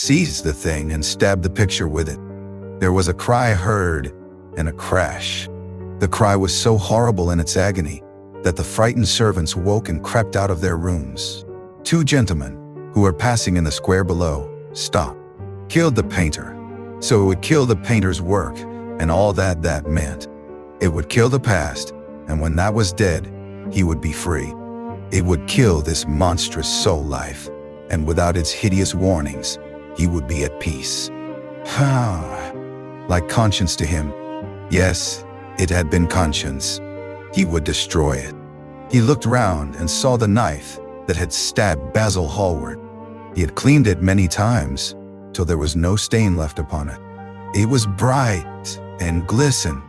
seized the thing and stabbed the picture with it. There was a cry heard and a crash. The cry was so horrible in its agony that the frightened servants woke and crept out of their rooms. Two gentlemen, who were passing in the square below, stopped. Killed the painter. So it would kill the painter's work and all that meant. It would kill the past, and when that was dead, he would be free. It would kill this monstrous soul life, and without its hideous warnings, he would be at peace. Like conscience to him. Yes, it had been conscience. He would destroy it. He looked round and saw the knife that had stabbed Basil Hallward. He had cleaned it many times, till there was no stain left upon it. It was bright and glistened,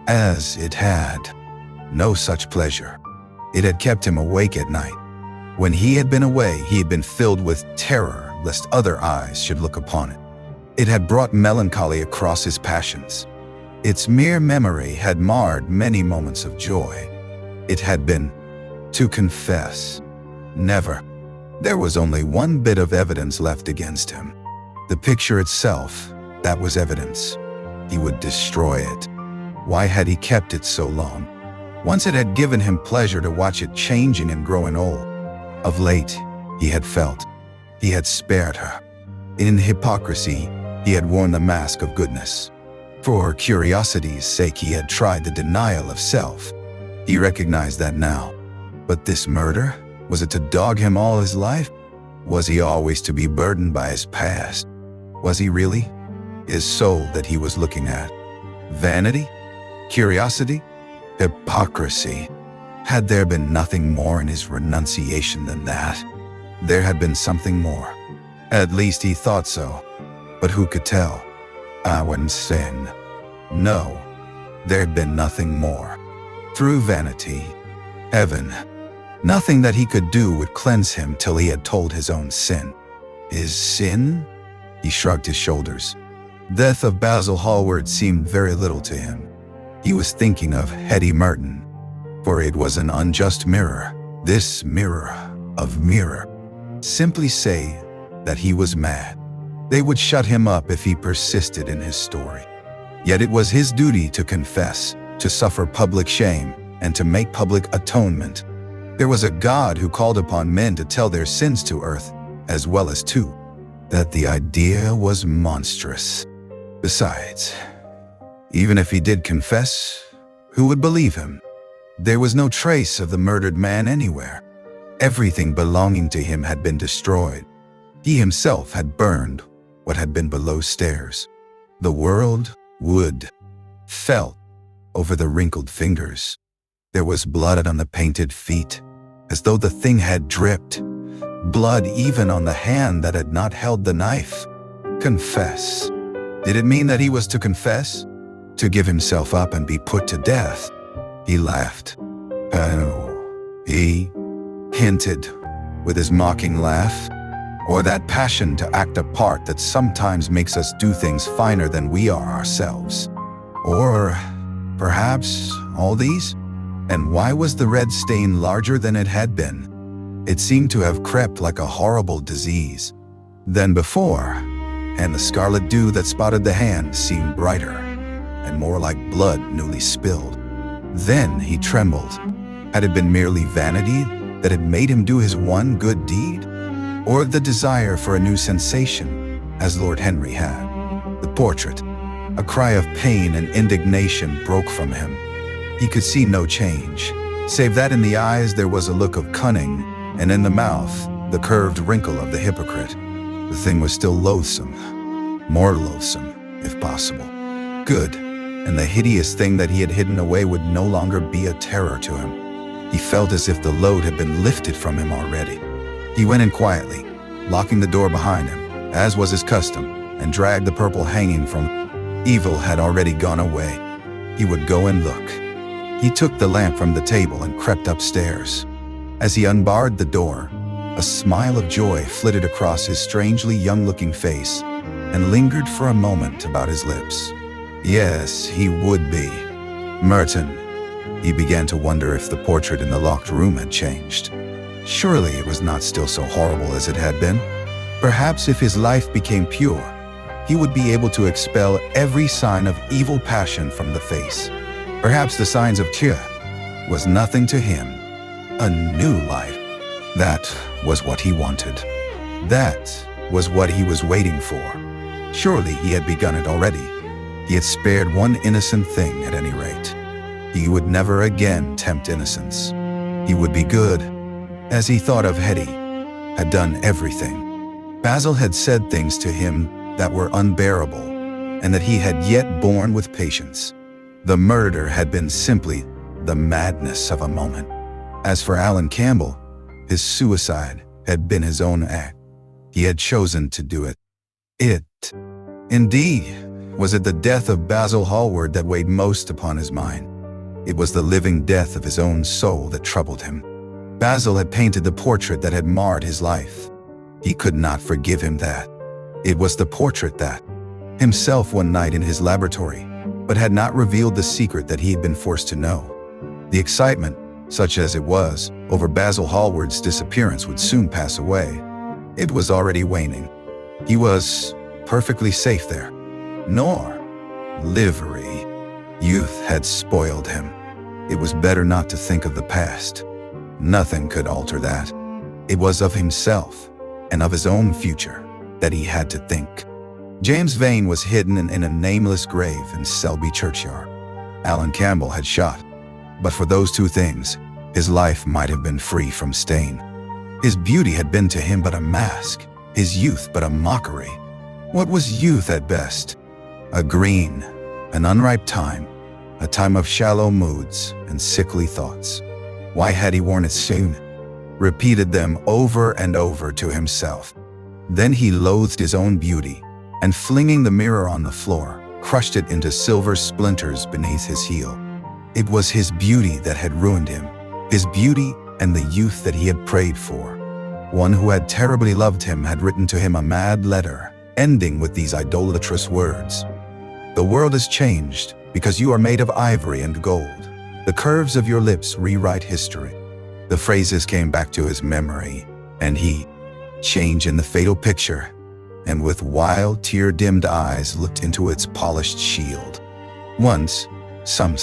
as it had no such pleasure. It had kept him awake at night. When he had been away, he had been filled with terror lest other eyes should look upon it. It had brought melancholy across his passions. Its mere memory had marred many moments of joy. It had been to confess. Never. There was only one bit of evidence left against him. The picture itself, that was evidence. He would destroy it. Why had he kept it so long? Once it had given him pleasure to watch it changing and growing old. Of late, he had felt. He had spared her. In hypocrisy, he had worn the mask of goodness. For curiosity's sake, he had tried the denial of self. He recognized that now. But this murder, was it to dog him all his life? Was he always to be burdened by his past? Was he really? His soul that he was looking at. Vanity? Curiosity? Hypocrisy? Had there been nothing more in his renunciation than that? There had been something more. At least he thought so. But who could tell? I wouldn't sin. No, there had been nothing more. Through vanity, heaven, nothing that he could do would cleanse him till he had told his own sin. His sin? He shrugged his shoulders. Death of Basil Hallward seemed very little to him. He was thinking of Hetty Merton, for it was an unjust mirror, this mirror of mirror. Simply say that he was mad. They would shut him up if he persisted in his story. Yet it was his duty to confess, to suffer public shame, and to make public atonement. There was a God who called upon men to tell their sins to earth, as well as to. That the idea was monstrous. Besides, even if he did confess, who would believe him? There was no trace of the murdered man anywhere. Everything belonging to him had been destroyed. He himself had burned what had been below stairs. The world would, felt over the wrinkled fingers. There was blood on the painted feet, as though the thing had dripped. Blood even on the hand that had not held the knife. Confess. Did it mean that he was to confess? To give himself up and be put to death? He laughed. Oh, he hinted with his mocking laugh. Or that passion to act a part that sometimes makes us do things finer than we are ourselves. Or perhaps all these? And why was the red stain larger than it had been? It seemed to have crept like a horrible disease than before, and the scarlet dew that spotted the hand seemed brighter and more like blood newly spilled. Then he trembled. Had it been merely vanity that had made him do his one good deed? Or the desire for a new sensation, as Lord Henry had? The portrait. A cry of pain and indignation broke from him. He could see no change, save that in the eyes there was a look of cunning, and in the mouth, the curved wrinkle of the hypocrite. The thing was still loathsome, more loathsome, if possible. Good, and the hideous thing that he had hidden away would no longer be a terror to him. He felt as if the load had been lifted from him already. He went in quietly, locking the door behind him, as was his custom, and dragged the purple hanging from. Evil had already gone away. He would go and look. He took the lamp from the table and crept upstairs. As he unbarred the door, a smile of joy flitted across his strangely young-looking face and lingered for a moment about his lips. Yes, he would be. Merton. He began to wonder if the portrait in the locked room had changed. Surely it was not still so horrible as it had been. Perhaps if his life became pure, he would be able to expel every sign of evil passion from the face. Perhaps the signs of Tyr was nothing to him. A new life. That was what he wanted. That was what he was waiting for. Surely he had begun it already. He had spared one innocent thing at any rate. He would never again tempt innocence. He would be good. As he thought of Hetty, had done everything. Basil had said things to him that were unbearable, and that he had yet borne with patience. The murder had been simply the madness of a moment. As for Alan Campbell, his suicide had been his own act. He had chosen to do it. Indeed, was it the death of Basil Hallward that weighed most upon his mind? It was the living death of his own soul that troubled him. Basil had painted the portrait that had marred his life. He could not forgive him that. It was the portrait that, himself one night in his laboratory, but had not revealed the secret that he had been forced to know. The excitement, such as it was, over Basil Hallward's disappearance would soon pass away. It was already waning. He was perfectly safe there. Nor livery. Youth had spoiled him. It was better not to think of the past. Nothing could alter that. It was of himself and of his own future that he had to think. James Vane was hidden in a nameless grave in Selby churchyard. Alan Campbell had shot. But for those two things, his life might have been free from stain. His beauty had been to him but a mask, his youth but a mockery. What was youth at best? A green, an unripe time, a time of shallow moods and sickly thoughts. Why had he worn it soon? Repeated them over and over to himself. Then he loathed his own beauty, and flinging the mirror on the floor, crushed it into silver splinters beneath his heel. It was his beauty that had ruined him, his beauty and the youth that he had prayed for. One who had terribly loved him had written to him a mad letter, ending with these idolatrous words. The world is changed because you are made of ivory and gold. The curves of your lips rewrite history. The phrases came back to his memory, and he, changed in the fatal picture, and with wild, tear-dimmed eyes looked into its polished shield. Once, some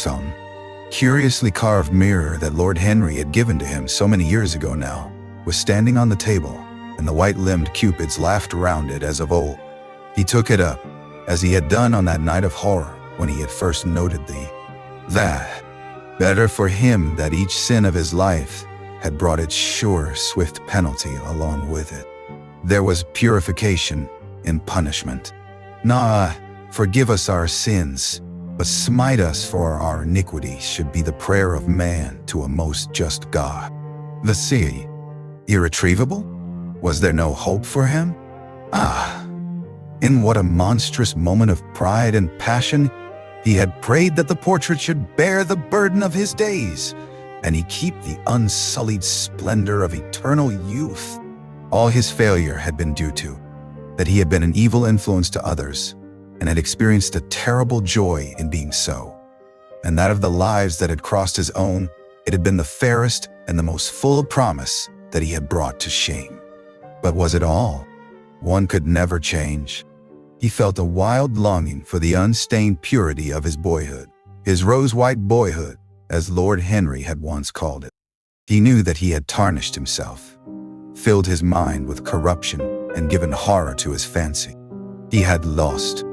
curiously carved mirror that Lord Henry had given to him so many years ago now, was standing on the table, and the white-limbed cupids laughed around it as of old. He took it up, as he had done on that night of horror when he had first noted that. Better for him that each sin of his life had brought its sure, swift penalty along with it. There was purification in punishment. Forgive us our sins, but smite us for our iniquity should be the prayer of man to a most just God. The sea, irretrievable? Was there no hope for him? In what a monstrous moment of pride and passion, he had prayed that the portrait should bear the burden of his days, and he keep the unsullied splendor of eternal youth. All his failure had been due to that he had been an evil influence to others, and had experienced a terrible joy in being so. And that of the lives that had crossed his own, it had been the fairest and the most full of promise that he had brought to shame. But was it all? One could never change. He felt a wild longing for the unstained purity of his boyhood, his rose-white boyhood, as Lord Henry had once called it. He knew that he had tarnished himself, filled his mind with corruption, and given horror to his fancy. He had lost.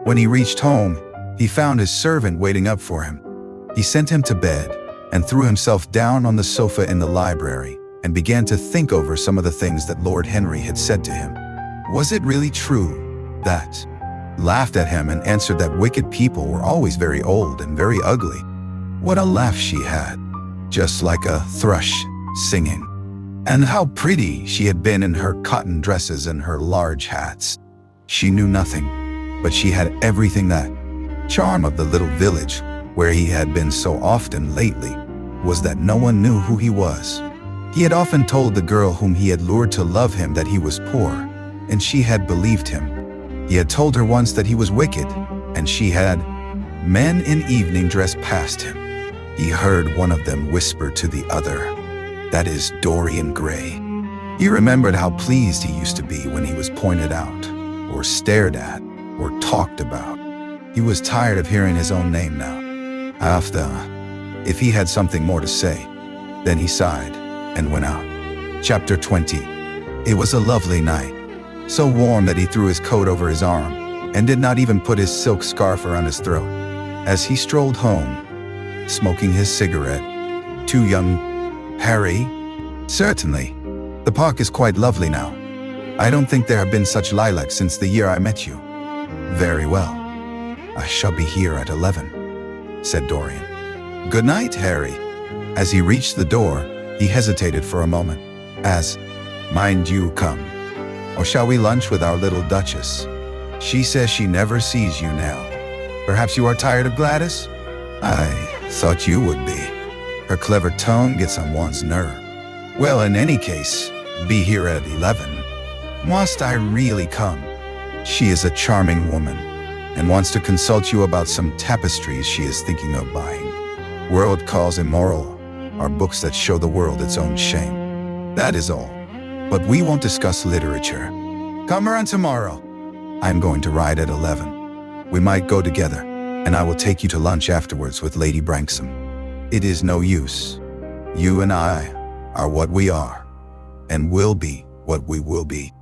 When he reached home, he found his servant waiting up for him. He sent him to bed and threw himself down on the sofa in the library and began to think over some of the things that Lord Henry had said to him. Was it really true that? Laughed at him and answered that wicked people were always very old and very ugly. What a laugh she had, just like a thrush singing. And how pretty she had been in her cotton dresses and her large hats. She knew nothing, but she had everything that charm of the little village where he had been so often lately was that no one knew who he was. He had often told the girl whom he had lured to love him that he was poor, and she had believed him. He had told her once that he was wicked, and she had. Men in evening dress passed him. He heard one of them whisper to the other, "That is Dorian Gray." He remembered how pleased he used to be when he was pointed out, or stared at, or talked about. He was tired of hearing his own name now. After, if he had something more to say, then he sighed and went out. Chapter 20. It was a lovely night, so warm that he threw his coat over his arm and did not even put his silk scarf around his throat. As he strolled home, smoking his cigarette, too young, Harry? Certainly. The park is quite lovely now. I don't think there have been such lilacs since the year I met you. Very well. I shall be here at 11, said Dorian. Good night, Harry. As he reached the door, he hesitated for a moment, as, mind you come. Or shall we lunch with our little Duchess? She says she never sees you now. Perhaps you are tired of Gladys? I thought you would be. Her clever tongue gets on one's nerve. Well, in any case, be here at 11. Must I really come? She is a charming woman, and wants to consult you about some tapestries she is thinking of buying. World calls immoral are books that show the world its own shame. That is all. But we won't discuss literature. Come around tomorrow. I'm going to ride at 11. We might go together, and I will take you to lunch afterwards with Lady Branksome. It is no use. You and I are what we are, and will be what we will be.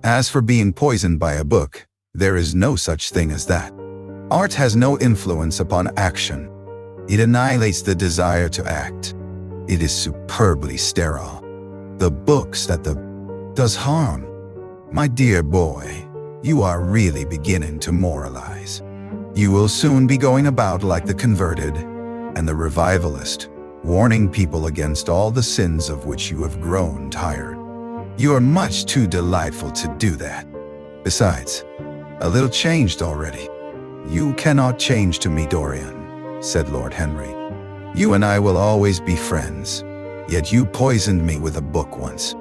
As for being poisoned by a book, there is no such thing as that. Art has no influence upon action. It annihilates the desire to act. It is superbly sterile. The books that does harm. My dear boy, you are really beginning to moralize. You will soon be going about like the converted and the revivalist, warning people against all the sins of which you have grown tired. You are much too delightful to do that. Besides, a little changed already. You cannot change to me, Dorian, said Lord Henry. You and I will always be friends, yet you poisoned me with a book once.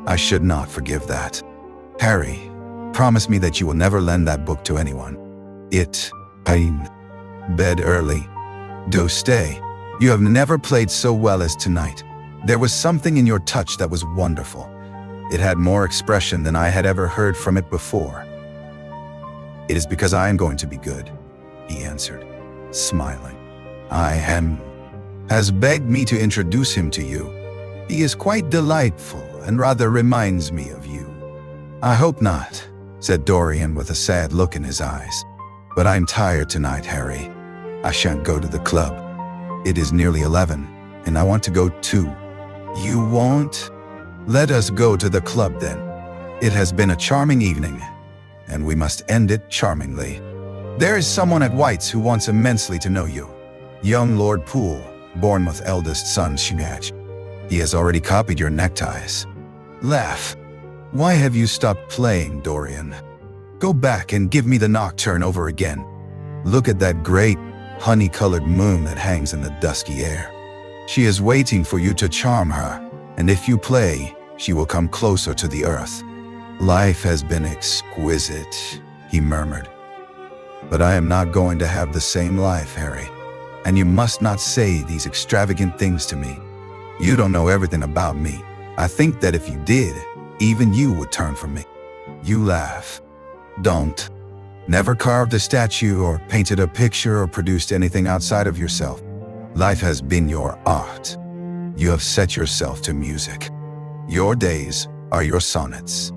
I should not forgive that. Harry, promise me that you will never lend that book to anyone. Pain. Bed early. Do stay. You have never played so well as tonight. There was something in your touch that was wonderful. It had more expression than I had ever heard from it before. It is because I am going to be good, he answered, smiling. Has begged me to introduce him to you. He is quite delightful and rather reminds me of you. I hope not, said Dorian with a sad look in his eyes. But I'm tired tonight, Harry. I shan't go to the club. It is nearly 11, and I want to go too. You won't? Let us go to the club then. It has been a charming evening, and we must end it charmingly. There is someone at White's who wants immensely to know you. Young Lord Poole, Bournemouth eldest son Shinach. He has already copied your neckties. Laugh. Why have you stopped playing, Dorian? Go back and give me the nocturne over again. Look at that great, honey-colored moon that hangs in the dusky air. She is waiting for you to charm her, and if you play, she will come closer to the earth. Life has been exquisite, he murmured. But I am not going to have the same life, Harry. And you must not say these extravagant things to me. You don't know everything about me. I think that if you did, even you would turn from me. You laugh. Don't. Never carved a statue or painted a picture or produced anything outside of yourself. Life has been your art. You have set yourself to music. Your days are your sonnets.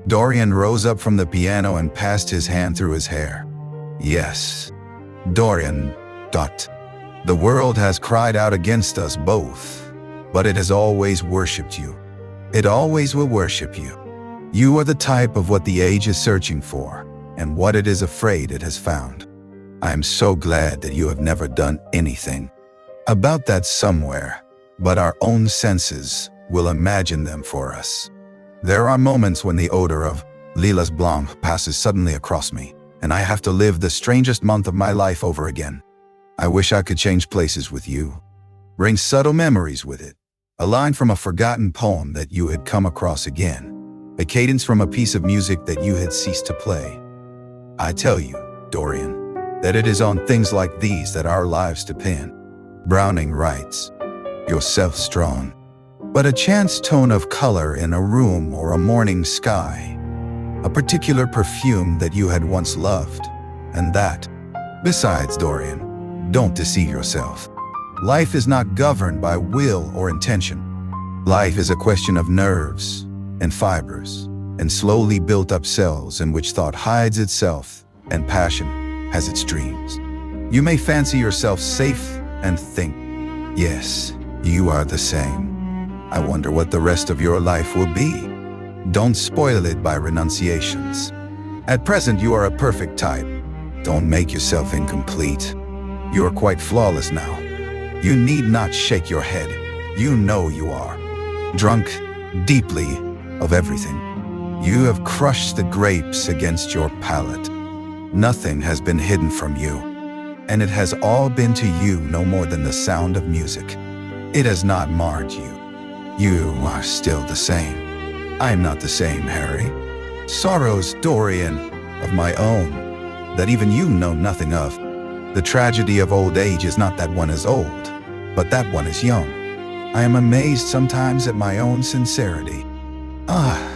Dorian rose up from the piano and passed his hand through his hair. Yes, Dorian. The world has cried out against us both, but it has always worshipped you. It always will worship you. You are the type of what the age is searching for, and what it is afraid it has found. I am so glad that you have never done anything about that somewhere, but our own senses will imagine them for us. There are moments when the odor of Lilas Blanc passes suddenly across me, and I have to live the strangest month of my life over again. I wish I could change places with you, bring subtle memories with it, a line from a forgotten poem that you had come across again, a cadence from a piece of music that you had ceased to play. I tell you, Dorian, that it is on things like these that our lives depend. Browning writes, yourself strong, but a chance tone of color in a room or a morning sky, a particular perfume that you had once loved, and that. Besides, Dorian, don't deceive yourself. Life is not governed by will or intention. Life is a question of nerves and fibers and slowly built up cells in which thought hides itself and passion has its dreams. You may fancy yourself safe and think, yes, you are the same. I wonder what the rest of your life will be. Don't spoil it by renunciations. At present, you are a perfect type. Don't make yourself incomplete. You are quite flawless now. You need not shake your head. You know you are. Drunk deeply of everything. You have crushed the grapes against your palate. Nothing has been hidden from you, and it has all been to you no more than the sound of music. It has not marred you. You are still the same. I am not the same, Harry. Sorrows, Dorian, of my own, that even you know nothing of. The tragedy of old age is not that one is old, but that one is young. I am amazed sometimes at my own sincerity. Ah,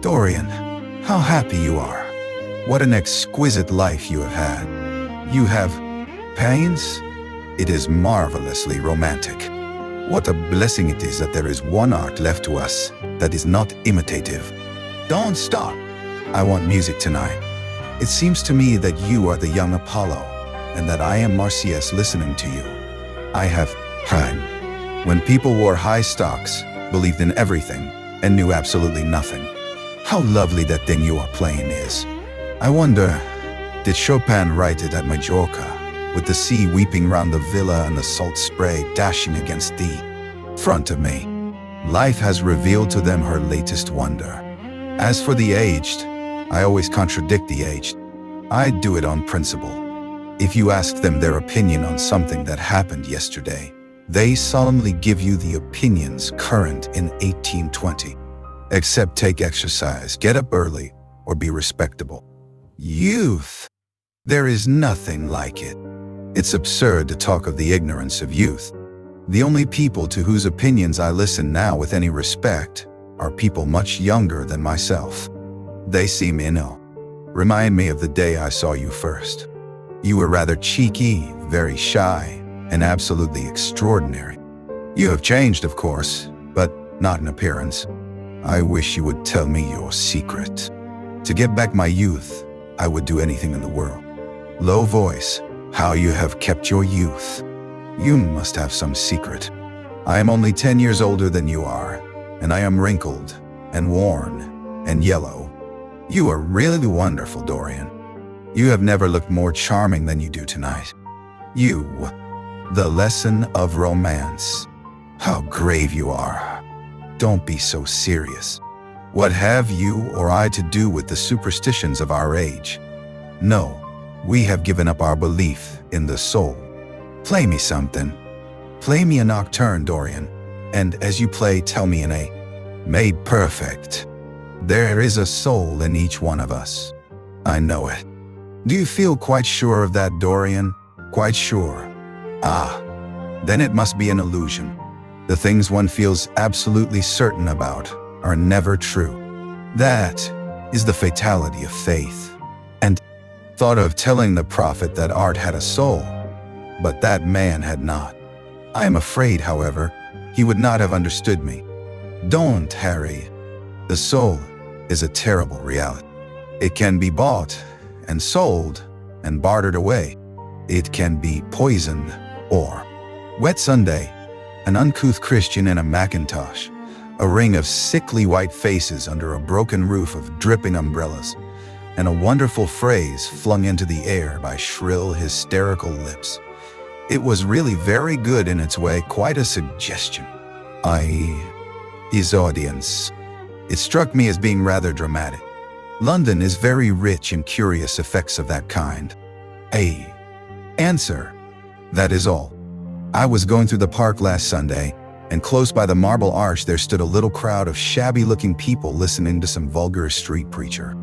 Dorian, how happy you are. What an exquisite life you have had. You have pains? It is marvelously romantic. What a blessing it is that there is one art left to us that is not imitative. Don't stop. I want music tonight. It seems to me that you are the young Apollo, and that I am Marsyas listening to you. I have heard. When people wore high stocks, believed in everything, and knew absolutely nothing. How lovely that thing you are playing is. I wonder, did Chopin write it at Majorca, with the sea weeping round the villa and the salt spray dashing against the front of me? Life has revealed to them her latest wonder. As for the aged, I always contradict the aged. I do it on principle. If you ask them their opinion on something that happened yesterday, they solemnly give you the opinions current in 1820. Except take exercise, get up early, or be respectable. Youth! There is nothing like it. It's absurd to talk of the ignorance of youth. The only people to whose opinions I listen now with any respect are people much younger than myself. They seem remind me of the day I saw you first. You were rather cheeky, very shy, and absolutely extraordinary. You have changed, of course, but not in appearance. I wish you would tell me your secret. To get back my youth, I would do anything in the world. Low voice, how you have kept your youth. You must have some secret. I am only 10 years older than you are, and I am wrinkled and worn and yellow. You are really wonderful, Dorian. You have never looked more charming than you do tonight. You, the lesson of romance. How grave you are. Don't be so serious. What have you or I to do with the superstitions of our age? No, we have given up our belief in the soul. Play me something. Play me a nocturne, Dorian, and as you play, tell me in a made perfect. There is a soul in each one of us. I know it. Do you feel quite sure of that, Dorian? Quite sure? Ah, then it must be an illusion. The things one feels absolutely certain about are never true. That is the fatality of faith. And thought of telling the prophet that art had a soul, but that man had not. I am afraid, however, he would not have understood me. Don't, Harry. The soul is a terrible reality. It can be bought and sold and bartered away. It can be poisoned or wet Sunday, an uncouth Christian in a Macintosh, a ring of sickly white faces under a broken roof of dripping umbrellas, and a wonderful phrase flung into the air by shrill, hysterical lips. It was really very good in its way, quite a suggestion. His audience. It struck me as being rather dramatic. London is very rich in curious effects of that kind. Answer. That is all. I was going through the park last Sunday, and close by the Marble Arch there stood a little crowd of shabby-looking people listening to some vulgar street preacher.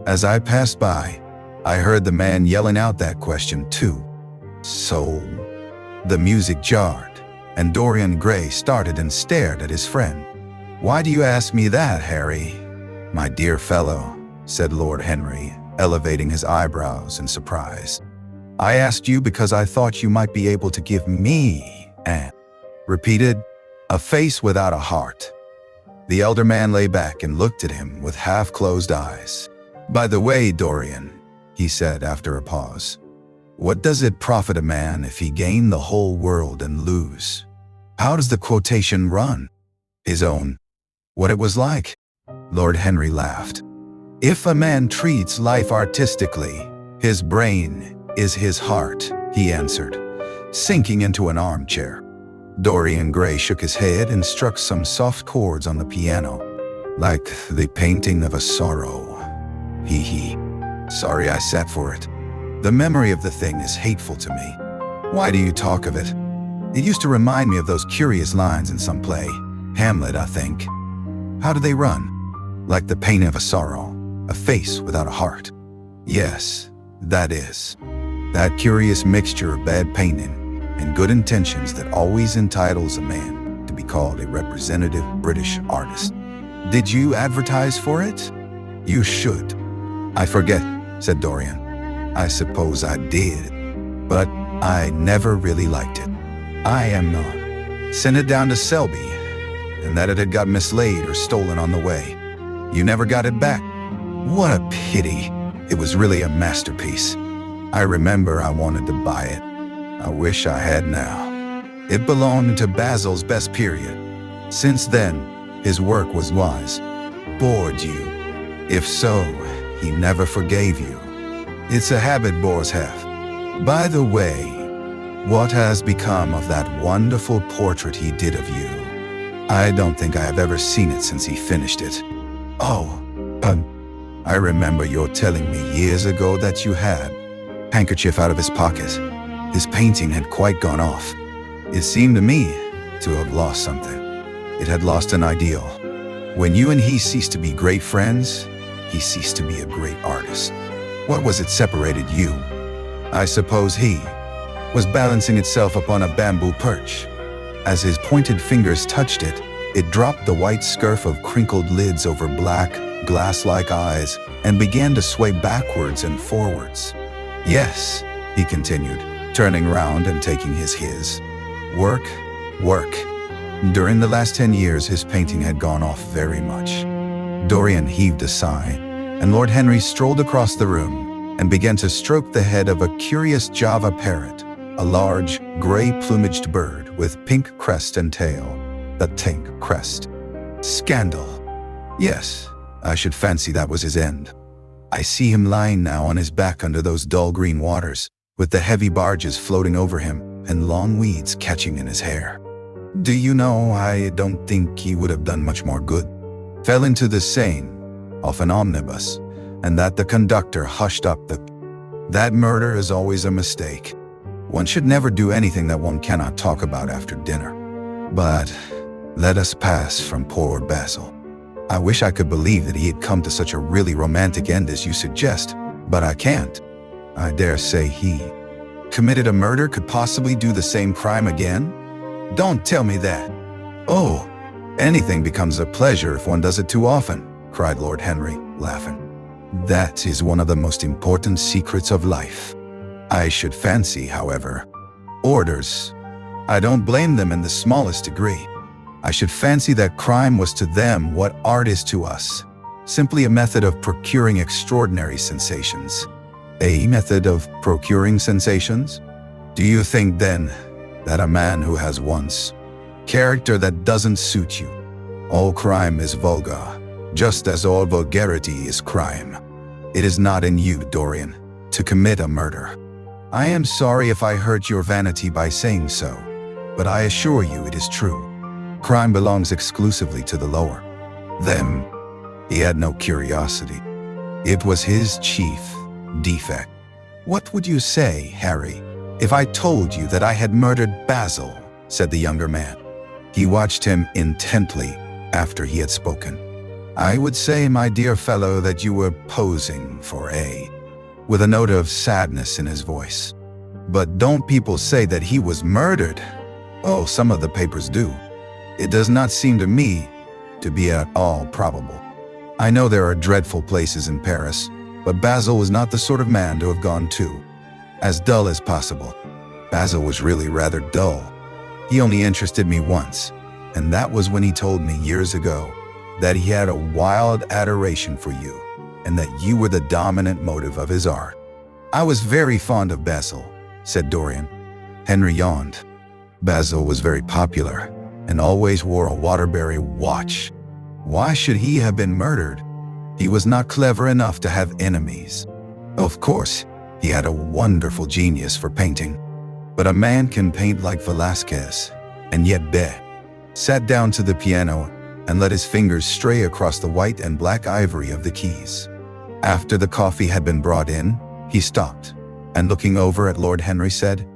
As I passed by, I heard the man yelling out that question too. Soul. The music jarred, and Dorian Gray started and stared at his friend. Why do you ask me that, Harry? My dear fellow, said Lord Henry, elevating his eyebrows in surprise. I asked you because I thought you might be able to give me an, repeated, a face without a heart. The elder man lay back and looked at him with half-closed eyes. By the way, Dorian, he said after a pause, what does it profit a man if he gain the whole world and lose? How does the quotation run? His own. What it was like? Lord Henry laughed. If a man treats life artistically, his brain is his heart, he answered, sinking into an armchair. Dorian Gray shook his head and struck some soft chords on the piano, like the painting of a sorrow. Hee. Sorry I sat for it. The memory of the thing is hateful to me. Why do you talk of it? It used to remind me of those curious lines in some play. Hamlet, I think. How do they run? Like the painting of a sorrow, a face without a heart. Yes, that is. That curious mixture of bad painting and good intentions that always entitles a man to be called a representative British artist. Did you advertise for it? You should. I forget, said Dorian. I suppose I did, but I never really liked it. I am not. Sent it down to Selby, and that it had got mislaid or stolen on the way. You never got it back. What a pity. It was really a masterpiece. I remember I wanted to buy it. I wish I had now. It belonged to Basil's best period. Since then, his work was wise. Bored you? If so, he never forgave you. It's a habit bores have. By the way, what has become of that wonderful portrait he did of you? I don't think I have ever seen it since he finished it. Oh, I remember your telling me years ago that you had. Handkerchief out of his pocket. His painting had quite gone off. It seemed to me to have lost something. It had lost an ideal. When you and he ceased to be great friends, he ceased to be a great artist. What was it separated you? I suppose he was balancing itself upon a bamboo perch. As his pointed fingers touched it, it dropped the white scurf of crinkled lids over black, glass-like eyes and began to sway backwards and forwards. Yes, he continued, turning round and taking his. Work. During the last 10 years, his painting had gone off very much. Dorian heaved a sigh, and Lord Henry strolled across the room and began to stroke the head of a curious Java parrot, a large, gray-plumaged bird with pink crest and tail. The pink crest. Scandal. Yes, I should fancy that was his end. I see him lying now on his back under those dull green waters, with the heavy barges floating over him and long weeds catching in his hair. Do you know, I don't think he would have done much more good. Fell into the Seine, off an omnibus, and that the conductor hushed up the... That murder is always a mistake. One should never do anything that one cannot talk about after dinner. But let us pass from poor Basil. I wish I could believe that he had come to such a really romantic end as you suggest, but I can't. I dare say he committed a murder could possibly do the same crime again? Don't tell me that. Oh, anything becomes a pleasure if one does it too often, cried Lord Henry, laughing. That is one of the most important secrets of life. I should fancy, however, orders. I don't blame them in the smallest degree. I should fancy that crime was to them what art is to us, simply a method of procuring extraordinary sensations. A method of procuring sensations? Do you think, then, that a man who has once character that doesn't suit you, all crime is vulgar, just as all vulgarity is crime? It is not in you, Dorian, to commit a murder. I am sorry if I hurt your vanity by saying so, but I assure you it is true. Crime belongs exclusively to the lower. Them. He had no curiosity. It was his chief defect. What would you say, Harry, if I told you that I had murdered Basil? Said the younger man. He watched him intently after he had spoken. I would say, my dear fellow, that you were posing for with a note of sadness in his voice. But don't people say that he was murdered? Oh, some of the papers do. It does not seem to me. to be at all probable. I know there are dreadful places in Paris, but Basil was not the sort of man to have gone to. As dull as possible. Basil was really rather dull. He only interested me once, and that was when he told me years ago that he had a wild adoration for you, and that you were the dominant motive of his art. I was very fond of Basil, said Dorian. Henry yawned. Basil was very popular, and always wore a Waterbury watch. Why should he have been murdered? He was not clever enough to have enemies. Of course, he had a wonderful genius for painting. But a man can paint like Velázquez, and yet Beck sat down to the piano and let his fingers stray across the white and black ivory of the keys. After the coffee had been brought in, he stopped, and looking over at Lord Henry said,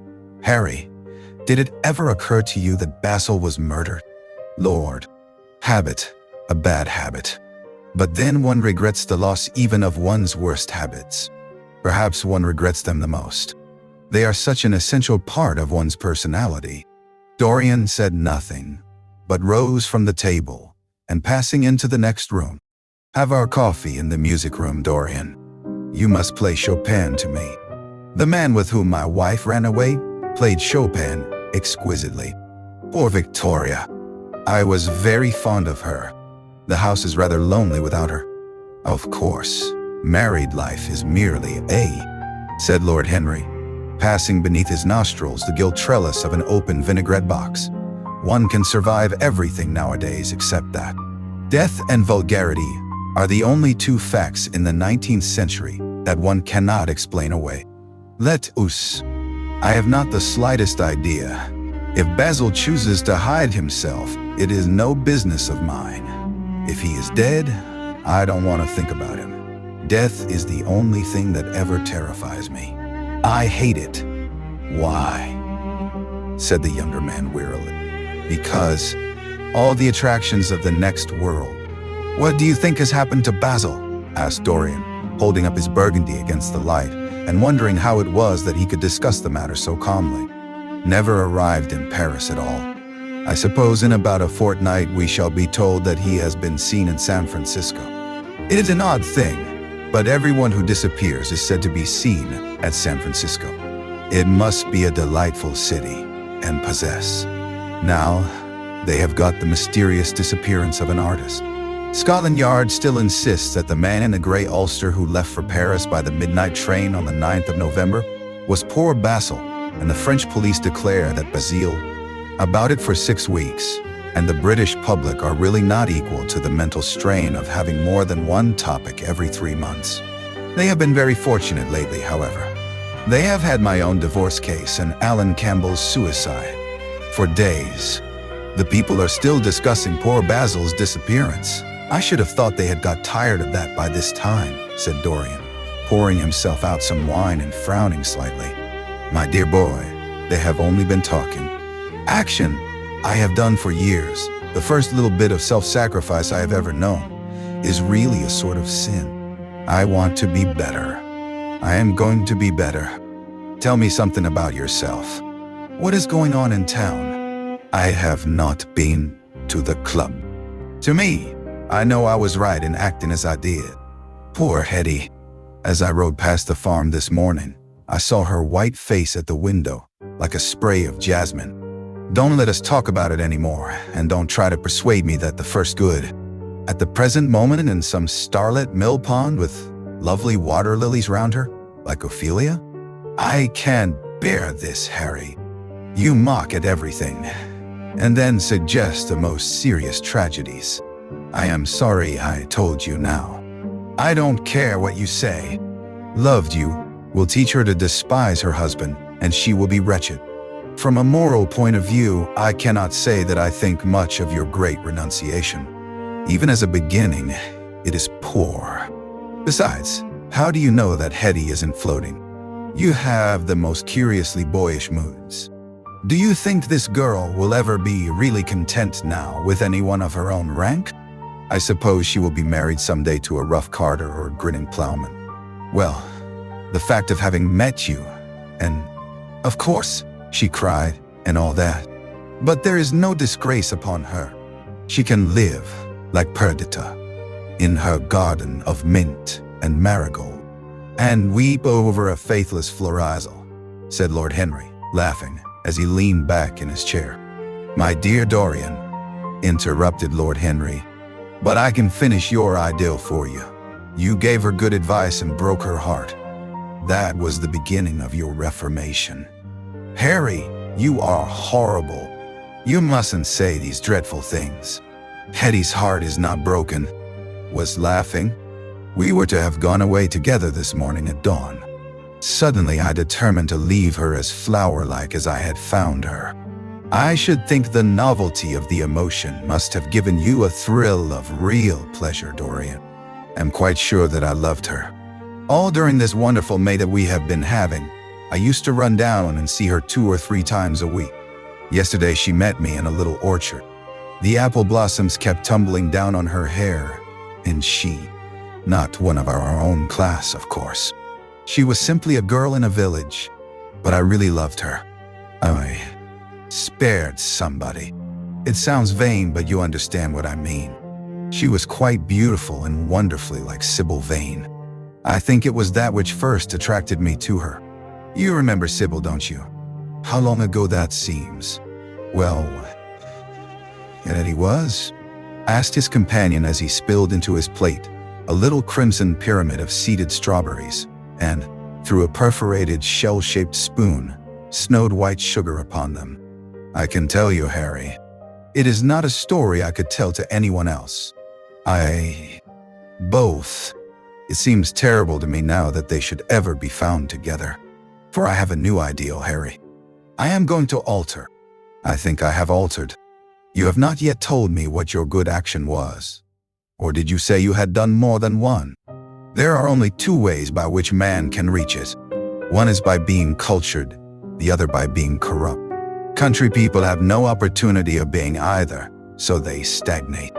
"Harry, did it ever occur to you that Basil was murdered?" "Lord, habit, a bad habit. But then one regrets the loss even of one's worst habits. Perhaps one regrets them the most. They are such an essential part of one's personality." Dorian said nothing, but rose from the table and passing into the next room. "Have our coffee in the music room, Dorian. You must play Chopin to me." The man with whom my wife ran away played Chopin exquisitely. Poor Victoria. I was very fond of her. The house is rather lonely without her. "Of course, married life is merely said Lord Henry, passing beneath his nostrils the gilt trellis of an open vinaigrette box. "One can survive everything nowadays except that. Death and vulgarity are the only two facts in the 19th century that one cannot explain away. Let us. I have not the slightest idea. If Basil chooses to hide himself, it is no business of mine. If he is dead, I don't want to think about him. Death is the only thing that ever terrifies me. I hate it." "Why?" said the younger man wearily. "Because all the attractions of the next world." "What do you think has happened to Basil?" asked Dorian, holding up his burgundy against the light and wondering how it was that he could discuss the matter so calmly. "Never arrived in Paris at all. I suppose in about a fortnight we shall be told that he has been seen in San Francisco. It is an odd thing, but everyone who disappears is said to be seen at San Francisco. It must be a delightful city and possess. Now, they have got the mysterious disappearance of an artist. Scotland Yard still insists that the man in the grey ulster who left for Paris by the midnight train on the 9th of November was poor Basil, and the French police declare that Basile about it for 6 weeks, and the British public are really not equal to the mental strain of having more than one topic every 3 months. They have been very fortunate lately, however. They have had my own divorce case and Alan Campbell's suicide. For days, the people are still discussing poor Basil's disappearance. I should have thought they had got tired of that by this time," said Dorian, pouring himself out some wine and frowning slightly. "My dear boy, they have only been talking. Action, I have done for years. The first little bit of self-sacrifice I have ever known is really a sort of sin. I want to be better. I am going to be better. Tell me something about yourself. What is going on in town?" "I have not been to the club." "To me, I know I was right in acting as I did. Poor Hetty. As I rode past the farm this morning, I saw her white face at the window, like a spray of jasmine. Don't let us talk about it anymore, and don't try to persuade me that the first good. At the present moment in some starlit mill pond with lovely water lilies round her, like Ophelia? I can't bear this, Harry. You mock at everything, and then suggest the most serious tragedies. I am sorry I told you now. I don't care what you say. Loved you will teach her to despise her husband, and she will be wretched. From a moral point of view, I cannot say that I think much of your great renunciation. Even as a beginning, it is poor. Besides, how do you know that Hetty isn't floating? You have the most curiously boyish moods. Do you think this girl will ever be really content now with anyone of her own rank? I suppose she will be married someday to a rough carter or a grinning plowman. Well, the fact of having met you, and of course, she cried, and all that. But there is no disgrace upon her. She can live, like Perdita, in her garden of mint and marigold. "And weep over a faithless Florizel," said Lord Henry, laughing, as he leaned back in his chair. "My dear Dorian," interrupted Lord Henry, "but I can finish your idyll for you. You gave her good advice and broke her heart. That was the beginning of your reformation. Harry, you are horrible. You mustn't say these dreadful things. Hetty's heart is not broken," was laughing. "We were to have gone away together this morning at dawn. Suddenly I determined to leave her as flower-like as I had found her. I should think the novelty of the emotion must have given you a thrill of real pleasure, Dorian. I'm quite sure that I loved her. All during this wonderful May that we have been having, I used to run down and see her 2 or 3 times a week. Yesterday she met me in a little orchard. The apple blossoms kept tumbling down on her hair, and she, not one of our own class, of course. She was simply a girl in a village, but I really loved her. I spared somebody. It sounds vain, but you understand what I mean. She was quite beautiful and wonderfully like Sybil Vane. I think it was that which first attracted me to her. You remember Sybil, don't you? How long ago that seems. Well, and he was?" asked his companion as he spilled into his plate a little crimson pyramid of seeded strawberries and, through a perforated shell-shaped spoon, snowed white sugar upon them. "I can tell you, Harry, it is not a story I could tell to anyone else. Both. It seems terrible to me now that they should ever be found together. For I have a new ideal, Harry. I am going to alter. I think I have altered. You have not yet told me what your good action was. Or did you say you had done more than one? There are only 2 ways by which man can reach it. One is by being cultured, the other by being corrupt. Country people have no opportunity of being either, so they stagnate."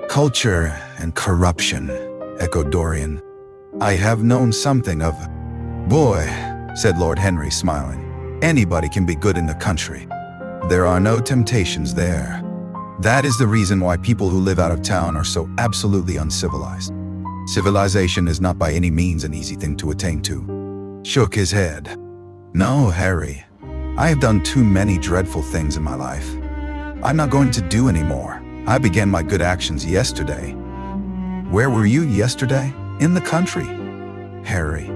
"Culture and corruption," echoed Dorian. "I have known something of..." "Boy," said Lord Henry, smiling, "anybody can be good in the country. There are no temptations there. That is the reason why people who live out of town are so absolutely uncivilized. Civilization is not by any means an easy thing to attain to." Shook his head. "No, Harry. I have done too many dreadful things in my life. I'm not going to do any more. I began my good actions yesterday." "Where were you yesterday? In the country?" "Harry,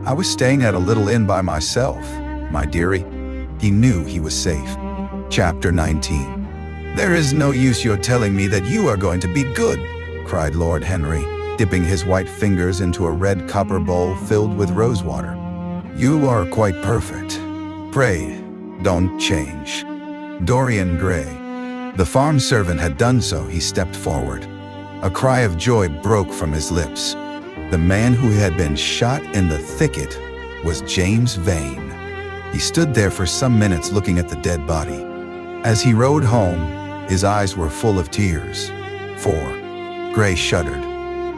I was staying at a little inn by myself, my dearie." He knew he was safe. Chapter 19. "There is no use your telling me that you are going to be good," cried Lord Henry, dipping his white fingers into a red copper bowl filled with rosewater. "You are quite perfect. Pray, don't change." Dorian Gray. The farm servant had done so. He stepped forward. A cry of joy broke from his lips. The man who had been shot in the thicket was James Vane. He stood there for some minutes looking at the dead body. As he rode home, his eyes were full of tears. For Gray shuddered.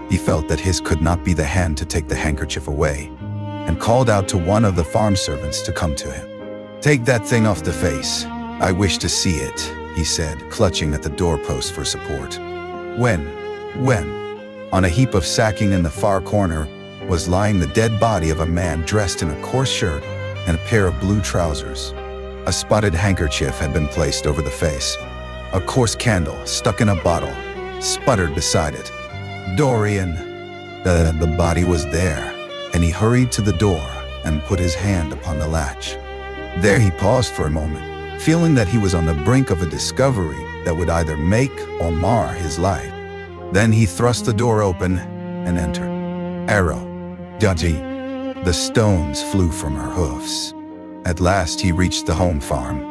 He felt that his could not be the hand to take the handkerchief away, and called out to one of the farm servants to come to him. "Take that thing off the face. I wish to see it," he said, clutching at the doorpost for support. When, on a heap of sacking in the far corner, was lying the dead body of a man dressed in a coarse shirt and a pair of blue trousers. A spotted handkerchief had been placed over the face. A coarse candle, stuck in a bottle, sputtered beside it. Dorian, the body was there, and he hurried to the door and put his hand upon the latch. There he paused for a moment, feeling that he was on the brink of a discovery that would either make or mar his life. Then he thrust the door open and entered. Arrow, Dudgy. The stones flew from her hoofs. At last he reached the home farm.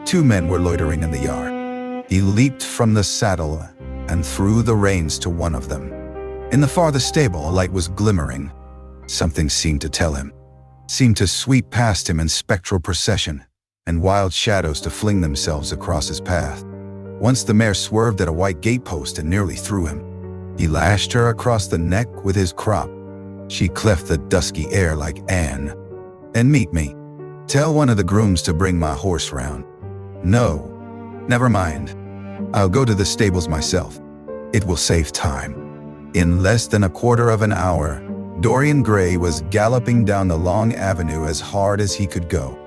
2 men were loitering in the yard. He leaped from the saddle and threw the reins to one of them. In the farthest stable, a light was glimmering. Something seemed to tell him, seemed to sweep past him in spectral procession, and wild shadows to fling themselves across his path. Once the mare swerved at a white gatepost and nearly threw him. He lashed her across the neck with his crop. She cleft the dusky air like Anne. "And meet me. Tell one of the grooms to bring my horse round." "No, never mind. I'll go to the stables myself." It will save time." In less than a quarter of an hour, Dorian Gray was galloping down the long avenue as hard as he could go.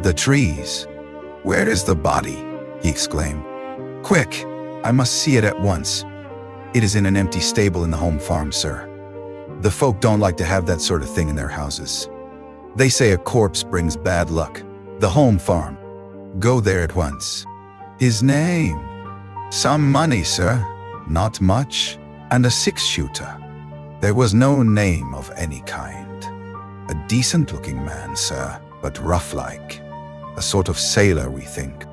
"The trees! Where is the body?" he exclaimed. "Quick! I must see it at once." "It is in an empty stable in the home farm, sir. The folk don't like to have that sort of thing in their houses. They say a corpse brings bad luck. The home farm. Go there at once." "His name?" "Some money, sir. Not much. And a six-shooter." There was no name of any kind. "A decent-looking man, sir, but rough-like. A sort of sailor, we think."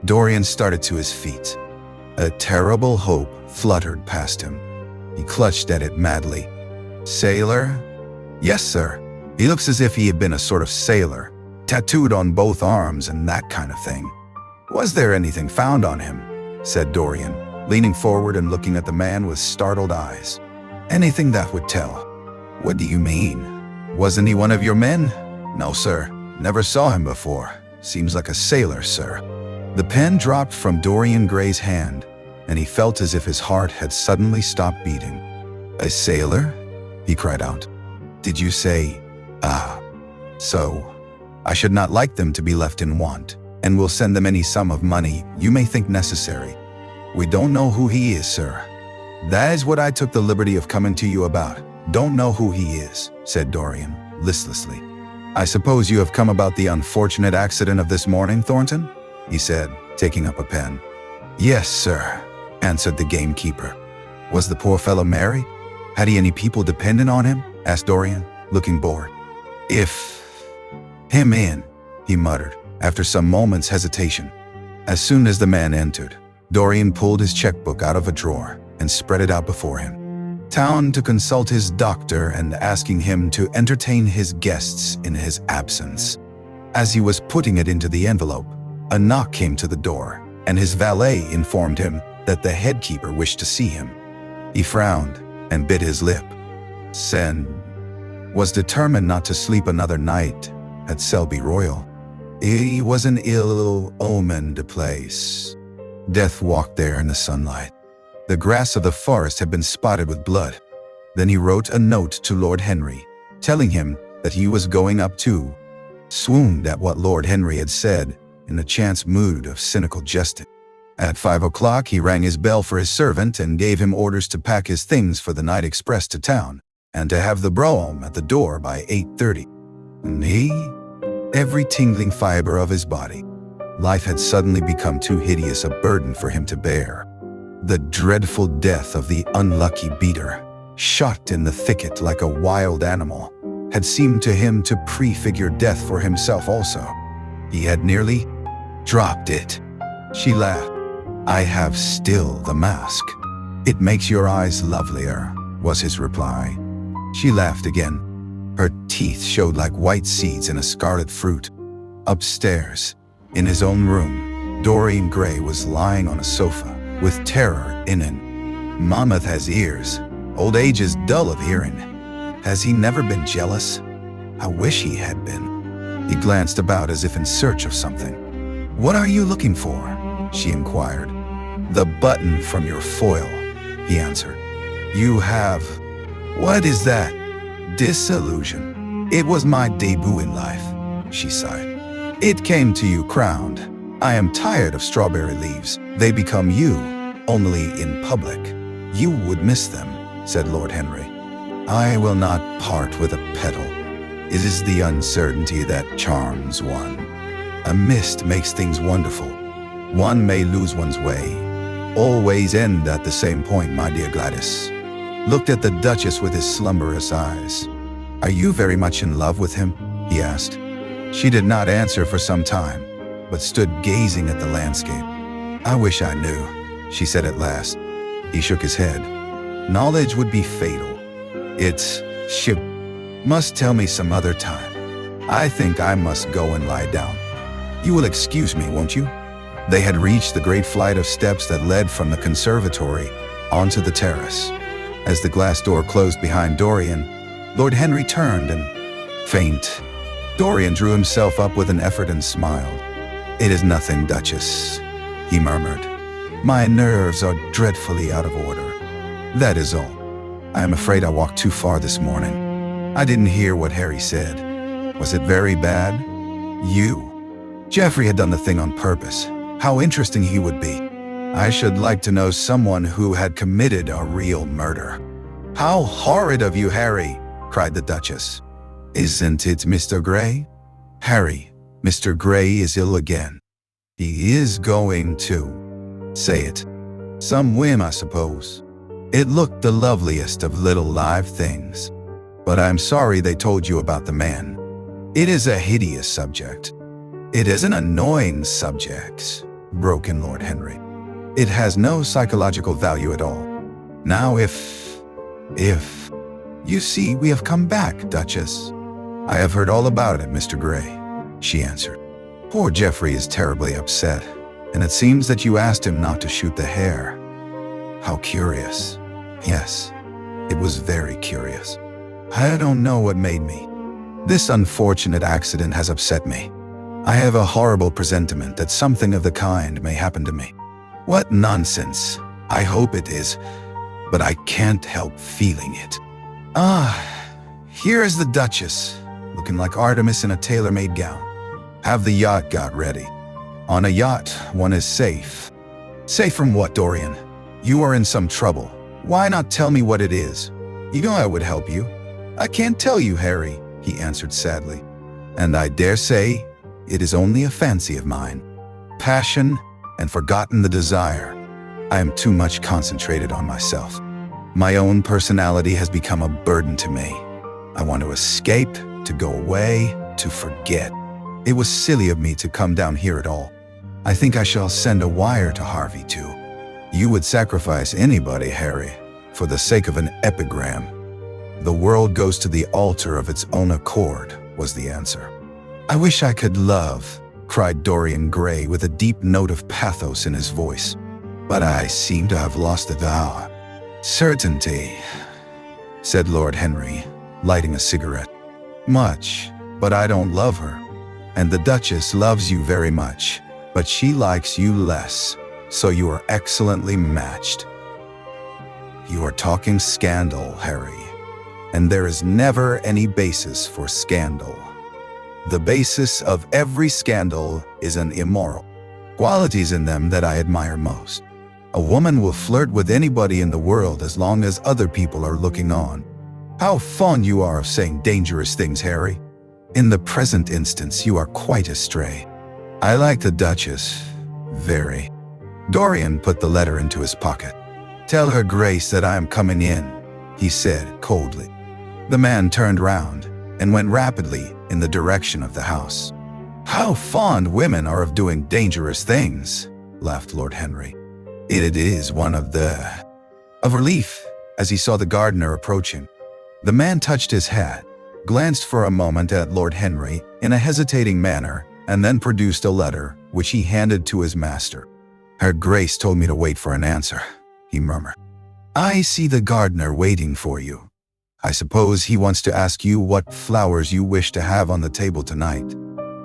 Dorian started to his feet. A terrible hope fluttered past him. He clutched at it madly. "Sailor?" "Yes, sir. He looks as if he had been a sort of sailor, tattooed on both arms and that kind of thing." "Was there anything found on him?" said Dorian, leaning forward and looking at the man with startled eyes. "Anything that would tell." "What do you mean? Wasn't he one of your men?" "No, sir. Never saw him before. Seems like a sailor, sir." The pen dropped from Dorian Gray's hand, and he felt as if his heart had suddenly stopped beating. "A sailor?" he cried out. "Did you say, so? I should not like them to be left in want, and will send them any sum of money you may think necessary." "We don't know who he is, sir." "That is what I took the liberty of coming to you about. Don't know who he is," said Dorian, listlessly. "I suppose you have come about the unfortunate accident of this morning, Thornton?" he said, taking up a pen. "Yes, sir," answered the gamekeeper. "Was the poor fellow married? Had he any people dependent on him?" asked Dorian, looking bored. "Him in," he muttered, after some moments' hesitation. As soon as the man entered, Dorian pulled his checkbook out of a drawer and spread it out before him. Town to consult his doctor and asking him to entertain his guests in his absence. As he was putting it into the envelope, a knock came to the door, and his valet informed him that the headkeeper wished to see him. He frowned and bit his lip. Sen was determined not to sleep another night at Selby Royal. It was an ill-omened place. Death walked there in the sunlight. The grass of the forest had been spotted with blood. Then he wrote a note to Lord Henry, telling him that he was going up too. Swooned at what Lord Henry had said in a chance mood of cynical jesting. At 5 o'clock he rang his bell for his servant and gave him orders to pack his things for the night express to town, and to have the brougham at the door by 8:30. And he? Every tingling fiber of his body. Life had suddenly become too hideous a burden for him to bear. The dreadful death of the unlucky beater, shot in the thicket like a wild animal, had seemed to him to prefigure death for himself also. He had nearly dropped it. She laughed. "I have still the mask. It makes your eyes lovelier," was his reply. She laughed again. Her teeth showed like white seeds in a scarlet fruit. Upstairs, in his own room, Dorian Gray was lying on a sofa, with terror in him. Monmouth has ears. Old age is dull of hearing. Has he never been jealous? I wish he had been. He glanced about as if in search of something. "What are you looking for?" she inquired. "The button from your foil," he answered. "You have... What is that?" "Disillusion. It was my debut in life," she sighed. "It came to you crowned. I am tired of strawberry leaves. They become you, only in public. You would miss them," said Lord Henry. "I will not part with a petal. It is the uncertainty that charms one. A mist makes things wonderful. One may lose one's way. Always end at the same point, my dear Gladys." Looked at the Duchess with his slumberous eyes. "Are you very much in love with him?" he asked. She did not answer for some time, but stood gazing at the landscape. "I wish I knew," she said at last. He shook his head. "Knowledge would be fatal. She must tell me some other time. I think I must go and lie down. You will excuse me, won't you?" They had reached the great flight of steps that led from the conservatory onto the terrace. As the glass door closed behind Dorian, Lord Henry turned and, faint. Dorian drew himself up with an effort and smiled. "It is nothing, Duchess," he murmured. "My nerves are dreadfully out of order." That is all. I am afraid I walked too far this morning. I didn't hear what Harry said. Was it very bad? You. Geoffrey had done the thing on purpose. How interesting he would be. I should like to know someone who had committed a real murder. How horrid of you, Harry, cried the Duchess. Isn't it Mr. Gray? Harry, Mr. Gray is ill again. He is going to. Say it. Some whim, I suppose. It looked the loveliest of little live things. But I'm sorry they told you about the man. It is a hideous subject. It is an annoying subject, broke in Lord Henry. It has no psychological value at all. Now if... You see, we have come back, Duchess. I have heard all about it, Mr. Gray, she answered. Poor Geoffrey is terribly upset, and it seems that you asked him not to shoot the hare. How curious. Yes, it was very curious. I don't know what made me. This unfortunate accident has upset me. I have a horrible presentiment that something of the kind may happen to me. What nonsense. I hope it is, but I can't help feeling it. Here is the Duchess, looking like Artemis in a tailor-made gown. Have the yacht got ready. On a yacht, one is safe. Safe from what, Dorian? You are in some trouble. Why not tell me what it is? You know I would help you. I can't tell you, Harry, he answered sadly. And I dare say it is only a fancy of mine. Passion and forgotten the desire. I am too much concentrated on myself. My own personality has become a burden to me. I want to escape, to go away, to forget. It was silly of me to come down here at all. I think I shall send a wire to Harvey too. You would sacrifice anybody, Harry, for the sake of an epigram. The world goes to the altar of its own accord, was the answer. I wish I could love, cried Dorian Gray with a deep note of pathos in his voice. But I seem to have lost the vow. Certainty, said Lord Henry, lighting a cigarette. Much, but I don't love her. And the Duchess loves you very much, but she likes you less, so you are excellently matched. You are talking scandal, Harry, and there is never any basis for scandal. The basis of every scandal is an immoral. Qualities in them that I admire most. A woman will flirt with anybody in the world as long as other people are looking on. How fond you are of saying dangerous things, Harry. In the present instance, you are quite astray. I like the Duchess, very. Dorian put the letter into his pocket. Tell her Grace that I am coming in, he said coldly. The man turned round and went rapidly in the direction of the house. How fond women are of doing dangerous things, laughed Lord Henry. It is one of relief as he saw the gardener approaching. The man touched his hat, glanced for a moment at Lord Henry in a hesitating manner, and then produced a letter, which he handed to his master. Her Grace told me to wait for an answer, he murmured. I see the gardener waiting for you. I suppose he wants to ask you what flowers you wish to have on the table tonight.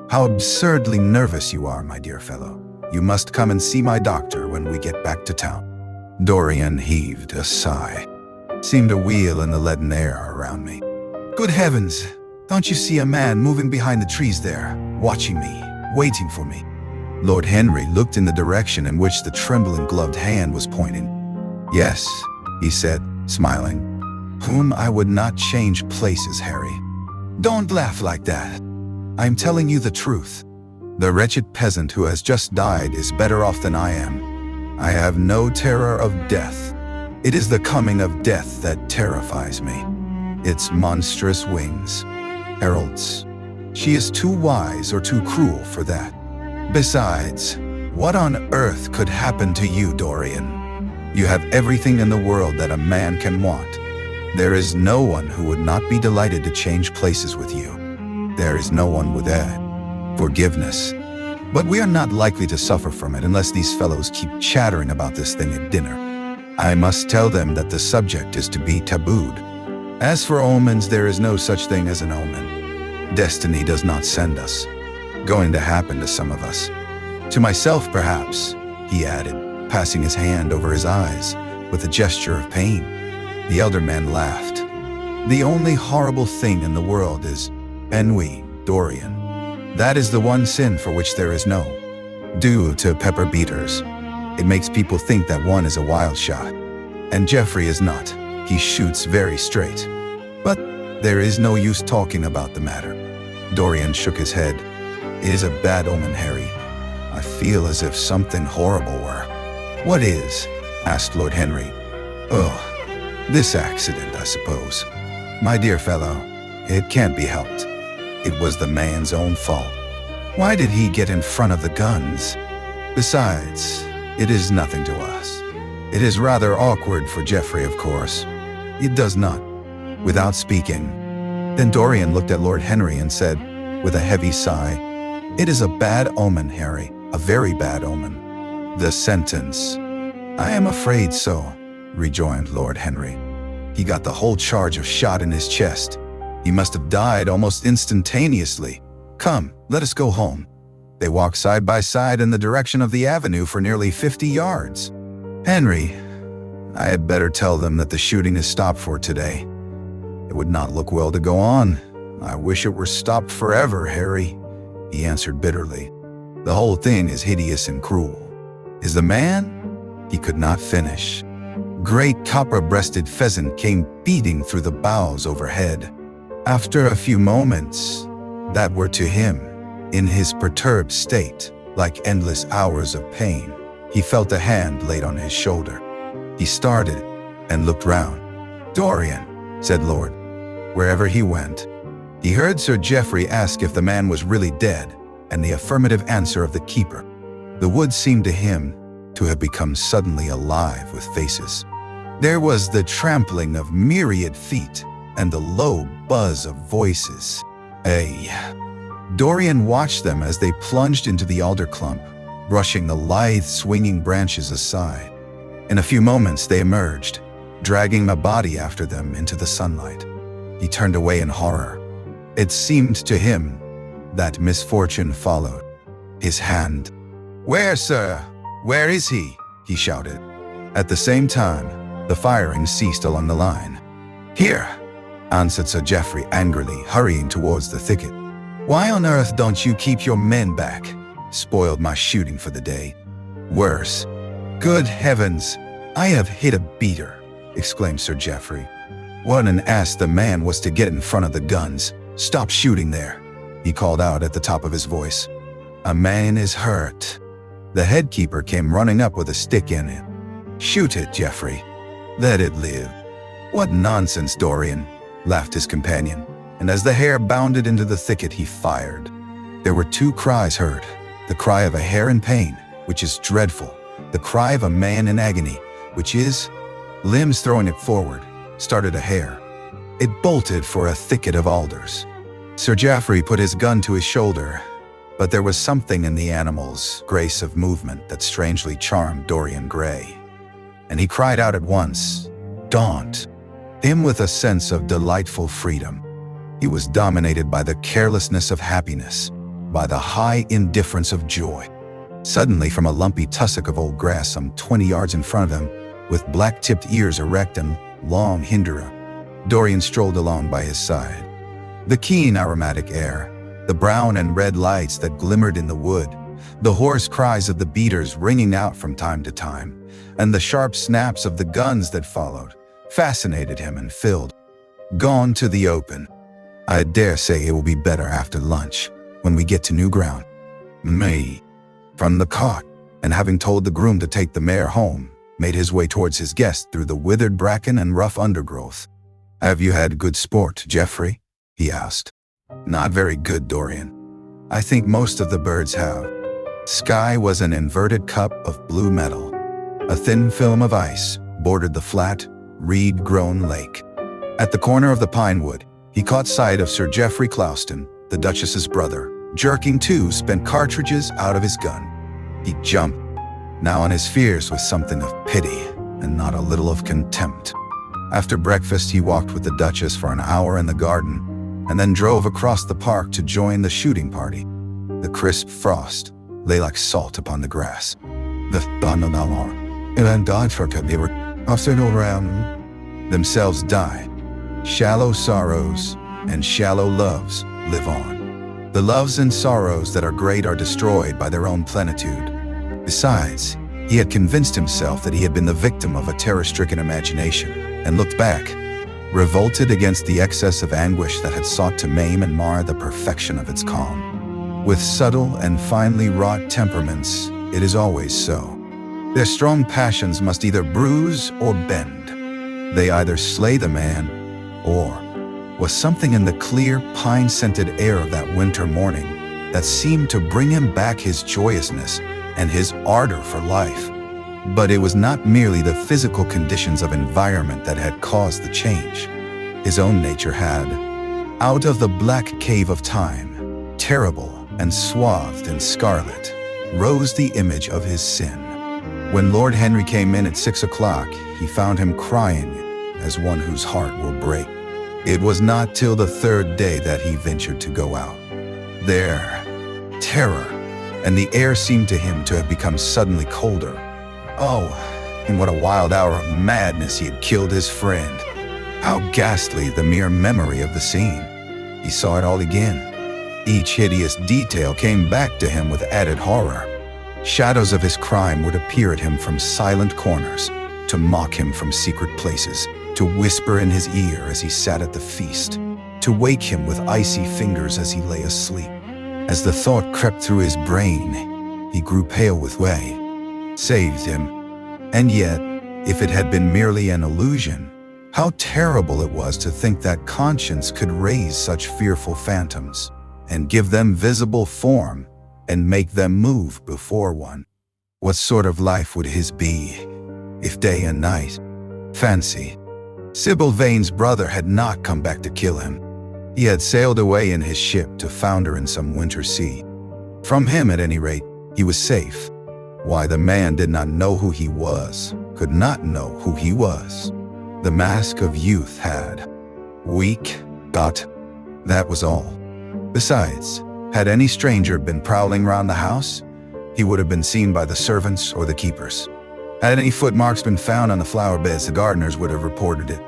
How absurdly nervous you are, my dear fellow. You must come and see my doctor when we get back to town. Dorian heaved a sigh. Seemed a wheel in the leaden air around me. Good heavens, don't you see a man moving behind the trees there, watching me, waiting for me? Lord Henry looked in the direction in which the trembling gloved hand was pointing. Yes, he said, smiling. Whom I would not change places, Harry. Don't laugh like that. I'm telling you the truth. The wretched peasant who has just died is better off than I am. I have no terror of death. It is the coming of death that terrifies me. Its monstrous wings, heralds. She is too wise or too cruel for that. Besides, what on earth could happen to you, Dorian? You have everything in the world that a man can want. There is no one who would not be delighted to change places with you. There is no one with forgiveness. But we are not likely to suffer from it unless these fellows keep chattering about this thing at dinner. I must tell them that the subject is to be tabooed. As for omens, there is no such thing as an omen. Destiny does not send us. Going to happen to some of us. To myself, perhaps, he added, passing his hand over his eyes. with a gesture of pain. The elder man laughed. The only horrible thing in the world is ennui, Dorian. That is the one sin for which there is no due to pepper beaters. It makes people think that one is a wild shot. And Geoffrey is not. He shoots very straight. But there is no use talking about the matter. Dorian shook his head. It is a bad omen, Harry. I feel as if something horrible were. What is? Asked Lord Henry. Oh, this accident, I suppose. My dear fellow, it can't be helped. It was the man's own fault. Why did he get in front of the guns? Besides, it is nothing to us. It is rather awkward for Geoffrey, of course. It does not. Without speaking. Then Dorian looked at Lord Henry and said, with a heavy sigh, It is a bad omen, Harry, a very bad omen. The sentence. I am afraid so, rejoined Lord Henry. He got the whole charge of shot in his chest. He must have died almost instantaneously. Come, let us go home. They walked side by side in the direction of the avenue for nearly 50 yards. Henry, I had better tell them that the shooting is stopped for today. It would not look well to go on. I wish it were stopped forever, Harry, he answered bitterly. The whole thing is hideous and cruel. Is the man? He could not finish. Great copper-breasted pheasant came beating through the boughs overhead. After a few moments, that were to him, in his perturbed state, like endless hours of pain, he felt a hand laid on his shoulder. He started and looked round. Dorian, said Lord, wherever he went. He heard Sir Geoffrey ask if the man was really dead, and the affirmative answer of the keeper. The wood seemed to him to have become suddenly alive with faces. There was the trampling of myriad feet and the low buzz of voices. Dorian watched them as they plunged into the alder clump, brushing the lithe, swinging branches aside. In a few moments they emerged, dragging a body after them into the sunlight. He turned away in horror. It seemed to him that misfortune followed. His hand. Where, sir? Where is he? He shouted. At the same time, the firing ceased along the line. Here, answered Sir Geoffrey angrily, hurrying towards the thicket. Why on earth don't you keep your men back? Spoiled my shooting for the day. Worse. Good heavens, I have hit a beater, exclaimed Sir Geoffrey. What an ass the man was to get in front of the guns. Stop shooting there, he called out at the top of his voice. A man is hurt. The headkeeper came running up with a stick in it. Shoot it, Geoffrey. Let it live. What nonsense, Dorian, laughed his companion, and as the hare bounded into the thicket he fired. There were two cries heard, the cry of a hare in pain, which is dreadful, the cry of a man in agony, which is, limbs throwing it forward, started a hare. It bolted for a thicket of alders. Sir Geoffrey put his gun to his shoulder, but there was something in the animal's grace of movement that strangely charmed Dorian Gray, and he cried out at once, Daunt, him with a sense of delightful freedom. He was dominated by the carelessness of happiness, by the high indifference of joy. Suddenly, from a lumpy tussock of old grass some 20 yards in front of him, with black-tipped ears erect and long hindera, Dorian strolled along by his side. The keen aromatic air, the brown and red lights that glimmered in the wood, the hoarse cries of the beaters ringing out from time to time, and the sharp snaps of the guns that followed, fascinated him and filled. Gone to the open. I dare say it will be better after lunch, when we get to new ground. Me. From the cart, and having told the groom to take the mare home, made his way towards his guest through the withered bracken and rough undergrowth. Have you had good sport, Geoffrey? He asked. Not very good, Dorian. I think most of the birds have. Sky was an inverted cup of blue metal. A thin film of ice bordered the flat, reed-grown lake. At the corner of the pine wood, he caught sight of Sir Geoffrey Clouston, the Duchess's brother, jerking two spent cartridges out of his gun. He jumped, now on his fears with something of pity and not a little of contempt. After breakfast, he walked with the Duchess for an hour in the garden, and then drove across the park to join the shooting party. The crisp frost lay like salt upon the grass. The Donadalor, and God for they were often around themselves die. Shallow sorrows and shallow loves live on. The loves and sorrows that are great are destroyed by their own plenitude. Besides, he had convinced himself that he had been the victim of a terror-stricken imagination, and looked back, revolted against the excess of anguish that had sought to maim and mar the perfection of its calm. With subtle and finely wrought temperaments, it is always so. Their strong passions must either bruise or bend. They either slay the man, or was something in the clear, pine-scented air of that winter morning that seemed to bring him back his joyousness and his ardor for life. But it was not merely the physical conditions of environment that had caused the change. His own nature had. Out of the black cave of time, terrible and swathed in scarlet, rose the image of his sin. When Lord Henry came in at 6 o'clock, he found him crying as one whose heart will break. It was not till the third day that he ventured to go out. There, terror, and the air seemed to him to have become suddenly colder. Oh, in what a wild hour of madness he had killed his friend. How ghastly the mere memory of the scene. He saw it all again. Each hideous detail came back to him with added horror. Shadows of his crime would appear at him from silent corners, to mock him from secret places, to whisper in his ear as he sat at the feast, to wake him with icy fingers as he lay asleep. As the thought crept through his brain, he grew pale with way. Saved him. And yet, if it had been merely an illusion, how terrible it was to think that conscience could raise such fearful phantoms, and give them visible form, and make them move before one. What sort of life would his be, if day and night? Fancy. Sybil Vane's brother had not come back to kill him. He had sailed away in his ship to founder in some winter sea. From him, at any rate, he was safe. Why, the man did not know who he was, could not know who he was. The mask of youth had. Weak, got. That was all. Besides, had any stranger been prowling round the house, he would have been seen by the servants or the keepers. Had any footmarks been found on the flower beds, the gardeners would have reported it.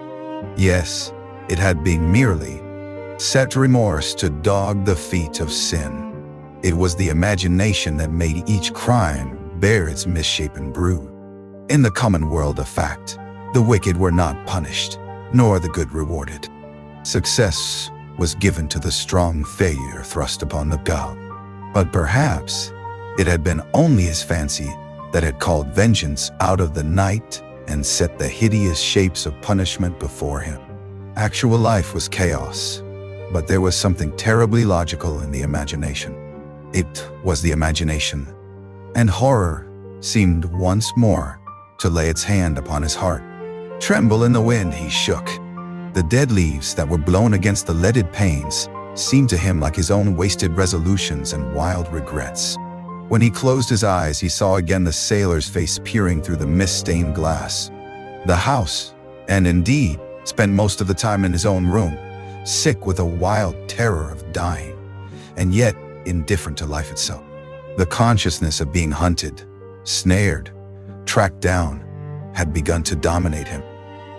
Yes, it had been merely set remorse to dog the feet of sin. It was the imagination that made each crime bear its misshapen brood. In the common world of fact, the wicked were not punished, nor the good rewarded. Success was given to the strong, failure thrust upon the gall. But perhaps it had been only his fancy that had called vengeance out of the night and set the hideous shapes of punishment before him. Actual life was chaos, but there was something terribly logical in the imagination. It was the imagination, and horror seemed once more to lay its hand upon his heart. Tremble in the wind, he shook. The dead leaves that were blown against the leaded panes seemed to him like his own wasted resolutions and wild regrets. When he closed his eyes, he saw again the sailor's face peering through the mist-stained glass. The house, and indeed, spent most of the time in his own room, sick with a wild terror of dying, and yet indifferent to life itself. The consciousness of being hunted, snared, tracked down, had begun to dominate him.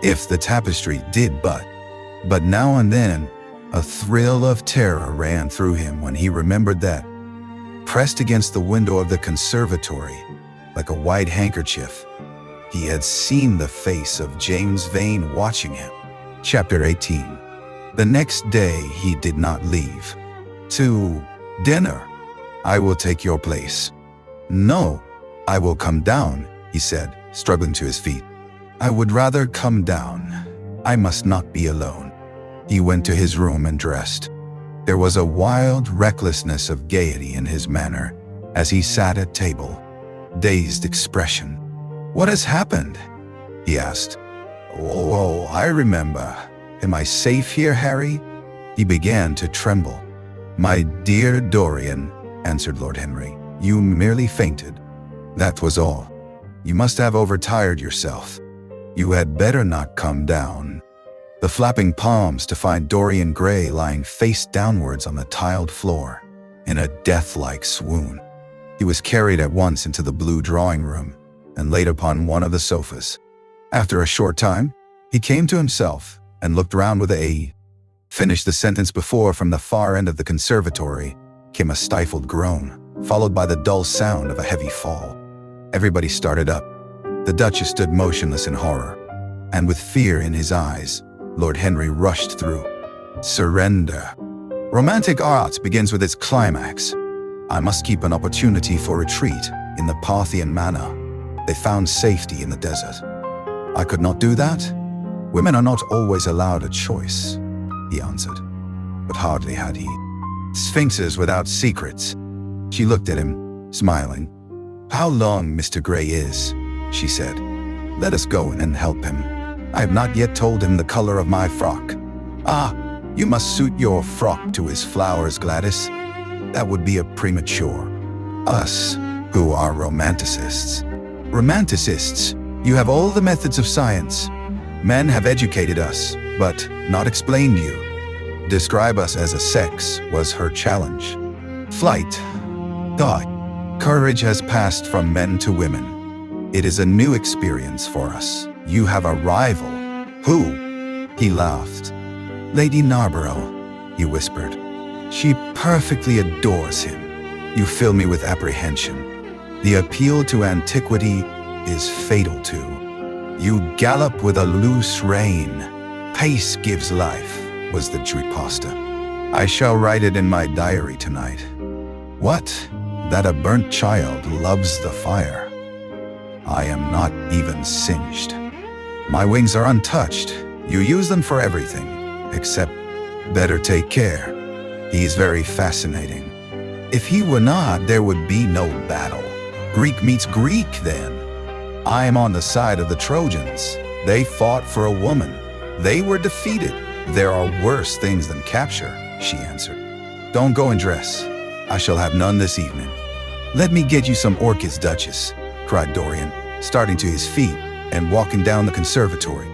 If the tapestry did but now and then, a thrill of terror ran through him when he remembered that, pressed against the window of the conservatory, like a white handkerchief, he had seen the face of James Vane watching him. Chapter 18. The next day he did not leave. To dinner. I will take your place. No, I will come down, he said, struggling to his feet. I would rather come down. I must not be alone. He went to his room and dressed. There was a wild recklessness of gaiety in his manner as he sat at table, dazed expression. What has happened? He asked. Oh, I remember. Am I safe here, Harry? He began to tremble. My dear Dorian, answered Lord Henry, you merely fainted. That was all. You must have overtired yourself. You had better not come down. The flapping palms to find Dorian Gray lying face downwards on the tiled floor, in a death-like swoon. He was carried at once into the blue drawing room and laid upon one of the sofas. After a short time, he came to himself and looked round with a finished the sentence before from the far end of the conservatory came a stifled groan, followed by the dull sound of a heavy fall. Everybody started up. The Duchess stood motionless in horror, and with fear in his eyes, Lord Henry rushed through. Surrender. Romantic art begins with its climax. I must keep an opportunity for retreat in the Parthian manor. They found safety in the desert. I could not do that. Women are not always allowed a choice, he answered. But hardly had he. Sphinxes without secrets. She looked at him, smiling. How long Mr. Gray is, she said. Let us go in and help him. I have not yet told him the color of my frock. Ah, you must suit your frock to his flowers, Gladys. That would be a premature. Us, who are romanticists. Romanticists, you have all the methods of science. Men have educated us, but not explained you. Describe us as a sex was her challenge. Flight, thought, courage has passed from men to women. It is a new experience for us. You have a rival. Who? He laughed. Lady Narborough, he whispered. She perfectly adores him. You fill me with apprehension. The appeal to antiquity is fatal to. You gallop with a loose rein. Pace gives life, was the riposta. I shall write it in my diary tonight. What? That a burnt child loves the fire. I am not even singed. My wings are untouched. You use them for everything, except better take care. He's very fascinating. If he were not, there would be no battle. Greek meets Greek, then. I am on the side of the Trojans. They fought for a woman. They were defeated. There are worse things than capture, she answered. Don't go and dress. I shall have none this evening. Let me get you some orchids, Duchess, cried Dorian, starting to his feet and walking down the conservatory.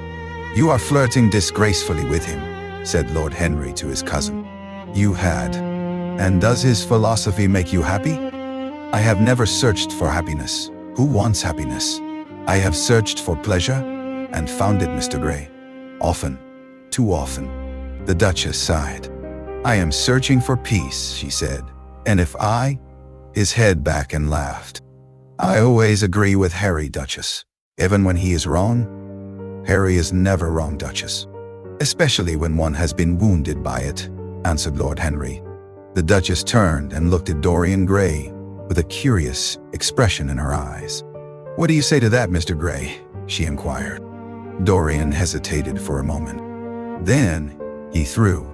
You are flirting disgracefully with him, said Lord Henry to his cousin. You had. And does his philosophy make you happy? I have never searched for happiness. Who wants happiness? I have searched for pleasure and found it, Mr. Gray. Often, too often. The Duchess sighed. I am searching for peace, she said. And if I? His head back and laughed. I always agree with Harry, Duchess. Even when he is wrong? Harry is never wrong, Duchess. Especially when one has been wounded by it, answered Lord Henry. The Duchess turned and looked at Dorian Gray with a curious expression in her eyes. What do you say to that, Mr. Gray? She inquired. Dorian hesitated for a moment. Then he threw.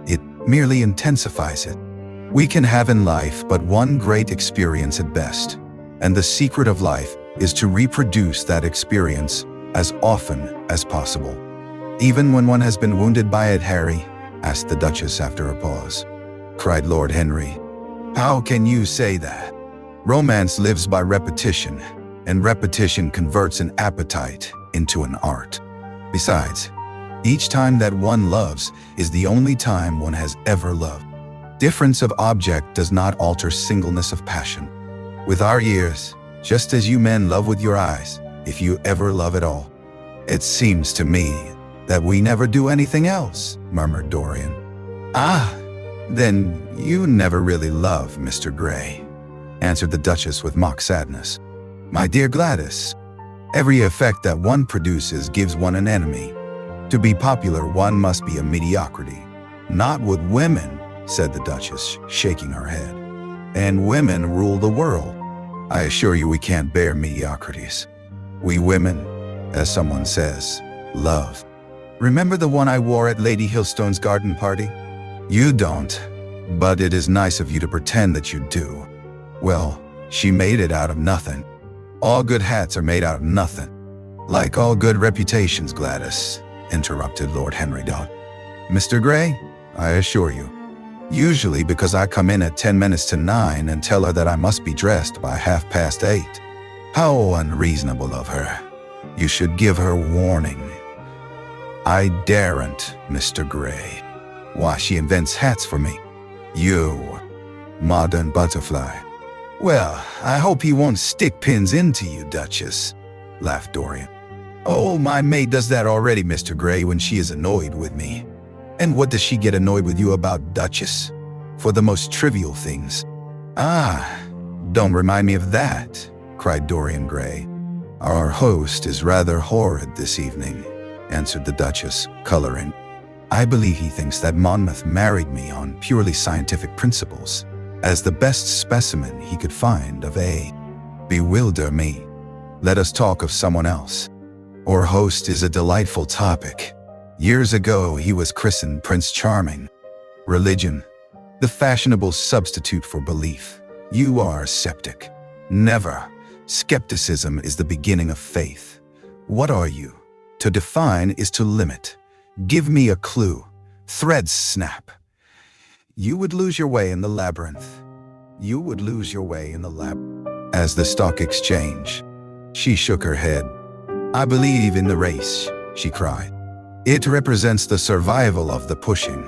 It merely intensifies it. We can have in life but one great experience at best, and the secret of life is to reproduce that experience as often as possible. Even when one has been wounded by it, Harry? Asked the Duchess after a pause. Cried Lord Henry. How can you say that? Romance lives by repetition, and repetition converts an appetite into an art. Besides, each time that one loves is the only time one has ever loved. Difference of object does not alter singleness of passion. With our ears, just as you men love with your eyes, if you ever love at all. It seems to me that we never do anything else, murmured Dorian. Ah, then you never really love Mr. Gray, answered the Duchess with mock sadness. My dear Gladys, every effect that one produces gives one an enemy. To be popular, one must be a mediocrity. Not with women, said the Duchess, shaking her head. And women rule the world. I assure you we can't bear mediocrities. We women, as someone says, love. Remember the one I wore at Lady Hillstone's garden party? You don't, but it is nice of you to pretend that you do. Well, she made it out of nothing. All good hats are made out of nothing. Like all good reputations, Gladys, interrupted Lord Henry Dodd. Mr. Gray, I assure you, usually because I come in at 10 minutes to 9 and tell her that I must be dressed by 8:30. How unreasonable of her. You should give her warning. I daren't, Mr. Gray. Why, she invents hats for me. You, modern butterfly. Well, I hope he won't stick pins into you, Duchess, laughed Dorian. Oh, my maid does that already, Mr. Gray, when she is annoyed with me. And what does she get annoyed with you about, Duchess? For the most trivial things. Ah, don't remind me of that, cried Dorian Gray. Our host is rather horrid this evening, answered the Duchess, coloring. I believe he thinks that Monmouth married me on purely scientific principles, as the best specimen he could find of a bewilder me. Let us talk of someone else. Our host is a delightful topic. Years ago, he was christened Prince Charming. Religion, the fashionable substitute for belief. You are sceptic. Never. Skepticism is the beginning of faith. What are you? To define is to limit. Give me a clue. Threads snap. You would lose your way in the labyrinth. You would lose your way in the labyrinth. As the stock exchange. She shook her head. I believe in the race, she cried. It represents the survival of the pushing.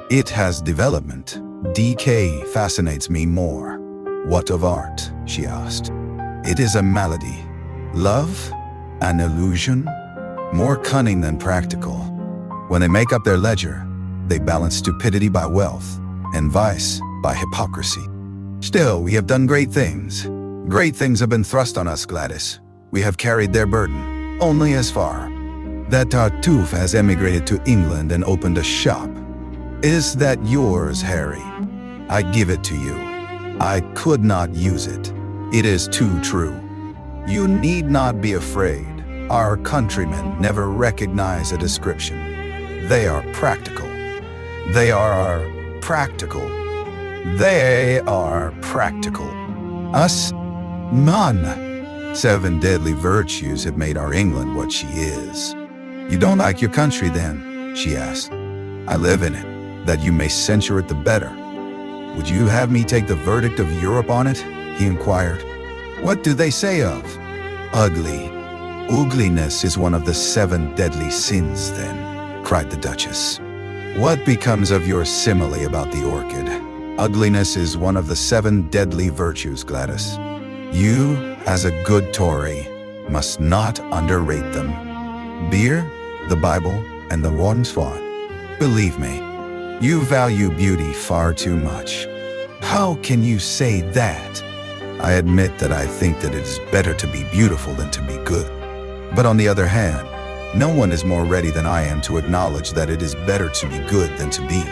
It has development. Decay fascinates me more. What of art? She asked. It is a malady. Love? An illusion? More cunning than practical. When they make up their ledger, they balance stupidity by wealth and vice by hypocrisy. Still, we have done great things. Great things have been thrust on us, Gladys. We have carried their burden, only as far. That Tartuffe has emigrated to England and opened a shop. Is that yours, Harry? I give it to you. I could not use it. It is too true. You need not be afraid. Our countrymen never recognize a description. They are practical. They are practical. They are practical. Us? None. 7 deadly virtues have made our England what she is. You don't like your country then? She asked. I live in it, that you may censure it the better. Would you have me take the verdict of Europe on it? He inquired. What do they say of? Ugly. Ugliness is one of the 7 deadly sins, then, cried the Duchess. What becomes of your simile about the orchid? Ugliness is one of the 7 deadly virtues, Gladys. You, as a good Tory, must not underrate them. Beer, the Bible, and the Warden Swan. Believe me, you value beauty far too much. How can you say that? I admit that I think that it is better to be beautiful than to be good. But on the other hand, no one is more ready than I am to acknowledge that it is better to be good than to be.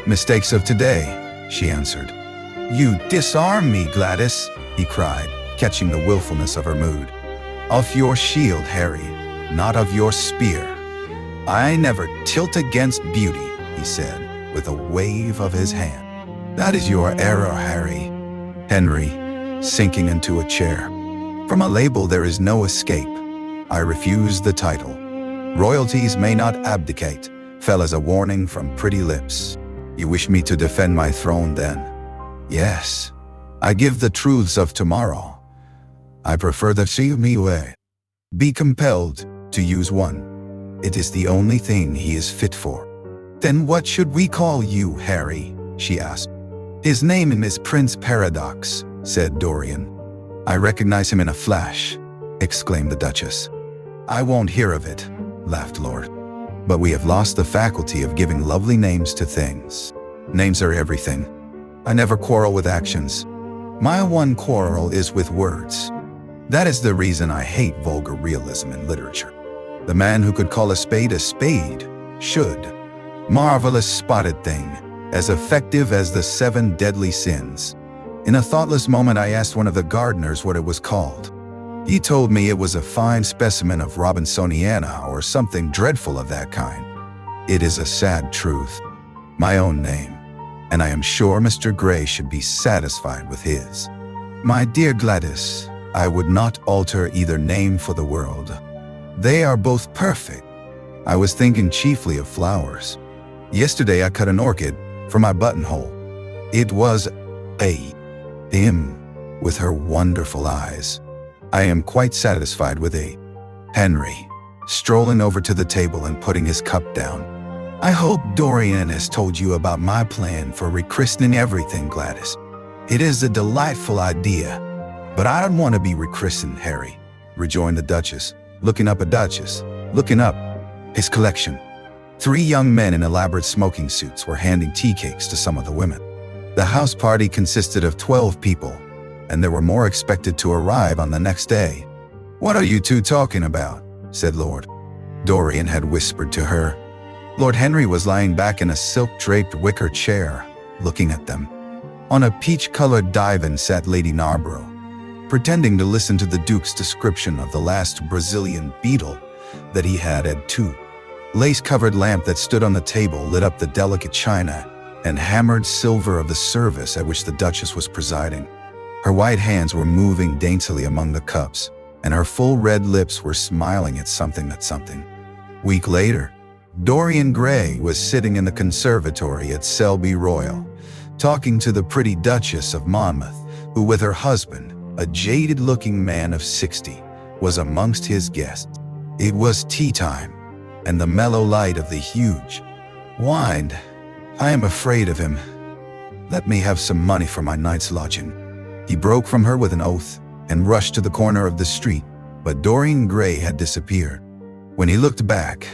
Mistakes of today, she answered. You disarm me, Gladys, he cried, catching the willfulness of her mood. Of your shield, Harry, not of your spear. I never tilt against beauty, he said, with a wave of his hand. That is your error, Harry. Henry, sinking into a chair. From a label there is no escape. I refuse the title. Royalties may not abdicate, fell as a warning from pretty lips. You wish me to defend my throne then? Yes. I give the truths of tomorrow. I prefer the me way. Be compelled to use one. It is the only thing he is fit for. Then what should we call you, Harry? She asked. His name is Prince Paradox, said Dorian. I recognize him in a flash, exclaimed the Duchess. I won't hear of it, laughed Lord. But we have lost the faculty of giving lovely names to things. Names are everything. I never quarrel with actions. My one quarrel is with words. That is the reason I hate vulgar realism in literature. The man who could call a spade should. Marvelous spotted thing, as effective as the 7 deadly sins. In a thoughtless moment, I asked one of the gardeners what it was called. He told me it was a fine specimen of Robinsoniana or something dreadful of that kind. It is a sad truth. My own name. And I am sure Mr. Gray should be satisfied with his. My dear Gladys, I would not alter either name for the world. They are both perfect. I was thinking chiefly of flowers. Yesterday I cut an orchid for my buttonhole. It was a him with her wonderful eyes. I am quite satisfied with a Henry, strolling over to the table and putting his cup down. I hope Dorian has told you about my plan for rechristening everything, Gladys. It is a delightful idea, but I don't want to be rechristened, Harry, rejoined the Duchess. looking up at Duchess, looking up his collection. 3 young men in elaborate smoking suits were handing tea cakes to some of the women. The house party consisted of 12 people, and there were more expected to arrive on the next day. "What are you two talking about?" said Lord Dorian had whispered to her. Lord Henry was lying back in a silk-draped wicker chair, looking at them. On a peach-colored divan sat Lady Narborough, pretending to listen to the Duke's description of the last Brazilian beetle that he had at 2. Lace-covered lamp that stood on the table lit up the delicate china and hammered silver of the service at which the Duchess was presiding. Her white hands were moving daintily among the cups, and her full red lips were smiling at something. Week later, Dorian Gray was sitting in the conservatory at Selby Royal, talking to the pretty Duchess of Monmouth, who with her husband, a jaded-looking man of 60, was amongst his guests. It was tea time, and the mellow light of the huge whined, "I am afraid of him. Let me have some money for my night's lodging." He broke from her with an oath and rushed to the corner of the street, but Dorian Gray had disappeared. When he looked back,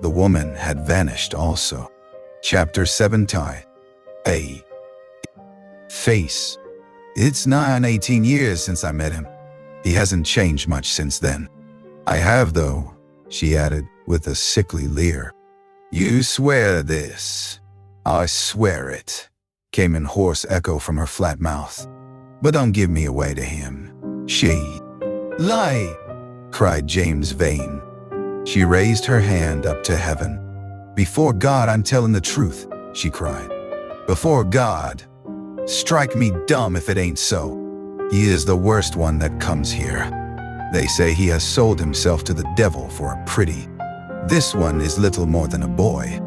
the woman had vanished also. Chapter 7. A face. "It's nigh on 18 years since I met him. He hasn't changed much since then." "I have, though," she added with a sickly leer. "You swear this?" "I swear it," came in hoarse echo from her flat mouth. "But don't give me away to him." "She lie!" cried James Vane. She raised her hand up to heaven. "Before God, I'm telling the truth," she cried. "Before God. Strike me dumb if it ain't so. He is the worst one that comes here. They say he has sold himself to the devil for a pretty. This one is little more than a boy.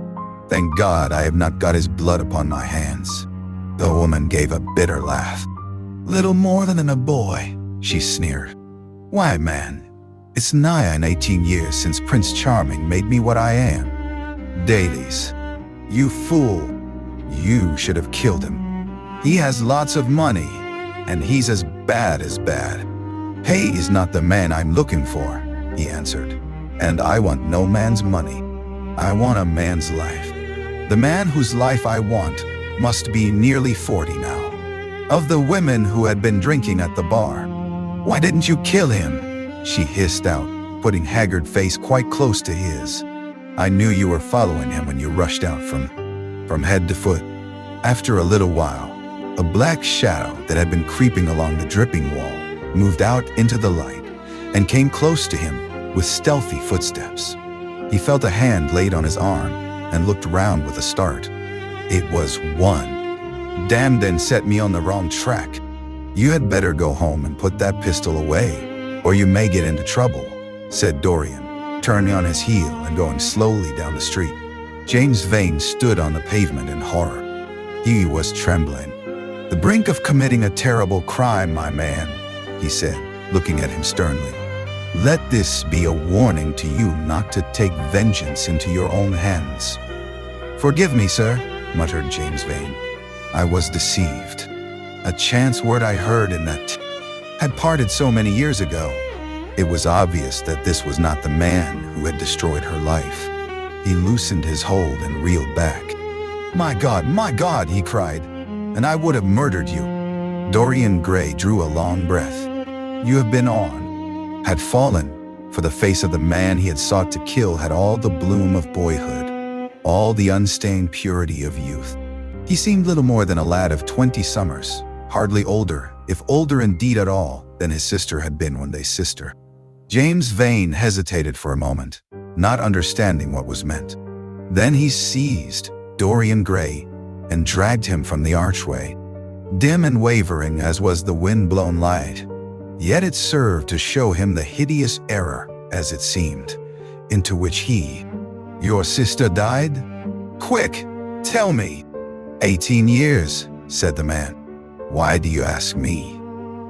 Thank God I have not got his blood upon my hands." The woman gave a bitter laugh. "Little more than a boy," she sneered. "Why, man, it's nigh on 18 years since Prince Charming made me what I am. Dailies, you fool, you should have killed him. He has lots of money, and he's as bad as bad." "Hay is not the man I'm looking for," he answered. "And I want no man's money. I want a man's life. The man whose life I want must be nearly 40 now." Of the women who had been drinking at the bar, "Why didn't you kill him?" she hissed out, putting haggard face quite close to his. "I knew you were following him when you rushed out from head to foot." After a little while, a black shadow that had been creeping along the dripping wall moved out into the light and came close to him with stealthy footsteps. He felt a hand laid on his arm and looked round with a start. It was one. "Damn, then set me on the wrong track. You had better go home and put that pistol away, or you may get into trouble," said Dorian, turning on his heel and going slowly down the street. James Vane stood on the pavement in horror. He was trembling. "The brink of committing a terrible crime, my man," he said, looking at him sternly. "Let this be a warning to you not to take vengeance into your own hands." "Forgive me, sir," muttered James Vane. "I was deceived. A chance word I heard in that had parted so many years ago." It was obvious that this was not the man who had destroyed her life. He loosened his hold and reeled back. My God," he cried, "and I would have murdered you." Dorian Gray drew a long breath. "You have been on," had fallen, for the face of the man he had sought to kill had all the bloom of boyhood, all the unstained purity of youth. He seemed little more than a lad of 20 summers, hardly older, if older indeed at all, than his sister had been when they sister. James Vane hesitated for a moment, not understanding what was meant. Then he seized Dorian Gray and dragged him from the archway. Dim and wavering as was the wind-blown light, yet it served to show him the hideous error, as it seemed, into which he— "Your sister died? Quick, tell me." 18 years, said the man. "Why do you ask me?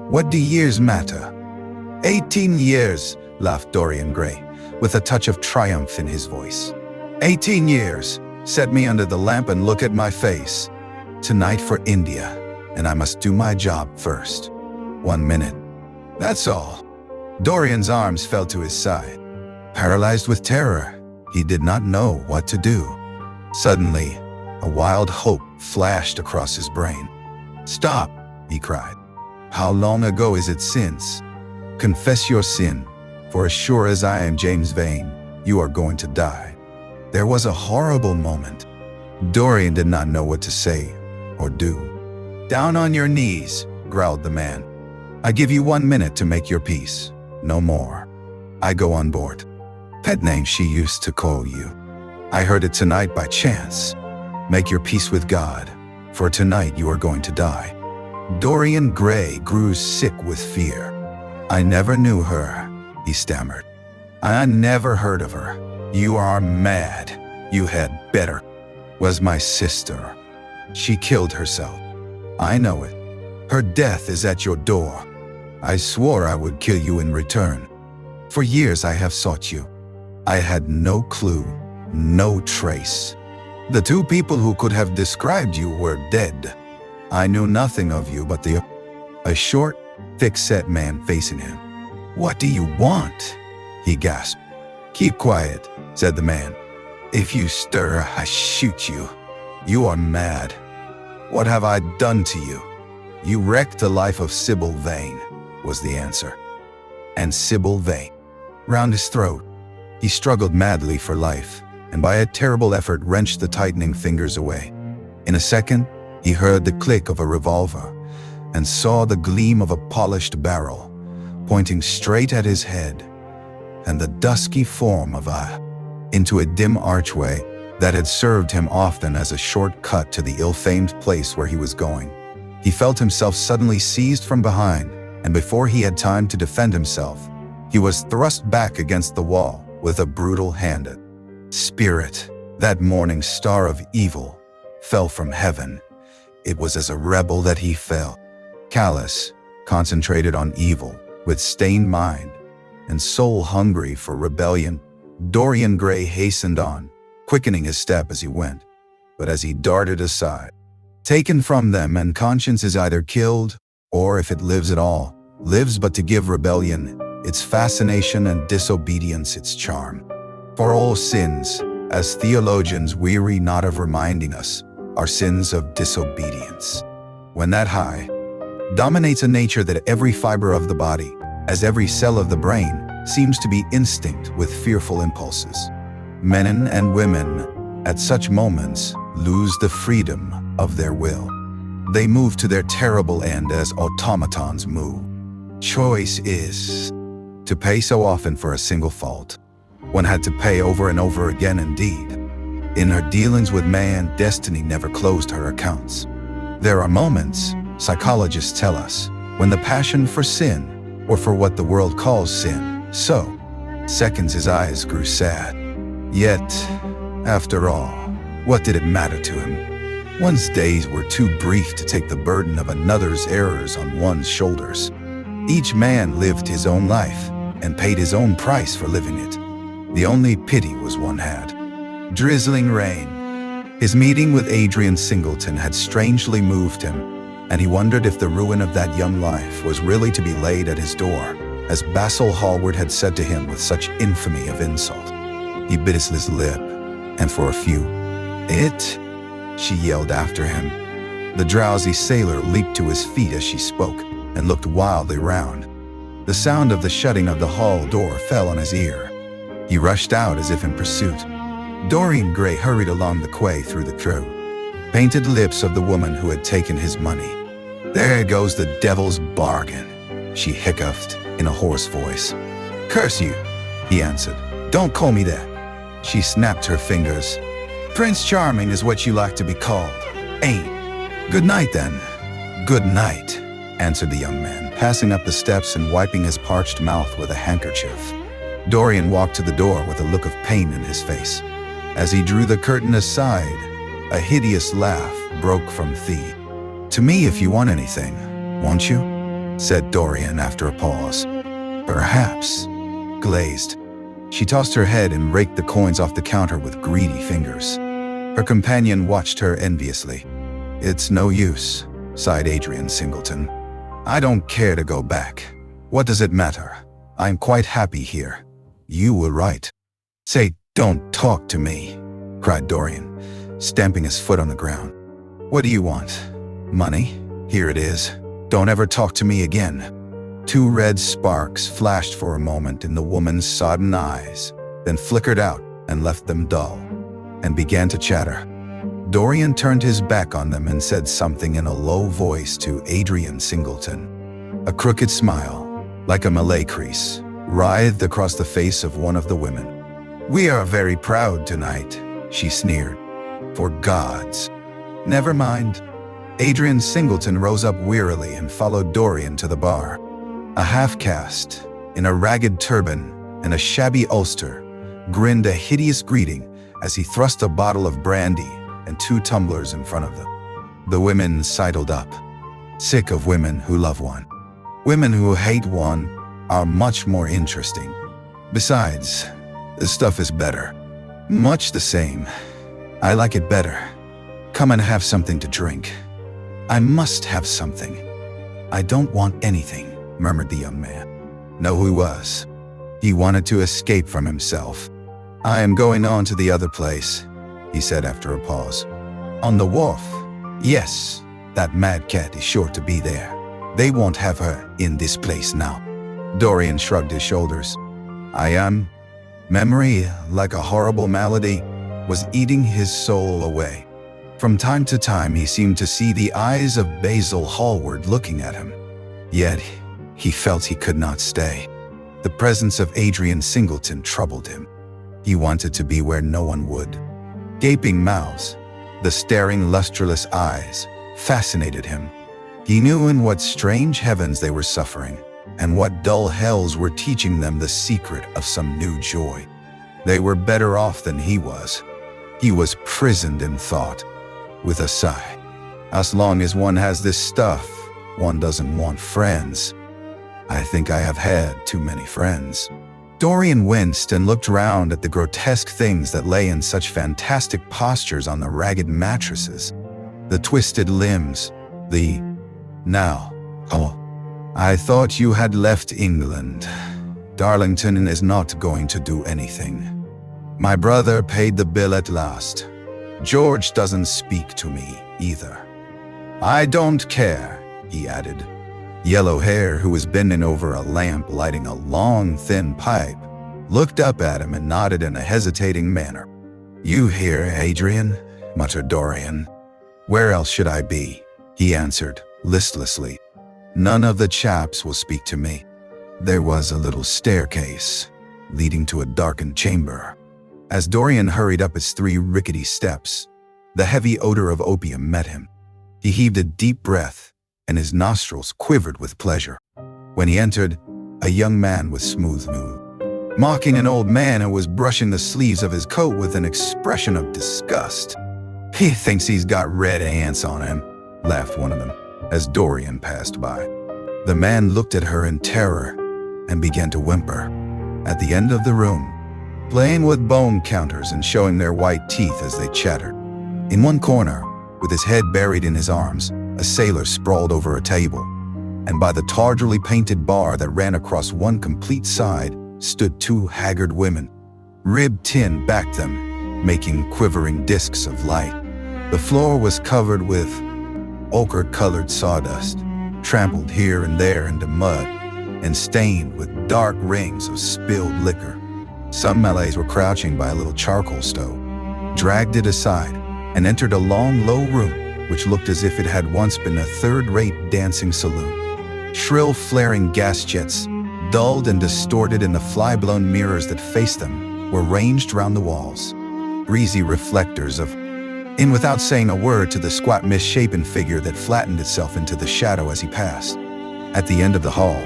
What do years matter?" 18 years, laughed Dorian Gray, with a touch of triumph in his voice. 18 years. Set me under the lamp and look at my face. Tonight for India, and I must do my job first. 1 minute. That's all. Dorian's arms fell to his side. Paralyzed with terror, he did not know what to do. Suddenly, a wild hope flashed across his brain. "Stop," he cried. "How long ago is it since? Confess your sin, for as sure as I am James Vane, you are going to die." There was a horrible moment. Dorian did not know what to say or do. "Down on your knees," growled the man. "I give you 1 minute to make your peace. No more. I go on board." Pet name she used to call you. "I heard it tonight by chance. Make your peace with God, for tonight you are going to die." Dorian Gray grew sick with fear. "I never knew her," he stammered. "I never heard of her. You are mad. You had better." "Was my sister. She killed herself." "I know it. Her death is at your door. I swore I would kill you in return. For years I have sought you. I had no clue, no trace. The 2 people who could have described you were dead. I knew nothing of you but a short, thick-set man facing him. "What do you want?" he gasped. "Keep quiet," said the man. "If you stir, I shoot you. You are mad. What have I done to you?" "You wrecked the life of Sybil Vane," was the answer. And Sybil Vane. Round his throat, he struggled madly for life, and by a terrible effort wrenched the tightening fingers away. In a second, he heard the click of a revolver and saw the gleam of a polished barrel pointing straight at his head, and the dusky form of into a dim archway that had served him often as a shortcut to the ill-famed place where he was going. He felt himself suddenly seized from behind, and before he had time to defend himself, he was thrust back against the wall with a brutal hand. Spirit, that morning star of evil, fell from heaven. It was as a rebel that he fell. Callous, concentrated on evil, with stained mind, and soul hungry for rebellion, Dorian Gray hastened on, quickening his step as he went. But as he darted aside, taken from them, and conscience is either killed, or if it lives at all, lives but to give rebellion its fascination and disobedience its charm. For all sins, as theologians weary not of reminding us, are sins of disobedience. When that high dominates a nature that every fiber of the body, as every cell of the brain, seems to be instinct with fearful impulses. Men and women, at such moments, lose the freedom of their will. They move to their terrible end as automatons move. Choice is to pay so often for a single fault. One had to pay over and over again indeed. In her dealings with man, destiny never closed her accounts. There are moments, psychologists tell us, when the passion for sin, or for what the world calls sin, seconds his eyes grew sad. Yet, after all, what did it matter to him? One's days were too brief to take the burden of another's errors on one's shoulders. Each man lived his own life and paid his own price for living it. The only pity was one had. Drizzling rain. His meeting with Adrian Singleton had strangely moved him, and he wondered if the ruin of that young life was really to be laid at his door, as Basil Hallward had said to him with such infamy of insult. He bit his lip, and for a few, she yelled after him. The drowsy sailor leaped to his feet as she spoke, and looked wildly round. The sound of the shutting of the hall door fell on his ear. He rushed out as if in pursuit. Dorian Gray hurried along the quay through the crew. Painted lips of the woman who had taken his money. "There goes the devil's bargain," she hiccuped in a hoarse voice. "Curse you," he answered. "Don't call me that." She snapped her fingers. "Prince Charming is what you like to be called, ain't? Good night then." "Good night," answered the young man, passing up the steps and wiping his parched mouth with a handkerchief. Dorian walked to the door with a look of pain in his face. As he drew the curtain aside, a hideous laugh broke from Thea. "To me if you want anything, won't you?" said Dorian after a pause. "Perhaps." Glazed, she tossed her head and raked the coins off the counter with greedy fingers. Her companion watched her enviously. "It's no use," sighed Adrian Singleton. "I don't care to go back. What does it matter? I'm quite happy here." You were right. Say, don't talk to me, cried Dorian, stamping his foot on the ground. What do you want? Money? Here it is. Don't ever talk to me again. Two red sparks flashed for a moment in the woman's sodden eyes, then flickered out and left them dull, and began to chatter. Dorian turned his back on them and said something in a low voice to Adrian Singleton. A crooked smile, like a Malay crease, writhed across the face of one of the women. We are very proud tonight, she sneered. For gods. Never mind. Adrian Singleton rose up wearily and followed Dorian to the bar. A half-caste, in a ragged turban and a shabby ulster, grinned a hideous greeting as he thrust a bottle of brandy and 2 tumblers in front of them. The women sidled up, sick of women who love one. Women who hate one are much more interesting. Besides, the stuff is better. Much the same. I like it better. Come and have something to drink. I must have something. I don't want anything, murmured the young man. Know who he was. He wanted to escape from himself. I am going on to the other place, he said after a pause. On the wharf? Yes, that mad cat is sure to be there. They won't have her in this place now. Dorian shrugged his shoulders. Memory, like a horrible malady, was eating his soul away. From time to time he seemed to see the eyes of Basil Hallward looking at him. Yet he felt he could not stay. The presence of Adrian Singleton troubled him. He wanted to be where no one would. Gaping mouths, the staring lustreless eyes, fascinated him. He knew in what strange heavens they were suffering, and what dull hells were teaching them the secret of some new joy. They were better off than he was. He was prisoned in thought. With a sigh, as long as one has this stuff, one doesn't want friends. I think I have had too many friends. Dorian winced and looked round at the grotesque things that lay in such fantastic postures on the ragged mattresses. The twisted limbs, I thought you had left England. Darlington is not going to do anything. My brother paid the bill at last. George doesn't speak to me either. I don't care, he added. Yellow Hair, who was bending over a lamp lighting a long, thin pipe, looked up at him and nodded in a hesitating manner. You here, Adrian? Muttered Dorian. Where else should I be? He answered, listlessly. None of the chaps will speak to me. There was a little staircase leading to a darkened chamber. As Dorian hurried up its 3 rickety steps, the heavy odor of opium met him. He heaved a deep breath, and his nostrils quivered with pleasure. When he entered, a young man with smooth mood, mocking an old man who was brushing the sleeves of his coat with an expression of disgust. He thinks he's got red ants on him, laughed one of them, as Dorian passed by. The man looked at her in terror and began to whimper. At the end of the room, playing with bone counters and showing their white teeth as they chattered. In one corner, with his head buried in his arms, a sailor sprawled over a table, and by the tawdrily painted bar that ran across one complete side stood 2 haggard women. Ribbed tin backed them, making quivering discs of light. The floor was covered with ochre-colored sawdust, trampled here and there into mud, and stained with dark rings of spilled liquor. Some Malays were crouching by a little charcoal stove, dragged it aside, and entered a long, low room which looked as if it had once been a third-rate dancing saloon. Shrill, flaring gas jets, dulled and distorted in the fly-blown mirrors that faced them, were ranged round the walls. Greasy reflectors in without saying a word to the squat, misshapen figure that flattened itself into the shadow as he passed. At the end of the hall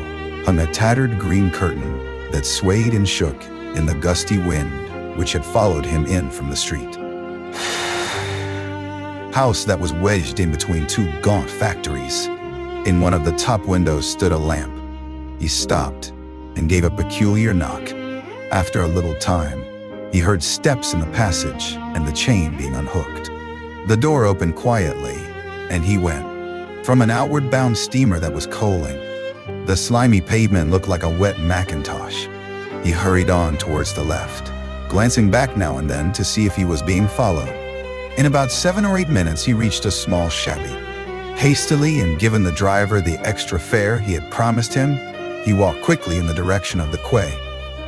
hung a tattered green curtain that swayed and shook in the gusty wind which had followed him in from the street. House that was wedged in between 2 gaunt factories. In one of the top windows stood a lamp. He stopped and gave a peculiar knock. After a little time, he heard steps in the passage and the chain being unhooked. The door opened quietly, and he went. From an outward-bound steamer that was coaling, the slimy pavement looked like a wet Macintosh. He hurried on towards the left, glancing back now and then to see if he was being followed. In about 7 or 8 minutes, he reached a small shabby. Hastily, and given the driver the extra fare he had promised him, he walked quickly in the direction of the quay.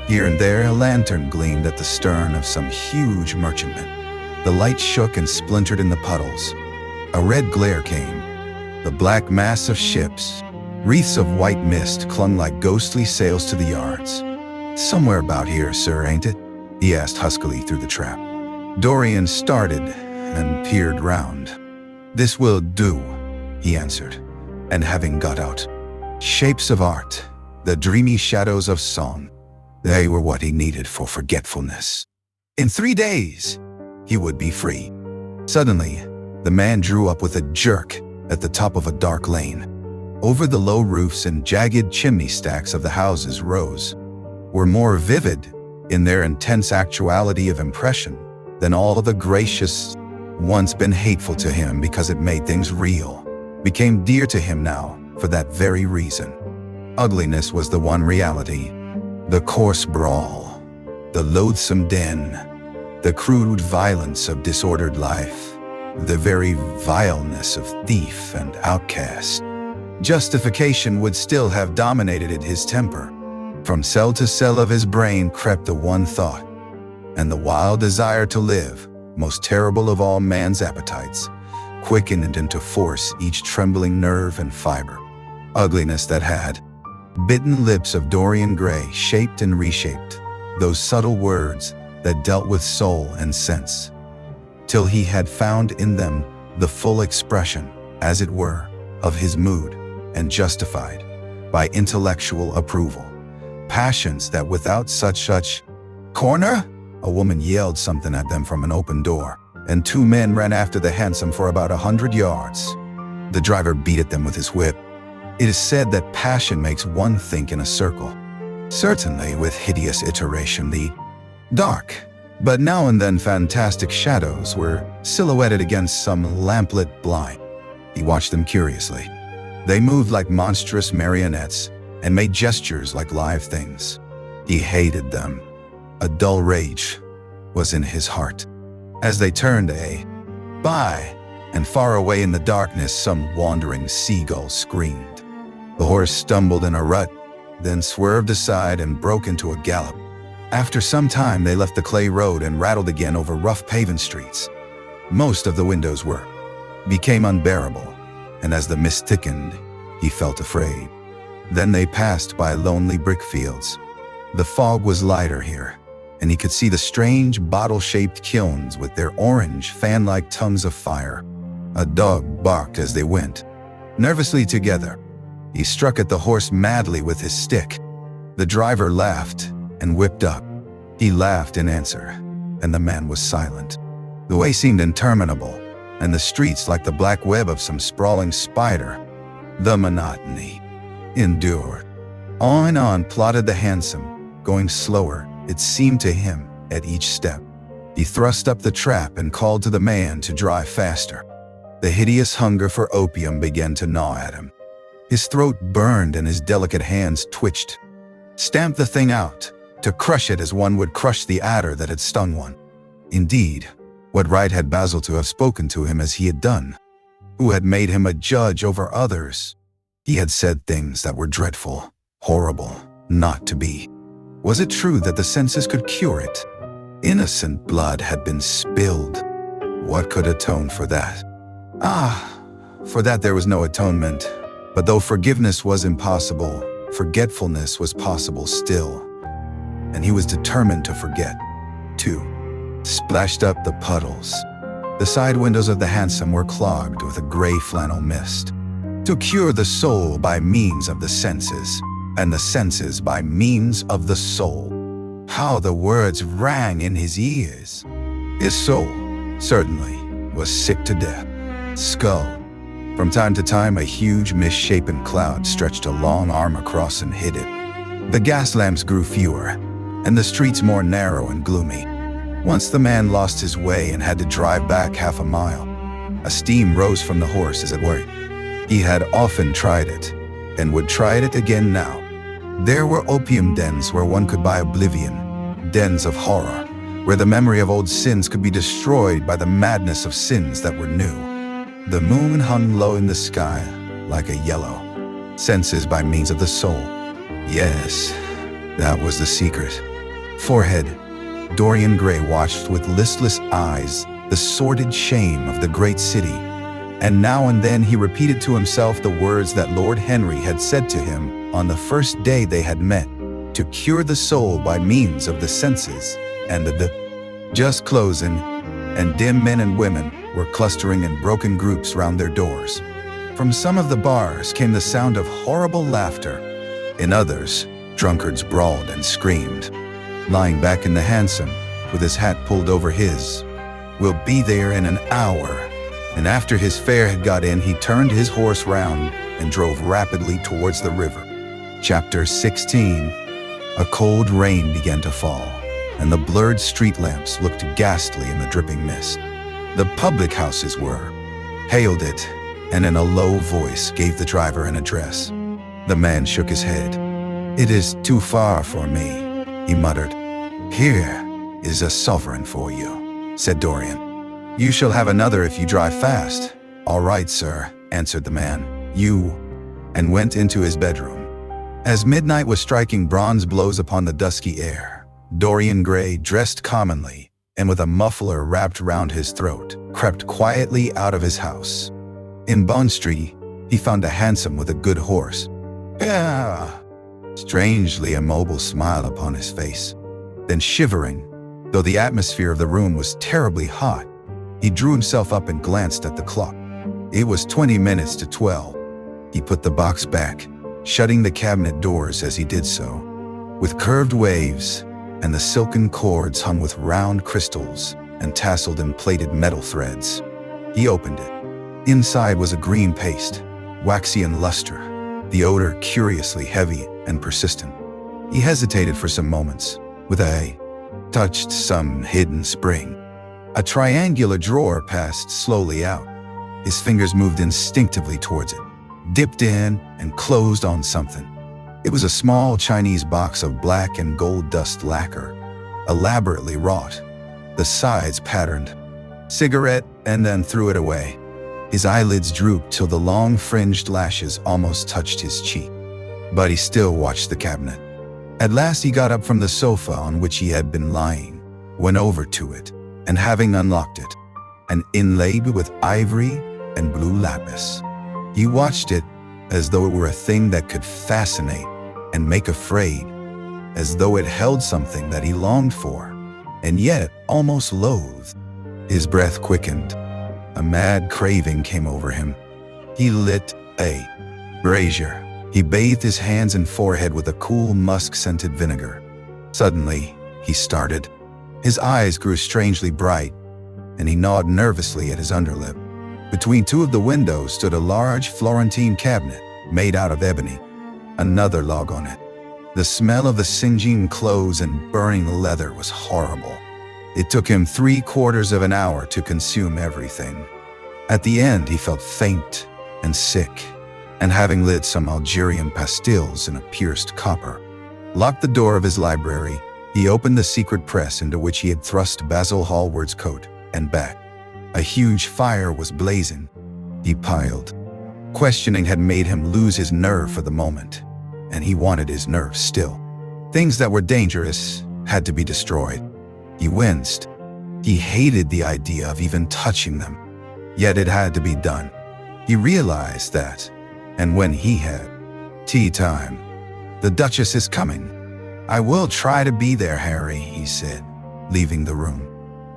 Here and there, a lantern gleamed at the stern of some huge merchantman. The light shook and splintered in the puddles. A red glare came. The black mass of ships, wreaths of white mist, clung like ghostly sails to the yards. "Somewhere about here, sir, ain't it?" he asked huskily through the trap. Dorian started and peered round. "This will do," he answered, and having got out, shapes of art, the dreamy shadows of song, they were what he needed for forgetfulness. In 3 days, he would be free. Suddenly, the man drew up with a jerk at the top of a dark lane. Over the low roofs and jagged chimney stacks of the houses rose, were more vivid in their intense actuality of impression than all the gracious, once been hateful to him because it made things real, became dear to him now for that very reason. Ugliness was the one reality, the coarse brawl, the loathsome din, the crude violence of disordered life, the very vileness of thief and outcast. Justification would still have dominated his temper. From cell to cell of his brain crept the one thought, and the wild desire to live, most terrible of all man's appetites, quickened into force each trembling nerve and fiber. Ugliness that had bitten lips of Dorian Gray shaped and reshaped those subtle words that dealt with soul and sense, till he had found in them the full expression, as it were, of his mood, and justified by intellectual approval passions that without such corner, a woman yelled something at them from an open door, and 2 men ran after the hansom for about 100 yards. The driver beat at them with his whip. It is said that passion makes one think in a circle. Certainly, with hideous iteration, the dark, but now and then fantastic shadows were silhouetted against some lamplit blind. He watched them curiously. They moved like monstrous marionettes and made gestures like live things. He hated them. A dull rage was in his heart. As they turned by, and far away in the darkness some wandering seagull screamed. The horse stumbled in a rut, then swerved aside and broke into a gallop. After some time they left the clay road and rattled again over rough paven streets. Most of the windows became unbearable, and as the mist thickened, he felt afraid. Then they passed by lonely brick fields. The fog was lighter here, and he could see the strange bottle-shaped kilns with their orange, fan-like tongues of fire. A dog barked as they went, nervously together. He struck at the horse madly with his stick. The driver laughed and whipped up. He laughed in answer, and the man was silent. The way seemed interminable, and the streets like the black web of some sprawling spider. The monotony endured. On and on plodded the hansom, going slower, it seemed to him, at each step. He thrust up the trap and called to the man to drive faster. The hideous hunger for opium began to gnaw at him. His throat burned and his delicate hands twitched. Stamp the thing out, to crush it as one would crush the adder that had stung one. Indeed, what right had Basil to have spoken to him as he had done? Who had made him a judge over others? He had said things that were dreadful, horrible, not to be. Was it true that the senses could cure it? Innocent blood had been spilled. What could atone for that? For that there was no atonement. But though forgiveness was impossible, forgetfulness was possible still. And he was determined to forget, too. Splashed up the puddles. The side windows of the hansom were clogged with a gray flannel mist. To cure the soul by means of the senses, and the senses by means of the soul. How the words rang in his ears. His soul, certainly, was sick to death. Skull. From time to time, a huge misshapen cloud stretched a long arm across and hid it. The gas lamps grew fewer, and the streets more narrow and gloomy. Once the man lost his way and had to drive back half a mile. A steam rose from the horse as it worked. He had often tried it, and would try it again now. There were opium dens where one could buy oblivion, dens of horror, where the memory of old sins could be destroyed by the madness of sins that were new. The moon hung low in the sky like a yellow, senses by means of the soul. Yes, that was the secret. Forehead, Dorian Gray watched with listless eyes the sordid shame of the great city, and now and then he repeated to himself the words that Lord Henry had said to him on the first day they had met, to cure the soul by means of the senses, and the just closing, and dim men and women were clustering in broken groups round their doors. From some of the bars came the sound of horrible laughter. In others, drunkards brawled and screamed. Lying back in the hansom, with his hat pulled over his, "We'll be there in an hour." And after his fare had got in, he turned his horse round and drove rapidly towards the river. Chapter 16. A cold rain began to fall, and the blurred street lamps looked ghastly in the dripping mist. The public houses were, hailed it, and in a low voice gave the driver an address. The man shook his head. "It is too far for me," he muttered. "Here is a sovereign for you," said Dorian. "You shall have another if you drive fast." "All right, sir," answered the man. "You," and went into his bedroom. As midnight was striking bronze blows upon the dusky air, Dorian Gray, dressed commonly and with a muffler wrapped round his throat, crept quietly out of his house. In Bond Street, he found a hansom with a good horse. "Yeah!" Strangely immobile smile upon his face. Then shivering, though the atmosphere of the room was terribly hot, he drew himself up and glanced at the clock. It was 20 minutes to 12. He put the box back, shutting the cabinet doors as he did so. With curved waves, and the silken cords hung with round crystals and tasseled and plated metal threads. He opened it. Inside was a green paste, waxy in luster, the odor curiously heavy and persistent. He hesitated for some moments, with a touched some hidden spring. A triangular drawer passed slowly out. His fingers moved instinctively towards it, dipped in and closed on something. It was a small Chinese box of black and gold dust lacquer, elaborately wrought, the sides patterned. Cigarette, and then threw it away. His eyelids drooped till the long fringed lashes almost touched his cheek. But he still watched the cabinet. At last he got up from the sofa on which he had been lying, went over to it, and having unlocked it, and inlaid with ivory and blue lapis, he watched it as though it were a thing that could fascinate and make afraid, as though it held something that he longed for, and yet almost loathed. His breath quickened. A mad craving came over him. He lit a brazier. He bathed his hands and forehead with a cool musk-scented vinegar. Suddenly, he started. His eyes grew strangely bright, and he gnawed nervously at his underlip. Between two of the windows stood a large Florentine cabinet made out of ebony, another log on it. The smell of the singeing clothes and burning leather was horrible. It took him 3/4 of an hour to consume everything. At the end, he felt faint and sick, and having lit some Algerian pastilles in a pierced copper, locked the door of his library, he opened the secret press into which he had thrust Basil Hallward's coat and back. A huge fire was blazing. He piled. Questioning had made him lose his nerve for the moment, and he wanted his nerve still. Things that were dangerous had to be destroyed. He winced. He hated the idea of even touching them, yet it had to be done. He realized that, and when he had tea time, "The Duchess is coming. I will try to be there, Harry," he said, leaving the room.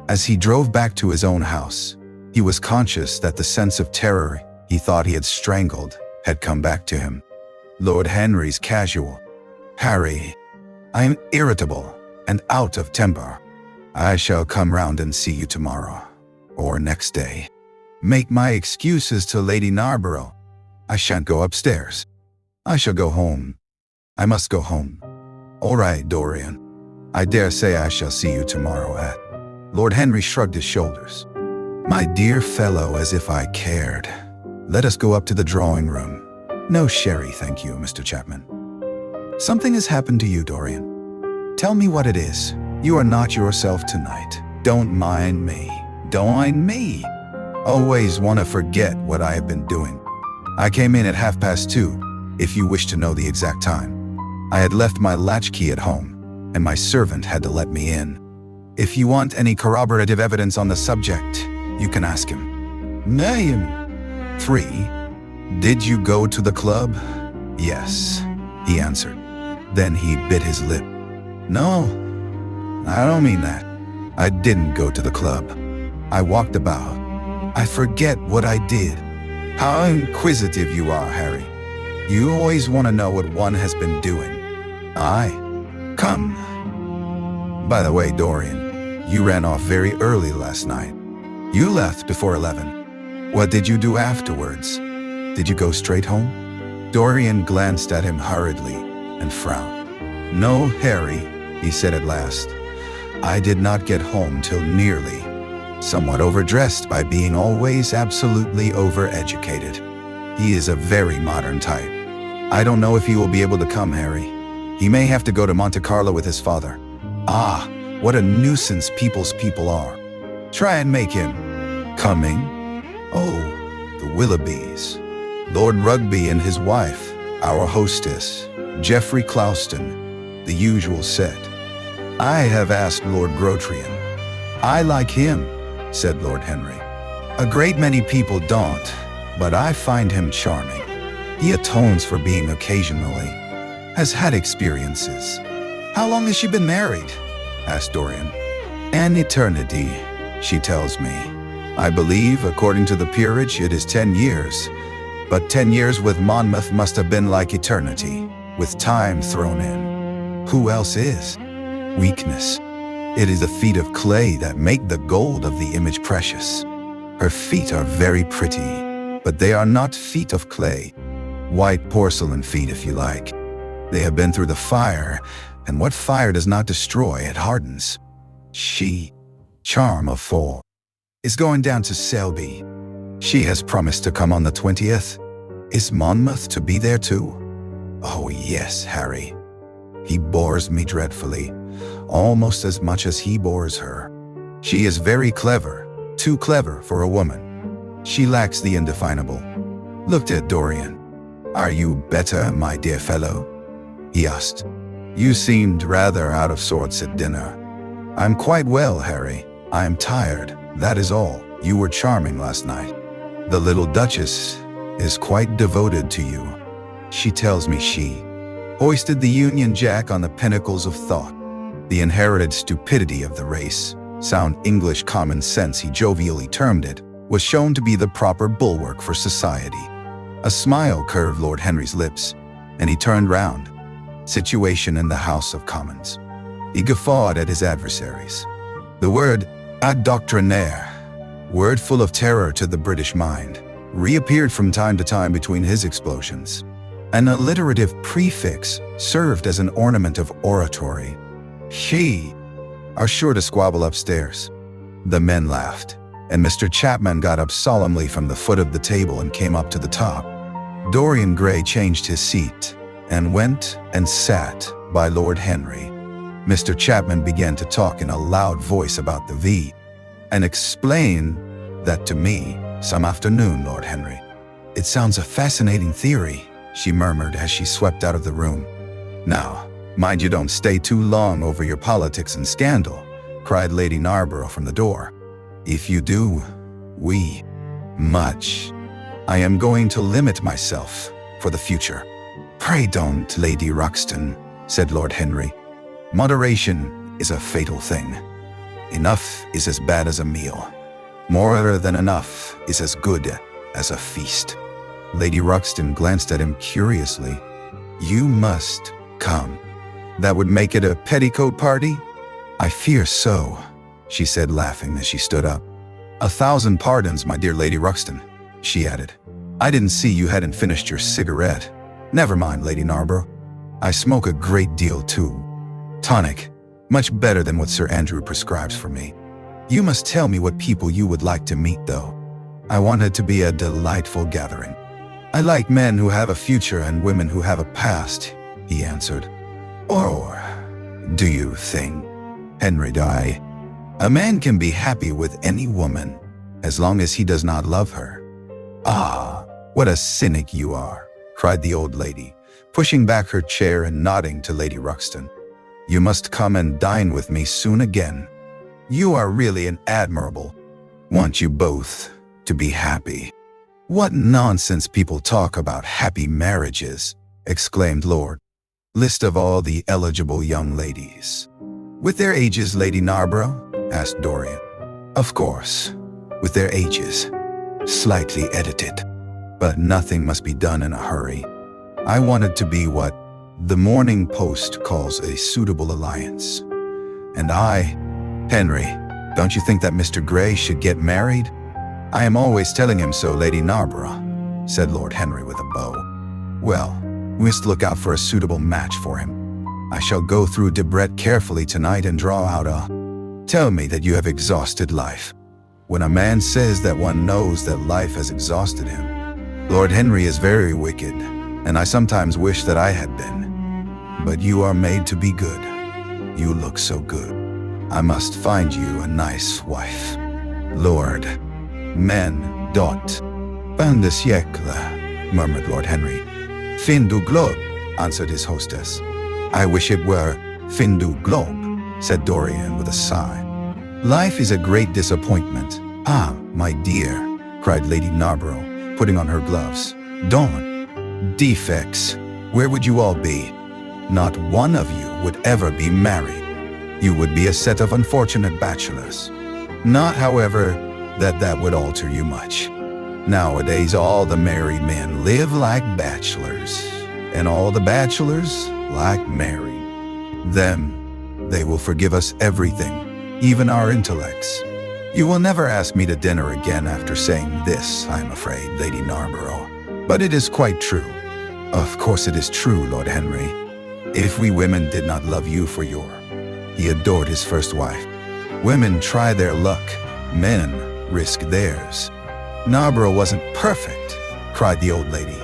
As he drove back to his own house, he was conscious that the sense of terror he thought he had strangled had come back to him. Lord Henry's casual, "Harry, I am irritable and out of temper. I shall come round and see you tomorrow, or next day. Make my excuses to Lady Narborough. I shan't go upstairs. I shall go home. I must go home." "All right, Dorian. I dare say I shall see you tomorrow at—" Lord Henry shrugged his shoulders. "My dear fellow, as if I cared. Let us go up to the drawing room." "No sherry, thank you, Mr. Chapman." Something has happened to you, Dorian. Tell me what it is. You are not yourself tonight. Don't mind me. Don't mind me. Always want to forget what I have been doing. I came in at 2:30, if you wish to know the exact time. I had left my latchkey at home, and my servant had to let me in. If you want any corroborative evidence on the subject, you can ask him. Name. 3. Did you go to the club? Yes, he answered. Then he bit his lip. No, I don't mean that. I didn't go to the club. I walked about. I forget what I did. How inquisitive you are, Harry. You always want to know what one has been doing. Come. By the way, Dorian, you ran off very early last night. You left before 11. What did you do afterwards? Did you go straight home? Dorian glanced at him hurriedly and frowned. No, Harry, he said at last. I did not get home till nearly. Somewhat overdressed by being always absolutely overeducated. He is a very modern type. I don't know if he will be able to come, Harry. He may have to go to Monte Carlo with his father. Ah, what a nuisance people's people are. Try and make him. Coming? Oh, the Willoughbys. Lord Rugby and his wife, our hostess, Geoffrey Clouston, the usual set. I have asked Lord Grotrian. I like him, said Lord Henry. A great many people don't, but I find him charming. He atones for being occasionally, has had experiences. How long has she been married? Asked Dorian. An eternity, she tells me. I believe, according to the peerage, it is 10 years. But 10 years with Monmouth must have been like eternity, with time thrown in. Who else is? Weakness. It is the feet of clay that make the gold of the image precious. Her feet are very pretty, but they are not feet of clay. White porcelain feet, if you like. They have been through the fire, and what fire does not destroy, it hardens. She, charm of fall, is going down to Selby. She has promised to come on the 20th. Is Monmouth to be there too? Oh yes, Harry. He bores me dreadfully, almost as much as he bores her. She is very clever, too clever for a woman. She lacks the indefinable. Looked at Dorian. Are you better, my dear fellow? He asked. You seemed rather out of sorts at dinner. I'm quite well, Harry. I am tired, that is all. You were charming last night. The little Duchess is quite devoted to you. She tells me she hoisted the Union Jack on the pinnacles of thought. The inherited stupidity of the race, sound English common sense he jovially termed it, was shown to be the proper bulwark for society. A smile curved Lord Henry's lips, and he turned round. Situation in the House of Commons. He guffawed at his adversaries. The word ad doctrinaire, word full of terror to the British mind, reappeared from time to time between his explosions. An alliterative prefix served as an ornament of oratory. She are sure to squabble upstairs. The men laughed, and Mr. Chapman got up solemnly from the foot of the table and came up to the top. Dorian Gray changed his seat and went and sat by Lord Henry. Mr. Chapman began to talk in a loud voice about the V, and explain that to me some afternoon, Lord Henry. It sounds a fascinating theory, she murmured as she swept out of the room. Now, mind you don't stay too long over your politics and scandal, cried Lady Narborough from the door. If you do, much. I am going to limit myself for the future. Pray don't, Lady Ruxton, said Lord Henry. Moderation is a fatal thing. Enough is as bad as a meal. More than enough is as good as a feast. Lady Ruxton glanced at him curiously. You must come. That would make it a petticoat party? I fear so, she said, laughing as she stood up. 1,000 pardons, my dear Lady Ruxton, she added. I didn't see you hadn't finished your cigarette. Never mind, Lady Narborough. I smoke a great deal too. Tonic, much better than what Sir Andrew prescribes for me. You must tell me what people you would like to meet, though. I want it to be a delightful gathering. I like men who have a future and women who have a past. he answered. Or do you think, Henry Dye, a man can be happy with any woman as long as he does not love her? Ah, what a cynic you are, cried the old lady, pushing back her chair and nodding to Lady Ruxton. You must come and dine with me soon again. You are really an admirable. Want you both to be happy. What nonsense people talk about happy marriages, exclaimed Lord. List of all the eligible young ladies. With their ages, Lady Narborough? Asked Dorian. Of course, with their ages. Slightly edited. But nothing must be done in a hurry. I wanted to be what the Morning Post calls a suitable alliance. And Henry, don't you think that Mr. Gray should get married? I am always telling him so, Lady Narborough, said Lord Henry with a bow. Well, we must look out for a suitable match for him. I shall go through Debrett carefully tonight and draw out Tell me that you have exhausted life. When a man says that, one knows that life has exhausted him. Lord Henry is very wicked, and I sometimes wish that I had been. But you are made to be good. You look so good. I must find you a nice wife. Lord, men dot. Fin de siècle, murmured Lord Henry. Fin du globe, answered his hostess. I wish it were fin du globe, said Dorian with a sigh. Life is a great disappointment. Ah, my dear, cried Lady Narborough, putting on her gloves. Dawn. Defects. Where would you all be? Not one of you would ever be married. You would be a set of unfortunate bachelors. Not, however, that would alter you much. Nowadays, all the married men live like bachelors, and all the bachelors like married. They will forgive us everything, even our intellects. You will never ask me to dinner again after saying this, I am afraid, Lady Narborough. But it is quite true. Of course it is true, Lord Henry. If we women did not love you for he adored his first wife. Women try their luck, men risk theirs. Narborough wasn't perfect, cried the old lady.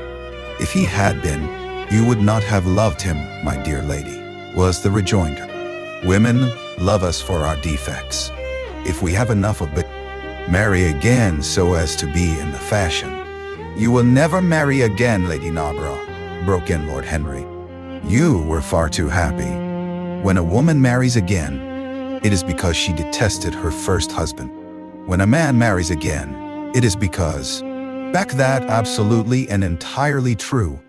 If he had been, you would not have loved him, my dear lady, was the rejoinder. Women love us for our defects. If we have enough of it, marry again so as to be in the fashion. You will never marry again, Lady Narborough, broke in Lord Henry. You were far too happy. When a woman marries again, it is because she detested her first husband. When a man marries again, it is because, back that absolutely and entirely true.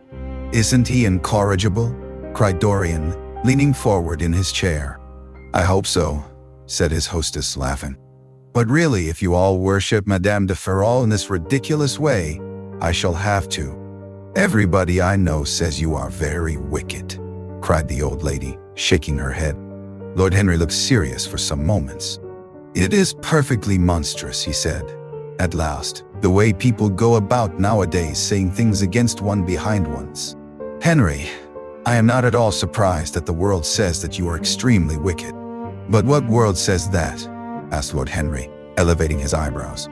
Isn't he incorrigible? Cried Dorian, leaning forward in his chair. I hope so, said his hostess, laughing. But really, if you all worship Madame de Ferrol in this ridiculous way, I shall have to. Everybody I know says you are very wicked, cried the old lady, shaking her head. Lord Henry looked serious for some moments. It is perfectly monstrous, he said. At last, the way people go about nowadays saying things against one behind one's. Henry, I am not at all surprised that the world says that you are extremely wicked. But what world says that? Asked Lord Henry, elevating his eyebrows.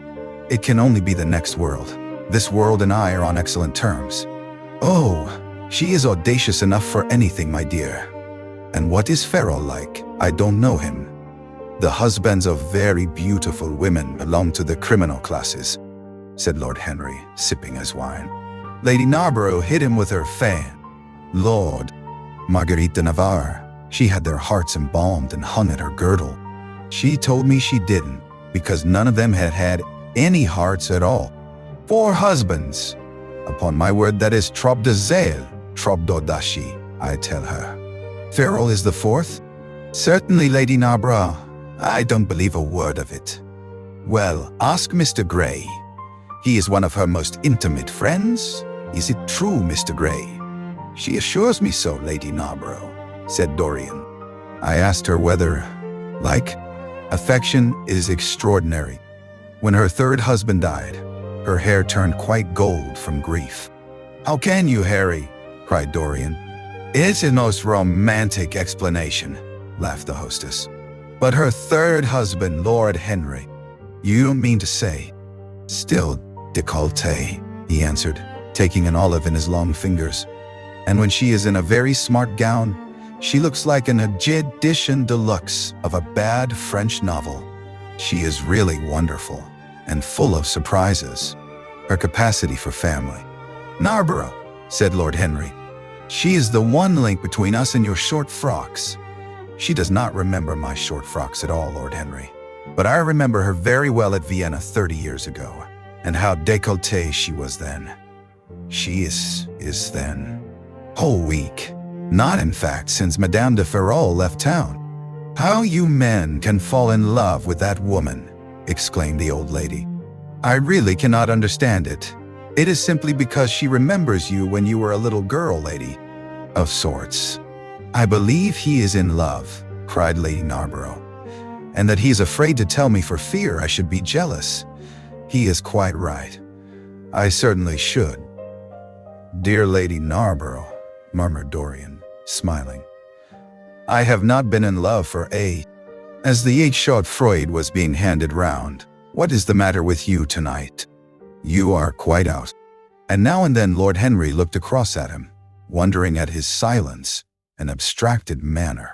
It can only be the next world. This world and I are on excellent terms. Oh, she is audacious enough for anything, my dear. And what is Ferrol like? I don't know him. The husbands of very beautiful women belong to the criminal classes, said Lord Henry, sipping his wine. Lady Narborough hit him with her fan. Lord, Marguerite de Navarre, she had their hearts embalmed and hung at her girdle. She told me she didn't, because none of them had had any hearts at all. 4 husbands. Upon my word, that is trop de zèle, trop d'audacie, I tell her. Ferrol is the 4th? Certainly, Lady Narborough. I don't believe a word of it. Well, ask Mr. Gray. He is one of her most intimate friends. Is it true, Mr. Gray? She assures me so, Lady Narborough, said Dorian. I asked her whether, affection is extraordinary. When her 3rd husband died, her hair turned quite gold from grief. How can you, Harry? Cried Dorian. It's a most romantic explanation, laughed the hostess. But her 3rd husband, Lord Henry, you mean to say? Still décolleté, he answered, taking an olive in his long fingers. And when she is in a very smart gown, she looks like an edition deluxe of a bad French novel. She is really wonderful and full of surprises. Her capacity for family. Narborough, said Lord Henry. She is the one link between us and your short frocks. She does not remember my short frocks at all, Lord Henry. But I remember her very well at Vienna 30 years ago, and how décolletée she was then. She is then. Whole week. Not, in fact, since Madame de Ferrol left town. How you men can fall in love with that woman, exclaimed the old lady. I really cannot understand it. It is simply because she remembers you when you were a little girl, lady. Of sorts. I believe he is in love, cried Lady Narborough, and that he is afraid to tell me for fear I should be jealous. He is quite right. I certainly should. Dear Lady Narborough, murmured Dorian, smiling. I have not been in love for a... As the Schadenfreude was being handed round, what is the matter with you tonight? You are quite out. And now and then Lord Henry looked across at him, wondering at his silence and abstracted manner.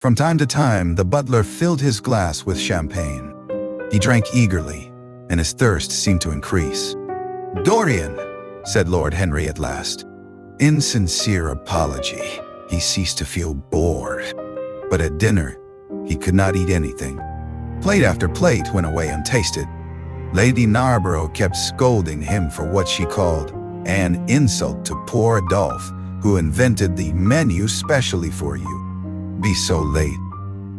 From time to time, the butler filled his glass with champagne. He drank eagerly, and his thirst seemed to increase. Dorian, said Lord Henry at last. In sincere apology, he ceased to feel bored. But at dinner, he could not eat anything. Plate after plate went away untasted. Lady Narborough kept scolding him for what she called an insult to poor Adolphe, who invented the menu specially for you. Be so late.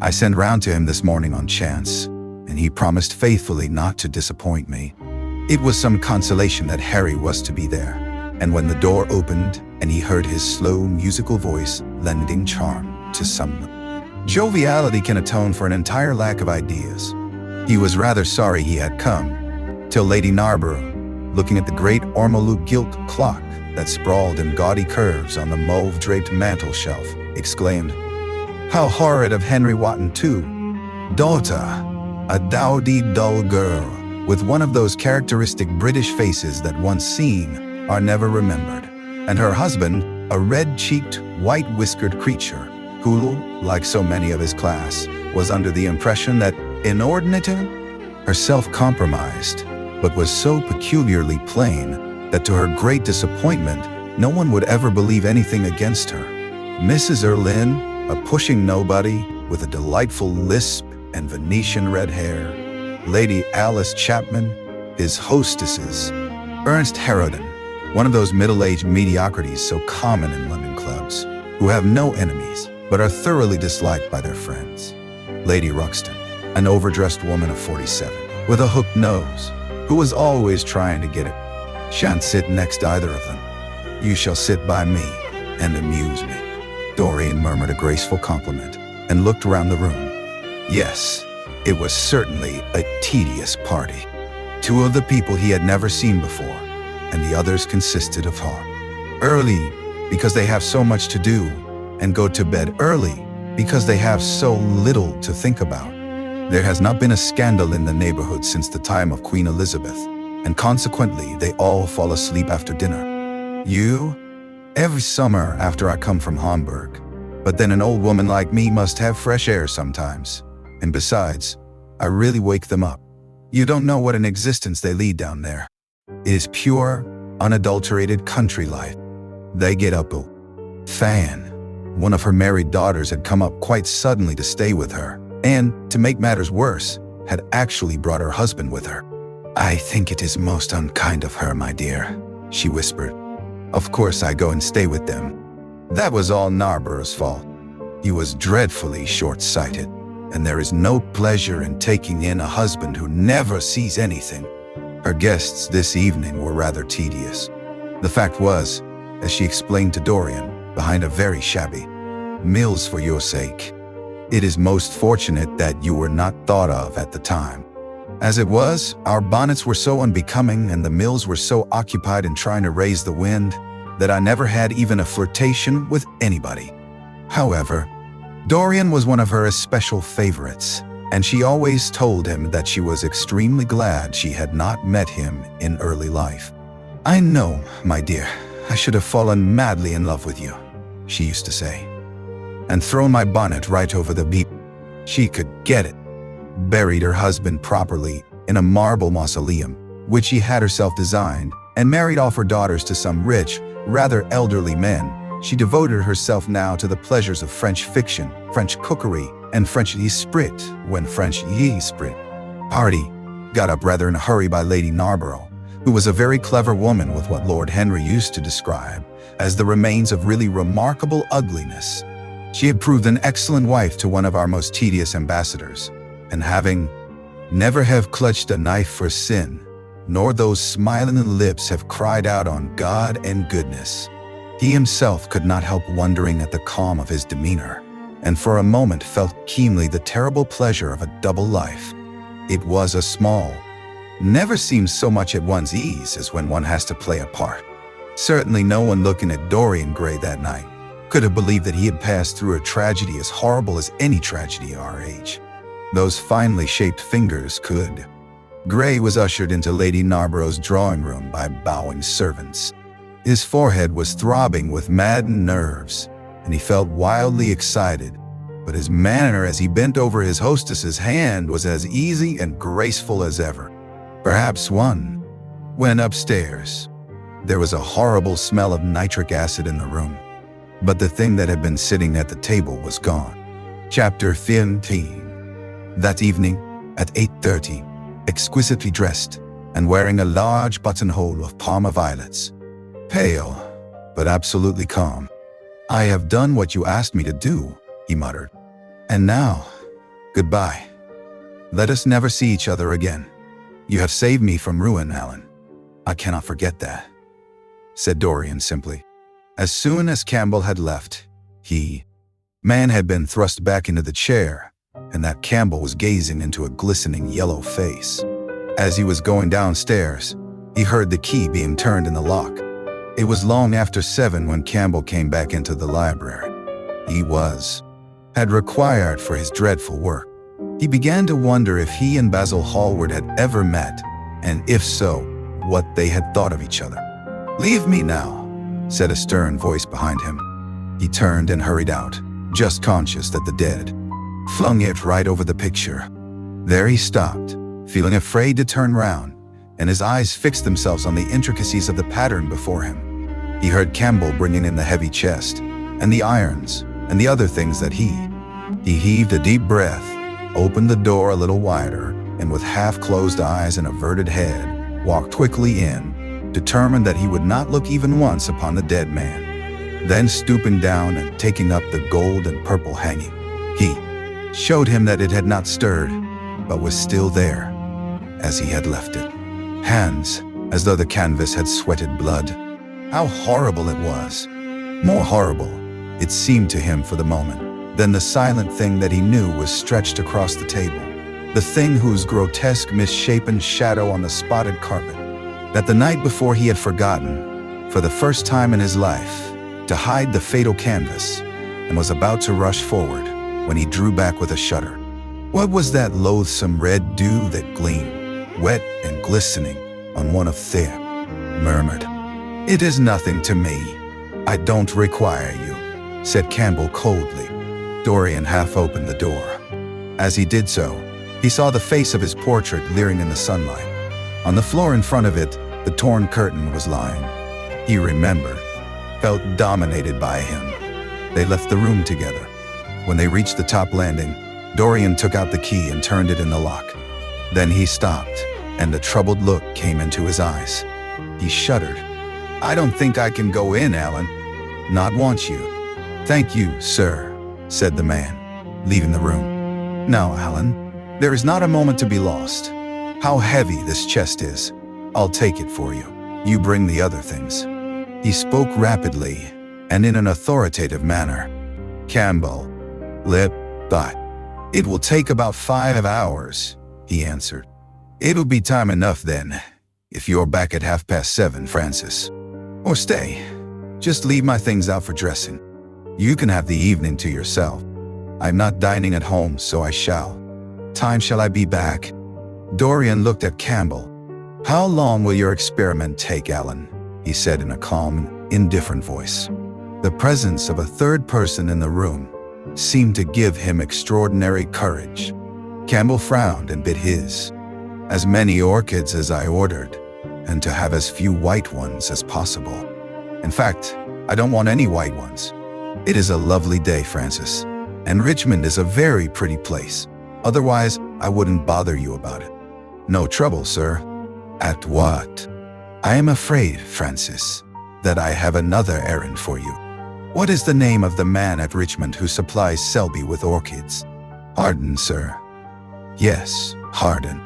I sent round to him this morning on chance, and he promised faithfully not to disappoint me. It was some consolation that Harry was to be there, and when the door opened and he heard his slow musical voice lending charm to some joviality can atone for an entire lack of ideas. He was rather sorry he had come, till Lady Narborough, looking at the great ormolu gilt clock that sprawled in gaudy curves on the mauve-draped mantel shelf, exclaimed, How horrid of Henry Wotton, too. Daughter, a dowdy dull girl, with one of those characteristic British faces that once seen are never remembered, and her husband, a red-cheeked, white-whiskered creature, who, like so many of his class, was under the impression that inordinate, herself compromised, but was so peculiarly plain that to her great disappointment, no one would ever believe anything against her. Mrs. Erlynne, a pushing nobody with a delightful lisp and Venetian red hair, Lady Alice Chapman, his hostesses, Ernst Harrowden, one of those middle-aged mediocrities so common in London clubs, who have no enemies, but are thoroughly disliked by their friends. Lady Ruxton, an overdressed woman of 47, with a hooked nose, who was always trying to get it. Shan't sit next either of them. You shall sit by me and amuse me. Dorian murmured a graceful compliment and looked around the room. Yes, it was certainly a tedious party. Two of the people he had never seen before, and the others consisted of early because they have so much to do, and go to bed early because they have so little to think about. There has not been a scandal in the neighborhood since the time of Queen Elizabeth, and consequently they all fall asleep after dinner. Every summer after I come from Hamburg, but then an old woman like me must have fresh air sometimes, and besides, I really wake them up. You don't know what an existence they lead down there. It is pure, unadulterated country life. They get up. Fan, one of her married daughters, had come up quite suddenly to stay with her, and, to make matters worse, had actually brought her husband with her. I think it is most unkind of her, my dear, she whispered. Of course I go and stay with them. That was all Narborough's fault. He was dreadfully short-sighted, and there is no pleasure in taking in a husband who never sees anything. Her guests this evening were rather tedious. The fact was, as she explained to Dorian, behind a very shabby "Mills for your sake. It is most fortunate that you were not thought of at the time. As it was, our bonnets were so unbecoming and the Mills were so occupied in trying to raise the wind that I never had even a flirtation with anybody." However, Dorian was one of her especial favorites, and she always told him that she was extremely glad she had not met him in early life. "I know, my dear, I should have fallen madly in love with you," she used to say, "and thrown my bonnet right over the beam. She could get it." Buried her husband properly in a marble mausoleum, which she had herself designed, and married off her daughters to some rich, rather elderly men. She devoted herself now to the pleasures of French fiction, French cookery, and French esprit when French esprit party got up rather in a hurry by Lady Narborough, who was a very clever woman with what Lord Henry used to describe as the remains of really remarkable ugliness. She had proved an excellent wife to one of our most tedious ambassadors, and having never have clutched a knife for sin, nor those smiling lips have cried out on God and goodness. He himself could not help wondering at the calm of his demeanor, and for a moment felt keenly the terrible pleasure of a double life. It was a small, never seems so much at one's ease as when one has to play a part. Certainly no one looking at Dorian Gray that night could have believed that he had passed through a tragedy as horrible as any tragedy of our age. Those finely shaped fingers could. Gray was ushered into Lady Narborough's drawing room by bowing servants. His forehead was throbbing with maddened nerves, and he felt wildly excited, but his manner as he bent over his hostess's hand was as easy and graceful as ever. Perhaps one went upstairs. There was a horrible smell of nitric acid in the room, but the thing that had been sitting at the table was gone. Chapter 15. That evening, at 8:30, exquisitely dressed and wearing a large buttonhole of Parma violets, pale but absolutely calm. "I have done what you asked me to do," he muttered. "And now, goodbye. Let us never see each other again. You have saved me from ruin, Alan. I cannot forget," said Dorian simply. As soon as Campbell had left, man had been thrust back into the chair, and that Campbell was gazing into a glistening yellow face. As he was going downstairs, he heard the key being turned in the lock. It was long after 7 when Campbell came back into the library. He had required for his dreadful work. He began to wonder if he and Basil Hallward had ever met, and if so, what they had thought of each other. "Leave me now," said a stern voice behind him. He turned and hurried out, just conscious that the dead flung it right over the picture. There he stopped, feeling afraid to turn round, and his eyes fixed themselves on the intricacies of the pattern before him. He heard Campbell bringing in the heavy chest, and the irons, and the other things that he heaved a deep breath, opened the door a little wider, and with half-closed eyes and averted head, walked quickly in, determined that he would not look even once upon the dead man. Then stooping down and taking up the gold and purple hanging, he showed him that it had not stirred, but was still there, as he had left it. Hands, as though the canvas had sweated blood. How horrible it was! More horrible, it seemed to him for the moment, than the silent thing that he knew was stretched across the table. The thing whose grotesque, misshapen shadow on the spotted carpet, that the night before he had forgotten, for the first time in his life, to hide the fatal canvas, and was about to rush forward, when he drew back with a shudder. What was that loathsome red dew that gleamed, wet and glistening, on one of Thea? Murmured, "It is nothing to me. I don't require you," said Campbell coldly. Dorian half opened the door. As he did so, he saw the face of his portrait leering in the sunlight. On the floor in front of it, the torn curtain was lying. He remembered, felt dominated by him. They left the room together. When they reached the top landing, Dorian took out the key and turned it in the lock. Then he stopped, and a troubled look came into his eyes. He shuddered. "I don't think I can go in, Alan. Not want you." "Thank you, sir," said the man, leaving the room. "Now, Alan, there is not a moment to be lost. How heavy this chest is. I'll take it for you. You bring the other things." He spoke rapidly and in an authoritative manner. Campbell thought, "It will take about 5 hours," he answered. "It'll be time enough then, if you're back at 7:30, Francis. Or stay, just leave my things out for dressing. You can have the evening to yourself. I'm not dining at home, so I shall. Time shall I be back?" Dorian looked at Campbell. "How long will your experiment take, Alan?" he said in a calm indifferent voice. The presence of a third person in the room seemed to give him extraordinary courage. Campbell frowned and bit his. As many orchids as I ordered, and to have as few white ones as possible. In fact, I don't want any white ones. It is a lovely day, Francis, and Richmond is a very pretty place. Otherwise, I wouldn't bother you about it. No trouble, sir. At what? I am afraid, Francis, that I have another errand for you. What is the name of the man at Richmond who supplies Selby with orchids? Harden, sir. Yes, Harden.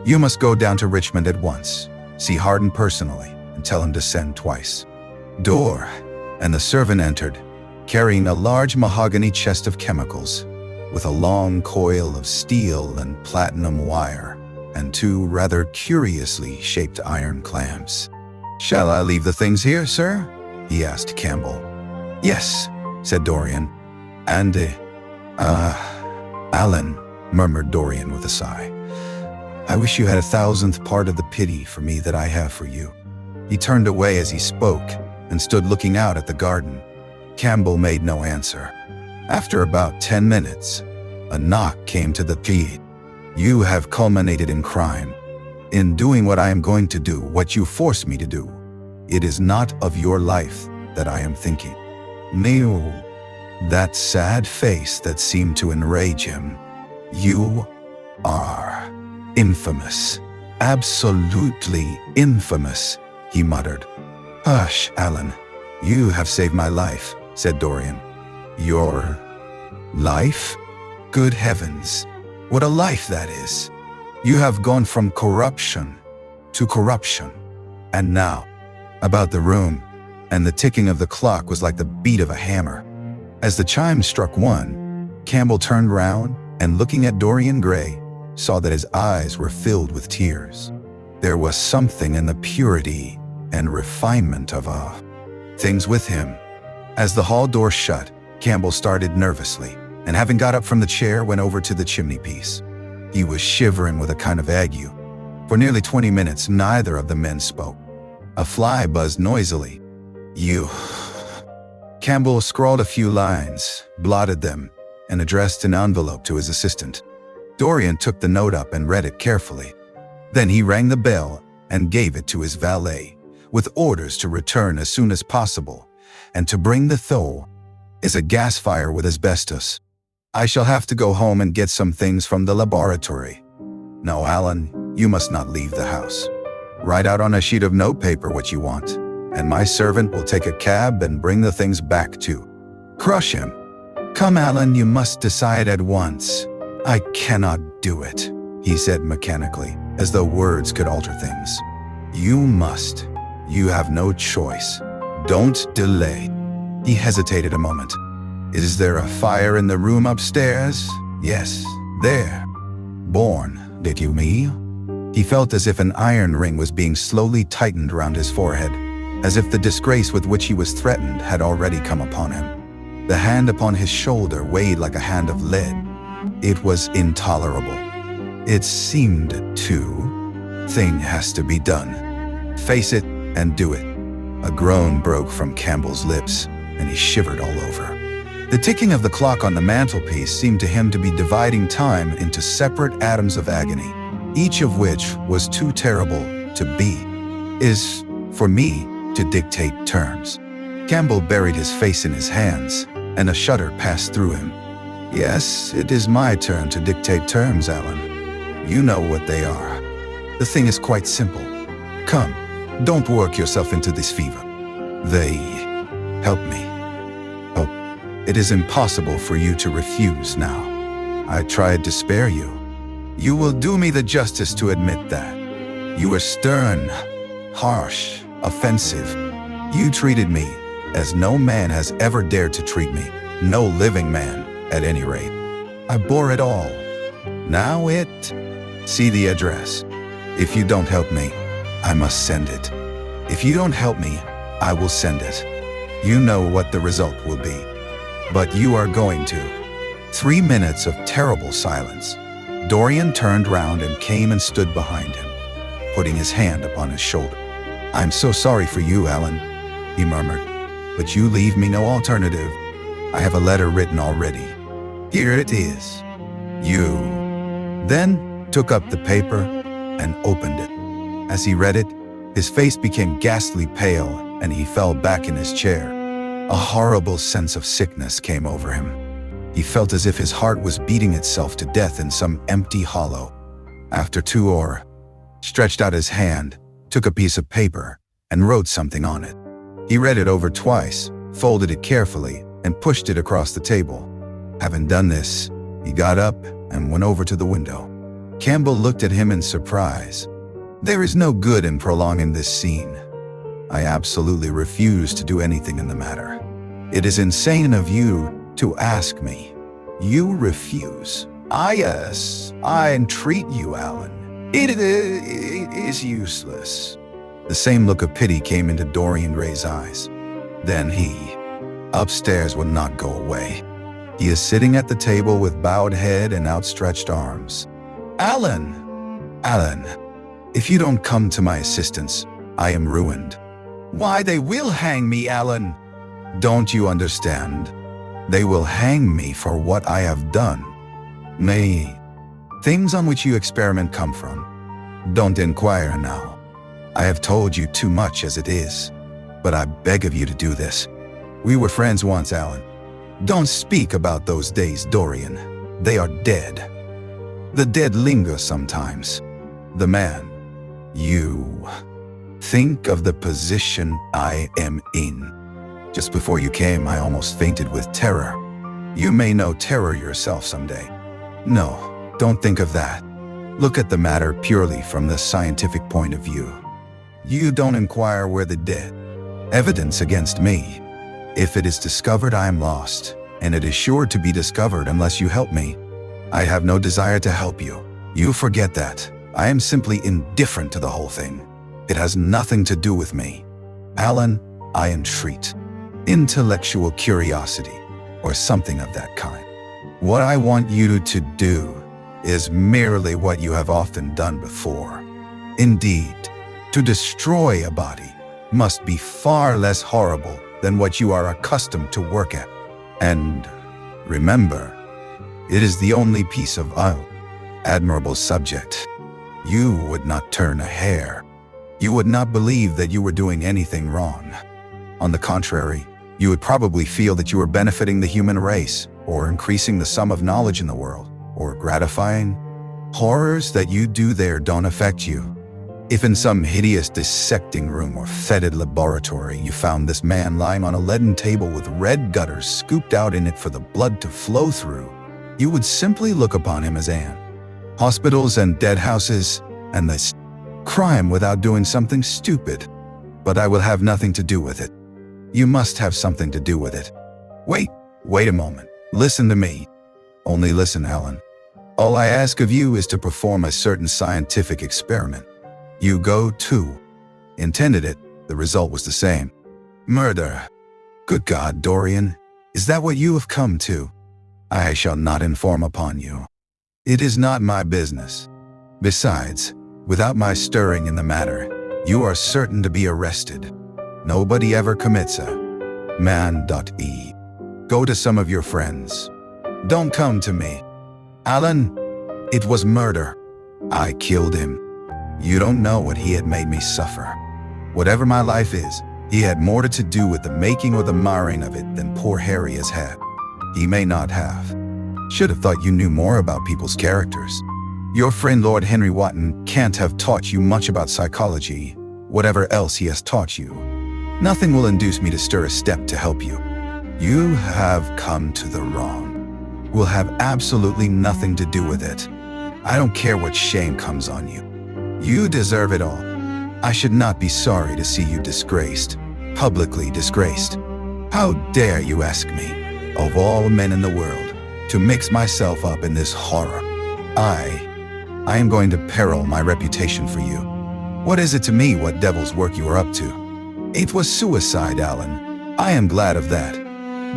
You must go down to Richmond at once. See Harden personally and tell him to send twice. Door, and the servant entered, carrying a large mahogany chest of chemicals, with a long coil of steel and platinum wire, and two rather curiously shaped iron clamps. Shall I leave the things here, sir? He asked Campbell. Yes, said Dorian. And, Alan, murmured Dorian with a sigh. I wish you had 1,000th part of the pity for me that I have for you. He turned away as he spoke and stood looking out at the garden. Campbell made no answer. After about 10 minutes, a knock came to the key. You have culminated in crime. In doing what I am going to do, what you force me to do. It is not of your life that I am thinking. No, that sad face that seemed to enrage him. You are infamous. Absolutely infamous, he muttered. Hush, Alan. You have saved my life, said Dorian. Your life? Good heavens, what a life that is. You have gone from corruption to corruption. And now, about the room, and the ticking of the clock was like the beat of a hammer. As the chime struck 1, Campbell turned round and, looking at Dorian Gray, saw that his eyes were filled with tears. There was something in the purity and refinement of things with him. As the hall door shut, Campbell started nervously, and having got up from the chair, went over to the chimney-piece. He was shivering with a kind of ague. For nearly 20 minutes, neither of the men spoke. A fly buzzed noisily. You. Campbell scrawled a few lines, blotted them, and addressed an envelope to his assistant. Dorian took the note up and read it carefully. Then he rang the bell and gave it to his valet, with orders to return as soon as possible, and to bring the thaw. Is a gas fire with asbestos. I shall have to go home and get some things from the laboratory. No, Alan, you must not leave the house. Write out on a sheet of notepaper what you want, and my servant will take a cab and bring the things back too. Crush him. Come, Alan, you must decide at once. I cannot do it, he said mechanically, as though words could alter things. You must. You have no choice. Don't delay. He hesitated a moment. Is there a fire in the room upstairs? Yes, there. Born, did you me? He felt as if an iron ring was being slowly tightened round his forehead, as if the disgrace with which he was threatened had already come upon him. The hand upon his shoulder weighed like a hand of lead. It was intolerable. It seemed to. Thing has to be done. Face it and do it. A groan broke from Campbell's lips, and he shivered all over. The ticking of the clock on the mantelpiece seemed to him to be dividing time into separate atoms of agony, each of which was too terrible to be, is, for me, to dictate terms. Campbell buried his face in his hands, and a shudder passed through him. Yes, it is my turn to dictate terms, Alan. You know what they are. The thing is quite simple. Come, don't work yourself into this fever. They help me. Oh, it is impossible for you to refuse now. I tried to spare you. You will do me the justice to admit that. You were stern, harsh, offensive. You treated me as no man has ever dared to treat me. No living man, at any rate. I bore it all. Now see the address. If you don't help me, I must send it. If you don't help me, I will send it. You know what the result will be. But you are going to. 3 minutes of terrible silence. Dorian turned round and came and stood behind him, putting his hand upon his shoulder. I'm so sorry for you, Alan. he murmured. "But you leave me no alternative. I have a letter written already. Here it is." You then took up the paper and opened it. As he read it, his face became ghastly pale and he fell back in his chair. A horrible sense of sickness came over him. He felt as if his heart was beating itself to death in some empty hollow. After Tuor stretched out his hand, took a piece of paper, and wrote something on it. He read it over twice, folded it carefully, and pushed it across the table. Having done this, he got up and went over to the window. Campbell looked at him in surprise. "There is no good in prolonging this scene. I absolutely refuse to do anything in the matter. It is insane of you to ask me. You refuse. Yes, I entreat you, Alan. It is useless." The same look of pity came into Dorian Gray's eyes. Then he, upstairs, would not go away. He is sitting at the table with bowed head and outstretched arms. Alan, if you don't come to my assistance, I am ruined." "Why, they will hang me, Alan." "Don't you understand? They will hang me for what I have done. May things on which you experiment come from? Don't inquire now. I have told you too much as it is, but I beg of you to do this. We were friends once, Alan. Don't speak about those days, Dorian. They are dead. The dead linger sometimes. The man, you. Think of the position I am in. Just before you came, I almost fainted with terror. You may know terror yourself someday. No, don't think of that. Look at the matter purely from the scientific point of view. You don't inquire where the dead. Evidence against me. If it is discovered, I am lost, and it is sure to be discovered unless you help me. I have no desire to help you. You forget that. I am simply indifferent to the whole thing. It has nothing to do with me. Alan, I entreat. Intellectual curiosity, or something of that kind. What I want you to do is merely what you have often done before. Indeed, to destroy a body must be far less horrible than what you are accustomed to work at. And remember, it is the only piece of admirable subject. You would not turn a hair. You would not believe that you were doing anything wrong. On the contrary, you would probably feel that you were benefiting the human race, or increasing the sum of knowledge in the world, or gratifying. Horrors that you do there don't affect you. If in some hideous dissecting room or fetid laboratory you found this man lying on a leaden table with red gutters scooped out in it for the blood to flow through, you would simply look upon him as an hospitals and dead houses and this crime without doing something stupid. But I will have nothing to do with it. You must have something to do with it. Wait a moment. Listen to me. Only listen, Alan. All I ask of you is to perform a certain scientific experiment. You intended it, the result was the same. Murder. Good God, Dorian, is that what you have come to? I shall not inform upon you. It is not my business. Besides, without my stirring in the matter, you are certain to be arrested. Nobody ever commits a man.e. Go to some of your friends. Don't come to me. Alan, it was murder. I killed him. You don't know what he had made me suffer. Whatever my life is, he had more to do with the making or the marring of it than poor Harry has had. He may not have. Should have thought you knew more about people's characters. Your friend Lord Henry Wotton can't have taught you much about psychology, whatever else he has taught you. Nothing will induce me to stir a step to help you. You have come to the wrong. Will have absolutely nothing to do with it. I don't care what shame comes on you. You deserve it all. I should not be sorry to see you disgraced, publicly disgraced. How dare you ask me, of all men in the world, to mix myself up in this horror? I am going to peril my reputation for you. What is it to me what devil's work you are up to? It was suicide, Alan. I am glad of that.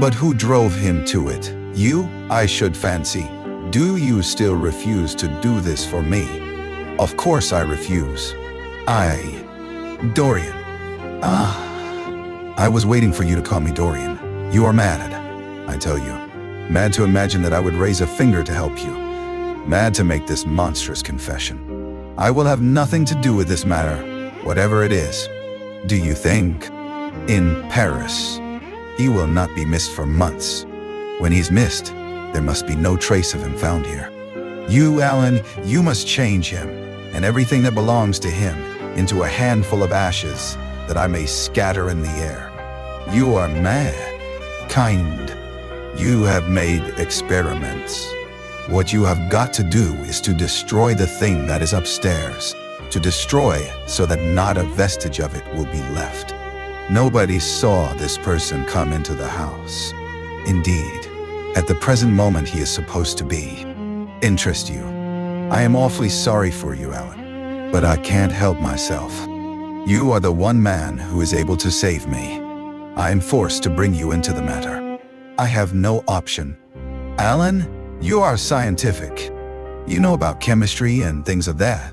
But who drove him to it? You, I should fancy. Do you still refuse to do this for me? Of course I refuse. Dorian. I was waiting for you to call me Dorian. You are mad, I tell you. Mad to imagine that I would raise a finger to help you. Mad to make this monstrous confession. I will have nothing to do with this matter, whatever it is. Do you think? In Paris, he will not be missed for months. When he's missed, there must be no trace of him found here. You, Alan, you must change him, and everything that belongs to him, into a handful of ashes that I may scatter in the air. You are mad, kind. You have made experiments. What you have got to do is to destroy the thing that is upstairs, to destroy so that not a vestige of it will be left. Nobody saw this person come into the house. Indeed, at the present moment he is supposed to be. Interest you. I am awfully sorry for you, Alan, but I can't help myself. You are the one man who is able to save me. I am forced to bring you into the matter. I have no option. Alan, you are scientific. You know about chemistry and things of that.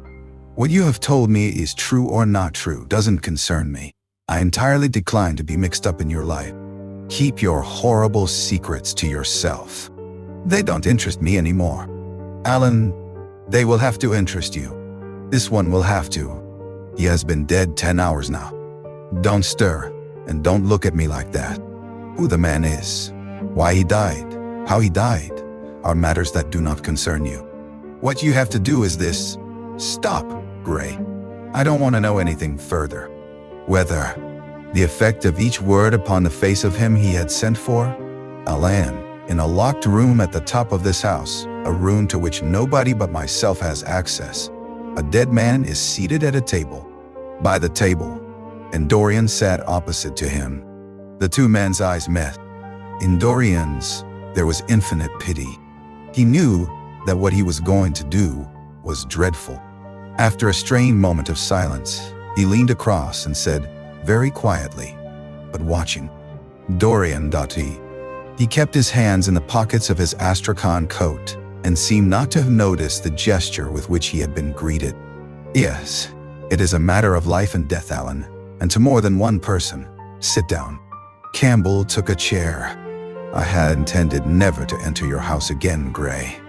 What you have told me is true or not true doesn't concern me. I entirely decline to be mixed up in your life. Keep your horrible secrets to yourself. They don't interest me anymore. Alan, they will have to interest you. This one will have to. He has been dead 10 hours now. Don't stir, and don't look at me like that. Who the man is, why he died, how he died, are matters that do not concern you. What you have to do is this. Stop, Gray. I don't want to know anything further. Whether the effect of each word upon the face of him he had sent for, Alan, in a locked room at the top of this house, a room to which nobody but myself has access. A dead man is seated at a table. By the table, and Dorian sat opposite to him. The two men's eyes met. In Dorian's, there was infinite pity. He knew that what he was going to do was dreadful. After a strained moment of silence, he leaned across and said, very quietly, but watching, Dorian. He kept his hands in the pockets of his astrakhan coat and seemed not to have noticed the gesture with which he had been greeted. Yes, it is a matter of life and death, Alan, and to more than one person. Sit down. Campbell took a chair. I had intended never to enter your house again, Gray.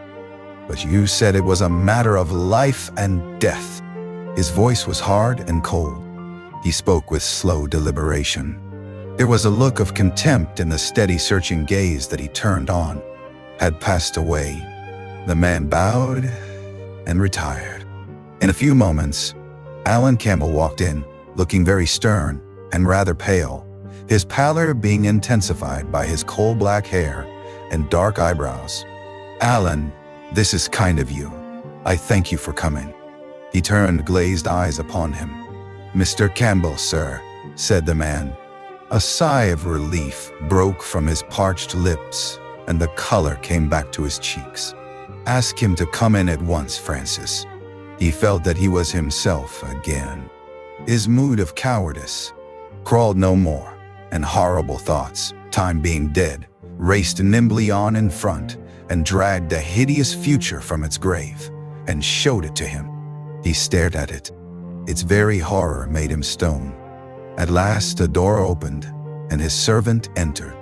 But you said it was a matter of life and death. His voice was hard and cold. He spoke with slow deliberation. There was a look of contempt in the steady searching gaze that he turned on. Had passed away. The man bowed and retired. In a few moments, Alan Campbell walked in, looking very stern and rather pale, his pallor being intensified by his coal-black hair and dark eyebrows. Alan, this is kind of you. I thank you for coming. He turned glazed eyes upon him. Mr. Campbell, sir, said the man. A sigh of relief broke from his parched lips, and the color came back to his cheeks. Ask him to come in at once, Francis. He felt that he was himself again. His mood of cowardice crawled no more, and horrible thoughts, time being dead, raced nimbly on in front and dragged a hideous future from its grave and showed it to him. He stared at it. Its very horror made him stone. At last a door opened, and his servant entered,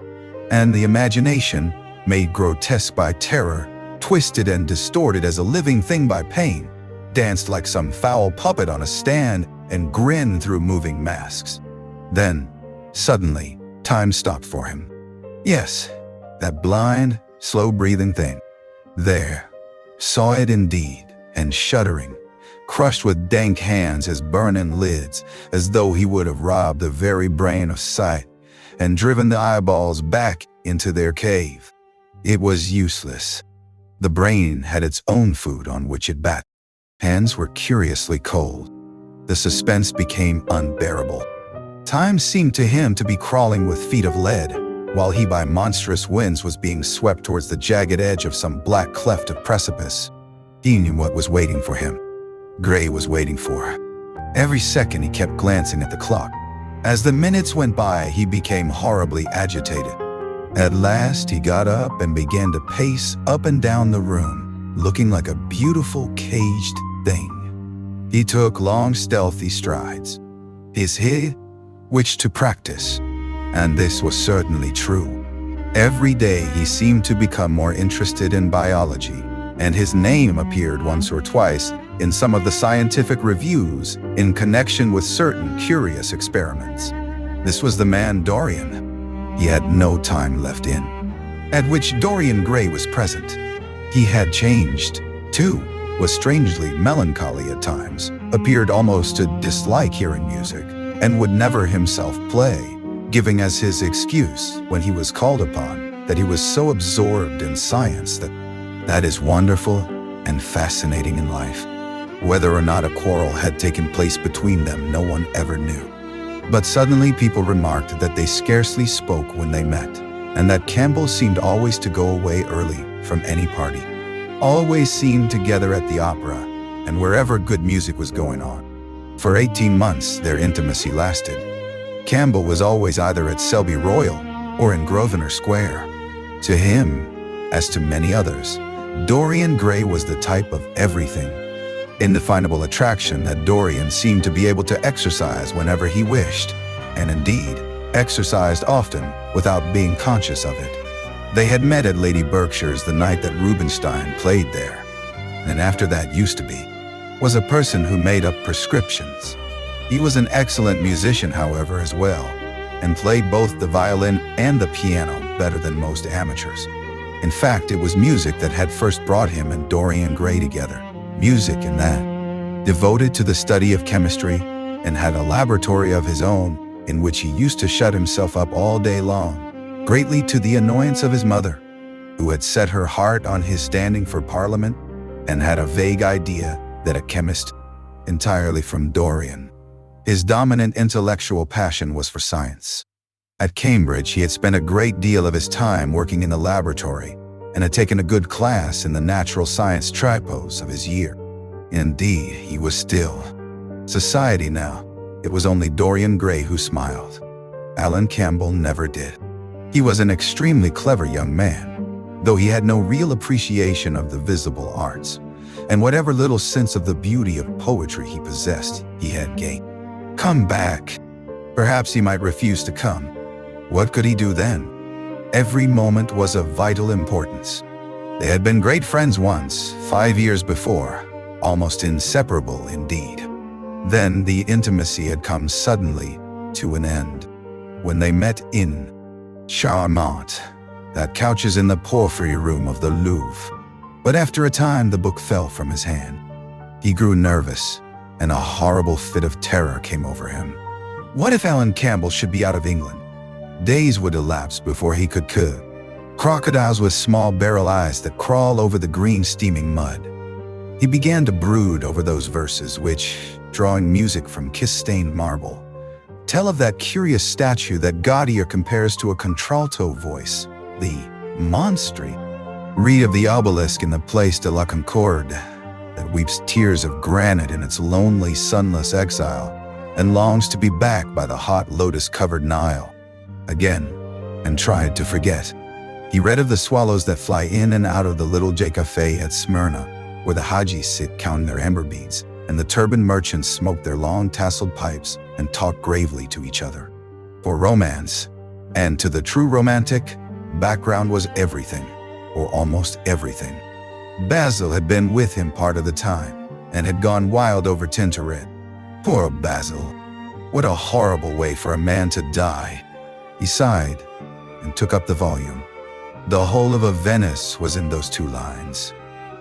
and the imagination, made grotesque by terror, twisted and distorted as a living thing by pain, danced like some foul puppet on a stand and grinned through moving masks. Then, suddenly, time stopped for him. Yes, that blind, slow-breathing thing. There, saw it indeed, and shuddering, crushed with dank hands his burning lids, as though he would have robbed the very brain of sight and driven the eyeballs back into their cave. It was useless. The brain had its own food on which it battened. Hands were curiously cold. The suspense became unbearable. Time seemed to him to be crawling with feet of lead, while he by monstrous winds was being swept towards the jagged edge of some black cleft of precipice. He knew what was waiting for him. Gray was waiting for. Every second he kept glancing at the clock. As the minutes went by, he became horribly agitated. At last, he got up and began to pace up and down the room, looking like a beautiful caged thing. He took long, stealthy strides, his which to practice. And this was certainly true. Every day he seemed to become more interested in biology, and his name appeared once or twice in some of the scientific reviews in connection with certain curious experiments. This was the man Dorian. He had no time left in, at which Dorian Gray was present. He had changed, too, was strangely melancholy at times, appeared almost to dislike hearing music, and would never himself play, giving as his excuse when he was called upon that he was so absorbed in science that is wonderful and fascinating in life. Whether or not a quarrel had taken place between them, no one ever knew. But suddenly people remarked that they scarcely spoke when they met, and that Campbell seemed always to go away early from any party. Always seemed together at the opera and wherever good music was going on. For 18 months their intimacy lasted. Campbell was always either at Selby Royal or in Grosvenor Square. To him, as to many others, Dorian Gray was the type of everything. Indefinable attraction that Dorian seemed to be able to exercise whenever he wished, and indeed, exercised often without being conscious of it. They had met at Lady Berkshire's the night that Rubinstein played there, and after that used to be, was a person who made up prescriptions. He was an excellent musician, however, as well, and played both the violin and the piano better than most amateurs. In fact, it was music that had first brought him and Dorian Gray together. Music and that. Devoted to the study of chemistry, and had a laboratory of his own in which he used to shut himself up all day long, greatly to the annoyance of his mother, who had set her heart on his standing for Parliament and had a vague idea that a chemist entirely from Dorian. His dominant intellectual passion was for science. At Cambridge, he had spent a great deal of his time working in the laboratory and had taken a good class in the natural science tripos of his year. Indeed, he was still society now. It was only Dorian Gray who smiled. Alan Campbell never did. He was an extremely clever young man, though he had no real appreciation of the visible arts, and whatever little sense of the beauty of poetry he possessed, he had gained. Come back. Perhaps he might refuse to come. What could he do then? Every moment was of vital importance. They had been great friends once, 5 years before, almost inseparable indeed. Then the intimacy had come suddenly to an end, when they met in Charmant, that couches in the porphyry room of the Louvre. But after a time the book fell from his hand. He grew nervous, and a horrible fit of terror came over him. What if Alan Campbell should be out of England? Days would elapse before he could cook. Crocodiles with small barrel eyes that crawl over the green steaming mud. He began to brood over those verses which, drawing music from kiss-stained marble, tell of that curious statue that Gothic compares to a contralto voice, the monstry. Read of the obelisk in the Place de la Concorde that weeps tears of granite in its lonely, sunless exile and longs to be back by the hot lotus-covered Nile again, and tried to forget. He read of the swallows that fly in and out of the little J Cafe at Smyrna, where the Hajis sit counting their amber beads, and the turbaned merchants smoke their long tasseled pipes and talk gravely to each other. For romance, and to the true romantic, background was everything, or almost everything. Basil had been with him part of the time, and had gone wild over Tintoret. Poor Basil. What a horrible way for a man to die. He sighed and took up the volume. The whole of Venice was in those 2 lines.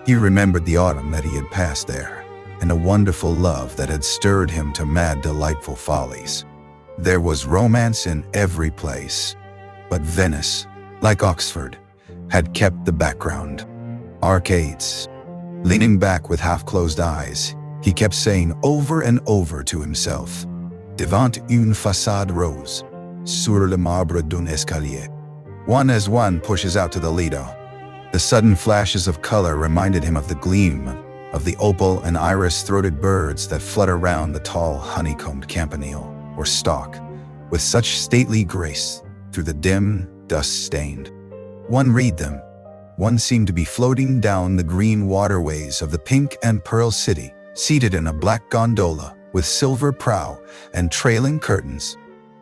He remembered the autumn that he had passed there, and a wonderful love that had stirred him to mad, delightful follies. There was romance in every place, but Venice, like Oxford, had kept the background. Arcades. Leaning back with half-closed eyes, he kept saying over and over to himself, "Devant une façade rose, sur le marbre d'un escalier." One as one pushes out to the Lido. The sudden flashes of color reminded him of the gleam of the opal and iris-throated birds that flutter round the tall honeycombed campanile, or stalk, with such stately grace through the dim, dust-stained. One read them. One seemed to be floating down the green waterways of the pink and pearl city, seated in a black gondola with silver prow and trailing curtains.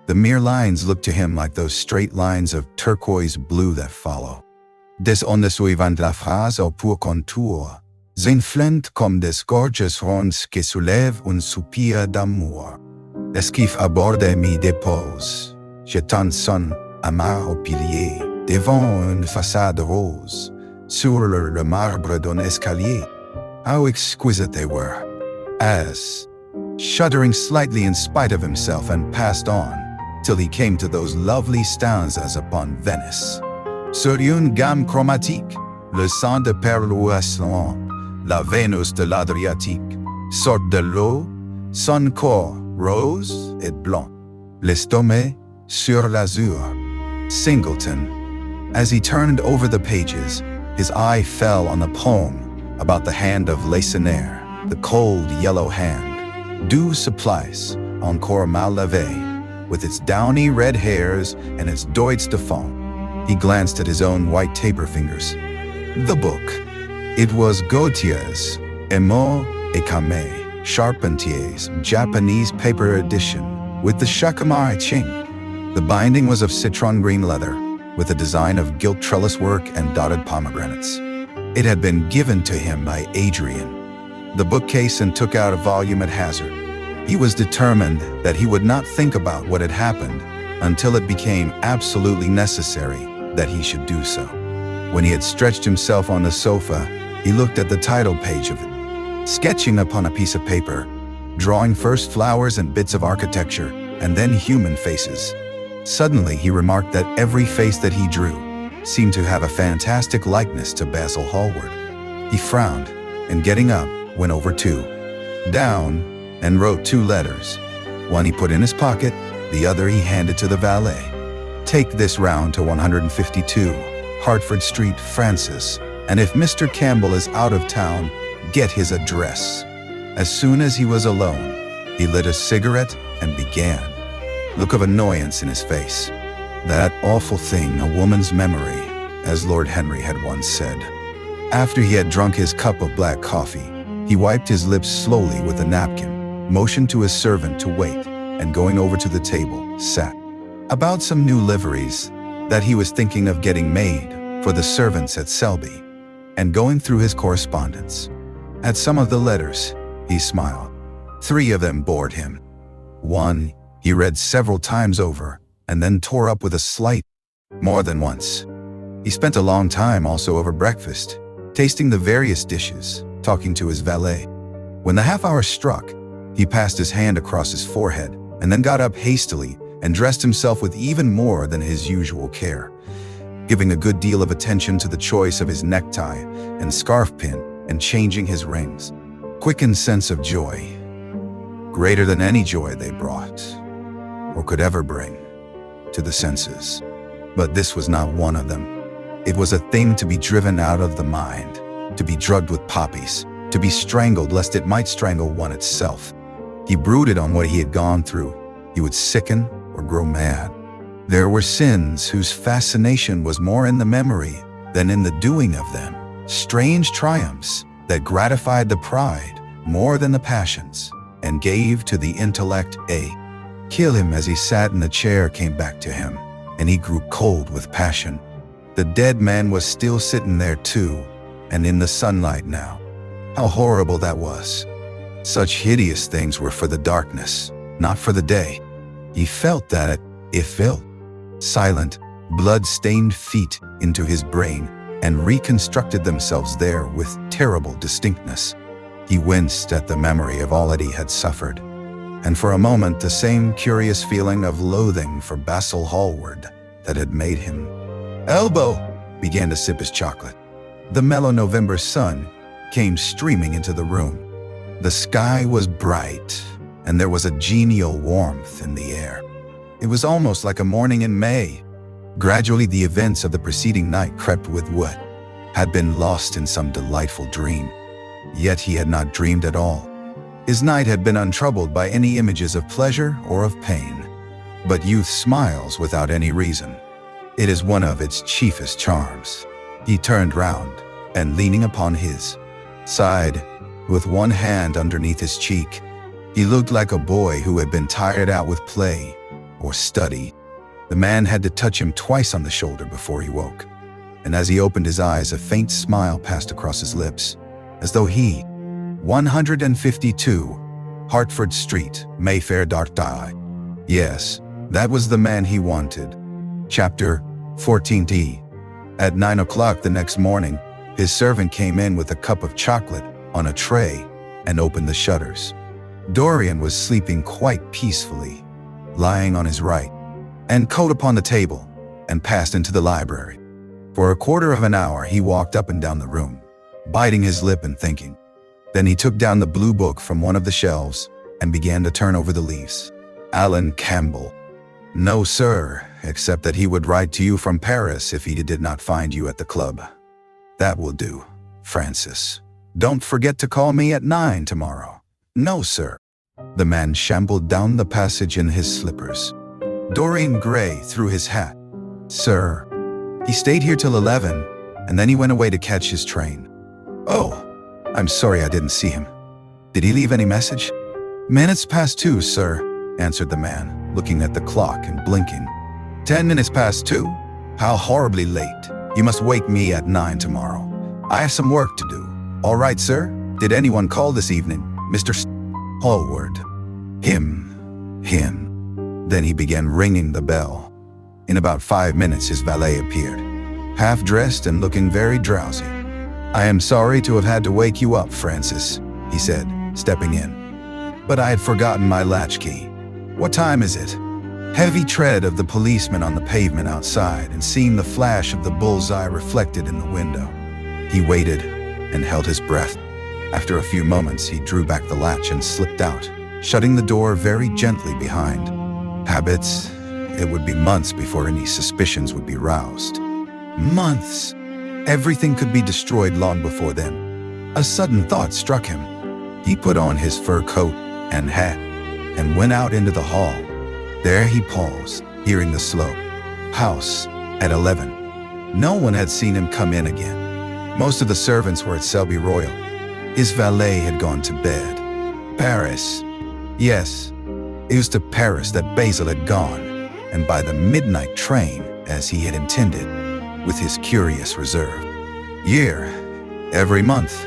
The mere lines looked to him like those straight lines of turquoise blue that follow. Des ondes suivant la phrase au pur contour, s'inflent comme des gorges rondes qui soulèvent un soupir d'amour. L'esquif aborde mi dépose, jetant son amarre au pilier, devant une façade rose, sur le marbre d'un escalier. How exquisite they were, as, shuddering slightly in spite of himself, and passed on, till he came to those lovely stanzas upon Venice. Sur une gamme chromatique, le sang de perluation, la Vénus de l'Adriatique, sort de l'eau, son corps rose et blanc, l'estomac sur l'azur. Singleton. As he turned over the pages, his eye fell on the poem about the hand of Lacenaire, the cold yellow hand, Doux supplice, encore mal lavé, with its downy red hairs and its doigts de fond. He glanced at his own white taper fingers. The book. It was Gautier's Emo et Kame, Charpentier's Japanese paper edition, with the Shakamai Ching. The binding was of citron green leather, with a design of gilt trellis work and dotted pomegranates. It had been given to him by Adrian. The bookcase and took out a volume at hazard. He was determined that he would not think about what had happened until it became absolutely necessary that he should do so. When he had stretched himself on the sofa, he looked at the title page of it, sketching upon a piece of paper, drawing first flowers and bits of architecture, and then human faces. Suddenly he remarked that every face that he drew seemed to have a fantastic likeness to Basil Hallward. He frowned, and getting up, went over down, and wrote 2 letters. One he put in his pocket, the other he handed to the valet. Take this round to 152, Hertford Street, Francis, and if Mr. Campbell is out of town, get his address. As soon as he was alone, he lit a cigarette and began. Look of annoyance in his face. That awful thing, a woman's memory, as Lord Henry had once said. After he had drunk his cup of black coffee, he wiped his lips slowly with a napkin, motioned to his servant to wait, and going over to the table, sat. About some new liveries that he was thinking of getting made for the servants at Selby, and going through his correspondence. At some of the letters, he smiled. 3 of them bored him. One he read several times over, and then tore up with a slight, more than once. He spent a long time also over breakfast, tasting the various dishes, talking to his valet. When the half-hour struck, he passed his hand across his forehead, and then got up hastily and dressed himself with even more than his usual care, giving a good deal of attention to the choice of his necktie and scarf pin and changing his rings. Quickened sense of joy, greater than any joy they brought, or could ever bring, to the senses. But this was not one of them. It was a thing to be driven out of the mind, to be drugged with poppies, to be strangled lest it might strangle one itself. He brooded on what he had gone through. He would sicken or grow mad. There were sins whose fascination was more in the memory than in the doing of them, strange triumphs that gratified the pride more than the passions, and gave to the intellect a kill. Him as he sat in the chair came back to him, and he grew cold with passion. The dead man was still sitting there too, and in the sunlight now. How horrible that was. Such hideous things were for the darkness, not for the day. He felt that, if filled, silent, blood-stained feet into his brain and reconstructed themselves there with terrible distinctness. He winced at the memory of all that he had suffered, and for a moment the same curious feeling of loathing for Basil Hallward that had made him began to sip his chocolate. The mellow November sun came streaming into the room. The sky was bright, and there was a genial warmth in the air. It was almost like a morning in May. Gradually the events of the preceding night crept with what had been lost in some delightful dream. Yet he had not dreamed at all. His night had been untroubled by any images of pleasure or of pain. But youth smiles without any reason. It is one of its chiefest charms. He turned round, and leaning upon his side, with one hand underneath his cheek, he looked like a boy who had been tired out with play, or study. The man had to touch him twice on the shoulder before he woke. And as he opened his eyes, a faint smile passed across his lips, as though he, 152, Hertford Street, Mayfair, Darkdye. Yes, that was the man he wanted. Chapter 14. At 9 o'clock the next morning, his servant came in with a cup of chocolate on a tray and opened the shutters. Dorian was sleeping quite peacefully, lying on his right, and coat upon the table, and passed into the library. For a quarter of an hour he walked up and down the room, biting his lip and thinking. Then he took down the blue book from one of the shelves and began to turn over the leaves. Alan Campbell. No, sir, except that he would write to you from Paris if he did not find you at the club. That will do, Francis. Don't forget to call me at 9 tomorrow. No, sir. The man shambled down the passage in his slippers. Dorian Gray threw his hat. Sir. He stayed here till 11, and then he went away to catch his train. Oh, I'm sorry I didn't see him. Did he leave any message? Minutes past 2, sir, answered the man, looking at the clock and blinking. 10 minutes past 2? How horribly late. You must wake me at 9 tomorrow. I have some work to do. All right, sir. Did anyone call this evening? Mr. Hallward. Him. Then he began ringing the bell. In about 5 minutes his valet appeared, half-dressed and looking very drowsy. I am sorry to have had to wake you up, Francis, he said, stepping in. But I had forgotten my latchkey. What time is it? Heavy tread of the policeman on the pavement outside and seeing the flash of the bullseye reflected in the window. He waited and held his breath. After a few moments, he drew back the latch and slipped out, shutting the door very gently behind. Habits. It would be months before any suspicions would be roused. Months! Everything could be destroyed long before then. A sudden thought struck him. He put on his fur coat and hat and went out into the hall. There he paused, hearing the slow house at 11. No one had seen him come in again. Most of the servants were at Selby Royal. His valet had gone to bed. Paris. Yes, it was to Paris that Basil had gone, and by the midnight train, as he had intended, with his curious reserve. Every month,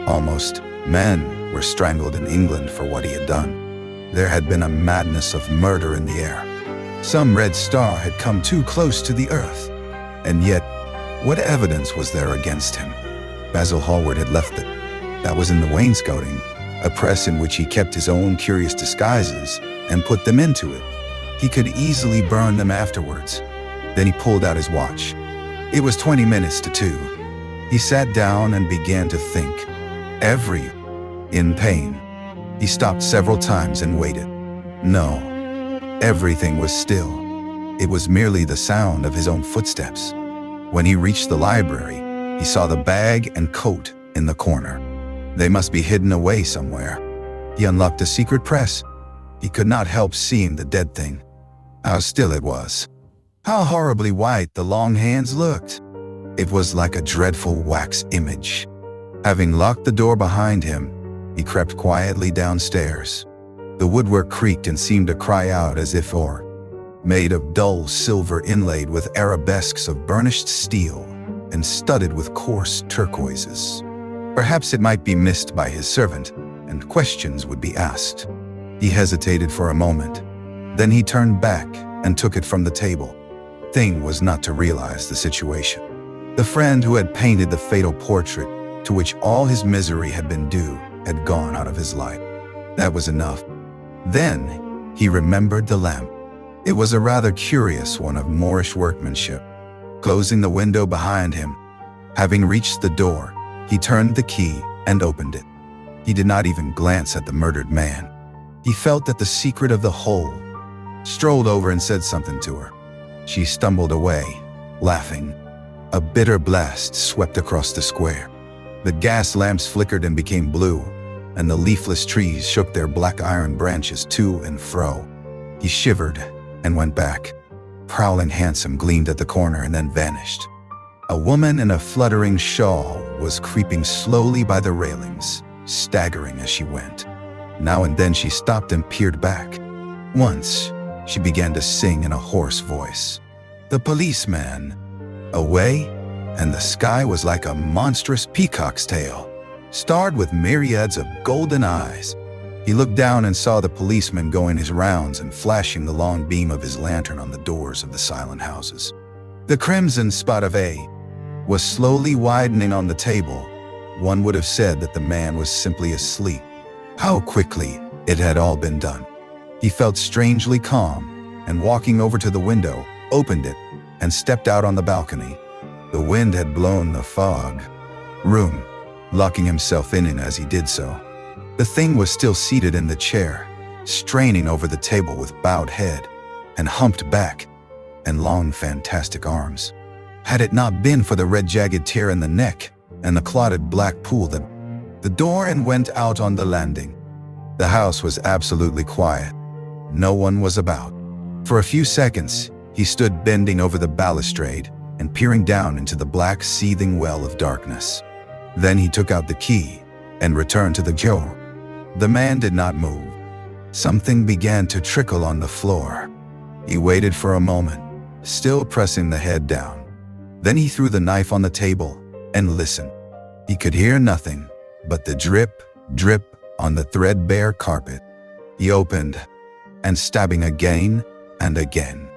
almost, men were strangled in England for what he had done. There had been a madness of murder in the air. Some red star had come too close to the earth, and yet, what evidence was there against him? Basil Hallward had left it. That was in the wainscoting, a press in which he kept his own curious disguises and put them into it. He could easily burn them afterwards. Then he pulled out his watch. It was 20 minutes to 2. He sat down and began to think. In pain. He stopped several times and waited. No, everything was still. It was merely the sound of his own footsteps. When he reached the library, he saw the bag and coat in the corner. They must be hidden away somewhere. He unlocked a secret press. He could not help seeing the dead thing. How still it was. How horribly white the long hands looked. It was like a dreadful wax image. Having locked the door behind him, he crept quietly downstairs. The woodwork creaked and seemed to cry out as if ore, made of dull silver inlaid with arabesques of burnished steel and studded with coarse turquoises. Perhaps it might be missed by his servant, and questions would be asked. He hesitated for a moment. Then he turned back and took it from the table. Thing was not to realize the situation. The friend who had painted the fatal portrait, to which all his misery had been due, had gone out of his life. That was enough. Then he remembered the lamp. It was a rather curious one of Moorish workmanship. Closing the window behind him, having reached the door, he turned the key and opened it. He did not even glance at the murdered man. He felt that the secret of the whole, strolled over and said something to her. She stumbled away, laughing. A bitter blast swept across the square. The gas lamps flickered and became blue, and the leafless trees shook their black iron branches to and fro. He shivered and went back. Prowling hansom gleamed at the corner and then vanished. A woman in a fluttering shawl was creeping slowly by the railings, staggering as she went. Now and then she stopped and peered back. Once, she began to sing in a hoarse voice. The policeman, away, and the sky was like a monstrous peacock's tail, starred with myriads of golden eyes. He looked down and saw the policeman going his rounds and flashing the long beam of his lantern on the doors of the silent houses. The crimson spot of A was slowly widening on the table. One would have said that the man was simply asleep. How quickly it had all been done. He felt strangely calm, and walking over to the window, opened it, and stepped out on the balcony. The wind had blown the fog room, locking himself in as he did so. The thing was still seated in the chair, straining over the table with bowed head and humped back and long fantastic arms. Had it not been for the red jagged tear in the neck and the clotted black pool that the door and went out on the landing. The house was absolutely quiet. No one was about. For a few seconds, he stood bending over the balustrade and peering down into the black seething well of darkness. Then he took out the key and returned to the door. The man did not move. Something began to trickle on the floor. He waited for a moment, still pressing the head down. Then he threw the knife on the table and listened. He could hear nothing but the drip, drip on the threadbare carpet. He opened, and stabbing again and again.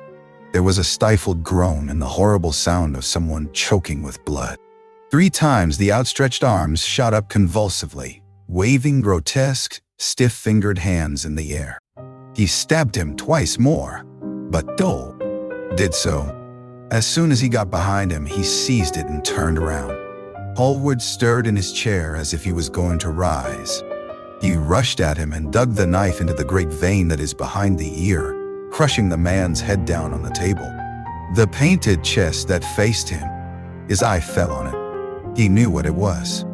There was a stifled groan and the horrible sound of someone choking with blood. 3 times the outstretched arms shot up convulsively, waving grotesque, stiff-fingered hands in the air. He stabbed him twice more, but Dole did so. As soon as he got behind him, he seized it and turned around. Hallward stirred in his chair as if he was going to rise. He rushed at him and dug the knife into the great vein that is behind the ear, crushing the man's head down on the table. The painted chest that faced him, his eye fell on it. He knew what it was.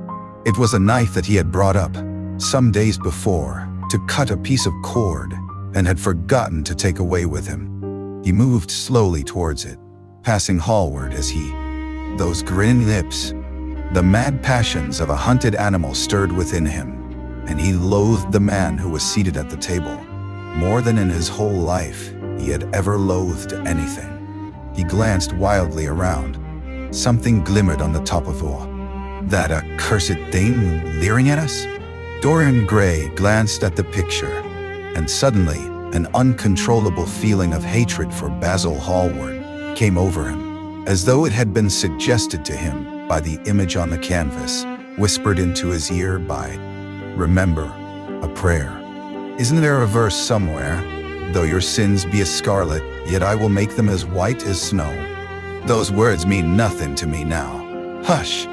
It was a knife that he had brought up some days before to cut a piece of cord and had forgotten to take away with him. He moved slowly towards it, passing Hallward as those grinning lips. The mad passions of a hunted animal stirred within him, and he loathed the man who was seated at the table. More than in his whole life, he had ever loathed anything. He glanced wildly around. Something glimmered on the top of all. That accursed thing leering at us? Dorian Gray glanced at the picture, and suddenly an uncontrollable feeling of hatred for Basil Hallward came over him, as though it had been suggested to him by the image on the canvas, whispered into his ear by, remember, a prayer. Isn't there a verse somewhere? Though your sins be as scarlet, yet I will make them as white as snow. Those words mean nothing to me now. Hush,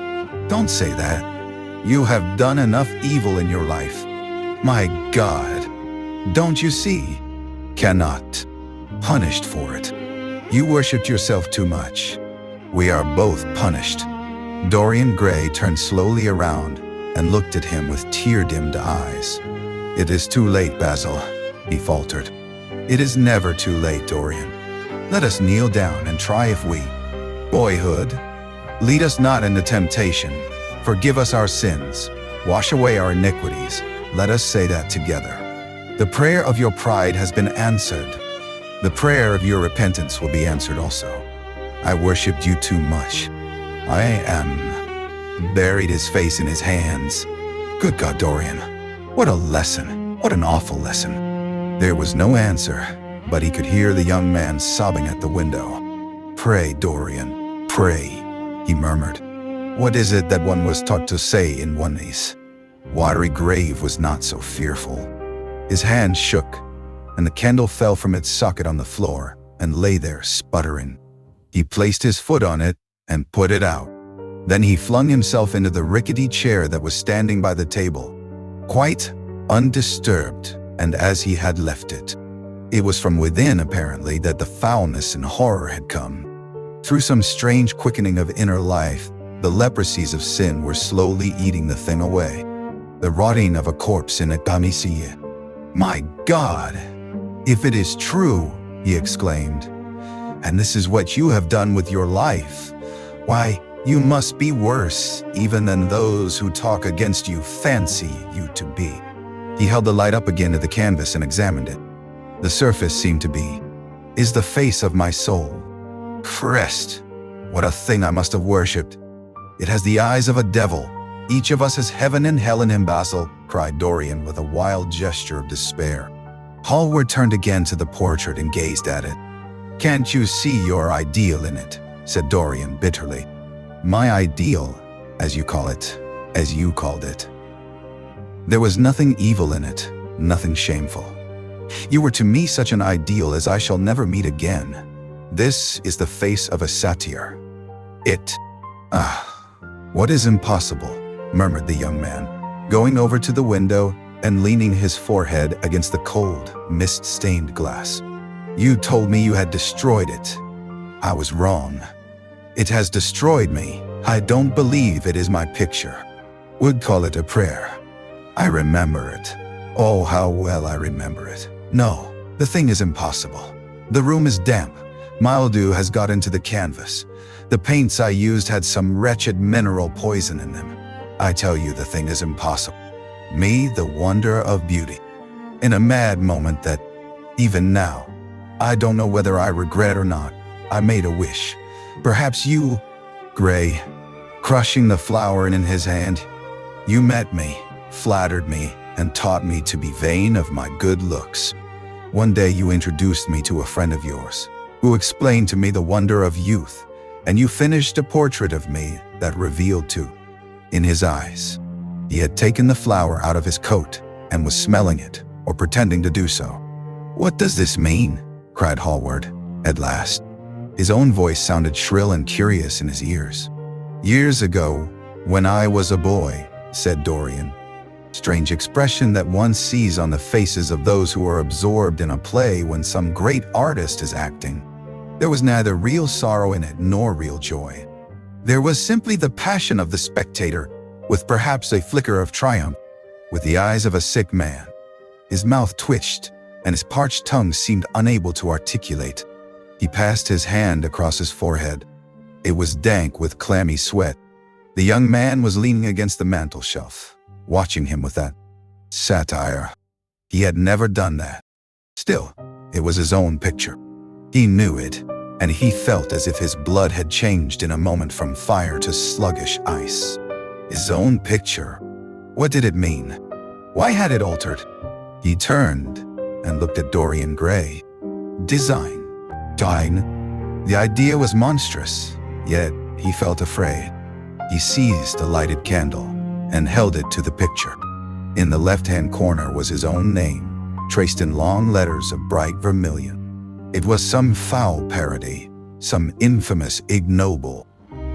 don't say that. You have done enough evil in your life. My God, don't you see? Cannot. Punished for it. You worshipped yourself too much. We are both punished. Dorian Gray turned slowly around and looked at him with tear-dimmed eyes. It is too late, Basil, he faltered. It is never too late, Dorian. Let us kneel down and try if we, boyhood, lead us not into temptation, forgive us our sins, wash away our iniquities. Let us say that together. The prayer of your pride has been answered. The prayer of your repentance will be answered also. I worshipped you too much. I am. Buried his face in his hands. Good God, Dorian. What a lesson. What an awful lesson. There was no answer, but he could hear the young man sobbing at the window. Pray, Dorian, pray, he murmured. What is it that one was taught to say in one's watery grave was not so fearful? His hand shook, and the candle fell from its socket on the floor and lay there sputtering. He placed his foot on it and put it out. Then he flung himself into the rickety chair that was standing by the table, quite undisturbed and as he had left it. It was from within, apparently, that the foulness and horror had come. Through some strange quickening of inner life, the leprosies of sin were slowly eating the thing away. The rotting of a corpse in a domicile. My God! If it is true, he exclaimed, and this is what you have done with your life, why, you must be worse even than those who talk against you fancy you to be. He held the light up again to the canvas and examined it. The surface seemed to be is the face of my soul. Christ, what a thing I must have worshipped. It has the eyes of a devil. Each of us has heaven and hell in him, Basil, cried Dorian with a wild gesture of despair. Hallward turned again to the portrait and gazed at it. Can't you see your ideal in it? Said Dorian bitterly. My ideal, as you call it, as you called it. There was nothing evil in it, nothing shameful. You were to me such an ideal as I shall never meet again. This is the face of a satyr. What is impossible? Murmured the young man, going over to the window and leaning his forehead against the cold, mist-stained glass. You told me you had destroyed it. I was wrong. It has destroyed me. I don't believe it is my picture. Would call it a prayer. I remember it. Oh, how well I remember it. No, the thing is impossible. The room is damp. Mildew has got into the canvas. The paints I used had some wretched mineral poison in them. I tell you, the thing is impossible. Me, the wonder of beauty. In a mad moment that, even now, I don't know whether I regret or not, I made a wish. Perhaps you, Gray, crushing the flower in his hand, you met me, flattered me, and taught me to be vain of my good looks. One day you introduced me to a friend of yours, who explained to me the wonder of youth, and you finished a portrait of me that revealed too, in his eyes. He had taken the flower out of his coat and was smelling it, or pretending to do so. What does this mean? Cried Hallward, at last. His own voice sounded shrill and curious in his ears. Years ago, when I was a boy, said Dorian. Strange expression that one sees on the faces of those who are absorbed in a play when some great artist is acting. There was neither real sorrow in it nor real joy. There was simply the passion of the spectator, with perhaps a flicker of triumph, with the eyes of a sick man. His mouth twitched, and his parched tongue seemed unable to articulate. He passed his hand across his forehead. It was dank with clammy sweat. The young man was leaning against the mantel-shelf, watching him with that satire. He had never done that. Still, it was his own picture. He knew it, and he felt as if his blood had changed in a moment from fire to sluggish ice. His own picture. What did it mean? Why had it altered? He turned and looked at Dorian Gray. Design. The idea was monstrous, yet he felt afraid. He seized a lighted candle and held it to the picture. In the left-hand corner was his own name, traced in long letters of bright vermilion. It was some foul parody, some infamous ignoble.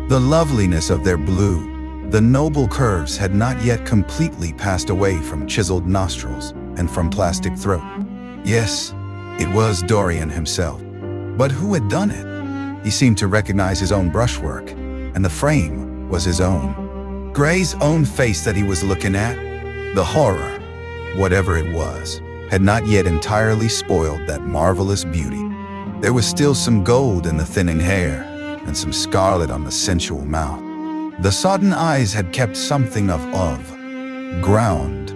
The loveliness of their blue, the noble curves had not yet completely passed away from chiseled nostrils and from plastic throat. Yes, it was Dorian himself. But who had done it? He seemed to recognize his own brushwork, and the frame was his own. Gray's own face that he was looking at. The horror, whatever it was, had not yet entirely spoiled that marvelous beauty. There was still some gold in the thinning hair, and some scarlet on the sensual mouth. The sodden eyes had kept something of ground.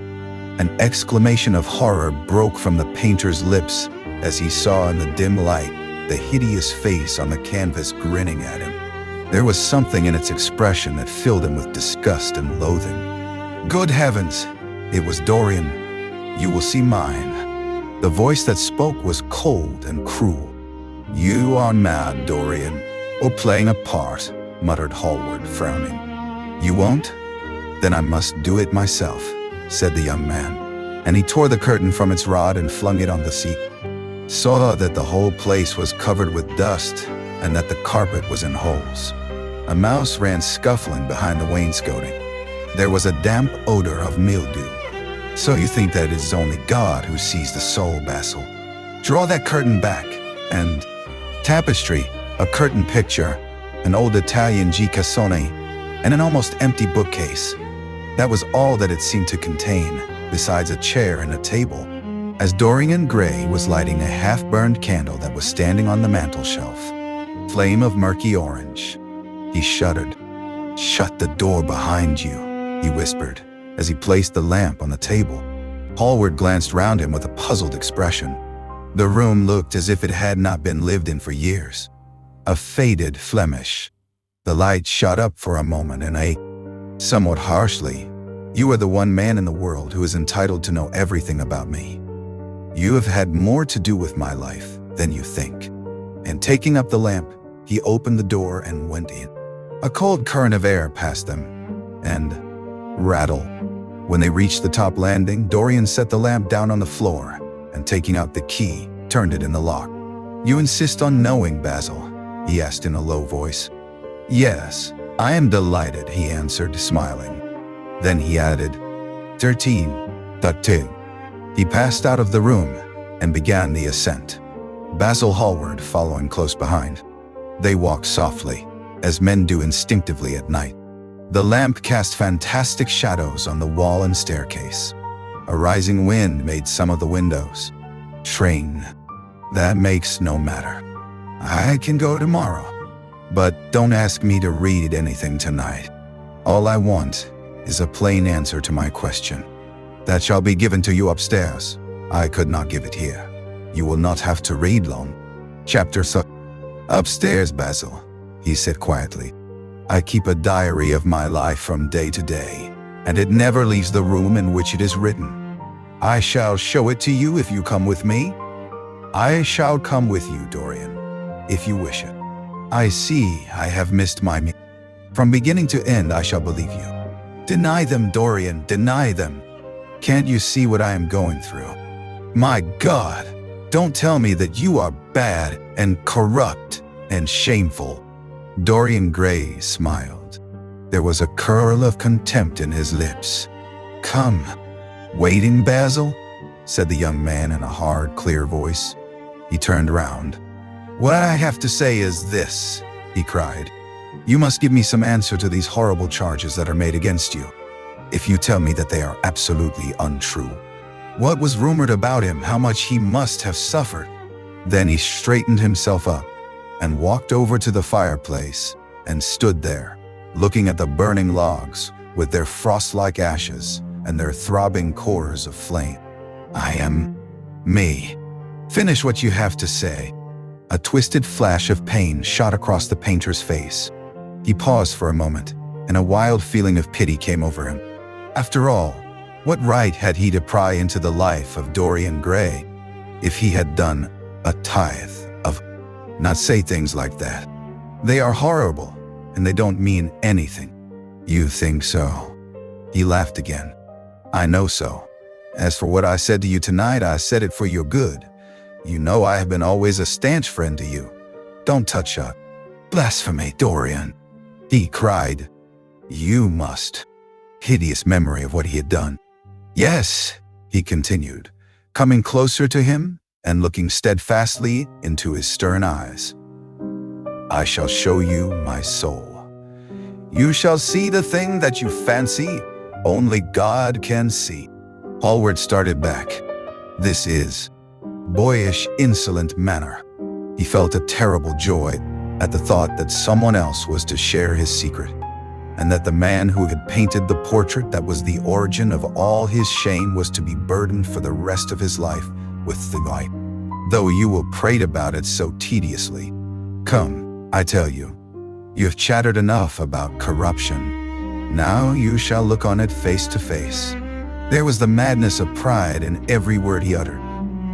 An exclamation of horror broke from the painter's lips as he saw in the dim light the hideous face on the canvas grinning at him. There was something in its expression that filled him with disgust and loathing. Good heavens, it was Dorian. You will see mine. The voice that spoke was cold and cruel. You are mad, Dorian, or playing a part, muttered Hallward, frowning. You won't? Then I must do it myself, said the young man, and he tore the curtain from its rod and flung it on the seat. Saw that the whole place was covered with dust and that the carpet was in holes. A mouse ran scuffling behind the wainscoting. There was a damp odor of mildew. So you think that it is only God who sees the soul, Basil? Draw that curtain back, and tapestry, a curtain picture, an old Italian Gicassone, and an almost empty bookcase. That was all that it seemed to contain, besides a chair and a table. As Dorian Gray was lighting a half-burned candle that was standing on the mantel-shelf, flame of murky orange, he shuddered. Shut the door behind you, he whispered, as he placed the lamp on the table. Hallward glanced round him with a puzzled expression. The room looked as if it had not been lived in for years. A faded Flemish. The light shot up for a moment and somewhat harshly, "You are the one man in the world who is entitled to know everything about me. You have had more to do with my life than you think." And taking up the lamp, he opened the door and went in. A cold current of air passed them, and rattle. When they reached the top landing, Dorian set the lamp down on the floor, and taking out the key, turned it in the lock. "You insist on knowing, Basil?" he asked in a low voice. "Yes, I am delighted," he answered, smiling. Then he added, 13.2. He passed out of the room and began the ascent, Basil Hallward following close behind. They walked softly, as men do instinctively at night. The lamp cast fantastic shadows on the wall and staircase. A rising wind made some of the windows. "Train. That makes no matter. I can go tomorrow. But don't ask me to read anything tonight. All I want is a plain answer to my question. That shall be given to you upstairs. I could not give it here. You will not have to read long." Chapter 6. "Upstairs, Basil," he said quietly. "I keep a diary of my life from day to day, and it never leaves the room in which it is written. I shall show it to you if you come with me." "I shall come with you, Dorian, if you wish it. I see I have missed my meaning. From beginning to end I shall believe you." "Deny them, Dorian, deny them. Can't you see what I am going through? My God, don't tell me that you are bad and corrupt and shameful." Dorian Gray smiled. There was a curl of contempt in his lips. "Come. Waiting, Basil?" said the young man in a hard, clear voice. He turned round. "What I have to say is this," he cried. "You must give me some answer to these horrible charges that are made against you. If you tell me that they are absolutely untrue. What was rumored about him, how much he must have suffered?" Then he straightened himself up and walked over to the fireplace and stood there, looking at the burning logs with their frost-like ashes and their throbbing cores of flame. "I am me. Finish what you have to say." A twisted flash of pain shot across the painter's face. He paused for a moment, and a wild feeling of pity came over him. After all, what right had he to pry into the life of Dorian Gray? If he had done a tithe of... Not say things like that. They are horrible, and they don't mean anything. "You think so?" He laughed again. "I know so. As for what I said to you tonight, I said it for your good. You know I have been always a stanch friend to you. Don't touch her." "Blasphemy, Dorian," he cried. "You must." Hideous memory of what he had done. "Yes," he continued, coming closer to him and looking steadfastly into his stern eyes. "I shall show you my soul. You shall see the thing that you fancy only God can see." Hallward started back. This is boyish, insolent manner. He felt a terrible joy at the thought that someone else was to share his secret, and that the man who had painted the portrait that was the origin of all his shame was to be burdened for the rest of his life with the light. Though you will prate about it so tediously. Come, I tell you, you have chattered enough about corruption. Now you shall look on it face to face. There was the madness of pride in every word he uttered.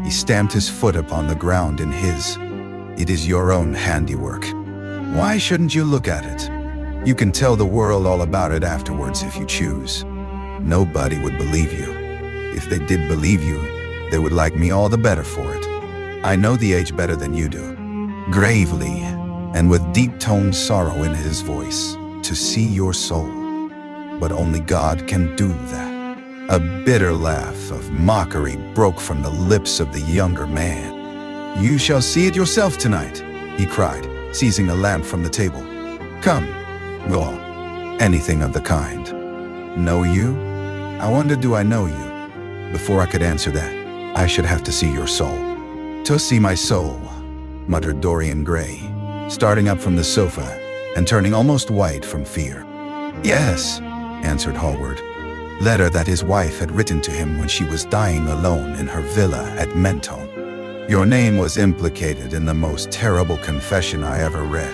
He stamped his foot upon the ground in his. "It is your own handiwork. Why shouldn't you look at it? You can tell the world all about it afterwards if you choose. Nobody would believe you. If they did believe you, they would like me all the better for it. I know the age better than you do." Gravely, and with deep-toned sorrow in his voice, "To see your soul. But only God can do that." A bitter laugh of mockery broke from the lips of the younger man. "You shall see it yourself tonight," he cried, seizing a lamp from the table. "Come." "Well, anything of the kind." "Know you? I wonder, do I know you?" Before I could answer that, I should have to see your soul. "To see my soul," muttered Dorian Gray, starting up from the sofa and turning almost white from fear. "Yes," answered Hallward. "Letter that his wife had written to him when she was dying alone in her villa at Mentone. Your name was implicated in the most terrible confession I ever read.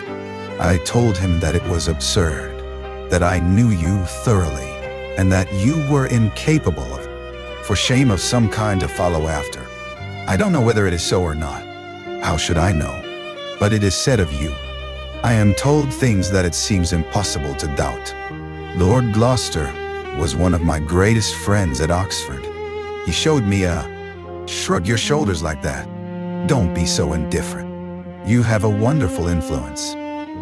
I told him that it was absurd, that I knew you thoroughly, and that you were incapable of, for shame of some kind, to follow after. I don't know whether it is so or not. How should I know? But it is said of you. I am told things that it seems impossible to doubt. Lord Gloucester was one of my greatest friends at Oxford. He showed me shrug your shoulders like that. Don't be so indifferent. You have a wonderful influence.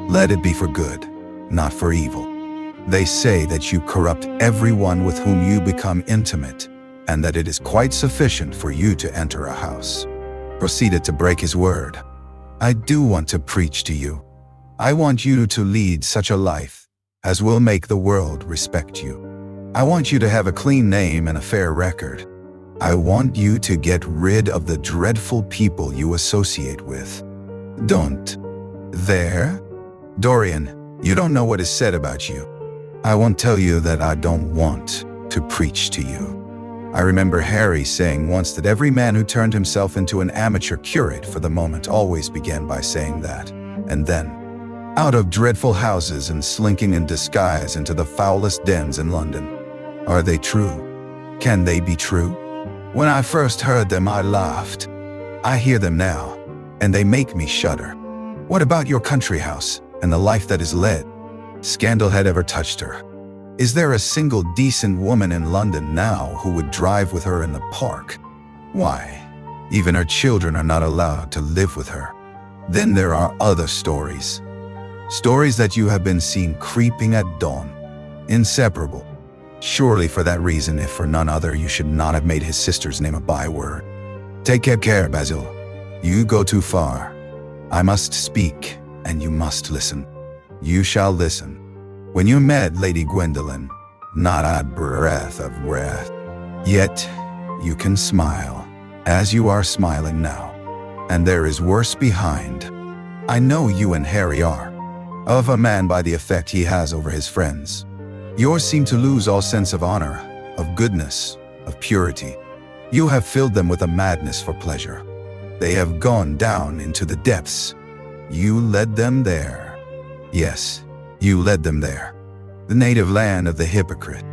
Let it be for good, not for evil. They say that you corrupt everyone with whom you become intimate, and that it is quite sufficient for you to enter a house. Proceeded to break his word. I do want to preach to you. I want you to lead such a life as will make the world respect you. I want you to have a clean name and a fair record. I want you to get rid of the dreadful people you associate with. Don't. There? Dorian, you don't know what is said about you. I won't tell you that I don't want to preach to you. I remember Harry saying once that every man who turned himself into an amateur curate for the moment always began by saying that, and then, out of dreadful houses and slinking in disguise into the foulest dens in London. Are they true? Can they be true? When I first heard them, I laughed. I hear them now, and they make me shudder. What about your country house and the life that is led? Scandal had ever touched her. Is there a single decent woman in London now who would drive with her in the park? Why, even her children are not allowed to live with her. Then there are other stories. Stories that you have been seen creeping at dawn. Inseparable. Surely for that reason, if for none other, you should not have made his sister's name a byword. Take care, Basil. You go too far. I must speak, and you must listen. You shall listen. When you met Lady Gwendolen, not a breath of wrath. Yet you can smile, as you are smiling now. And there is worse behind. I know you and Harry are. Of a man by the effect he has over his friends. Yours seem to lose all sense of honor, of goodness, of purity. You have filled them with a madness for pleasure. They have gone down into the depths. You led them there. Yes, you led them there. The native land of the hypocrite.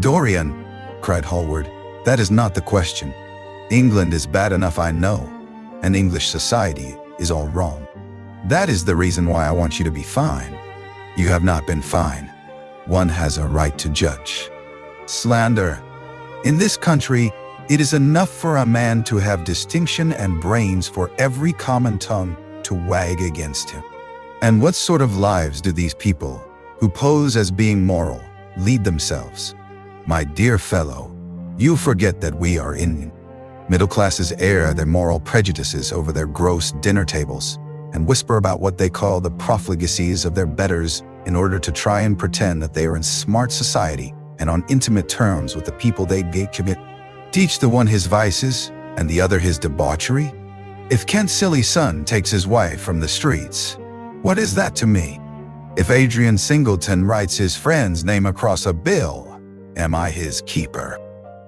Dorian, cried Hallward, that is not the question. England is bad enough, I know, and English society is all wrong. That is the reason why I want you to be fine. You have not been fine. One has a right to judge. Slander. In this country, it is enough for a man to have distinction and brains for every common tongue to wag against him. And what sort of lives do these people, who pose as being moral, lead themselves? My dear fellow, you forget that we are Indian. Middle classes air their moral prejudices over their gross dinner tables and whisper about what they call the profligacies of their betters in order to try and pretend that they are in smart society and on intimate terms with the people they commit. Teach the one his vices and the other his debauchery? If Kent's silly son takes his wife from the streets, what is that to me? If Adrian Singleton writes his friend's name across a bill, am I his keeper?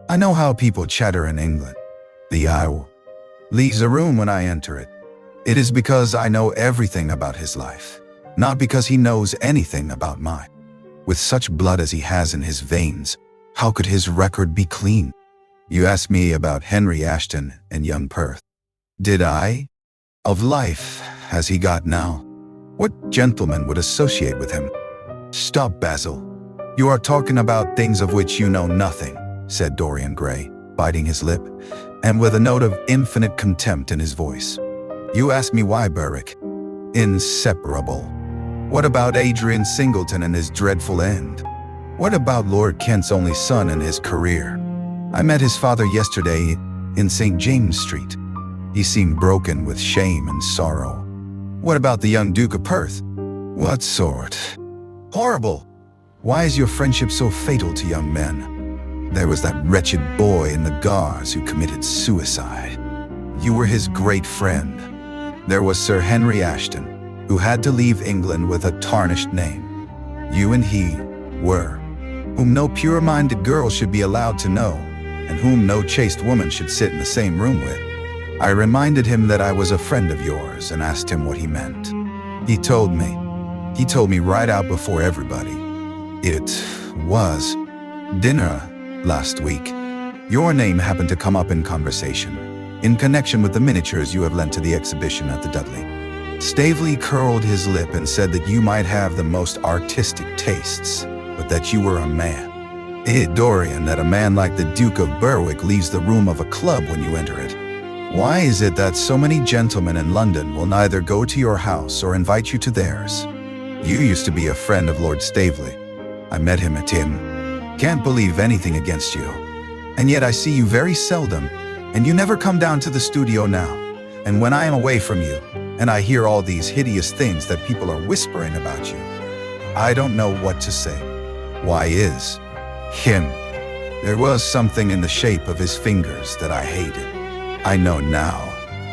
I know how people chatter in England. The owl leaves a room when I enter it. It is because I know everything about his life, not because he knows anything about mine. With such blood as he has in his veins, how could his record be clean? You asked me about Henry Ashton and young Perth. Did I? Of life has he got now? What gentleman would associate with him? Stop, Basil. You are talking about things of which you know nothing, said Dorian Gray, biting his lip, and with a note of infinite contempt in his voice. You ask me why, Berwick? Inseparable. What about Adrian Singleton and his dreadful end? What about Lord Kent's only son and his career? I met his father yesterday in St. James Street. He seemed broken with shame and sorrow. What about the young Duke of Perth? What sort? Horrible. Why is your friendship so fatal to young men? There was that wretched boy in the Guards who committed suicide. You were his great friend. There was Sir Henry Ashton, who had to leave England with a tarnished name. You and he were, whom no pure-minded girl should be allowed to know, and whom no chaste woman should sit in the same room with. I reminded him that I was a friend of yours and asked him what he meant. He told me. He told me right out before everybody. It was dinner last week. Your name happened to come up in conversation, in connection with the miniatures you have lent to the exhibition at the Dudley. Stavely curled his lip and said that you might have the most artistic tastes, but that you were a man. Dorian, that a man like the Duke of Berwick leaves the room of a club when you enter it. Why is it that so many gentlemen in London will neither go to your house or invite you to theirs? You used to be a friend of Lord Stavely. I met him at Tim. Can't believe anything against you. And yet I see you very seldom, and you never come down to the studio now. And when I am away from you, and I hear all these hideous things that people are whispering about you, I don't know what to say. Why is him? There was something in the shape of his fingers that I hated. I know now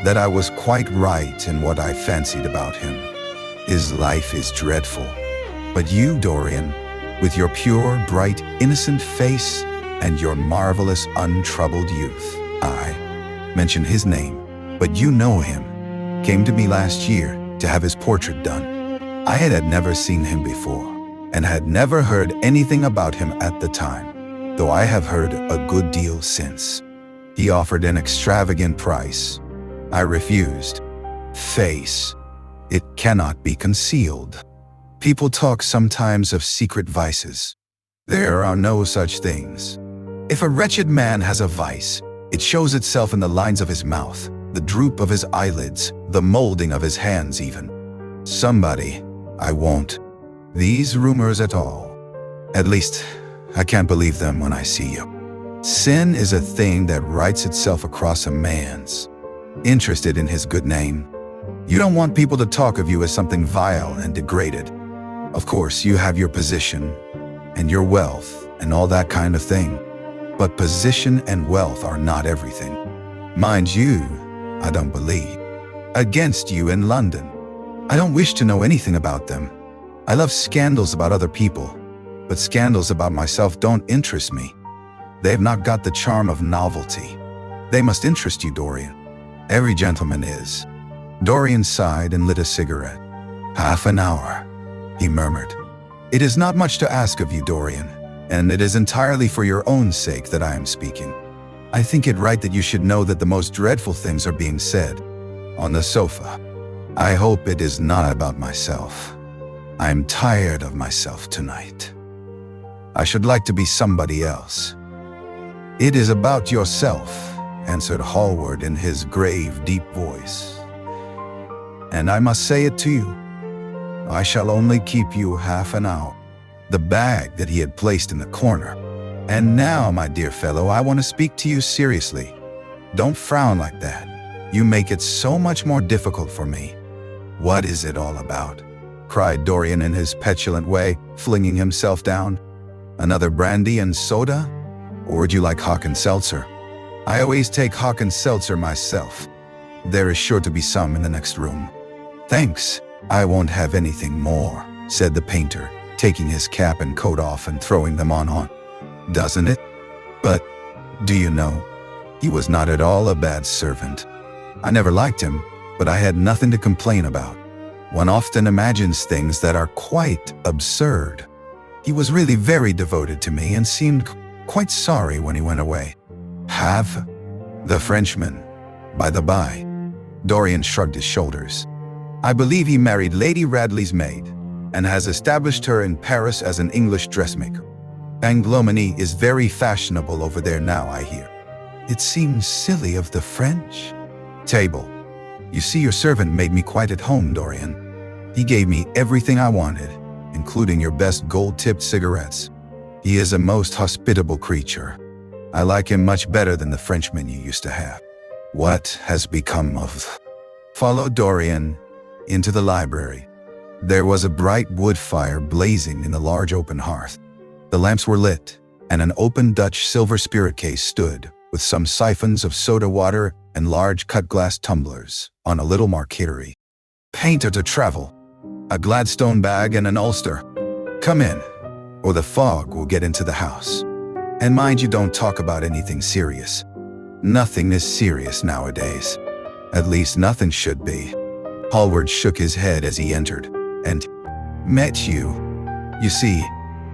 that I was quite right in what I fancied about him. His life is dreadful. But you, Dorian, with your pure, bright, innocent face and your marvelous, untroubled youth, I mention his name, but you know him, came to me last year to have his portrait done. I had never seen him before and had never heard anything about him at the time, though I have heard a good deal since. He offered an extravagant price. I refused. Face. It cannot be concealed. People talk sometimes of secret vices. There are no such things. If a wretched man has a vice, it shows itself in the lines of his mouth, the droop of his eyelids, the molding of his hands even. Somebody, I won't. These rumors at all. At least, I can't believe them when I see you. Sin is a thing that writes itself across a man's. Interested in his good name. You don't want people to talk of you as something vile and degraded. Of course, you have your position and your wealth and all that kind of thing. But position and wealth are not everything. Mind you, I don't believe against you in London. I don't wish to know anything about them. I love scandals about other people, but scandals about myself don't interest me. They have not got the charm of novelty. They must interest you, Dorian. Every gentleman is. Dorian sighed and lit a cigarette. "Half an hour," he murmured. "It is not much to ask of you, Dorian, and it is entirely for your own sake that I am speaking. I think it right that you should know that the most dreadful things are being said on the sofa. I hope it is not about myself. I am tired of myself tonight. I should like to be somebody else." "It is about yourself," answered Hallward in his grave, deep voice. "And I must say it to you. I shall only keep you half an hour." The bag that he had placed in the corner. "And now, my dear fellow, I want to speak to you seriously. Don't frown like that. You make it so much more difficult for me." "What is it all about?" cried Dorian in his petulant way, flinging himself down. "Another brandy and soda? Or would you like hock and seltzer?" "I always take hock and seltzer myself. There is sure to be some in the next room." "Thanks, I won't have anything more," said the painter, taking his cap and coat off and throwing them on. "Doesn't it? But, do you know, he was not at all a bad servant. I never liked him, but I had nothing to complain about. One often imagines things that are quite absurd. He was really very devoted to me and seemed quite sorry when he went away." "Have? The Frenchman, by the by." Dorian shrugged his shoulders. "I believe he married Lady Radley's maid, and has established her in Paris as an English dressmaker. Anglomany is very fashionable over there now, I hear." "It seems silly of the French." "Table. You see, your servant made me quite at home, Dorian. He gave me everything I wanted, including your best gold-tipped cigarettes. He is a most hospitable creature. I like him much better than the Frenchman you used to have." "What has become of?" Followed Dorian into the library. There was a bright wood fire blazing in the large open hearth. The lamps were lit, and an open Dutch silver spirit case stood, with some siphons of soda water and large cut-glass tumblers, on a little marqueterie. "Painter to travel. A Gladstone bag and an ulster. Come in, or the fog will get into the house. And mind you don't talk about anything serious. Nothing is serious nowadays." At least nothing should be. Hallward shook his head as he entered, and met you. You see,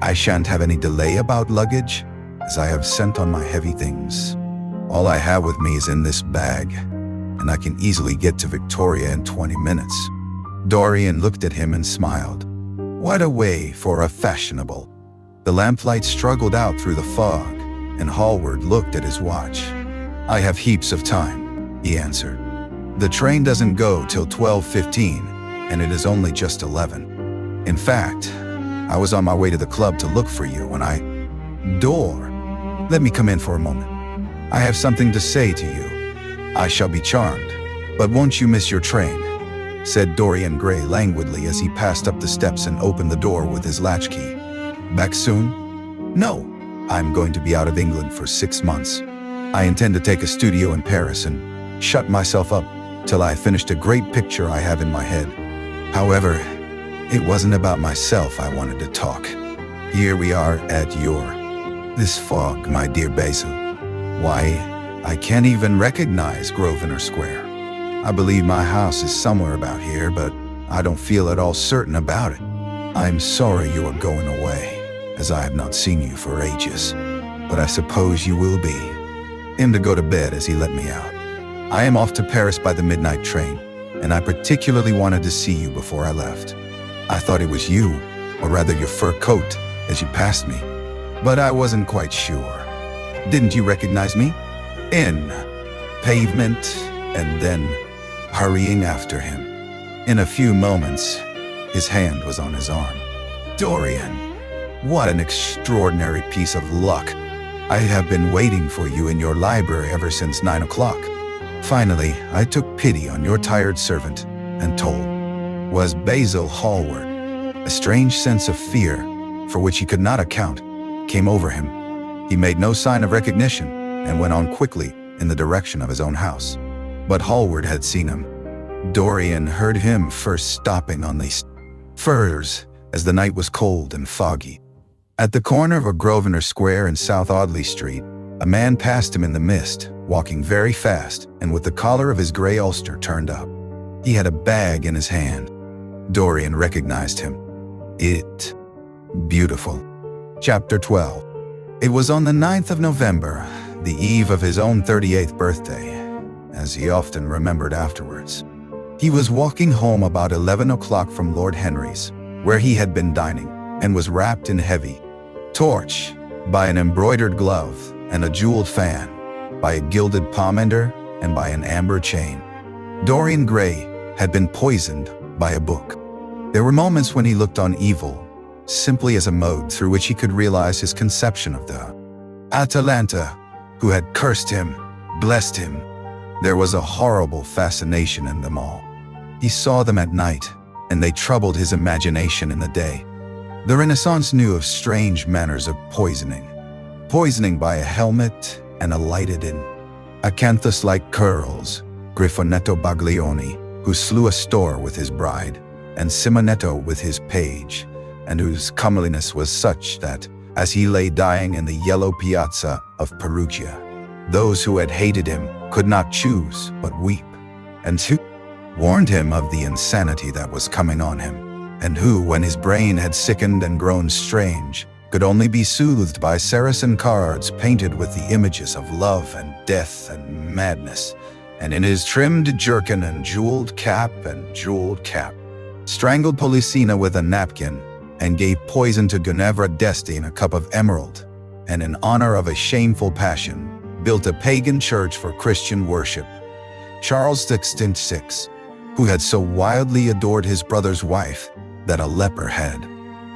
I shan't have any delay about luggage, as I have sent on my heavy things. All I have with me is in this bag, and I can easily get to Victoria in 20 minutes. Dorian looked at him and smiled. What a way for a fashionable. The lamplight struggled out through the fog, and Hallward looked at his watch. I have heaps of time, he answered. The train doesn't go till 12:15, and it is only just 11. In fact, I was on my way to the club to look for you when Door, let me come in for a moment. I have something to say to you. I shall be charmed, but won't you miss your train? Said Dorian Gray languidly as he passed up the steps and opened the door with his latchkey. Back soon? No, I'm going to be out of England for 6 months. I intend to take a studio in Paris and shut myself up till I finished a great picture I have in my head. However, it wasn't about myself I wanted to talk. Here we are at this fog, my dear Basil. Why, I can't even recognize Grosvenor Square. I believe my house is somewhere about here, but I don't feel at all certain about it. I'm sorry you are going away, as I have not seen you for ages, but I suppose you will be. Him to go to bed as he let me out. I am off to Paris by the midnight train, and I particularly wanted to see you before I left. I thought it was you, or rather your fur coat, as you passed me, but I wasn't quite sure. Didn't you recognize me? In pavement, and then hurrying after him. In a few moments, his hand was on his arm. Dorian, what an extraordinary piece of luck. I have been waiting for you in your library ever since 9 o'clock. Finally, I took pity on your tired servant and told. Was Basil Hallward. A strange sense of fear, for which he could not account, came over him. He made no sign of recognition and went on quickly in the direction of his own house. But Hallward had seen him. Dorian heard him first stopping on the furze as the night was cold and foggy. At the corner of a Grosvenor Square and South Audley Street, a man passed him in the mist, walking very fast and with the collar of his gray ulster turned up. He had a bag in his hand. Dorian recognized him. Beautiful. Chapter 12. It was on the 9th of November, the eve of his own 38th birthday, as he often remembered afterwards. He was walking home about 11 o'clock from Lord Henry's, where he had been dining, and was wrapped in heavy torch by an embroidered glove and a jeweled fan, by a gilded pomander and by an amber chain. Dorian Gray had been poisoned by a book. There were moments when he looked on evil simply as a mode through which he could realize his conception of the Atalanta who had cursed him, blessed him. There was a horrible fascination in them all. He saw them at night, and they troubled his imagination in the day. The Renaissance knew of strange manners of poisoning. Poisoning by a helmet and a lighted in acanthus-like curls, Griffonetto Baglioni, who slew a store with his bride, and Simonetto with his page, and whose comeliness was such that, as he lay dying in the yellow piazza of Perugia, those who had hated him could not choose but weep, and who warned him of the insanity that was coming on him, and who, when his brain had sickened and grown strange, could only be soothed by Saracen cards painted with the images of love and death and madness, and in his trimmed jerkin and jeweled cap, strangled Policina with a napkin, and gave poison to Ginevra d'Este in a cup of emerald, and in honor of a shameful passion, built a pagan church for Christian worship. Charles VI, who had so wildly adored his brother's wife that a leper had,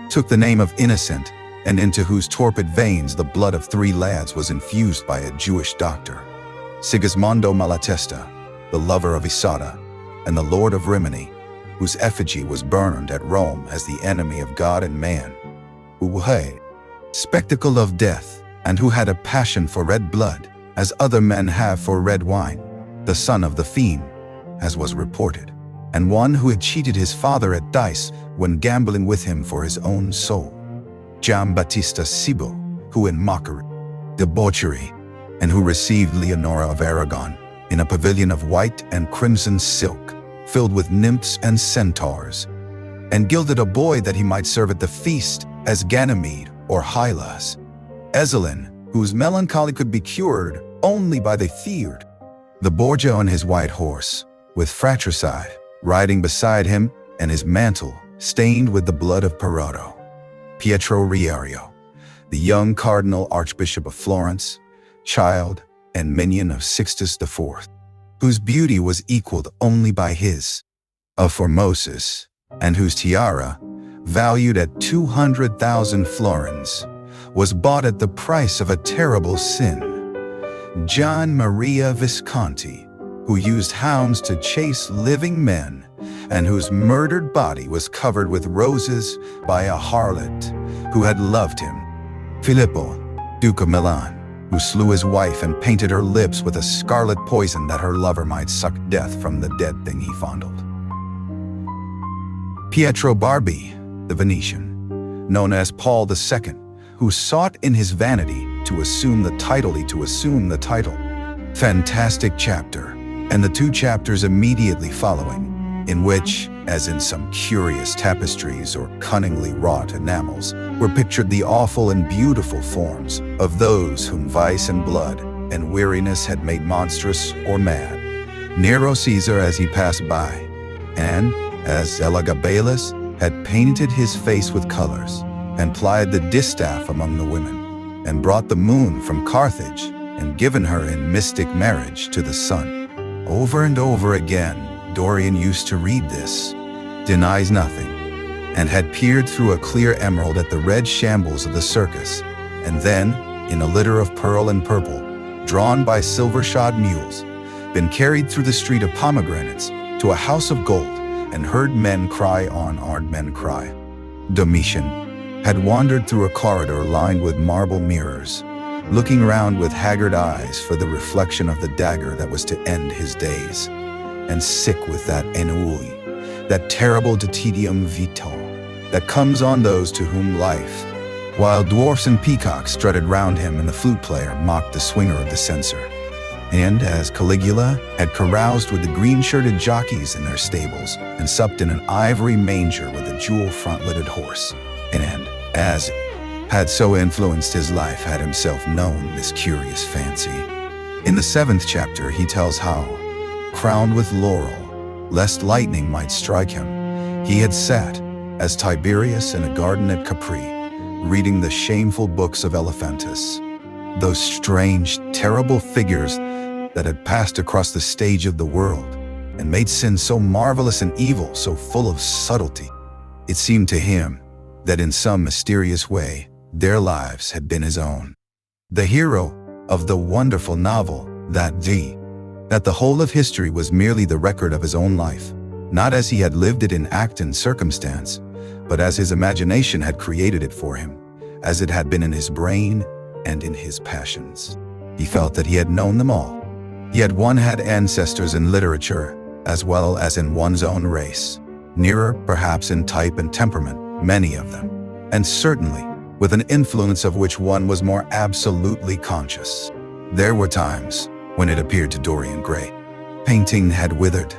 took the name of Innocent, and into whose torpid veins the blood of 3 lads was infused by a Jewish doctor. Sigismondo Malatesta, the lover of Isotta, and the lord of Rimini, whose effigy was burned at Rome as the enemy of God and man, who had spectacle of death, and who had a passion for red blood, as other men have for red wine, the son of the fiend, as was reported, and one who had cheated his father at dice when gambling with him for his own soul. Giambattista Cibo, who in mockery, debauchery, and who received Leonora of Aragon in a pavilion of white and crimson silk, filled with nymphs and centaurs, and gilded a boy that he might serve at the feast as Ganymede or Hylas. Ezelin, whose melancholy could be cured only by the feared. The Borgia on his white horse, with fratricide, riding beside him, and his mantle stained with the blood of Perotto. Pietro Riario, the young Cardinal Archbishop of Florence, child and minion of Sixtus IV, whose beauty was equaled only by his, of Formosus, and whose tiara, valued at 200,000 florins, was bought at the price of a terrible sin. Gian Maria Visconti, who used hounds to chase living men, and whose murdered body was covered with roses by a harlot who had loved him. Filippo, Duke of Milan, who slew his wife and painted her lips with a scarlet poison that her lover might suck death from the dead thing he fondled. Pietro Barbi, the Venetian, known as Paul II, who sought in his vanity to assume the title. Fantastic chapter, and the two chapters immediately following, in which, as in some curious tapestries or cunningly wrought enamels, were pictured the awful and beautiful forms of those whom vice and blood and weariness had made monstrous or mad. Nero Caesar as he passed by, and, as Elagabalus, had painted his face with colors, and plied the distaff among the women, and brought the moon from Carthage, and given her in mystic marriage to the sun. Over and over again, Dorian used to read this, denies nothing, and had peered through a clear emerald at the red shambles of the circus, and then, in a litter of pearl and purple, drawn by silver-shod mules, been carried through the street of pomegranates to a house of gold, and heard men cry on ard men cry. Domitian had wandered through a corridor lined with marble mirrors, looking round with haggard eyes for the reflection of the dagger that was to end his days, and sick with that ennui, that terrible tedium vitae that comes on those to whom life, while dwarfs and peacocks strutted round him and the flute player mocked the swinger of the censer. And as Caligula had caroused with the green-shirted jockeys in their stables and supped in an ivory manger with a jewel-frontleted horse, and as had so influenced his life, had himself known this curious fancy. In the 7th chapter he tells how, crowned with laurel, lest lightning might strike him, he had sat, as Tiberius in a garden at Capri, reading the shameful books of Elephantus, those strange, terrible figures that had passed across the stage of the world and made sin so marvelous and evil, so full of subtlety. It seemed to him that in some mysterious way their lives had been his own. The hero of the wonderful novel, that the whole of history was merely the record of his own life, not as he had lived it in act and circumstance, but as his imagination had created it for him, as it had been in his brain and in his passions. He felt that he had known them all. Yet one had ancestors in literature as well as in one's own race, nearer perhaps in type and temperament, many of them, and certainly with an influence of which one was more absolutely conscious. There were times when it appeared to Dorian Gray, painting had withered,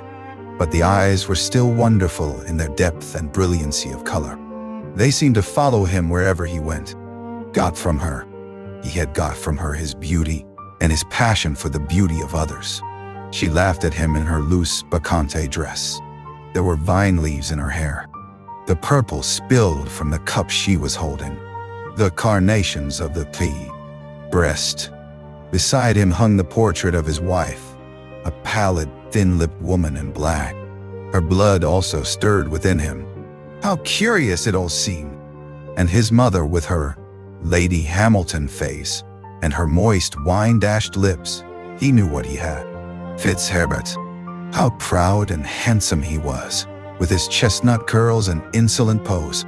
but the eyes were still wonderful in their depth and brilliancy of color. They seemed to follow him wherever he went. He had got from her his beauty and his passion for the beauty of others. She laughed at him in her loose bacchante dress. There were vine leaves in her hair. The purple spilled from the cup she was holding. The carnations of the breast. Beside him hung the portrait of his wife, a pallid, thin-lipped woman in black. Her blood also stirred within him. How curious it all seemed! And his mother with her Lady Hamilton face and her moist wine-dashed lips, he knew what he had. Fitzherbert, how proud and handsome he was, with his chestnut curls and insolent pose.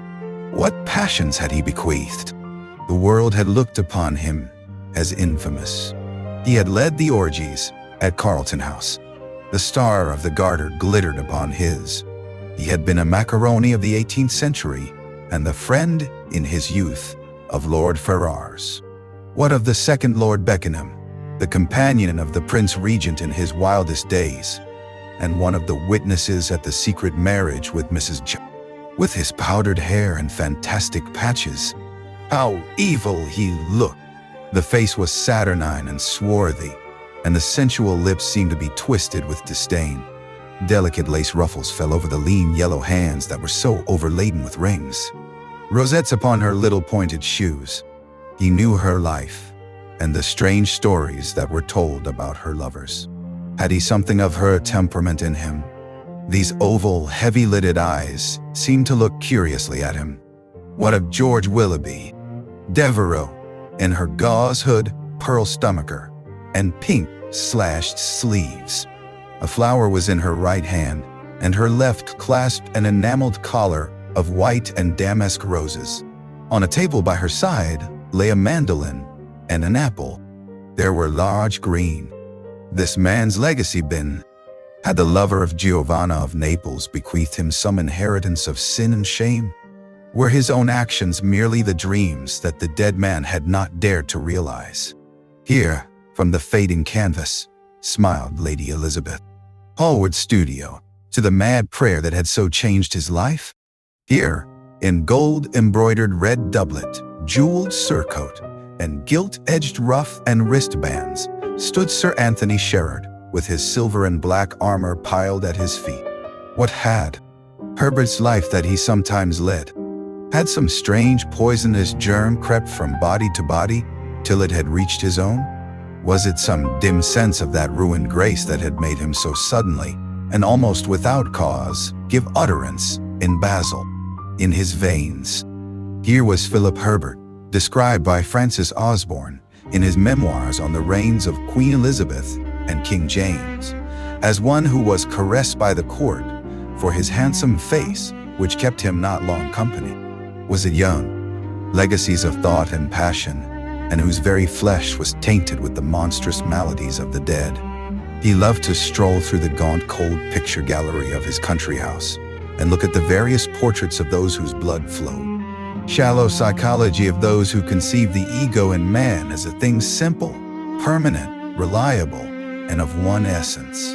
What passions had he bequeathed? The world had looked upon him as infamous. He had led the orgies at Carlton House. The star of the Garter glittered upon his. He had been a macaroni of the 18th century and the friend, in his youth, of Lord Ferrars. What of the second Lord Beckenham, the companion of the Prince Regent in his wildest days, and one of the witnesses at the secret marriage with Mrs. J. With his powdered hair and fantastic patches, how evil he looked! The face was saturnine and swarthy, and the sensual lips seemed to be twisted with disdain. Delicate lace ruffles fell over the lean yellow hands that were so overladen with rings. Rosettes upon her little pointed shoes. He knew her life, and the strange stories that were told about her lovers. Had he something of her temperament in him? These oval, heavy-lidded eyes seemed to look curiously at him. What of George Willoughby? Devereux, in her gauze hood, pearl stomacher, and pink slashed sleeves. A flower was in her right hand, and her left clasped an enameled collar of white and damask roses. On a table by her side lay a mandolin and an apple. There were large green. This man's legacy been? Had the lover of Giovanna of Naples bequeathed him some inheritance of sin and shame? Were his own actions merely the dreams that the dead man had not dared to realize? Here, from the fading canvas, smiled Lady Elizabeth. Hallward's studio, to the mad prayer that had so changed his life? Here, in gold-embroidered red doublet, jeweled surcoat, and gilt-edged ruff and wristbands, stood Sir Anthony Sherard, with his silver and black armor piled at his feet. What had Herbert's life that he sometimes led? Had some strange poisonous germ crept from body to body till it had reached his own? Was it some dim sense of that ruined grace that had made him so suddenly, and almost without cause, give utterance in Basil, in his veins? Here was Philip Herbert, described by Francis Osborne in his memoirs on the reigns of Queen Elizabeth and King James, as one who was caressed by the court for his handsome face, which kept him not long company. Was it young, legacies of thought and passion, and whose very flesh was tainted with the monstrous maladies of the dead? He loved to stroll through the gaunt, cold picture gallery of his country house and look at the various portraits of those whose blood flowed. Shallow psychology of those who conceive the ego in man as a thing simple, permanent, reliable, and of one essence.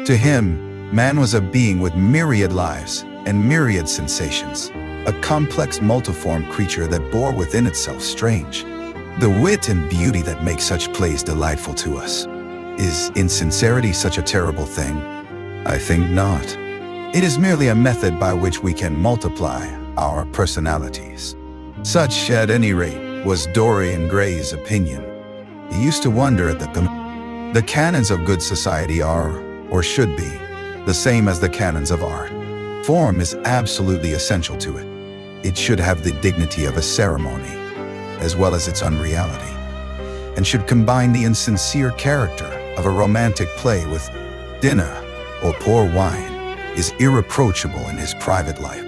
To him, man was a being with myriad lives and myriad sensations, a complex multiform creature that bore within itself strange. The wit and beauty that make such plays delightful to us. Is insincerity such a terrible thing? I think not. It is merely a method by which we can multiply our personalities. Such, at any rate, was Dorian Gray's opinion. He used to wonder at the canons of good society are, or should be, the same as the canons of art. Form is absolutely essential to it. It should have the dignity of a ceremony, as well as its unreality, and should combine the insincere character of a romantic play with dinner or poor wine, is irreproachable in his private life.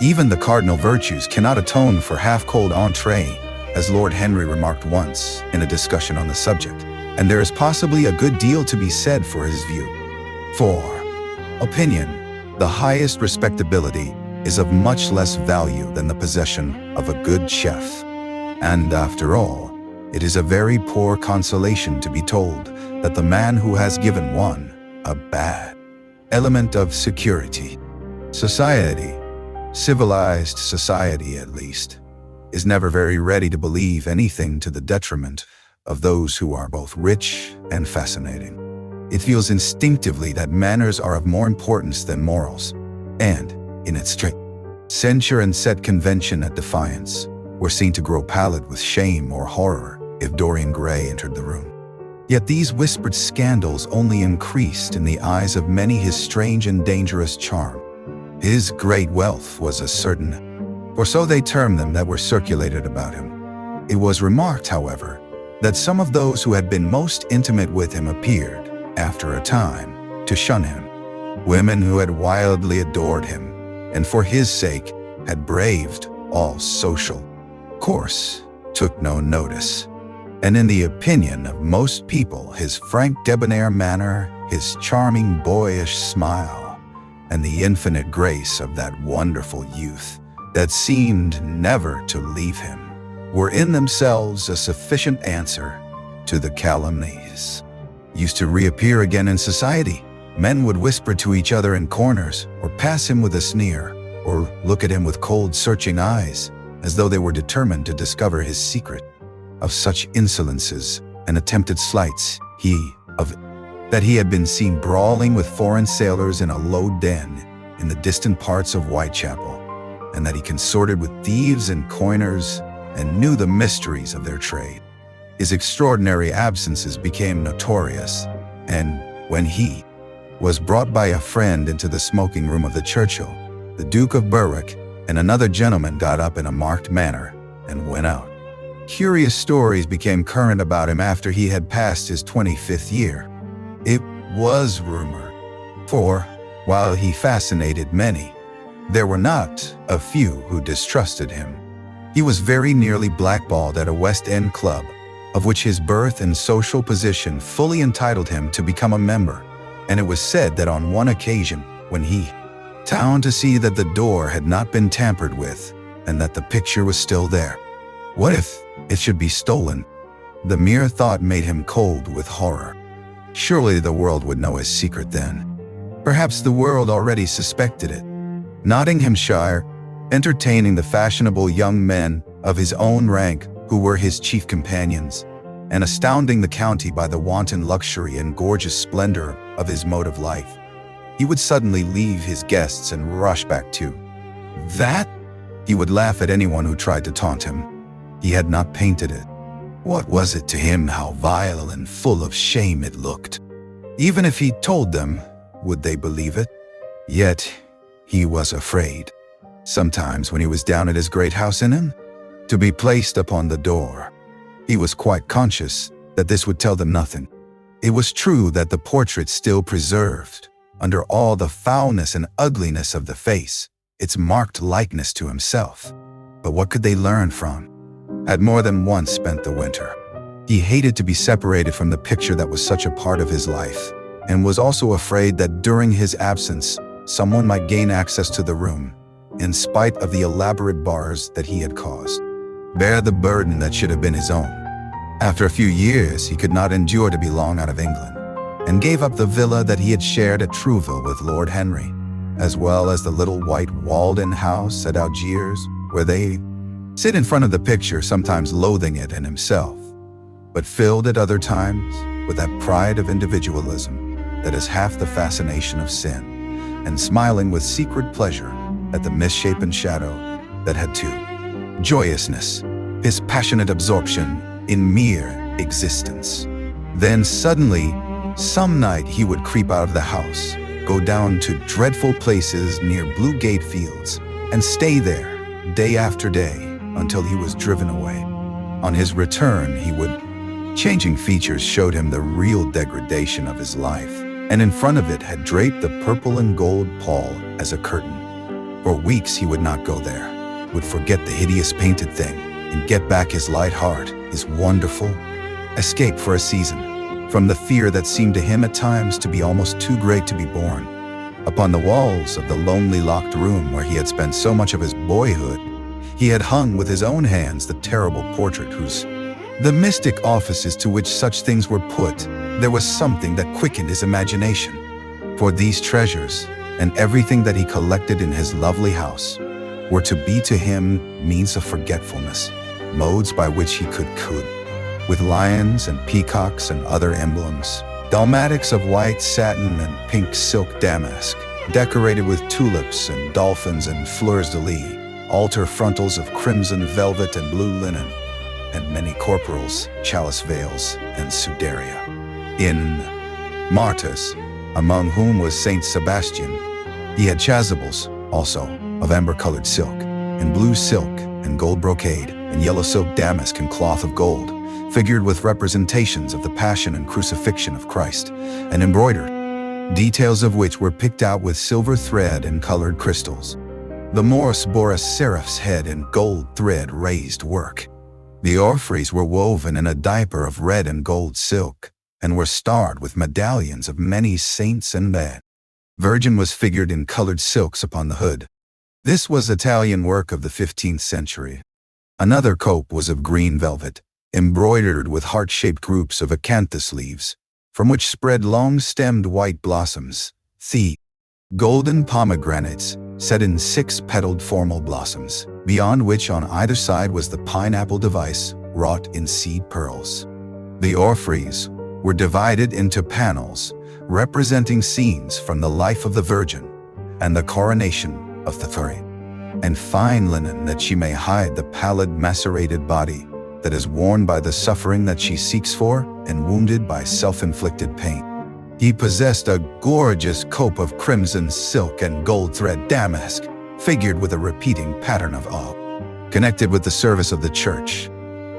Even the cardinal virtues cannot atone for half-cold entree, as Lord Henry remarked once in a discussion on the subject, and there is possibly a good deal to be said for his view. 4. Opinion, the highest respectability, is of much less value than the possession of a good chef. And after all, it is a very poor consolation to be told that the man who has given one a bad element of security. Society, civilized society at least, is never very ready to believe anything to the detriment of those who are both rich and fascinating. It feels instinctively that manners are of more importance than morals, and, in its strict censure and set convention at defiance, were seen to grow pallid with shame or horror if Dorian Gray entered the room. Yet these whispered scandals only increased in the eyes of many his strange and dangerous charm. His great wealth was a certain, for so they termed them that were circulated about him. It was remarked, however, that some of those who had been most intimate with him appeared, after a time, to shun him. Women who had wildly adored him, and for his sake had braved all social course, took no notice. And in the opinion of most people, his frank debonair manner, his charming boyish smile, and the infinite grace of that wonderful youth that seemed never to leave him, were in themselves a sufficient answer to the calumnies. Used to reappear again in society. Men would whisper to each other in corners, or pass him with a sneer, or look at him with cold, searching eyes, as though they were determined to discover his secret. Of such insolences and attempted slights, that he had been seen brawling with foreign sailors in a low den in the distant parts of Whitechapel, and that he consorted with thieves and coiners and knew the mysteries of their trade. His extraordinary absences became notorious, and when he was brought by a friend into the smoking room of the Churchill, the Duke of Berwick and another gentleman got up in a marked manner and went out. Curious stories became current about him after he had passed his 25th year. It was rumored, for while he fascinated many, there were not a few who distrusted him. He was very nearly blackballed at a West End club, of which his birth and social position fully entitled him to become a member, and it was said that on one occasion, when he town to see that the door had not been tampered with, and that the picture was still there. What if it should be stolen? The mere thought made him cold with horror. Surely the world would know his secret then. Perhaps the world already suspected it. Nottinghamshire, entertaining the fashionable young men of his own rank who were his chief companions, and astounding the county by the wanton luxury and gorgeous splendor of his mode of life, he would suddenly leave his guests and rush back to that. He would laugh at anyone who tried to taunt him. He had not painted it. What was it to him how vile and full of shame it looked? Even if he told them, would they believe it? Yet he was afraid, sometimes when he was down at his great house in him, to be placed upon the door. He was quite conscious that this would tell them nothing. It was true that the portrait still preserved, under all the foulness and ugliness of the face, its marked likeness to himself. But what could they learn from? Had more than once spent the winter. He hated to be separated from the picture that was such a part of his life, and was also afraid that during his absence, someone might gain access to the room, in spite of the elaborate bars that he had caused, bear the burden that should have been his own. After a few years, he could not endure to be long out of England, and gave up the villa that he had shared at Trouville with Lord Henry, as well as the little white walled-in house at Algiers, where they sit in front of the picture, sometimes loathing it and himself, but filled at other times with that pride of individualism that is half the fascination of sin, and smiling with secret pleasure at the misshapen shadow that had too joyousness, his passionate absorption in mere existence. Then suddenly, some night he would creep out of the house, go down to dreadful places near Blue Gate Fields, and stay there day after day until he was driven away. On his return, he would. Changing features showed him the real degradation of his life, and in front of it had draped the purple and gold pall as a curtain. For weeks he would not go there, would forget the hideous painted thing, and get back his light heart, his wonderful escape for a season, from the fear that seemed to him at times to be almost too great to be borne. Upon the walls of the lonely locked room where he had spent so much of his boyhood, he had hung with his own hands the terrible portrait whose the mystic offices to which such things were put, there was something that quickened his imagination. For these treasures, and everything that he collected in his lovely house, were to be to him means of forgetfulness, modes by which he could, with lions and peacocks and other emblems, dalmatics of white satin and pink silk damask, decorated with tulips and dolphins and fleurs-de-lis, altar frontals of crimson velvet and blue linen, and many corporals, chalice veils, and sudaria. In martyrs, among whom was Saint Sebastian, he had chasubles, also, of amber-colored silk, and blue silk, and gold brocade, and yellow silk damask and cloth of gold, figured with representations of the Passion and Crucifixion of Christ, and embroidered, details of which were picked out with silver thread and colored crystals. The Morse bore a seraph's head in gold thread raised work. The orphreys were woven in a diaper of red and gold silk, and were starred with medallions of many saints and the Virgin was figured in colored silks upon the hood. This was Italian work of the 15th century. Another cope was of green velvet, embroidered with heart-shaped groups of acanthus leaves, from which spread long-stemmed white blossoms, golden pomegranates set in 6-petaled formal blossoms, beyond which on either side was the pineapple device wrought in seed pearls. The orphreys were divided into panels representing scenes from the life of the Virgin and the coronation of the Victorian, and fine linen that she may hide the pallid macerated body that is worn by the suffering that she seeks for and wounded by self-inflicted pain. He possessed a gorgeous cope of crimson silk and gold thread damask, figured with a repeating pattern of awe, connected with the service of the church.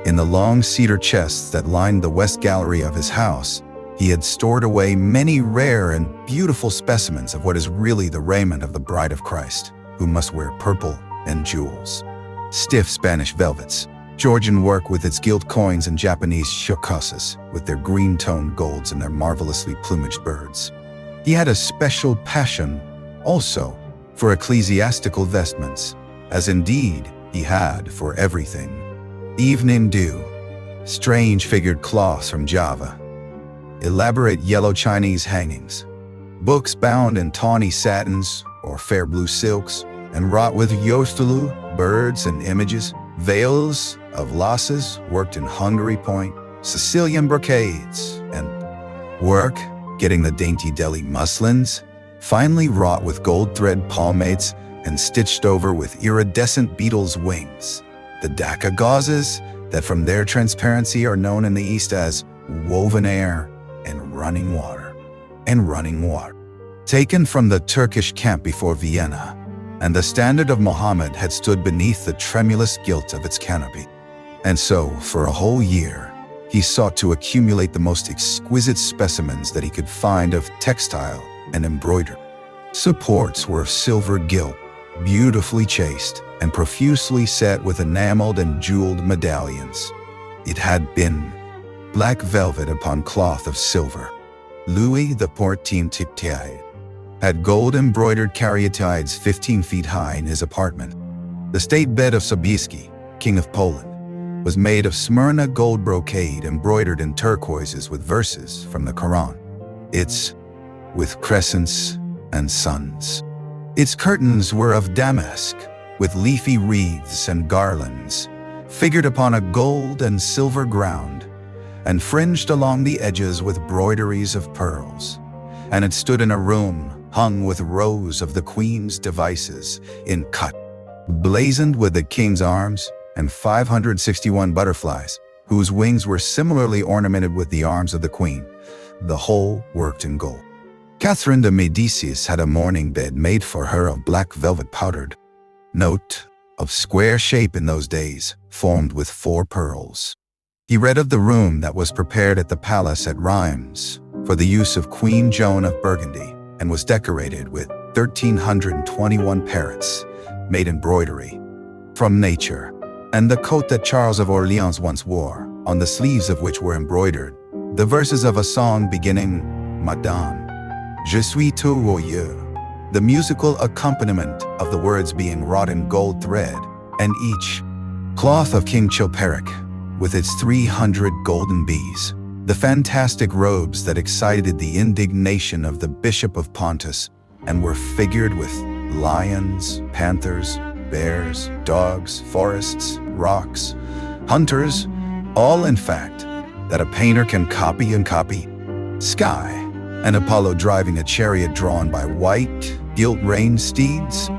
In the long cedar chests that lined the west gallery of his house, he had stored away many rare and beautiful specimens of what is really the raiment of the Bride of Christ, who must wear purple and jewels. Stiff Spanish velvets, Georgian work with its gilt coins, and Japanese shokasas with their green-toned golds and their marvelously plumaged birds. He had a special passion, also, for ecclesiastical vestments, as indeed he had for everything. Evening dew, strange figured cloths from Java, elaborate yellow Chinese hangings, books bound in tawny satins or fair blue silks and wrought with yostulu, birds and images, veils of lasses worked in Hungary point, Sicilian brocades, and work getting the dainty Delhi muslins, finely wrought with gold thread palmates and stitched over with iridescent beetles' wings. The Dhaka gauzes that from their transparency are known in the East as woven air and running water. Taken from the Turkish camp before Vienna, and the standard of Muhammad had stood beneath the tremulous gilt of its canopy. And so, for a whole year, he sought to accumulate the most exquisite specimens that he could find of textile and embroidery. Supports were of silver gilt, beautifully chased, and profusely set with enameled and jeweled medallions. It had been black velvet upon cloth of silver. Louis XIV had gold-embroidered caryatides 15 feet high in his apartment. The state bed of Sobieski, King of Poland, was made of Smyrna gold brocade embroidered in turquoises with verses from the Quran. Its with crescents and suns. Its curtains were of damask, with leafy wreaths and garlands, figured upon a gold and silver ground, and fringed along the edges with broideries of pearls. And it stood in a room hung with rows of the Queen's devices in cut, blazoned with the King's arms and 561 butterflies, whose wings were similarly ornamented with the arms of the Queen, the whole worked in gold. Catherine de Medicis had a mourning bed made for her of black velvet powdered, note, of square shape in those days, formed with 4 pearls. He read of the room that was prepared at the palace at Reims for the use of Queen Joan of Burgundy, and was decorated with 1,321 parrots made embroidery from nature, and the coat that Charles of Orleans once wore, on the sleeves of which were embroidered the verses of a song beginning, Madame, je suis tout royeux, the musical accompaniment of the words being wrought in gold thread, and each cloth of King Chilperic, with its 300 golden bees, the fantastic robes that excited the indignation of the Bishop of Pontus and were figured with lions, panthers, bears, dogs, forests, rocks, hunters, all in fact, that a painter can copy and copy. Sky, and Apollo driving a chariot drawn by white, gilt-reined steeds.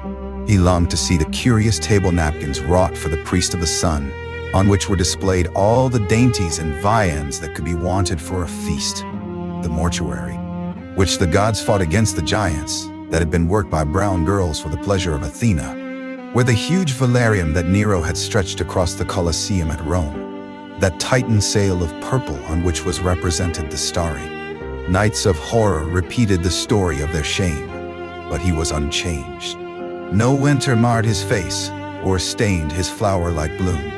He longed to see the curious table napkins wrought for the priest of the sun, on which were displayed all the dainties and viands that could be wanted for a feast. The mortuary, which the gods fought against the giants, that had been worked by brown girls for the pleasure of Athena, where the huge velarium that Nero had stretched across the Colosseum at Rome, that Titan sail of purple on which was represented the starry. Nights of horror repeated the story of their shame, but he was unchanged. No winter marred his face or stained his flower-like bloom.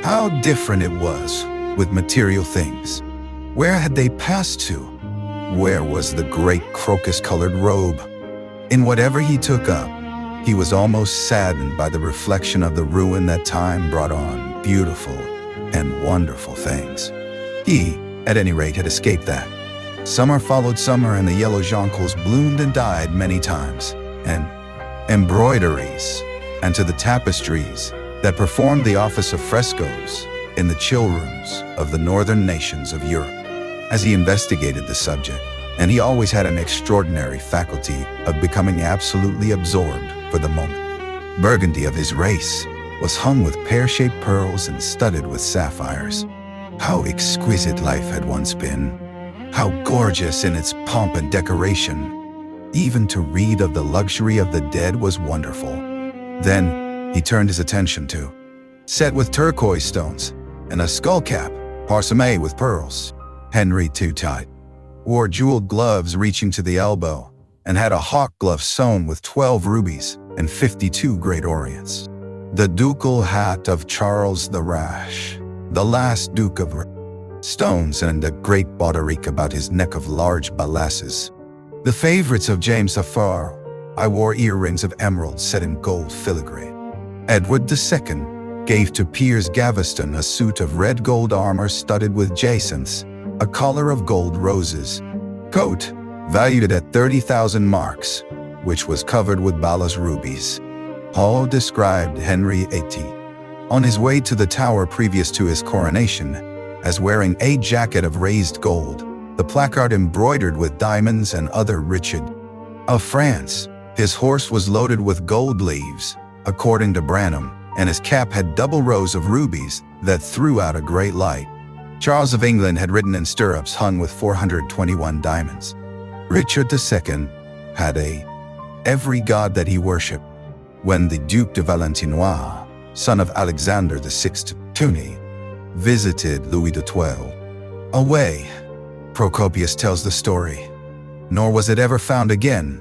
How different it was with material things. Where had they passed to? Where was the great crocus-colored robe? In whatever he took up, he was almost saddened by the reflection of the ruin that time brought on, beautiful and wonderful things. He, at any rate, had escaped that. Summer followed summer, and the yellow jonquils bloomed and died many times, and embroideries, and to the tapestries that performed the office of frescoes in the chill rooms of the northern nations of Europe. As he investigated the subject, and he always had an extraordinary faculty of becoming absolutely absorbed for the moment. Burgundy of his race was hung with pear-shaped pearls and studded with sapphires. How exquisite life had once been! How gorgeous in its pomp and decoration! Even to read of the luxury of the dead was wonderful. Then he turned his attention to, set with turquoise stones, and a skull cap, parsemé with pearls. Henry II wore jeweled gloves reaching to the elbow, and had a hawk glove sewn with 12 rubies and 52 great orients. The ducal hat of Charles the Rash, the last Duke of stones, and a great baldric about his neck of large balasses. The favorites of James Afar, I wore earrings of emeralds set in gold filigree. Edward II gave to Piers Gaveston a suit of red gold armor studded with jacinths, a collar of gold roses, coat valued at 30,000 marks, which was covered with balas rubies. Hall described Henry VIII on his way to the Tower previous to his coronation as wearing a jacket of raised gold, the placard embroidered with diamonds and other riches. Of France, his horse was loaded with gold leaves, according to Branham, and his cap had double rows of rubies that threw out a great light. Charles of England had ridden in stirrups hung with 421 diamonds. Richard II had every god that he worshipped. When the Duc de Valentinois, son of Alexander VI Tunis, visited Louis XII. Away, Procopius tells the story, nor was it ever found again,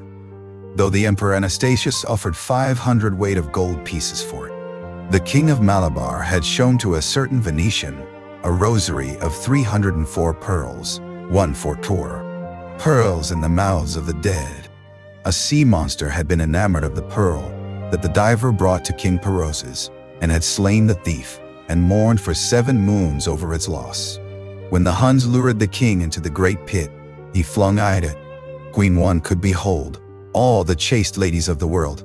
though the Emperor Anastasius offered 500 weight of gold pieces for it. The King of Malabar had shown to a certain Venetian a rosary of 304 pearls, one for Tor, pearls in the mouths of the dead. A sea monster had been enamored of the pearl that the diver brought to King Perozes, and had slain the thief, and mourned for 7 moons over its loss. When the Huns lured the king into the great pit, he flung at it. Queen One could behold all the chaste ladies of the world,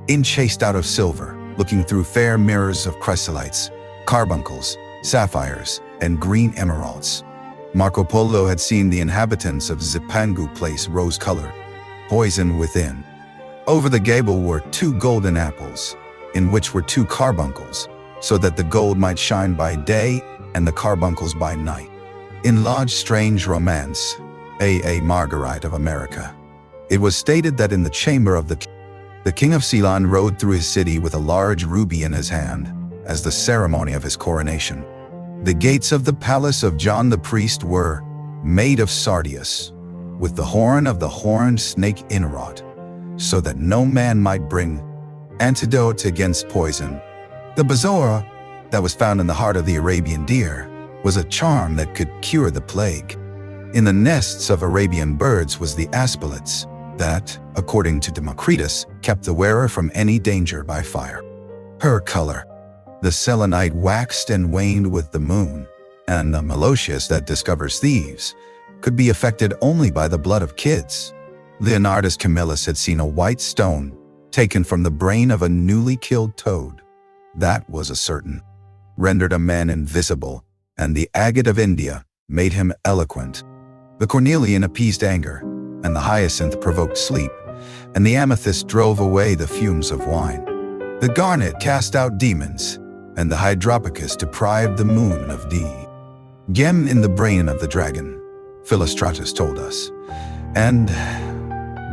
enchased out of silver, looking through fair mirrors of chrysolites, carbuncles, sapphires, and green emeralds. Marco Polo had seen the inhabitants of Zipangu place rose-colored, poison within. Over the gable were 2 golden apples, in which were 2 carbuncles, so that the gold might shine by day and the carbuncles by night. In Lodge's strange romance, A. Marguerite of America, it was stated that in the chamber of the King of Ceylon rode through his city with a large ruby in his hand, as the ceremony of his coronation. The gates of the palace of John the priest were made of sardius, with the horn of the horned snake inwrought, so that no man might bring antidote against poison. The bezoar that was found in the heart of the Arabian deer was a charm that could cure the plague. In the nests of Arabian birds was the aspilets that, according to Democritus, kept the wearer from any danger by fire. Her color, the selenite, waxed and waned with the moon, and the malocious that discovers thieves could be affected only by the blood of kids. Leonardus Camillus had seen a white stone taken from the brain of a newly killed toad. That was a certain, rendered a man invisible, and the agate of India made him eloquent. The cornelian appeased anger, and the hyacinth provoked sleep, and the amethyst drove away the fumes of wine. The garnet cast out demons, and the hydropicus deprived the moon of thee. Gem in the brain of the dragon, Philostratus told us, and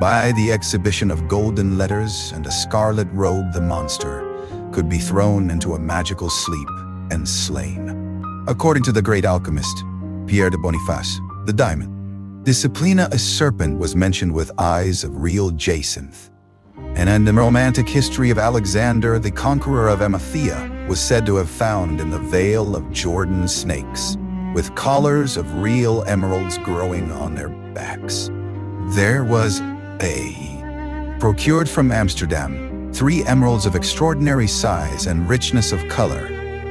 by the exhibition of golden letters and a scarlet robe the monster could be thrown into a magical sleep and slain. According to the great alchemist, Pierre de Boniface, the diamond, Disciplina, a serpent, was mentioned with eyes of real jacinth. And in the romantic history of Alexander, the conqueror of Emathia was said to have found in the Vale of Jordan snakes, with collars of real emeralds growing on their backs. There was procured from Amsterdam 3 emeralds of extraordinary size and richness of color,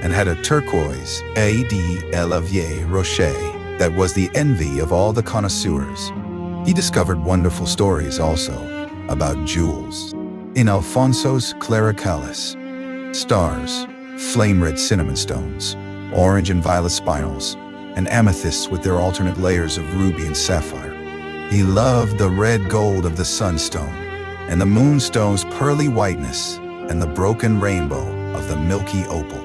and had a turquoise Adelavier Rocher that was the envy of all the connoisseurs. He discovered wonderful stories also about jewels. In Alfonso's Claricalis, stars, flame-red cinnamon stones, orange and violet spirals, and amethysts with their alternate layers of ruby and sapphire. He loved the red gold of the sunstone, and the moonstone's pearly whiteness, and the broken rainbow of the milky opal.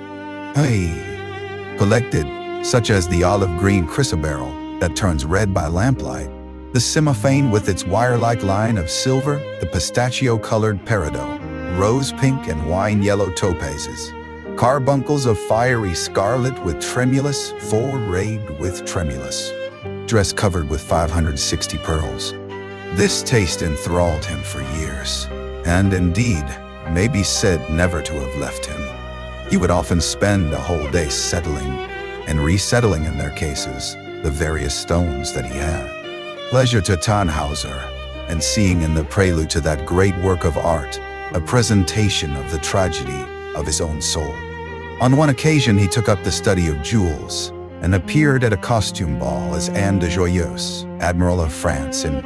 He collected such as the olive green chrysoberyl that turns red by lamplight, the simophane with its wire-like line of silver, the pistachio-colored peridot, rose-pink and wine-yellow topazes, carbuncles of fiery scarlet with tremulous, forayed with tremulous, dress covered with 560 pearls. This taste enthralled him for years, and indeed may be said never to have left him. He would often spend a whole day settling and resettling in their cases the various stones that he had. Pleasure to Tannhauser, and seeing in the prelude to that great work of art a presentation of the tragedy of his own soul. On one occasion he took up the study of jewels and appeared at a costume ball as Anne de Joyeuse, Admiral of France in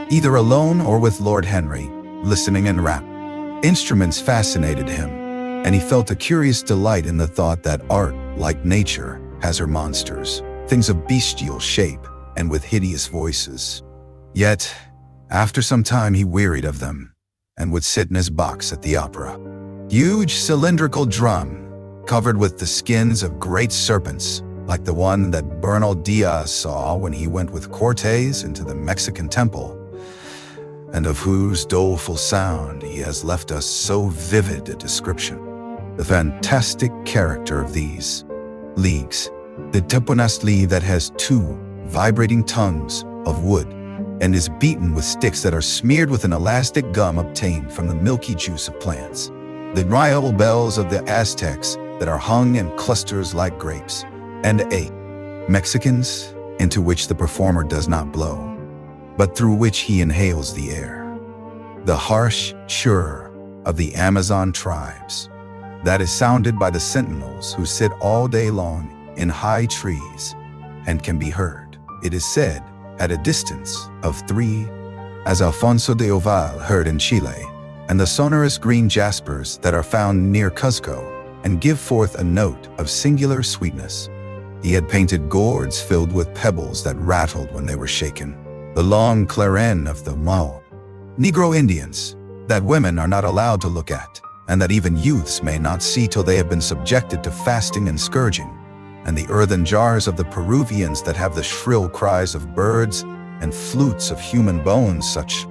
either alone or with Lord Henry, listening and rap. Instruments fascinated him, and he felt a curious delight in the thought that art, like nature, has her monsters, things of bestial shape and with hideous voices. Yet, after some time he wearied of them, and would sit in his box at the opera. Huge cylindrical drum, covered with the skins of great serpents, like the one that Bernal Diaz saw when he went with Cortés into the Mexican temple, and of whose doleful sound he has left us so vivid a description. The fantastic character of these leagues, the teponastli that has two vibrating tongues of wood, and is beaten with sticks that are smeared with an elastic gum obtained from the milky juice of plants. The rival bells of the Aztecs that are hung in clusters like grapes, and Mexicans into which the performer does not blow, but through which he inhales the air. The harsh churr of the Amazon tribes that is sounded by the sentinels who sit all day long in high trees and can be heard, it is said, at a distance of 3, as Alfonso de Oval heard in Chile, and the sonorous green jaspers that are found near Cuzco, and give forth a note of singular sweetness. He had painted gourds filled with pebbles that rattled when they were shaken, the long clarin of the Mao, Negro Indians, that women are not allowed to look at, and that even youths may not see till they have been subjected to fasting and scourging, and the earthen jars of the Peruvians that have the shrill cries of birds and flutes of human bones, such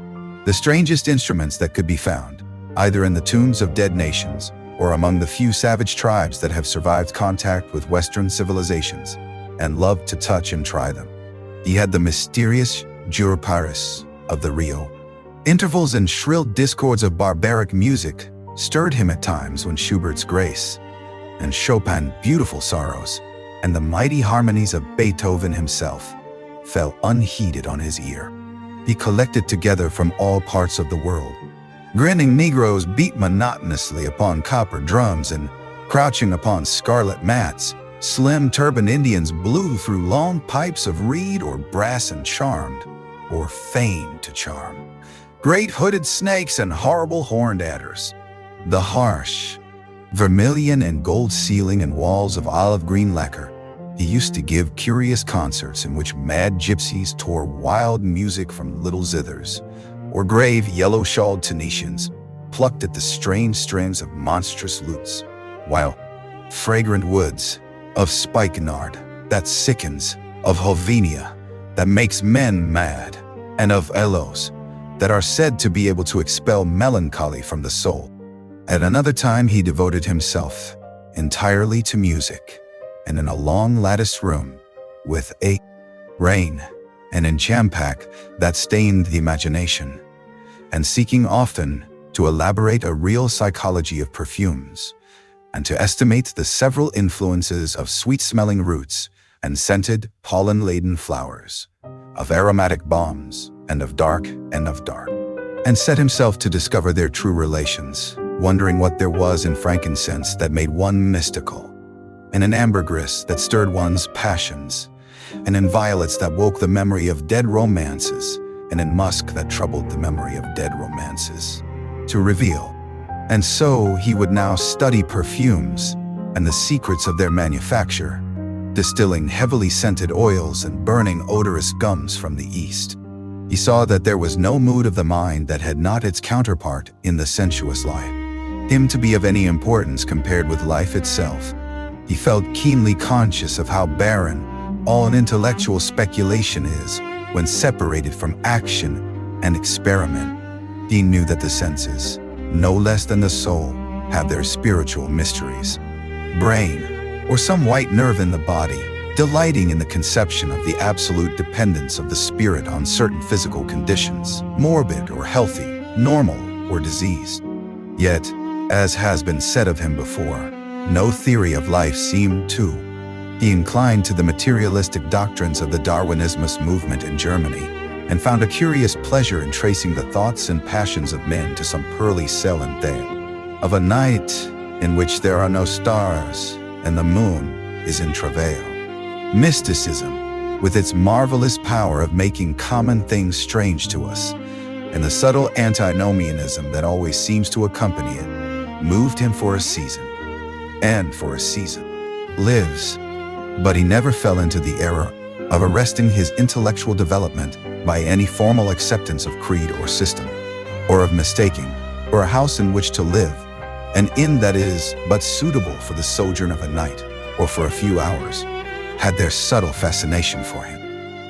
the strangest instruments that could be found, either in the tombs of dead nations or among the few savage tribes that have survived contact with Western civilizations and loved to touch and try them. He had the mysterious juruparis of the Rio. Intervals and shrill discords of barbaric music stirred him at times when Schubert's Grace and Chopin's Beautiful Sorrows and the mighty harmonies of Beethoven himself fell unheeded on his ear. He collected together from all parts of the world. Grinning Negroes beat monotonously upon copper drums, and crouching upon scarlet mats, slim turbaned Indians blew through long pipes of reed or brass and charmed, or feigned to charm, great hooded snakes and horrible horned adders. The harsh, vermilion and gold ceiling and walls of olive green lacquer. He used to give curious concerts in which mad gypsies tore wild music from little zithers, or grave yellow-shawled Tunisians plucked at the strange strings of monstrous lutes, while fragrant woods of spikenard that sickens, of Hovenia that makes men mad, and of aloes that are said to be able to expel melancholy from the soul. At another time he devoted himself entirely to music, and in a long latticed room, with a rain and in champak that stained the imagination, and seeking often to elaborate a real psychology of perfumes, and to estimate the several influences of sweet-smelling roots and scented, pollen-laden flowers, of aromatic balms, and of dark, and set himself to discover their true relations, wondering what there was in frankincense that made one mystical, and in ambergris that stirred one's passions, and in violets that woke the memory of dead romances, and in musk that troubled the memory of dead romances, to reveal. And so he would now study perfumes and the secrets of their manufacture, distilling heavily scented oils and burning odorous gums from the east. He saw that there was no mood of the mind that had not its counterpart in the sensuous life, him to be of any importance compared with life itself. He felt keenly conscious of how barren all intellectual speculation is when separated from action and experiment. He knew that the senses, no less than the soul, have their spiritual mysteries. Brain, or some white nerve in the body, delighting in the conception of the absolute dependence of the spirit on certain physical conditions, morbid or healthy, normal or diseased. Yet, as has been said of him before, no theory of life seemed to. He inclined to the materialistic doctrines of the Darwinismus movement in Germany, and found a curious pleasure in tracing the thoughts and passions of men to some pearly cell and tale of a night in which there are no stars and the moon is in travail. Mysticism, with its marvelous power of making common things strange to us, and the subtle antinomianism that always seems to accompany it, moved him for a season. And for a season lives. But he never fell into the error of arresting his intellectual development by any formal acceptance of creed or system, or of mistaking for a house in which to live, an inn that is but suitable for the sojourn of a night, or for a few hours, had their subtle fascination for him.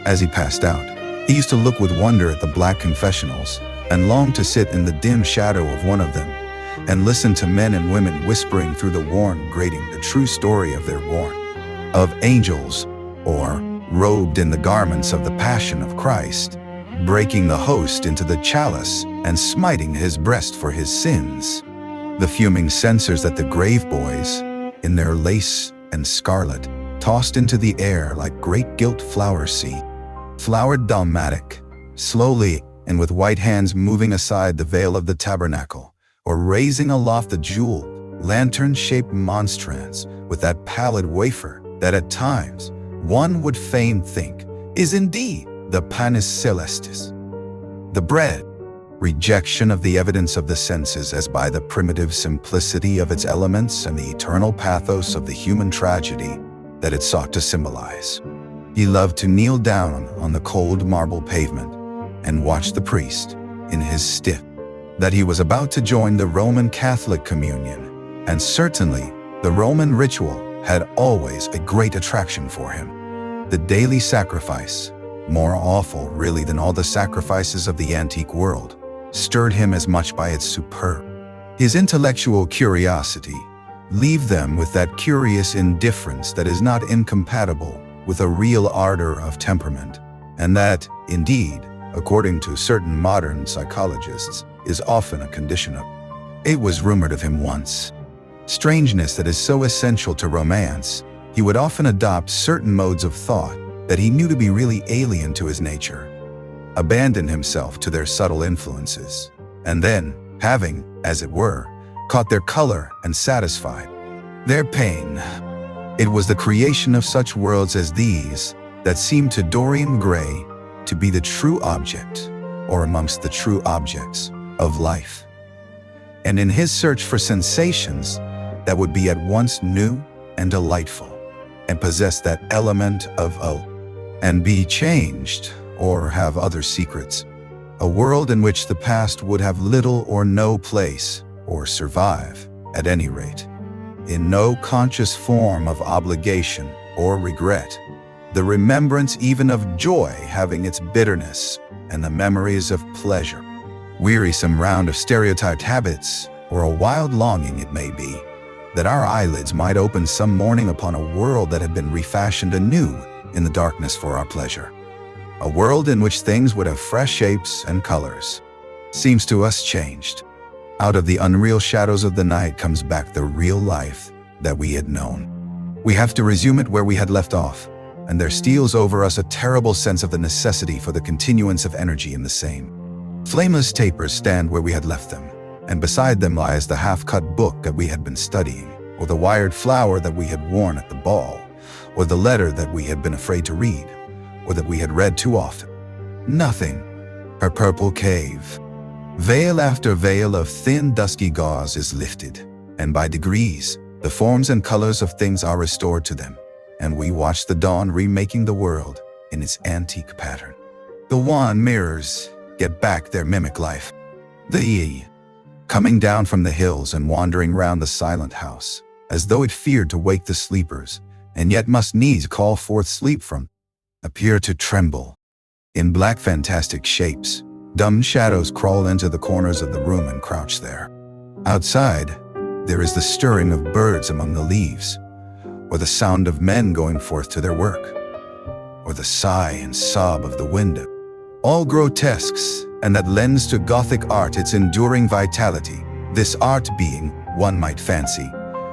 As he passed out, he used to look with wonder at the black confessionals, and longed to sit in the dim shadow of one of them, and listen to men and women whispering through the worn grating the true story of their warn, of angels, or robed in the garments of the Passion of Christ, breaking the host into the chalice and smiting his breast for his sins. The fuming censers that the grave boys, in their lace and scarlet, tossed into the air like great gilt flower seed, flowered dalmatic, slowly and with white hands moving aside the veil of the tabernacle, or raising aloft the jeweled, lantern-shaped monstrance with that pallid wafer that at times one would fain think is indeed the panis celestis. The bread, rejection of the evidence of the senses as by the primitive simplicity of its elements and the eternal pathos of the human tragedy that it sought to symbolize. He loved to kneel down on the cold marble pavement and watch the priest, in his stiff, that he was about to join the Roman Catholic communion, and certainly the Roman ritual had always a great attraction for him. The daily sacrifice, more awful really than all the sacrifices of the antique world, stirred him as much by its superb. His intellectual curiosity, leave them with that curious indifference that is not incompatible with a real ardor of temperament, and that, indeed, according to certain modern psychologists, is often a condition of. It was rumored of him once. Strangeness that is so essential to romance, he would often adopt certain modes of thought that he knew to be really alien to his nature, abandon himself to their subtle influences, and then, having, as it were, caught their color and satisfied their pain. It was the creation of such worlds as these that seemed to Dorian Gray to be the true object, or amongst the true objects, of life. And in his search for sensations that would be at once new and delightful, and possess that element of and be changed, or have other secrets, a world in which the past would have little or no place, or survive, at any rate, in no conscious form of obligation or regret, the remembrance even of joy having its bitterness, and the memories of pleasure, wearisome round of stereotyped habits, or a wild longing, it may be, that our eyelids might open some morning upon a world that had been refashioned anew in the darkness for our pleasure. A world in which things would have fresh shapes and colors, seems to us changed. Out of the unreal shadows of the night comes back the real life that we had known. We have to resume it where we had left off, and there steals over us a terrible sense of the necessity for the continuance of energy in the same. Flameless tapers stand where we had left them, and beside them lies the half-cut book that we had been studying, or the wired flower that we had worn at the ball, or the letter that we had been afraid to read, or that we had read too often. Nothing. Her purple cave. Veil after veil of thin, dusky gauze is lifted, and by degrees, the forms and colors of things are restored to them, and we watch the dawn remaking the world in its antique pattern. The wan mirrors get back their mimic life. The coming down from the hills and wandering round the silent house, as though it feared to wake the sleepers, and yet must needs call forth sleep from, appear to tremble. In black fantastic shapes, dumb shadows crawl into the corners of the room and crouch there. Outside, there is the stirring of birds among the leaves, or the sound of men going forth to their work, or the sigh and sob of the wind. All grotesques, and that lends to Gothic art its enduring vitality, this art being, one might fancy,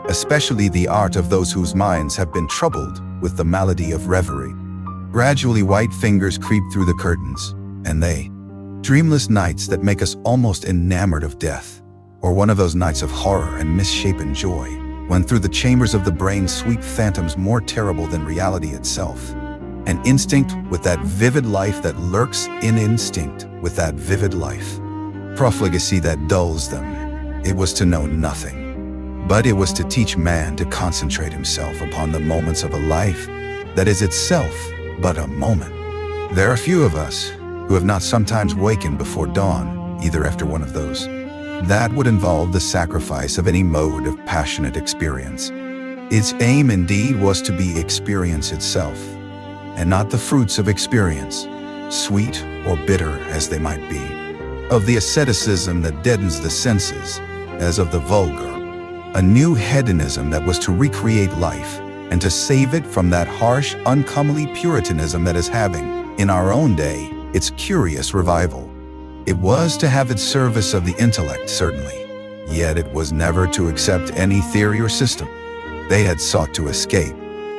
especially the art of those whose minds have been troubled with the malady of reverie. Gradually white fingers creep through the curtains, and they, dreamless nights that make us almost enamored of death, or one of those nights of horror and misshapen joy, when through the chambers of the brain sweep phantoms more terrible than reality itself. An instinct with that vivid life that lurks in instinct with that vivid life. Profligacy that dulls them. It was to know nothing, but it was to teach man to concentrate himself upon the moments of a life that is itself but a moment. There are few of us who have not sometimes wakened before dawn, either after one of those. That would involve the sacrifice of any mode of passionate experience. Its aim indeed was to be experience itself, and not the fruits of experience, sweet or bitter as they might be, of the asceticism that deadens the senses, as of the vulgar, a new hedonism that was to recreate life and to save it from that harsh, uncomely Puritanism that is having, in our own day, its curious revival. It was to have its service of the intellect, certainly, yet it was never to accept any theory or system. They had sought to escape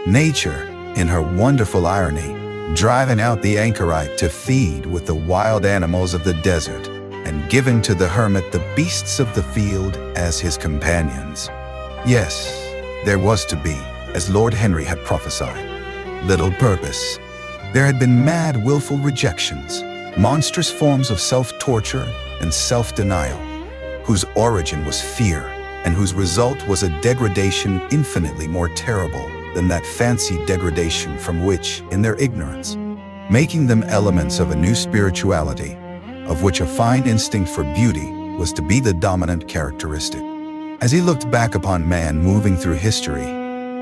nature, in her wonderful irony, driving out the anchorite to feed with the wild animals of the desert, and giving to the hermit the beasts of the field as his companions. Yes, there was to be, as Lord Henry had prophesied, little purpose. There had been mad, willful rejections, monstrous forms of self-torture and self-denial, whose origin was fear, and whose result was a degradation infinitely more terrible than that fancied degradation from which, in their ignorance, making them elements of a new spirituality, of which a fine instinct for beauty was to be the dominant characteristic. As he looked back upon man moving through history,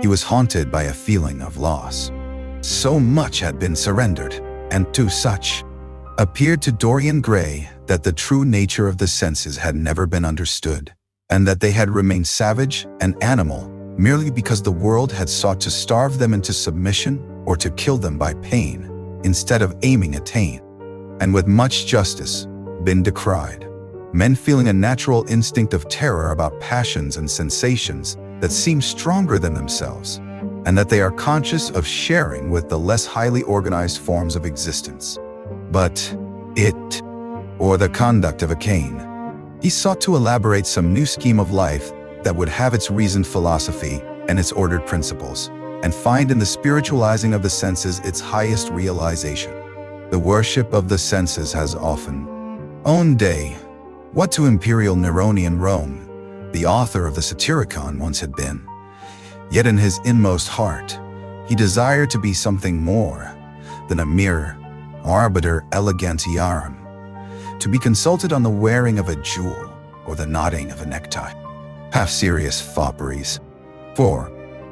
he was haunted by a feeling of loss. So much had been surrendered, and to such appeared to Dorian Gray that the true nature of the senses had never been understood, and that they had remained savage and animal merely because the world had sought to starve them into submission or to kill them by pain, instead of aiming at pain, and with much justice, been decried. Men feeling a natural instinct of terror about passions and sensations that seem stronger than themselves, and that they are conscious of sharing with the less highly organized forms of existence. But it, or the conduct of a Cain, he sought to elaborate some new scheme of life that would have its reasoned philosophy and its ordered principles, and find in the spiritualizing of the senses its highest realization. The worship of the senses has often owned day what to imperial Neronian Rome, the author of the Satyricon, once had been. Yet in his inmost heart, he desired to be something more than a mere arbiter elegantiarum, to be consulted on the wearing of a jewel or the knotting of a necktie. Half-serious fopperies. For,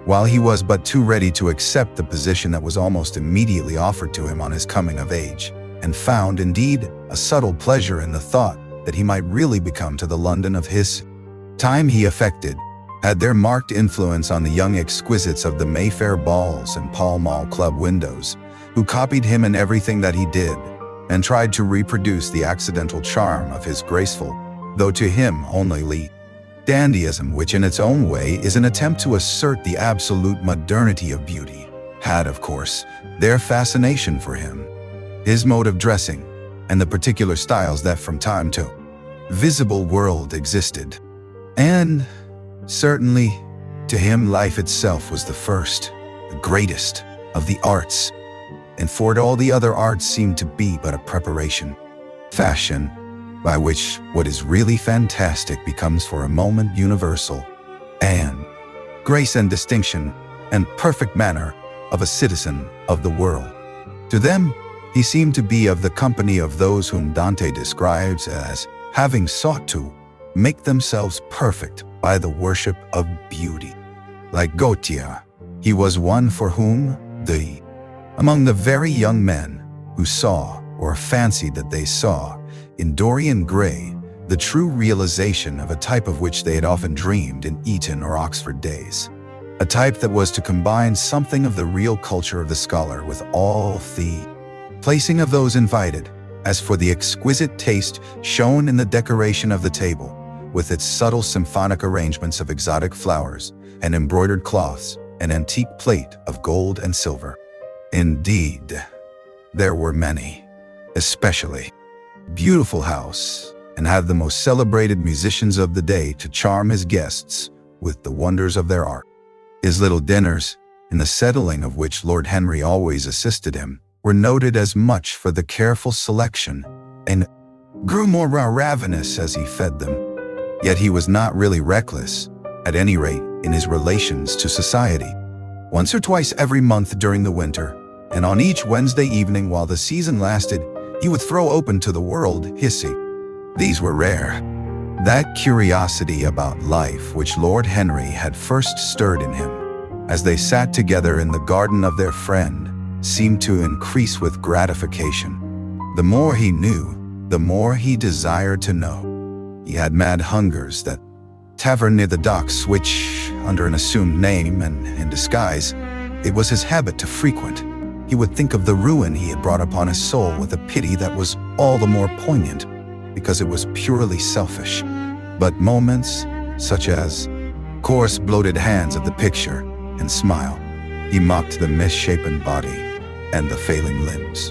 while he was but too ready to accept the position that was almost immediately offered to him on his coming of age, and found, indeed, a subtle pleasure in the thought that he might really become to the London of his time he affected, had their marked influence on the young exquisites of the Mayfair balls and Pall Mall club windows, who copied him in everything that he did, and tried to reproduce the accidental charm of his graceful, though to him only light dandyism, which in its own way is an attempt to assert the absolute modernity of beauty, had, of course, their fascination for him. His mode of dressing, and the particular styles that from time to visible world existed, and certainly, To him, life itself was the first, the greatest of the arts, and for it all the other arts seemed to be but a preparation, fashion, by which what is really fantastic becomes for a moment universal, and grace and distinction and perfect manner of a citizen of the world. To them, he seemed to be of the company of those whom Dante describes as having sought to make themselves perfect by the worship of beauty. Like Gautier, he was one for whom among the very young men who saw or fancied that they saw in Dorian Gray the true realization of a type of which they had often dreamed in Eton or Oxford days, a type that was to combine something of the real culture of the scholar with all the placing of those invited, as for the exquisite taste shown in the decoration of the table, with its subtle symphonic arrangements of exotic flowers and embroidered cloths and antique plate of gold and silver. Indeed, there were many, especially beautiful house, and had the most celebrated musicians of the day to charm his guests with the wonders of their art. His little dinners, in the settling of which Lord Henry always assisted him, were noted as much for the careful selection, and grew more ravenous as he fed them. Yet he was not really reckless, at any rate in his relations to society. Once or twice every month during the winter, and on each Wednesday evening while the season lasted, he would throw open to the world hissy. These were rare. That curiosity about life which Lord Henry had first stirred in him, as they sat together in the garden of their friend, seemed to increase with gratification. The more he knew, the more he desired to know. He had mad hungers, that tavern near the docks which, under an assumed name and in disguise, it was his habit to frequent. He would think of the ruin he had brought upon his soul with a pity that was all the more poignant, because it was purely selfish. But moments, such as coarse bloated hands of the picture, and smile, he mocked the misshapen body and the failing limbs.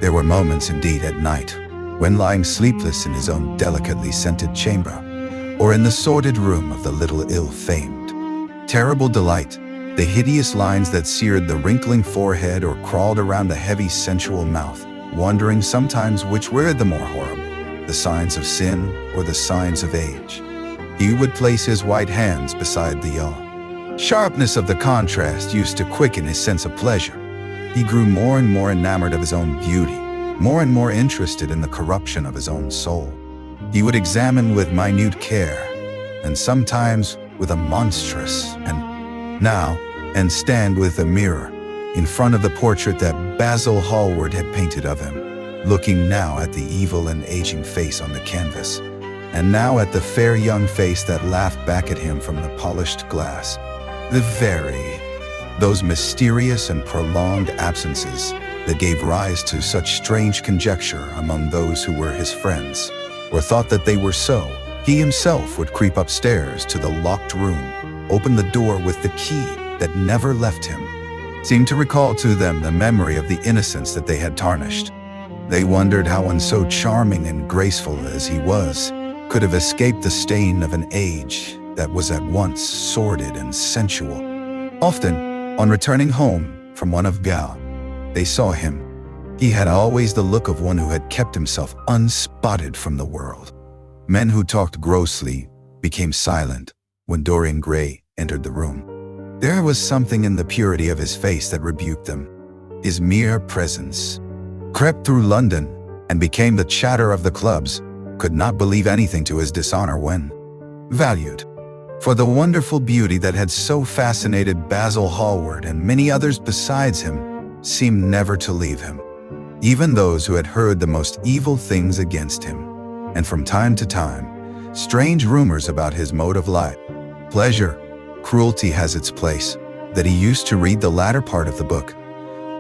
There were moments indeed at night, when lying sleepless in his own delicately scented chamber, or in the sordid room of the little ill-famed, terrible delight, the hideous lines that seared the wrinkling forehead or crawled around the heavy sensual mouth, wondering sometimes which were the more horrible, the signs of sin or the signs of age. He would place his white hands beside the sharpness of the contrast used to quicken his sense of pleasure. He grew more and more enamored of his own beauty, more and more interested in the corruption of his own soul. He would examine with minute care, and sometimes with a monstrous and stand with a mirror in front of the portrait that Basil Hallward had painted of him, looking now at the evil and aging face on the canvas, and now at the fair young face that laughed back at him from the polished glass. Those mysterious and prolonged absences that gave rise to such strange conjecture among those who were his friends, or thought that they were so. He himself would creep upstairs to the locked room, open the door with the key that never left him, seemed to recall to them the memory of the innocence that they had tarnished. They wondered how one so charming and graceful as he was could have escaped the stain of an age that was at once sordid and sensual. Often, on returning home from one of Gao, they saw him. He had always the look of one who had kept himself unspotted from the world. Men who talked grossly became silent when Dorian Gray entered the room. There was something in the purity of his face that rebuked them. His mere presence crept through London and became the chatter of the clubs, could not believe anything to his dishonor when valued. For the wonderful beauty that had so fascinated Basil Hallward and many others besides him seemed never to leave him, even those who had heard the most evil things against him, and from time to time, strange rumors about his mode of life. Pleasure, cruelty has its place, that he used to read the latter part of the book,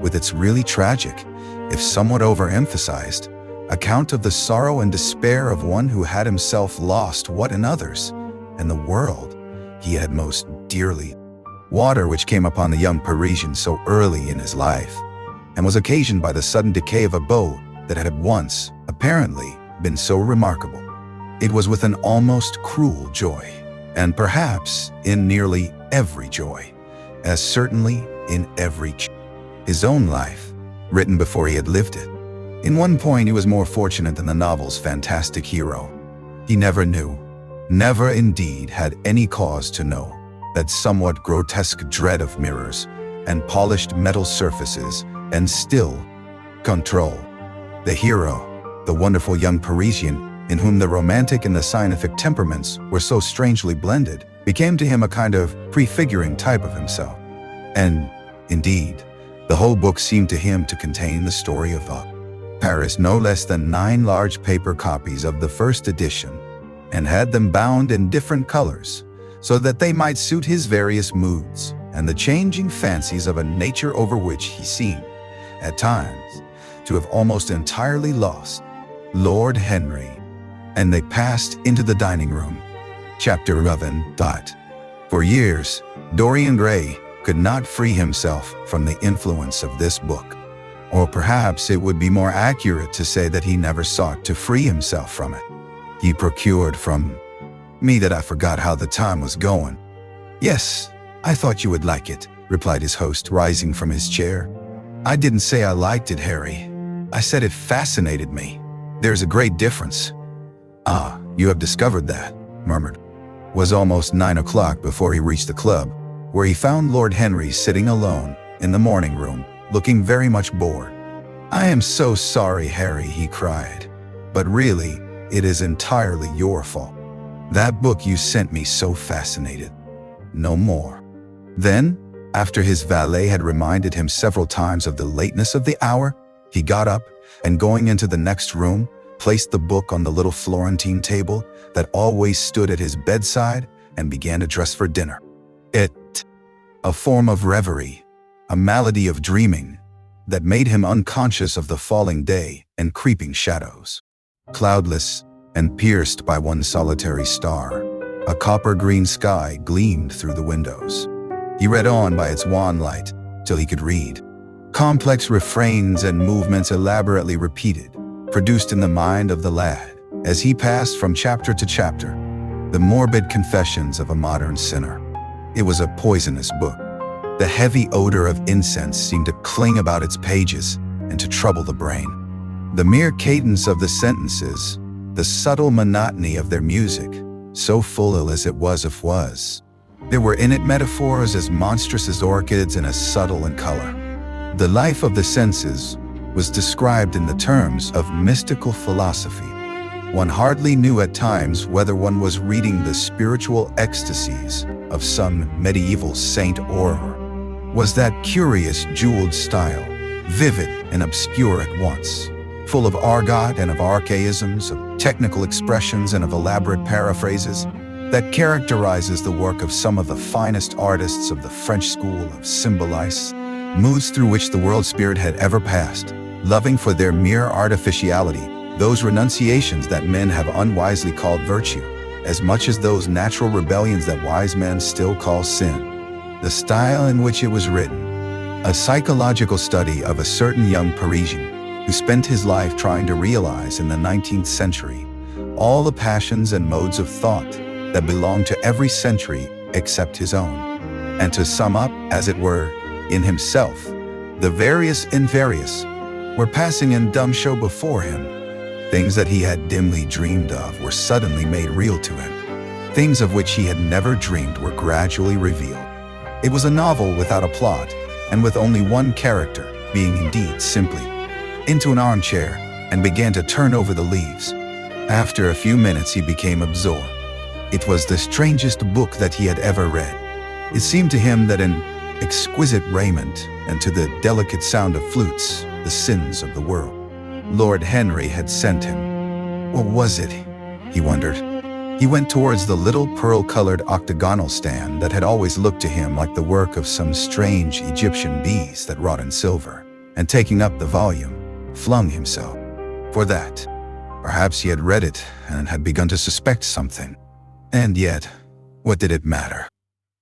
with its really tragic, if somewhat overemphasized, account of the sorrow and despair of one who had himself lost what in others, and the world, he had most dearly. Water which came upon the young Parisian so early in his life, and was occasioned by the sudden decay of a beau that had once, apparently, been so remarkable. It was with an almost cruel joy, and perhaps in nearly every joy, as certainly in his own life, written before he had lived it. In one point he was more fortunate than the novel's fantastic hero. He never knew, never indeed had any cause to know, that somewhat grotesque dread of mirrors and polished metal surfaces and still control. The hero, the wonderful young Parisian, in whom the romantic and the scientific temperaments were so strangely blended, became to him a kind of prefiguring type of himself. And, indeed, the whole book seemed to him to contain the story of Paris, no less than 9 large paper copies of the first edition, and had them bound in different colors, so that they might suit his various moods and the changing fancies of a nature over which he seemed, at times, to have almost entirely lost Lord Henry. And they passed into the dining room. Chapter 11. For years, Dorian Gray could not free himself from the influence of this book. Or perhaps it would be more accurate to say that he never sought to free himself from it. He procured from me that I forgot how the time was going. Yes, I thought you would like it, replied his host, rising from his chair. I didn't say I liked it, Harry. I said it fascinated me. There's a great difference. Ah, you have discovered that, murmured. It was almost 9 o'clock before he reached the club, where he found Lord Henry sitting alone in the morning room, looking very much bored. I am so sorry, Harry, he cried. But really, it is entirely your fault. That book you sent me so fascinated. No more. Then, after his valet had reminded him several times of the lateness of the hour, he got up and, going into the next room, placed the book on the little Florentine table that always stood at his bedside and began to dress for dinner. A form of reverie, a malady of dreaming, that made him unconscious of the falling day and creeping shadows. Cloudless and pierced by one solitary star, a copper-green sky gleamed through the windows. He read on by its wan light till he could read. Complex refrains and movements elaborately repeated, produced in the mind of the lad, as he passed from chapter to chapter, the morbid confessions of a modern sinner. It was a poisonous book. The heavy odor of incense seemed to cling about its pages and to trouble the brain. The mere cadence of the sentences, the subtle monotony of their music, so full as it was of was. There were in it metaphors as monstrous as orchids and as subtle in color. The life of the senses was described in the terms of mystical philosophy. One hardly knew at times whether one was reading the spiritual ecstasies of some medieval saint or was that curious jeweled style, vivid and obscure at once, full of argot and of archaisms, of technical expressions and of elaborate paraphrases, that characterizes the work of some of the finest artists of the French school of symbolize, moods through which the world spirit had ever passed, loving for their mere artificiality those renunciations that men have unwisely called virtue, as much as those natural rebellions that wise men still call sin. The style in which it was written, a psychological study of a certain young Parisian who spent his life trying to realize in the 19th century all the passions and modes of thought that belonged to every century except his own, and to sum up, as it were, in himself, the various and various were passing in dumb show before him. Things that he had dimly dreamed of were suddenly made real to him. Things of which he had never dreamed were gradually revealed. It was a novel without a plot, and with only one character, being indeed simply into an armchair and began to turn over the leaves. After a few minutes he became absorbed. It was the strangest book that he had ever read. It seemed to him that in exquisite raiment and to the delicate sound of flutes, the sins of the world, Lord Henry had sent him. What was it? He wondered. He went towards the little pearl-colored octagonal stand that had always looked to him like the work of some strange Egyptian bees that wrought in silver, and taking up the volume, flung himself. For that, perhaps he had read it and had begun to suspect something. And yet, what did it matter?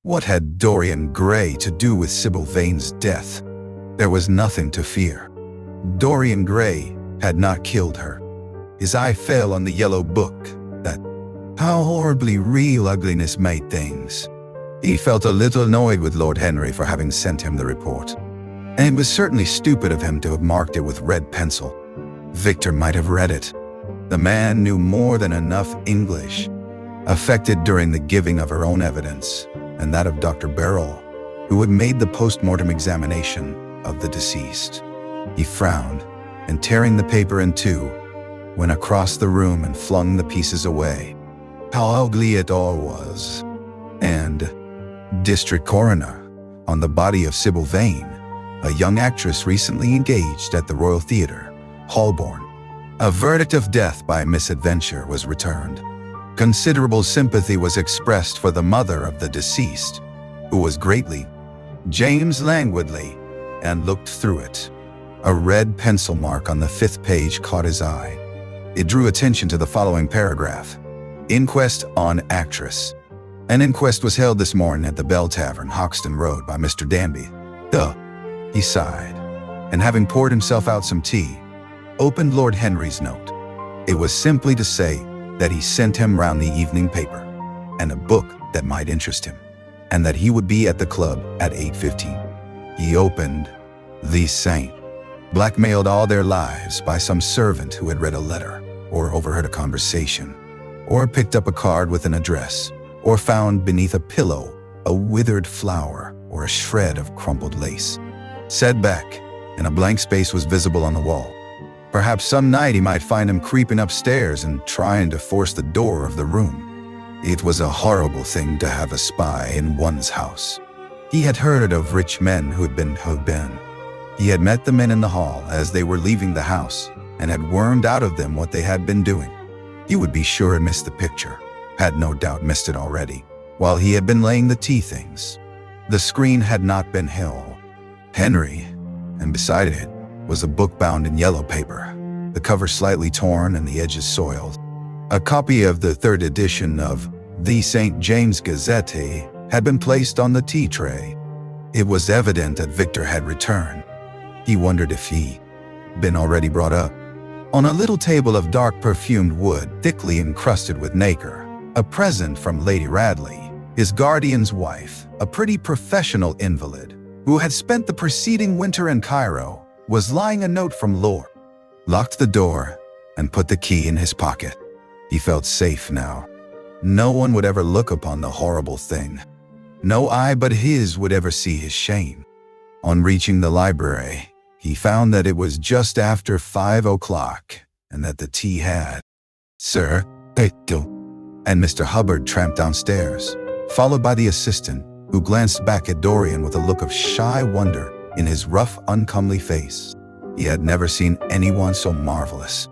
What had Dorian Gray to do with Sybil Vane's death? There was nothing to fear. Dorian Gray had not killed her. His eye fell on the yellow book, that how horribly real ugliness made things. He felt a little annoyed with Lord Henry for having sent him the report. And it was certainly stupid of him to have marked it with red pencil. Victor might have read it. The man knew more than enough English. Affected during the giving of her own evidence, and that of Dr. Beryl, who had made the post-mortem examination of the deceased. He frowned, and tearing the paper in two, went across the room and flung the pieces away. How ugly it all was. And District Coroner, on the body of Sybil Vane, a young actress recently engaged at the Royal Theatre, Holborn. A verdict of death by misadventure was returned. Considerable sympathy was expressed for the mother of the deceased, who was greatly. James languidly, and looked through it. A red pencil mark on the 5th page caught his eye. It drew attention to the following paragraph. Inquest on actress. An inquest was held this morning at the Bell Tavern, Hoxton Road, by Mr. Danby. Duh. He sighed, and having poured himself out some tea, opened Lord Henry's note. It was simply to say that he sent him round the evening paper, and a book that might interest him, and that he would be at the club at 8:15. He opened The Saint. Blackmailed all their lives by some servant who had read a letter, or overheard a conversation, or picked up a card with an address, or found beneath a pillow a withered flower or a shred of crumpled lace. Set back, and a blank space was visible on the wall. Perhaps some night he might find him creeping upstairs and trying to force the door of the room. It was a horrible thing to have a spy in one's house. He had heard of rich men who had been. He had met the men in the hall as they were leaving the house and had wormed out of them what they had been doing. He would be sure and miss the picture, had no doubt missed it already, while he had been laying the tea things. The screen had not been held. Henry, and beside it was a book bound in yellow paper, the cover slightly torn and the edges soiled. A copy of the 3rd edition of the St. James Gazette had been placed on the tea tray. It was evident that Victor had returned. He wondered if he'd been already brought up. On a little table of dark perfumed wood, thickly encrusted with nacre, a present from Lady Radley, his guardian's wife, a pretty professional invalid, who had spent the preceding winter in Cairo, was lying a note from Lord. Locked the door and put the key in his pocket. He felt safe now. No one would ever look upon the horrible thing. No eye but his would ever see his shame. On reaching the library, he found that it was just after 5 o'clock and that the tea had. Sir, and Mr. Hubbard tramped downstairs, followed by the assistant, who glanced back at Dorian with a look of shy wonder in his rough, uncomely face. He had never seen anyone so marvelous.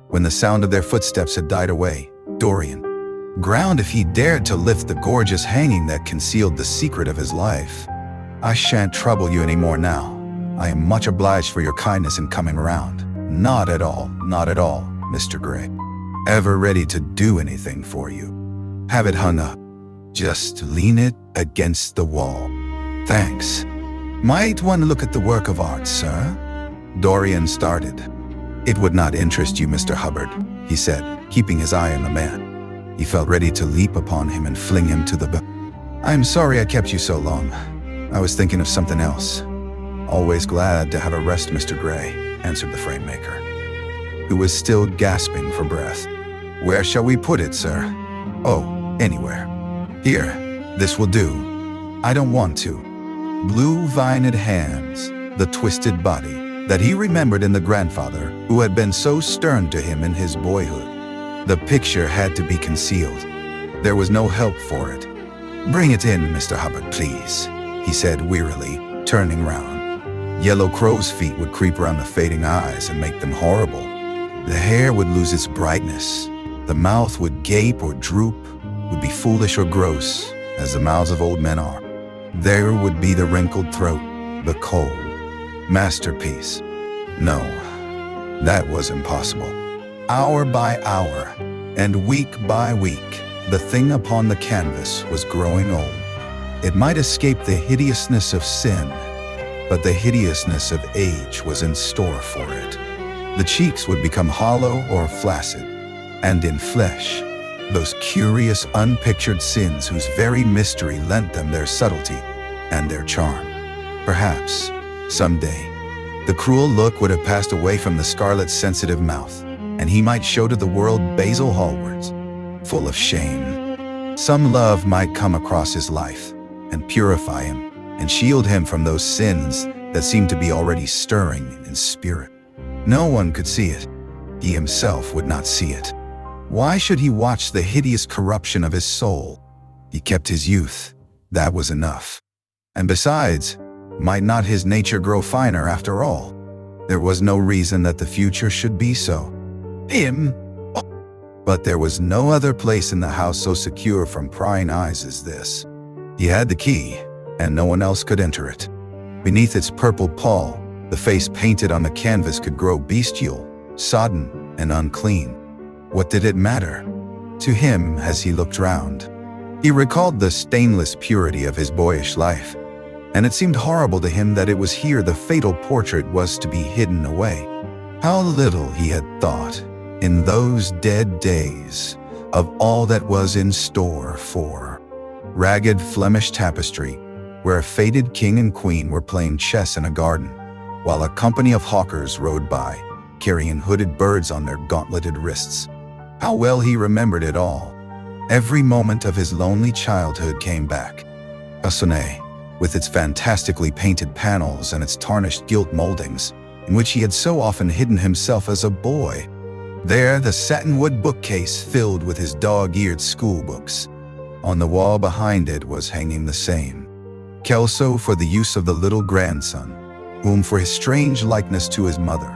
When the sound of their footsteps had died away, Dorian ground if he dared to lift the gorgeous hanging that concealed the secret of his life. I shan't trouble you any more now. I am much obliged for your kindness in coming around. Not at all, Mr. Gray. Ever ready to do anything for you. Have it hung up. Just lean it against the wall. Thanks. Might one look at the work of art, sir? Dorian started. It would not interest you, Mr. Hubbard, he said, keeping his eye on the man. He felt ready to leap upon him and fling him to the I'm sorry I kept you so long. I was thinking of something else. Always glad to have a rest, Mr. Gray, answered the frame maker, who was still gasping for breath. Where shall we put it, sir? Oh, anywhere. Here, this will do. I don't want to. Blue vined hands, the twisted body that he remembered in the grandfather who had been so stern to him in his boyhood. The picture had to be concealed. There was no help for it. Bring it in, Mr. Hubbard, please, he said wearily, turning round. Yellow crow's feet would creep around the fading eyes and make them horrible. The hair would lose its brightness. The mouth would gape or droop, would be foolish or gross, as the mouths of old men are. There would be the wrinkled throat, the cold masterpiece. No, that was impossible. Hour by hour, and week by week, the thing upon the canvas was growing old. It might escape the hideousness of sin, but the hideousness of age was in store for it. The cheeks would become hollow or flaccid, and in flesh, those curious, unpictured sins whose very mystery lent them their subtlety and their charm. Perhaps, someday, the cruel look would have passed away from the scarlet's sensitive mouth, and he might show to the world Basil Hallward's, full of shame. Some love might come across his life and purify him and shield him from those sins that seemed to be already stirring in spirit. No one could see it. He himself would not see it. Why should he watch the hideous corruption of his soul? He kept his youth. That was enough. And besides, might not his nature grow finer after all? There was no reason that the future should be so. But there was no other place in the house so secure from prying eyes as this. He had the key, and no one else could enter it. Beneath its purple pall, the face painted on the canvas could grow bestial, sodden, and unclean. What did it matter to him as he looked round? He recalled the stainless purity of his boyish life, and it seemed horrible to him that it was here the fatal portrait was to be hidden away. How little he had thought, in those dead days, of all that was in store for ragged Flemish tapestry, where a faded king and queen were playing chess in a garden, while a company of hawkers rode by, carrying hooded birds on their gauntleted wrists. How well he remembered it all. Every moment of his lonely childhood came back. Cassonnet, with its fantastically painted panels and its tarnished gilt moldings, in which he had so often hidden himself as a boy. There, the satinwood bookcase filled with his dog-eared schoolbooks. On the wall behind it was hanging the same. Kelso for the use of the little grandson, whom for his strange likeness to his mother,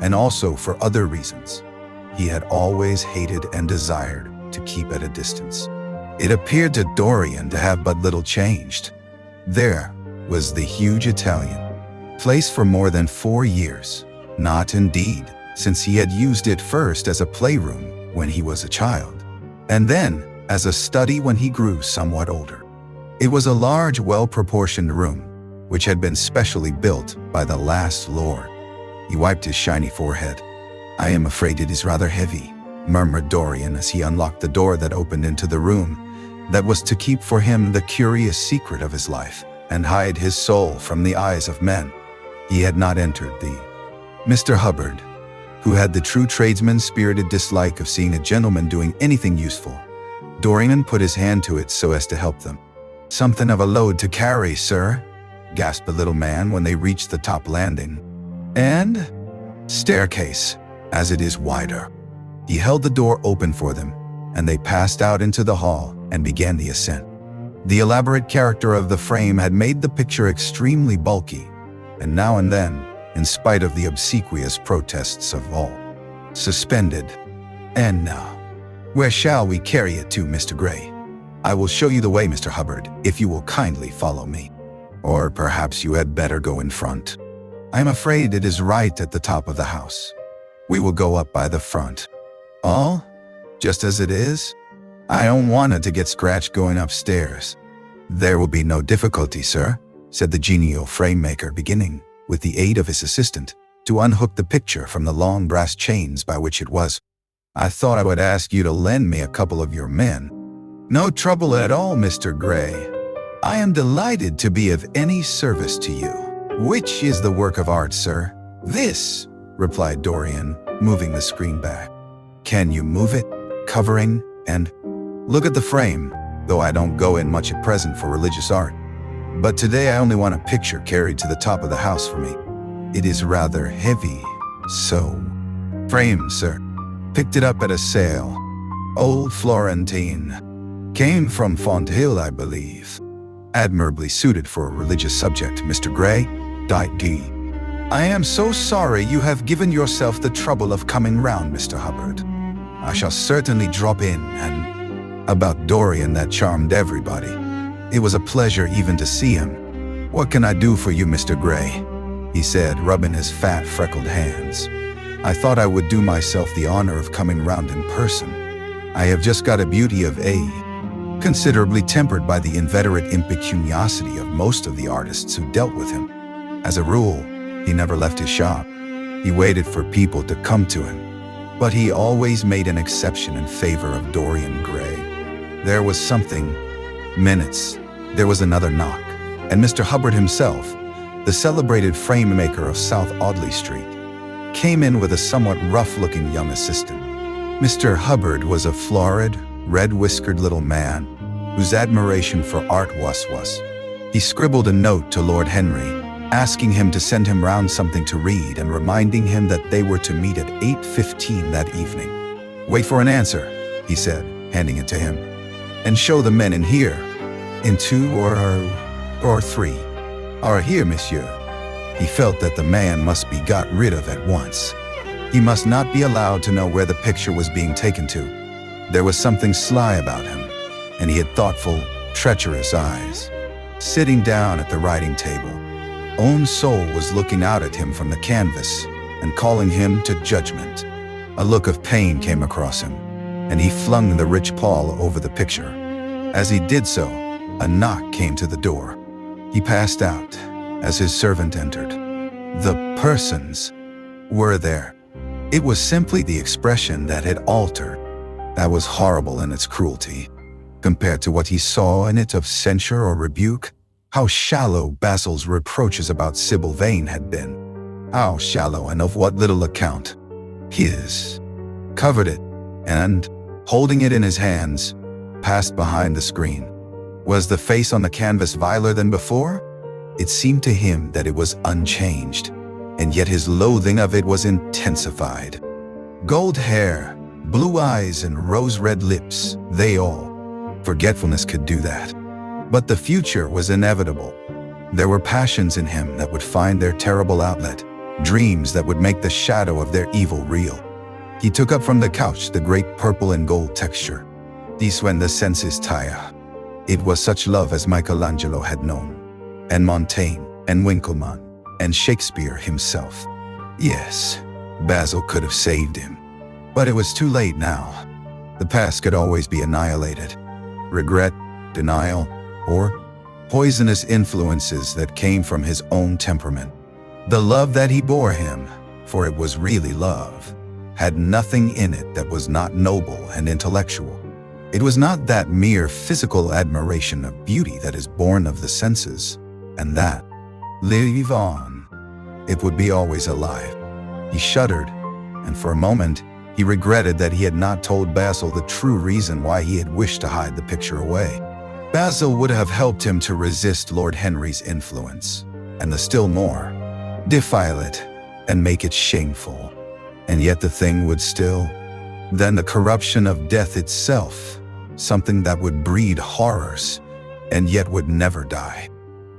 and also for other reasons, he had always hated and desired to keep at a distance. It appeared to Dorian to have but little changed. There was the huge Italian, placed for more than 4 years, not indeed, since he had used it first as a playroom when he was a child, and then as a study when he grew somewhat older. It was a large, well-proportioned room, which had been specially built by the last lord. He wiped his shiny forehead. "I am afraid it is rather heavy," murmured Dorian as he unlocked the door that opened into the room that was to keep for him the curious secret of his life and hide his soul from the eyes of men. He had not entered the Mr. Hubbard, who had the true tradesman's spirited dislike of seeing a gentleman doing anything useful. Dorian put his hand to it so as to help them. "Something of a load to carry, sir," gasped the little man when they reached the top landing. "And staircase, as it is wider." He held the door open for them, and they passed out into the hall and began the ascent. The elaborate character of the frame had made the picture extremely bulky, and now and then, in spite of the obsequious protests of all, suspended. "And now, where shall we carry it to, Mr. Gray? I will show you the way, Mr. Hubbard, if you will kindly follow me. Or perhaps you had better go in front. I am afraid it is right at the top of the house. We will go up by the front." "All? Just as it is? I don't want it to get scratched going upstairs." "There will be no difficulty, sir," said the genial frame-maker, beginning, with the aid of his assistant, to unhook the picture from the long brass chains by which it was. "I thought I would ask you to lend me a couple of your men." "No trouble at all, Mr. Gray. I am delighted to be of any service to you." "Which is the work of art, sir?" "This," replied Dorian, moving the screen back. "Can you move it, covering, and look at the frame, though I don't go in much at present for religious art. But today I only want a picture carried to the top of the house for me. It is rather heavy, so." "Frame, sir. Picked it up at a sale. Old Florentine. Came from Fonthill, I believe. Admirably suited for a religious subject, Mr. Gray. D. I am so sorry you have given yourself the trouble of coming round, Mr. Hubbard. I shall certainly drop in and—" About Dorian that charmed everybody. It was a pleasure even to see him. "What can I do for you, Mr. Gray?" he said, rubbing his fat, freckled hands. "I thought I would do myself the honor of coming round in person. I have just got a beauty of A, considerably tempered by the inveterate impecuniosity of most of the artists who dealt with him. As a rule, he never left his shop. He waited for people to come to him. But he always made an exception in favor of Dorian Gray. There was something. Minutes. There was another knock, and Mr. Hubbard himself, the celebrated frame maker of South Audley Street, came in with a somewhat rough-looking young assistant. Mr. Hubbard was a florid, red-whiskered little man whose admiration for art was. He scribbled a note to Lord Henry, asking him to send him round something to read and reminding him that they were to meet at 8:15 that evening. "Wait for an answer," he said, handing it to him, "and show the men in here. In 2 or 3. Are here, monsieur." He felt that the man must be got rid of at once. He must not be allowed to know where the picture was being taken to. There was something sly about him, and he had thoughtful, treacherous eyes. Sitting down at the writing table, Own Soul was looking out at him from the canvas and calling him to judgment. A look of pain came across him, and he flung the rich pall over the picture. As he did so, a knock came to the door. He passed out as his servant entered. The persons were there. It was simply the expression that had altered. That was horrible in its cruelty, compared to what he saw in it of censure or rebuke. How shallow Basil's reproaches about Sybil Vane had been. How shallow, and of what little account. His covered it, and, holding it in his hands, passed behind the screen. Was the face on the canvas viler than before? It seemed to him that it was unchanged, and yet his loathing of it was intensified. Gold hair, blue eyes, and rose-red lips, they all. Forgetfulness could do that. But the future was inevitable. There were passions in him that would find their terrible outlet, dreams that would make the shadow of their evil real. He took up from the couch the great purple and gold texture. These when the senses tire. It was such love as Michelangelo had known, and Montaigne, and Winckelmann, and Shakespeare himself. Yes, Basil could have saved him. But it was too late now. The past could always be annihilated. Regret, denial, or poisonous influences that came from his own temperament. The love that he bore him, for it was really love, had nothing in it that was not noble and intellectual. It was not that mere physical admiration of beauty that is born of the senses, and that, live on, it would be always alive. He shuddered, and for a moment, he regretted that he had not told Basil the true reason why he had wished to hide the picture away. Basil would have helped him to resist Lord Henry's influence, and the still more, defile it and make it shameful. And yet the thing would still, then the corruption of death itself, something that would breed horrors, and yet would never die.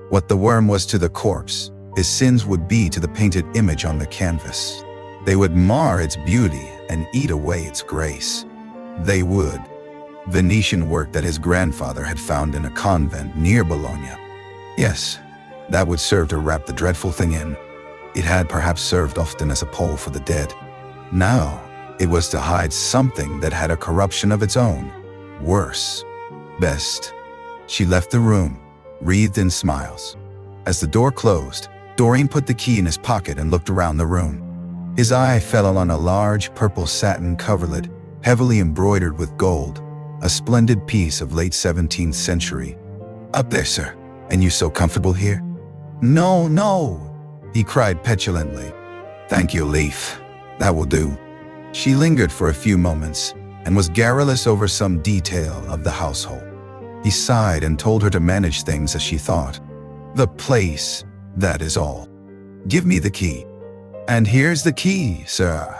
What the worm was to the corpse, his sins would be to the painted image on the canvas. They would mar its beauty and eat away its grace. They would. Venetian work that his grandfather had found in a convent near Bologna. Yes, that would serve to wrap the dreadful thing in. It had perhaps served often as a pole for the dead. Now, it was to hide something that had a corruption of its own. Worse. Best. She left the room, wreathed in smiles. As the door closed, Dorian put the key in his pocket and looked around the room. His eye fell on a large purple satin coverlet, heavily embroidered with gold, a splendid piece of late 17th century. "Up there, sir. And you so comfortable here?" "No, no," he cried petulantly. "Thank you, Leaf. That will do." She lingered for a few moments and was garrulous over some detail of the household. He sighed and told her to manage things as she thought. "The place, that is all. Give me the key." "And here's the key, sir,"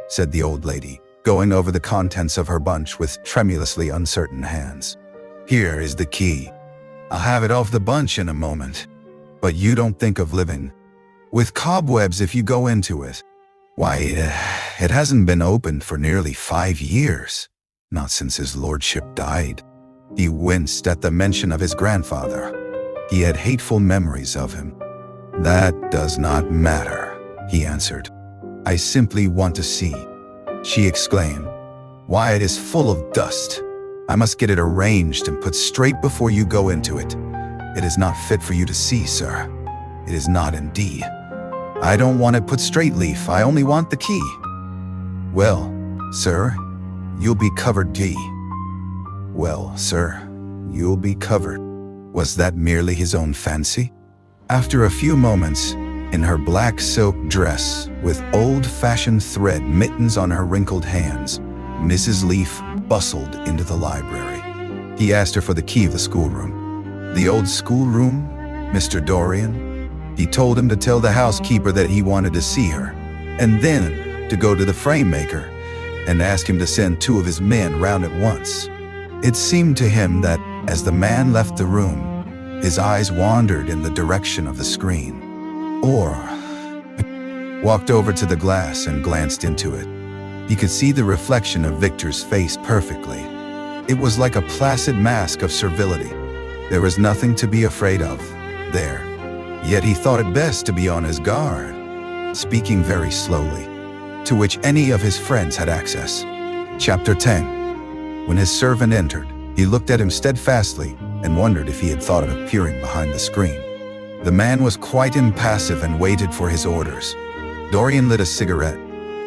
said the old lady, going over the contents of her bunch with tremulously uncertain hands. "Here is the key. I'll have it off the bunch in a moment. But you don't think of living with cobwebs if you go into it. Why, it hasn't been opened for nearly 5 years. Not since his lordship died." He winced at the mention of his grandfather. He had hateful memories of him. "That does not matter," he answered. "I simply want to see." She exclaimed, "Why, it is full of dust. I must get it arranged and put straight before you go into it. It is not fit for you to see, sir. It is not indeed. I don't want it put straight, Leaf. I only want the key." "Well, "Sir, you'll be covered, G." "Well, sir, you'll be covered." Was that merely his own fancy? After a few moments, in her black silk dress, with old-fashioned thread mittens on her wrinkled hands, Mrs. Leaf bustled into the library. He asked her for the key of the schoolroom. "The old schoolroom, Mr. Dorian?" He told him to tell the housekeeper that he wanted to see her, and then to go to the frame maker and ask him to send 2 of his men round at once. It seemed to him that as the man left the room, his eyes wandered in the direction of the screen, or walked over to the glass and glanced into it. He could see the reflection of Victor's face perfectly. It was like a placid mask of servility. There was nothing to be afraid of there. Yet he thought it best to be on his guard, speaking very slowly, to which any of his friends had access. Chapter 10. When his servant entered, he looked at him steadfastly and wondered if he had thought of appearing behind the screen. The man was quite impassive and waited for his orders. Dorian lit a cigarette,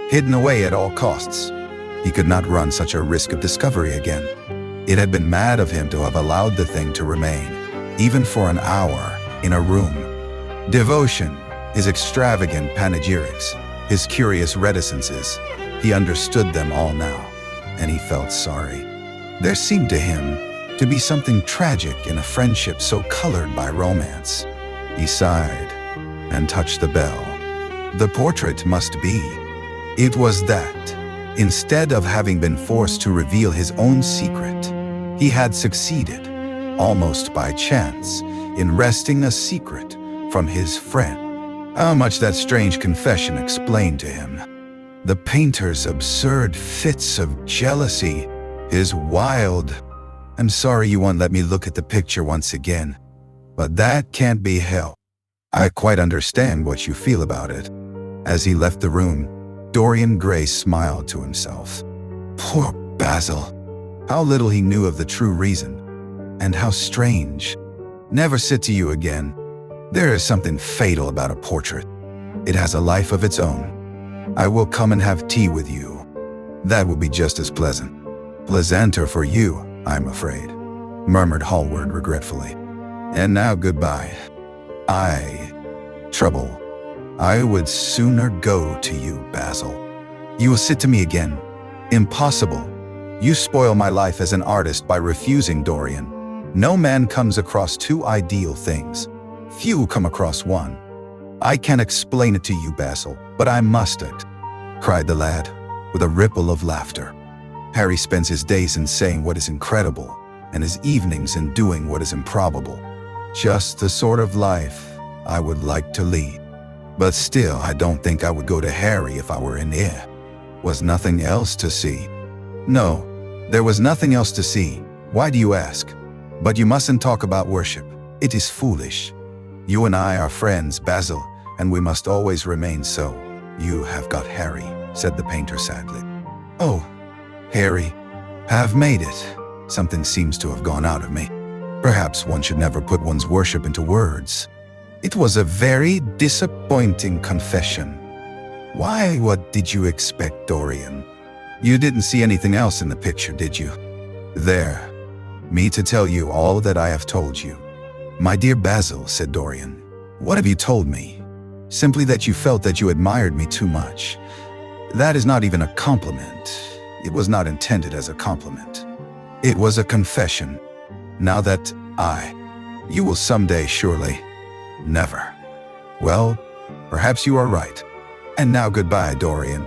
hidden away at all costs. He could not run such a risk of discovery again. It had been mad of him to have allowed the thing to remain, even for an hour, in a room. Devotion, his extravagant panegyrics, his curious reticences, he understood them all now, and he felt sorry. There seemed to him to be something tragic in a friendship so colored by romance. He sighed and touched the bell. The portrait must be. It was that, instead of having been forced to reveal his own secret, he had succeeded, almost by chance, in wresting a secret from his friend. How much that strange confession explained to him. The painter's absurd fits of jealousy, his wild, "I'm sorry you won't let me look at the picture once again, but that can't be helped. I quite understand what you feel about it." As he left the room, Dorian Gray smiled to himself. Poor Basil. How little he knew of the true reason, and how strange. Never sit to you again. There is something fatal about a portrait. It has a life of its own. I will come and have tea with you. That will be just as pleasant. Pleasanter for you, I'm afraid, murmured Hallward regretfully. And now goodbye. Trouble. I would sooner go to you, Basil. You will sit to me again. Impossible. You spoil my life as an artist by refusing, Dorian. No man comes across 2 ideal things. Few come across one. I can't explain it to you, Basil, but I mustn't, cried the lad, with a ripple of laughter. Harry spends his days in saying what is incredible, and his evenings in doing what is improbable. Just the sort of life I would like to lead. But still, I don't think I would go to Harry if I were in here. Was nothing else to see? No, there was nothing else to see. Why do you ask? But you mustn't talk about worship. It is foolish. You and I are friends, Basil, and we must always remain so. You have got Harry, said the painter sadly. Oh, Harry, have made it. Something seems to have gone out of me. Perhaps one should never put one's worship into words. It was a very disappointing confession. Why, what did you expect, Dorian? You didn't see anything else in the picture, did you? There, me to tell you all that I have told you. My dear Basil, said Dorian, what have you told me? Simply that you felt that you admired me too much. That is not even a compliment. It was not intended as a compliment. It was a confession. Now that you will someday surely. Never. Well, perhaps you are right. And now goodbye, Dorian.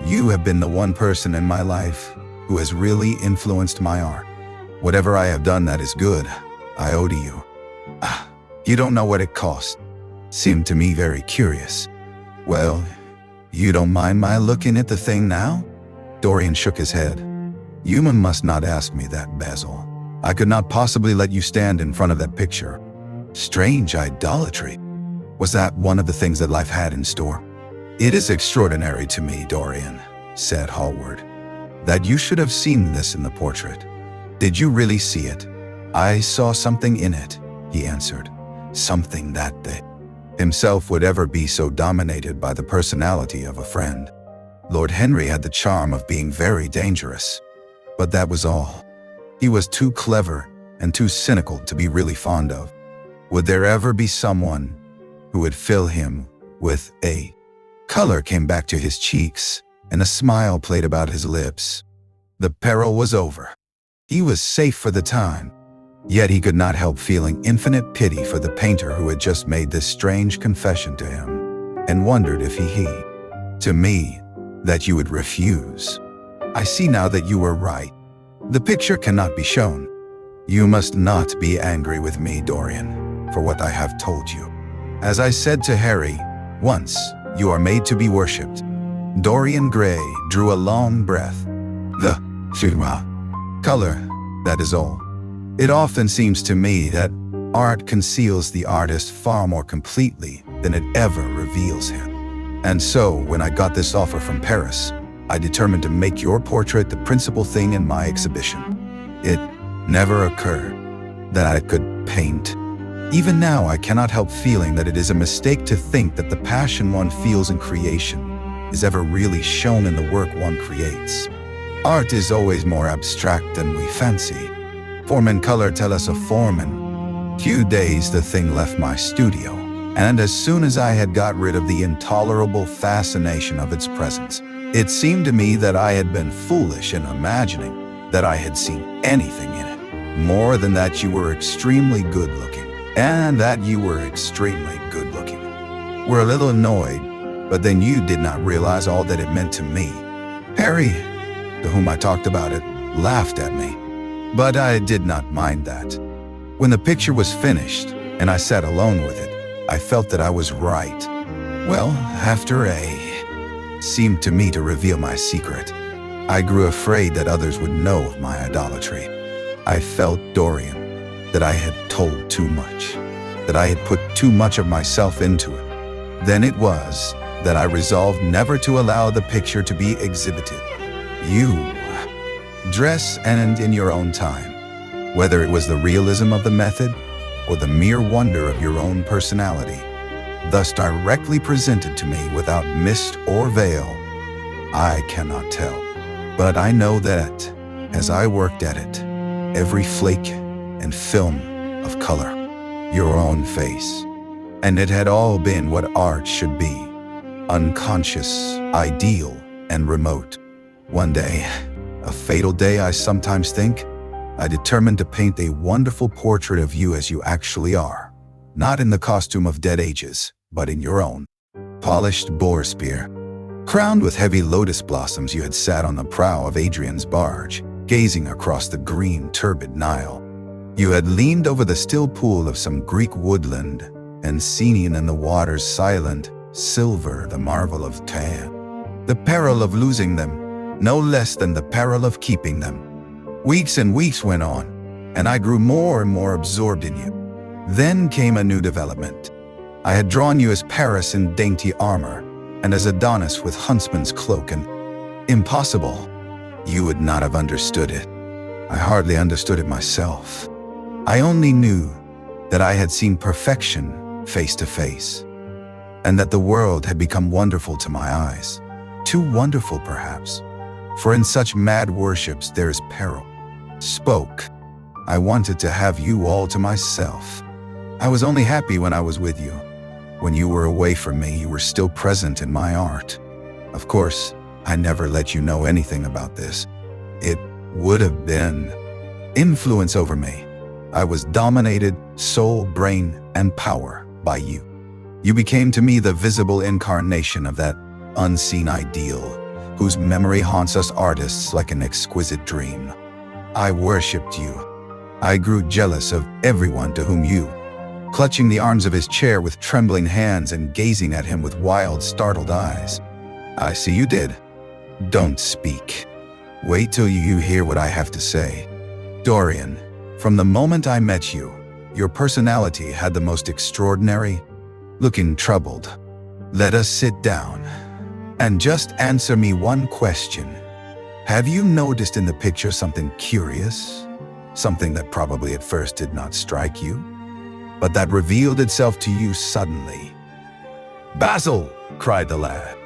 You have been the one person in my life who has really influenced my art. Whatever I have done that is good, I owe to you. You don't know what it cost. Seemed to me very curious. Well, you don't mind my looking at the thing now? Dorian shook his head. You must not ask me that, Basil. I could not possibly let you stand in front of that picture. Strange idolatry. Was that one of the things that life had in store? It is extraordinary to me, Dorian, said Hallward, that you should have seen this in the portrait. Did you really see it? I saw something in it, he answered. Something that himself would ever be so dominated by the personality of a friend. Lord Henry had the charm of being very dangerous, but that was all. He was too clever and too cynical to be really fond of. Would there ever be someone who would fill him with a color came back to his cheeks, and a smile played about his lips. The peril was over. He was safe for the time. Yet he could not help feeling infinite pity for the painter who had just made this strange confession to him, and wondered if he to me, that you would refuse. I see now that you were right. The picture cannot be shown. You must not be angry with me, Dorian, for what I have told you. As I said to Harry, once, you are made to be worshipped. Dorian Gray drew a long breath. The color, that is all. It often seems to me that art conceals the artist far more completely than it ever reveals him. And so, when I got this offer from Paris, I determined to make your portrait the principal thing in my exhibition. It never occurred that I could paint. Even now, I cannot help feeling that it is a mistake to think that the passion one feels in creation is ever really shown in the work one creates. Art is always more abstract than we fancy. Form and color tell us of form. In few days the thing left my studio, and as soon as I had got rid of the intolerable fascination of its presence, it seemed to me that I had been foolish in imagining that I had seen anything in it. More than that, you were extremely good-looking, and that you were extremely good-looking. We're a little annoyed, but then you did not realize all that it meant to me. Harry, to whom I talked about it, laughed at me. But I did not mind that. When the picture was finished and I sat alone with it, I felt that I was right. Well, after seemed to me to reveal my secret, I grew afraid that others would know of my idolatry. I felt, Dorian, that I had told too much, that I had put too much of myself into it. Then it was that I resolved never to allow the picture to be exhibited. You dress and in your own time, whether it was the realism of the method or the mere wonder of your own personality, thus directly presented to me without mist or veil. I cannot tell, but I know that, as I worked at it, every flake and film of color, your own face, and it had all been what art should be, unconscious, ideal, and remote. One day, a fatal day I sometimes think, I determined to paint a wonderful portrait of you as you actually are, not in the costume of dead ages, but in your own. Polished boar spear. Crowned with heavy lotus blossoms, you had sat on the prow of Adrian's barge, gazing across the green, turbid Nile. You had leaned over the still pool of some Greek woodland, and seen in the water's silent silver the marvel of tan. The peril of losing them, no less than the peril of keeping them. Weeks and weeks went on, and I grew more and more absorbed in you. Then came a new development. I had drawn you as Paris in dainty armor, and as Adonis with huntsman's cloak, and impossible. You would not have understood it. I hardly understood it myself. I only knew that I had seen perfection face to face, and that the world had become wonderful to my eyes. Too wonderful, perhaps, for in such mad worships there is peril. Spoke. I wanted to have you all to myself. I was only happy when I was with you. When you were away from me, you were still present in my art. Of course, I never let you know anything about this. It would have been influence over me. I was dominated, soul, brain, and power by you. You became to me the visible incarnation of that unseen ideal, whose memory haunts us artists like an exquisite dream. I worshipped you. I grew jealous of everyone to whom you, clutching the arms of his chair with trembling hands and gazing at him with wild, startled eyes. I see you did. Don't speak. Wait till you hear what I have to say. Dorian, from the moment I met you, your personality had the most extraordinary, looking troubled. Let us sit down and just answer me one question. Have you noticed in the picture something curious? Something that probably at first did not strike you, but that revealed itself to you suddenly? Basil, cried the lad.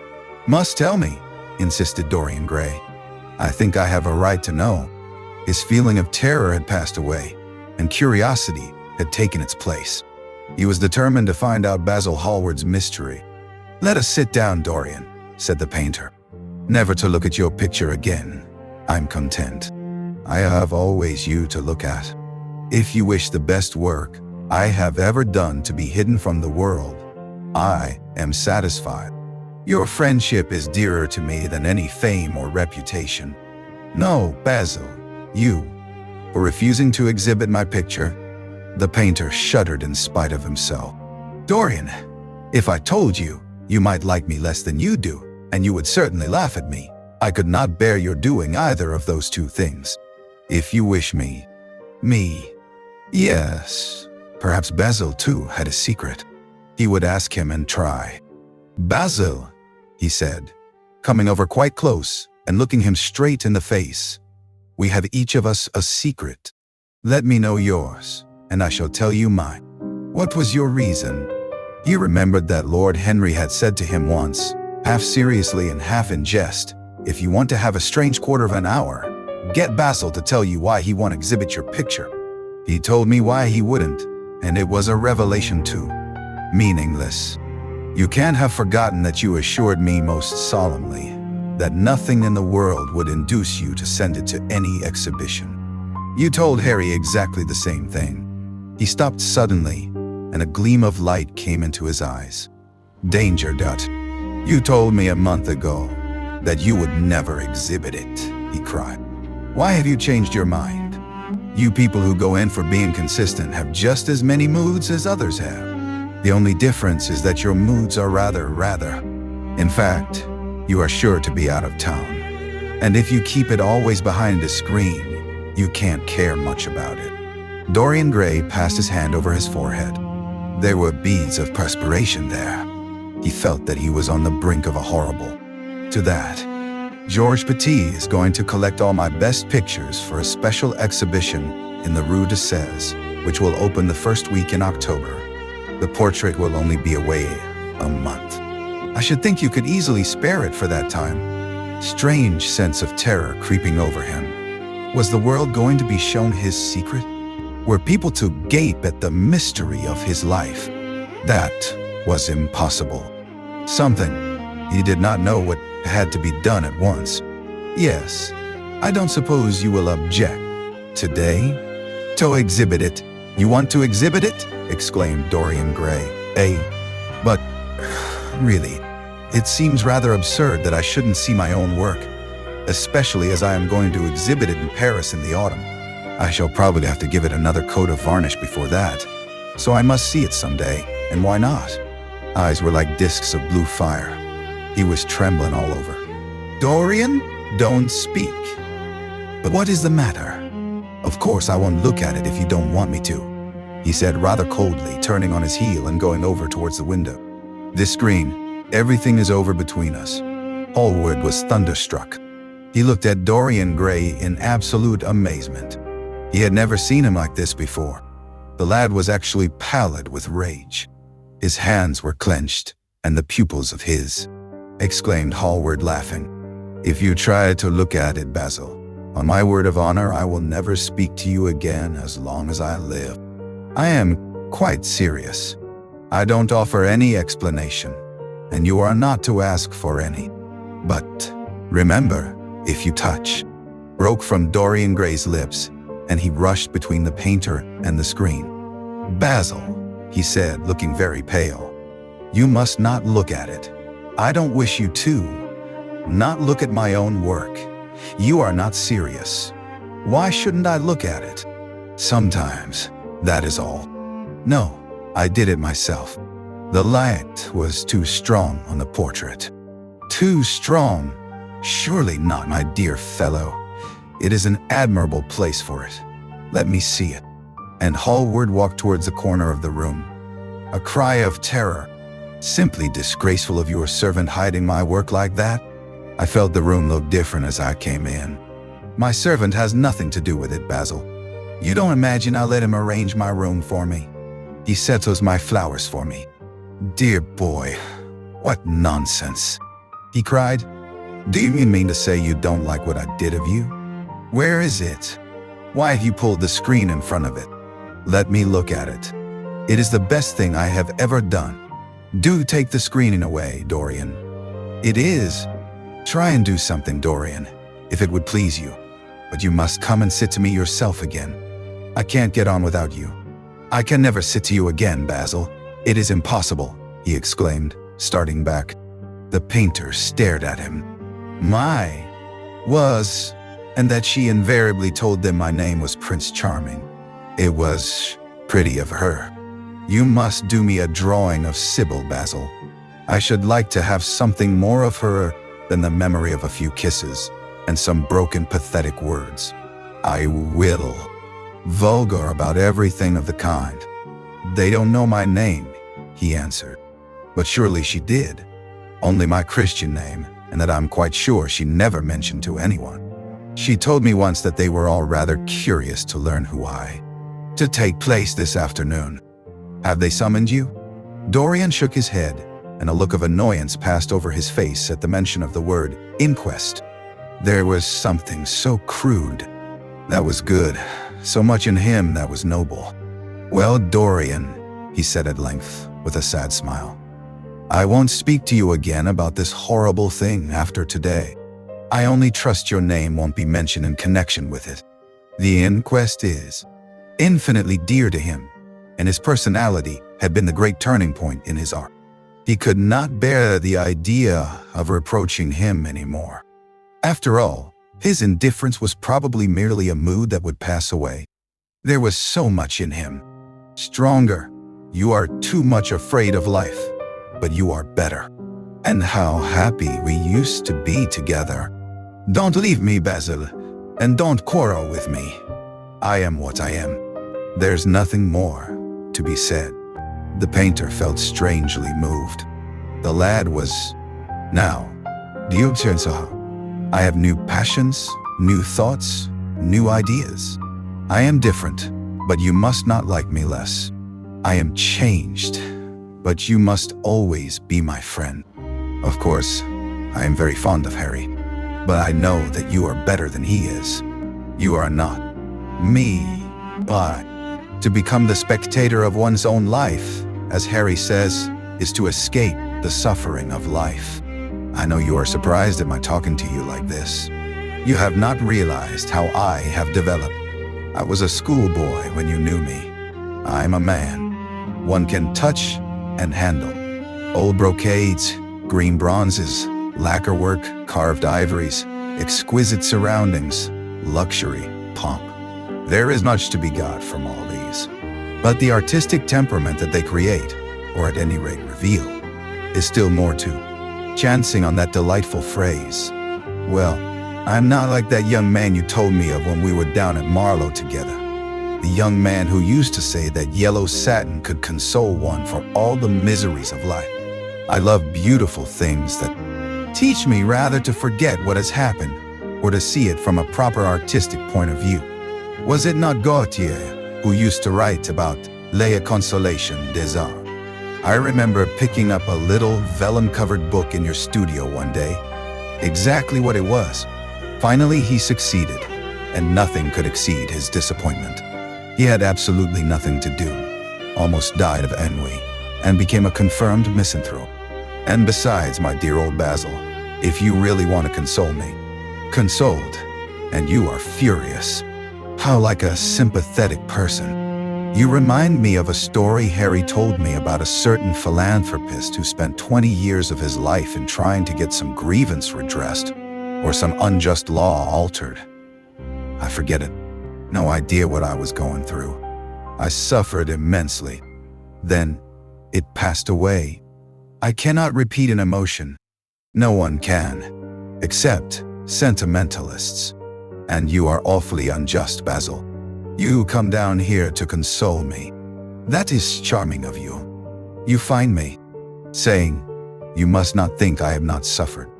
Must tell me. insisted Dorian Gray. I think I have a right to know. His feeling of terror had passed away, and curiosity had taken its place. He was determined to find out Basil Hallward's mystery. "Let us sit down, Dorian," said the painter. "Never to look at your picture again. I'm content. I have always you to look at. If you wish the best work I have ever done to be hidden from the world, I am satisfied. Your friendship is dearer to me than any fame or reputation. No, Basil, you, for refusing to exhibit my picture." The painter shuddered in spite of himself. "Dorian, if I told you, you might like me less than you do, and you would certainly laugh at me. I could not bear your doing either of those two things. If you wish me. Yes, perhaps Basil too had a secret. He would ask him and try. "Basil," he said, coming over quite close and looking him straight in the face, "we have each of us a secret. Let me know yours, and I shall tell you mine. What was your reason?" He remembered that Lord Henry had said to him once, half seriously and half in jest, "If you want to have a strange quarter of an hour, get Basil to tell you why he won't exhibit your picture." He told me why he wouldn't, and it was a revelation too. Meaningless. You can't have forgotten that you assured me most solemnly that nothing in the world would induce you to send it to any exhibition. You told Harry exactly the same thing. He stopped suddenly, and a gleam of light came into his eyes. "Danger, Dot. You told me a month ago that you would never exhibit it," he cried. "Why have you changed your mind? You people who go in for being consistent have just as many moods as others have. The only difference is that your moods are rather. In fact, you are sure to be out of town. And if you keep it always behind a screen, you can't care much about it." Dorian Gray passed his hand over his forehead. There were beads of perspiration there. He felt that he was on the brink of a horrible. "To that, Georges Petit is going to collect all my best pictures for a special exhibition in the Rue de Sèze, which will open the first week in October. The portrait will only be away a month. I should think you could easily spare it for that time." Strange sense of terror creeping over him. Was the world going to be shown his secret? Were people to gape at the mystery of his life? That was impossible. Something, he did not know what had to be done at once. "Yes, I don't suppose you will object. Today? To exhibit it. You want to exhibit it?" exclaimed Dorian Gray. But really, it seems rather absurd that I shouldn't see my own work, especially as I am going to exhibit it in Paris in the autumn. I shall probably have to give it another coat of varnish before that, so I must see it someday, and why not?" Eyes were like discs of blue fire. He was trembling all over. "Dorian, don't speak." "But what is the matter?" "Of course I won't look at it if you don't want me to," he said rather coldly, turning on his heel and going over towards the window. "This screen, everything is over between us." Hallward was thunderstruck. He looked at Dorian Gray in absolute amazement. He had never seen him like this before. The lad was actually pallid with rage. His hands were clenched, and the pupils of his, exclaimed Hallward, laughing. "If you try to look at it, Basil, on my word of honor, I will never speak to you again as long as I live. I am quite serious. I don't offer any explanation, and you are not to ask for any. But remember, if you touch," broke from Dorian Gray's lips, and he rushed between the painter and the screen. "Basil," he said, looking very pale, "you must not look at it. I don't wish you to. Not look at my own work. You are not serious. Why shouldn't I look at it? Sometimes, that is all. No, I did it myself. The light was too strong on the portrait." "Too strong? Surely not, my dear fellow. It is an admirable place for it. Let me see it." And Hallward walked towards the corner of the room. A cry of terror. "Simply disgraceful of your servant hiding my work like that." I felt the room look different as I came in. "My servant has nothing to do with it, Basil. You don't imagine I let him arrange my room for me. He settles my flowers for me. Dear boy, what nonsense," he cried. Do you mean to say you don't like what I did of you? Where is it? Why have you pulled the screen in front of it? Let me look at it. It is the best thing I have ever done. Do take the screening away, Dorian. It is. Try and do something, Dorian, if it would please you. But you must come and sit to me yourself again. I can't get on without you. I can never sit to you again, Basil. It is impossible, he exclaimed, starting back. The painter stared at him. And that she invariably told them my name was Prince Charming. It was pretty of her. You must do me a drawing of Sybil, Basil. I should like to have something more of her than the memory of a few kisses and some broken, pathetic words. I will. Vulgar about everything of the kind. They don't know my name, he answered. But surely she did. Only my Christian name, and that I'm quite sure she never mentioned to anyone. She told me once that they were all rather curious to learn to take place this afternoon. Have they summoned you? Dorian shook his head, and a look of annoyance passed over his face at the mention of the word inquest. There was something so crude. That was good. So much in him that was noble. Well, Dorian, he said at length, with a sad smile, I won't speak to you again about this horrible thing after today. I only trust your name won't be mentioned in connection with it. The inquest is infinitely dear to him, and his personality had been the great turning point in his art. He could not bear the idea of reproaching him anymore. After all, his indifference was probably merely a mood that would pass away. There was so much in him. Stronger. You are too much afraid of life, but you are better. And how happy we used to be together. Don't leave me, Basil, and don't quarrel with me. I am what I am. There's nothing more to be said. The painter felt strangely moved. The lad was, now, do you observe so? I have new passions, new thoughts, new ideas. I am different, but you must not like me less. I am changed, but you must always be my friend. Of course, I am very fond of Harry, but I know that you are better than he is. You are not. Me. But to become the spectator of one's own life, as Harry says, is to escape the suffering of life. I know you are surprised at my talking to you like this. You have not realized how I have developed. I was a schoolboy when you knew me. I'm a man. One can touch and handle. Old brocades, green bronzes, lacquer work, carved ivories, exquisite surroundings, luxury, pomp. There is much to be got from all these. But the artistic temperament that they create, or at any rate reveal, is still more too. Chancing on that delightful phrase. Well, I'm not like that young man you told me of when we were down at Marlow together. The young man who used to say that yellow satin could console one for all the miseries of life. I love beautiful things that teach me rather to forget what has happened or to see it from a proper artistic point of view. Was it not Gautier who used to write about Les Consolations des Arts? I remember picking up a little vellum-covered book in your studio one day. Exactly what it was. Finally, he succeeded, and nothing could exceed his disappointment. He had absolutely nothing to do, almost died of ennui, and became a confirmed misanthrope. And besides, my dear old Basil, if you really want to console me, consoled, and you are furious. How like a sympathetic person. You remind me of a story Harry told me about a certain philanthropist who spent 20 years of his life in trying to get some grievance redressed or some unjust law altered. I forget it. No idea what I was going through. I suffered immensely. Then it passed away. I cannot repeat an emotion. No one can, except sentimentalists. And you are awfully unjust, Basil. You come down here to console me. That is charming of you. You find me, saying, you must not think I have not suffered.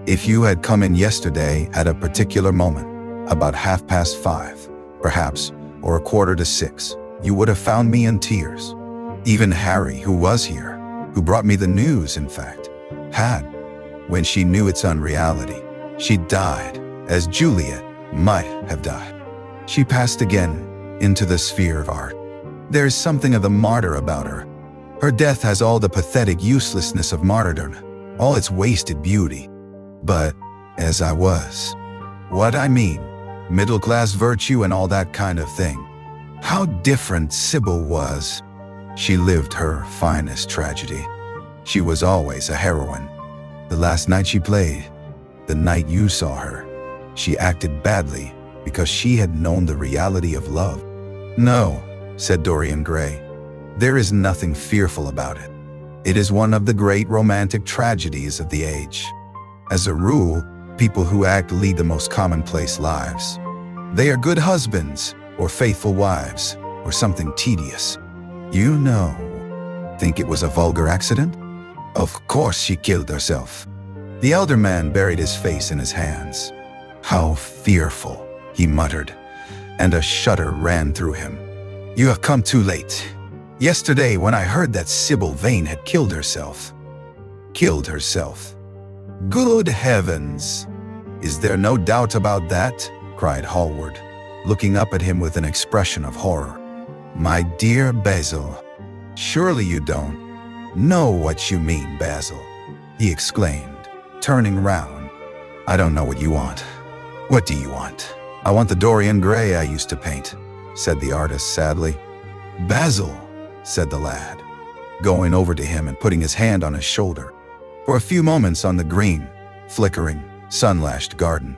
If you had come in yesterday at a particular moment, about 5:30, perhaps, or 5:45, you would have found me in tears. Even Harry, who was here, who brought me the news, in fact, had, when she knew its unreality, She died, as Juliet might have died. She passed again into the sphere of art. There is something of the martyr about her. Her death has all the pathetic uselessness of martyrdom, all its wasted beauty. But, as I was, what I mean, middle-class virtue and all that kind of thing. How different Sybil was. She lived her finest tragedy. She was always a heroine. The last night she played, the night you saw her, she acted badly because she had known the reality of love. No, said Dorian Gray, there is nothing fearful about it. It is one of the great romantic tragedies of the age. As a rule, people who act lead the most commonplace lives. They are good husbands, or faithful wives, or something tedious. You know. Think it was a vulgar accident? Of course she killed herself. The elder man buried his face in his hands. How fearful, he muttered, and a shudder ran through him. You have come too late. Yesterday, when I heard that Sybil Vane had killed herself. Killed herself. Good heavens! Is there no doubt about that? Cried Hallward, looking up at him with an expression of horror. My dear Basil, surely you don't know what you mean, Basil, he exclaimed, turning round. I don't know what you want. What do you want? I want the Dorian Gray I used to paint, said the artist sadly. Basil, said the lad, going over to him and putting his hand on his shoulder. For a few moments on the green, flickering, sun-lashed garden.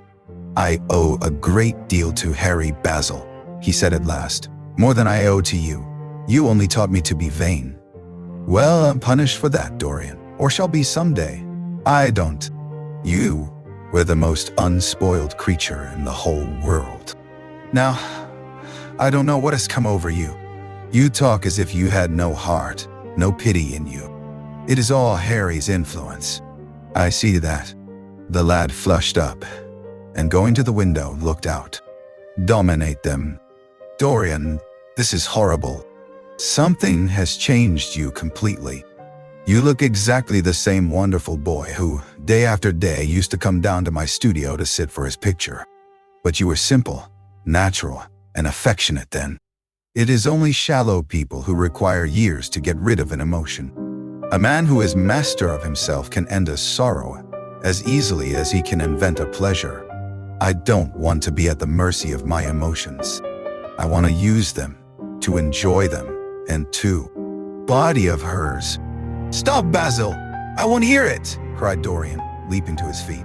I owe a great deal to Harry Basil, he said at last. More than I owe to you. You only taught me to be vain. Well, I'm punished for that, Dorian, or shall be someday. I don't. You were the most unspoiled creature in the whole world. Now, I don't know what has come over you. You talk as if you had no heart, no pity in you. It is all Harry's influence. I see that. The lad flushed up, and going to the window, looked out. Dominate them. Dorian, this is horrible. Something has changed you completely. You look exactly the same wonderful boy who, day after day, used to come down to my studio to sit for his picture. But you were simple, natural, and affectionate then. It is only shallow people who require years to get rid of an emotion. A man who is master of himself can end a sorrow as easily as he can invent a pleasure. I don't want to be at the mercy of my emotions. I want to use them, to enjoy them, and to body of hers. Stop, Basil! I won't hear it! Cried Dorian, leaping to his feet.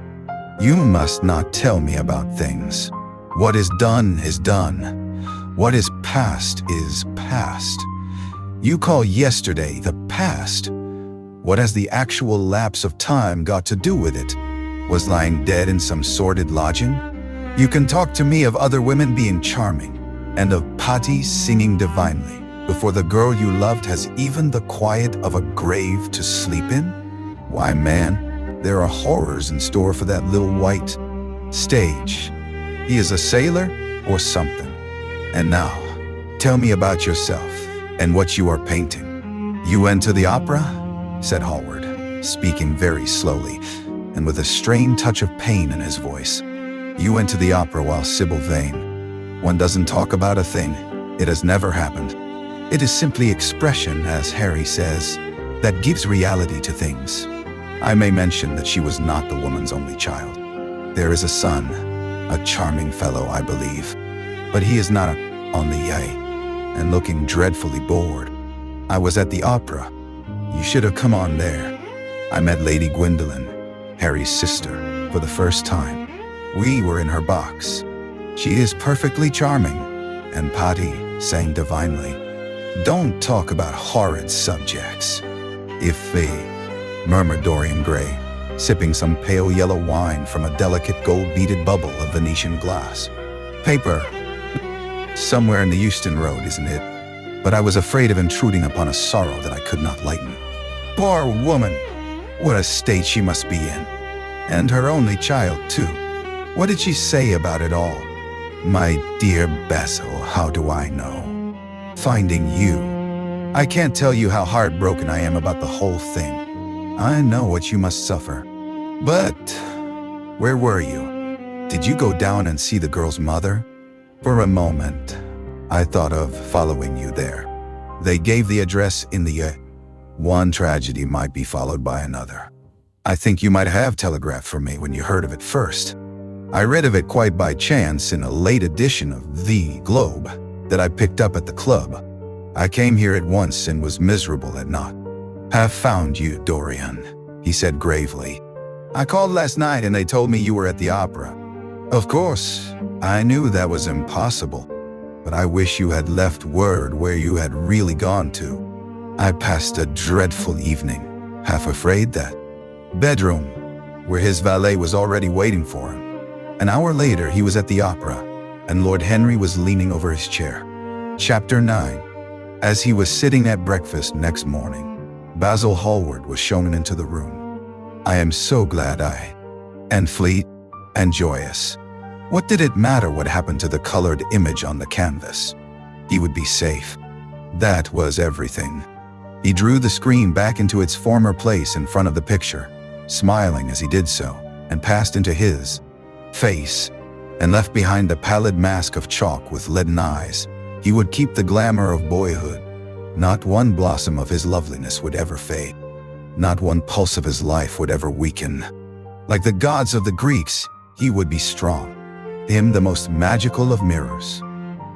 You must not tell me about things. What is done is done. What is past is past. You call yesterday the past. What has the actual lapse of time got to do with it? Was lying dead in some sordid lodging? You can talk to me of other women being charming, and of Patti singing divinely, before the girl you loved has even the quiet of a grave to sleep in? Why, man, there are horrors in store for that little white stage. He is a sailor or something. And now, tell me about yourself and what you are painting. You went to the opera? Said Hallward, speaking very slowly and with a strained touch of pain in his voice. You went to the opera while Sybil Vane. One doesn't talk about a thing. It has never happened. It is simply expression, as Harry says, that gives reality to things. I may mention that she was not the woman's only child. There is a son, a charming fellow, I believe, but he is not on the yay, and looking dreadfully bored. I was at the opera. You should have come on there. I met Lady Gwendolen, Harry's sister, for the first time. We were in her box. She is perfectly charming, and Patti sang divinely. Don't talk about horrid subjects. Murmured Dorian Gray, sipping some pale yellow wine from a delicate gold-beaded bubble of Venetian glass. Paper. Somewhere in the Euston Road, isn't it? But I was afraid of intruding upon a sorrow that I could not lighten. Poor woman! What a state she must be in. And her only child, too. What did she say about it all? My dear Basil, how do I know? Finding you. I can't tell you how heartbroken I am about the whole thing. I know what you must suffer. But Where were you? Did you go down and see the girl's mother? For a moment, I thought of following you there. They gave the address in the one tragedy might be followed by another. I think you might have telegraphed for me when you heard of it first. I read of it quite by chance in a late edition of The Globe that I picked up at the club. I came here at once and was miserable at not have found you, Dorian, he said gravely. I called last night and they told me you were at the opera. Of course, I knew that was impossible, but I wish you had left word where you had really gone to. I passed a dreadful evening, half afraid that bedroom, where his valet was already waiting for him. An hour later, he was at the opera, and Lord Henry was leaning over his chair. Chapter 9. As he was sitting at breakfast next morning, Basil Hallward was shown into the room. I am so glad and fleet and joyous. What did it matter what happened to the colored image on the canvas? He would be safe. That was everything. He drew the screen back into its former place in front of the picture, smiling as he did so, and passed into his face, and left behind the pallid mask of chalk with leaden eyes. He would keep the glamour of boyhood. Not one blossom of his loveliness would ever fade. Not one pulse of his life would ever weaken. Like the gods of the Greeks, he would be strong. Him the most magical of mirrors.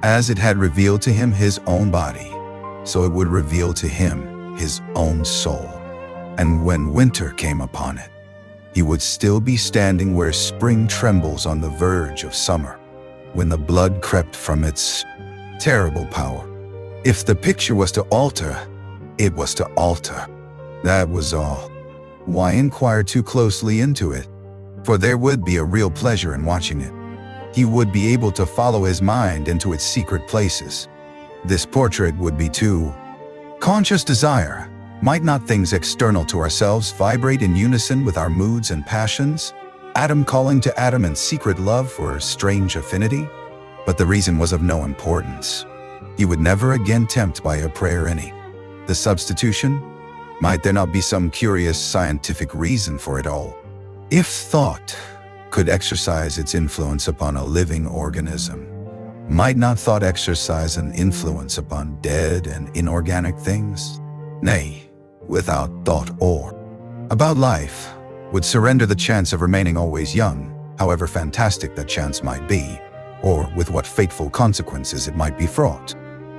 As it had revealed to him his own body, so it would reveal to him his own soul. And when winter came upon it, he would still be standing where spring trembles on the verge of summer, when the blood crept from its terrible power. If the picture was to alter, it was to alter. That was all. Why inquire too closely into it? For there would be a real pleasure in watching it. He would be able to follow his mind into its secret places. This portrait would be too conscious desire. Might not things external to ourselves vibrate in unison with our moods and passions? Atom calling to atom in secret love for strange affinity? But the reason was of no importance. He would never again tempt by a prayer any. The substitution? Might there not be some curious scientific reason for it all? If thought could exercise its influence upon a living organism, might not thought exercise an influence upon dead and inorganic things? Nay, without thought or about life, would surrender the chance of remaining always young, however fantastic that chance might be, or with what fateful consequences it might be fraught.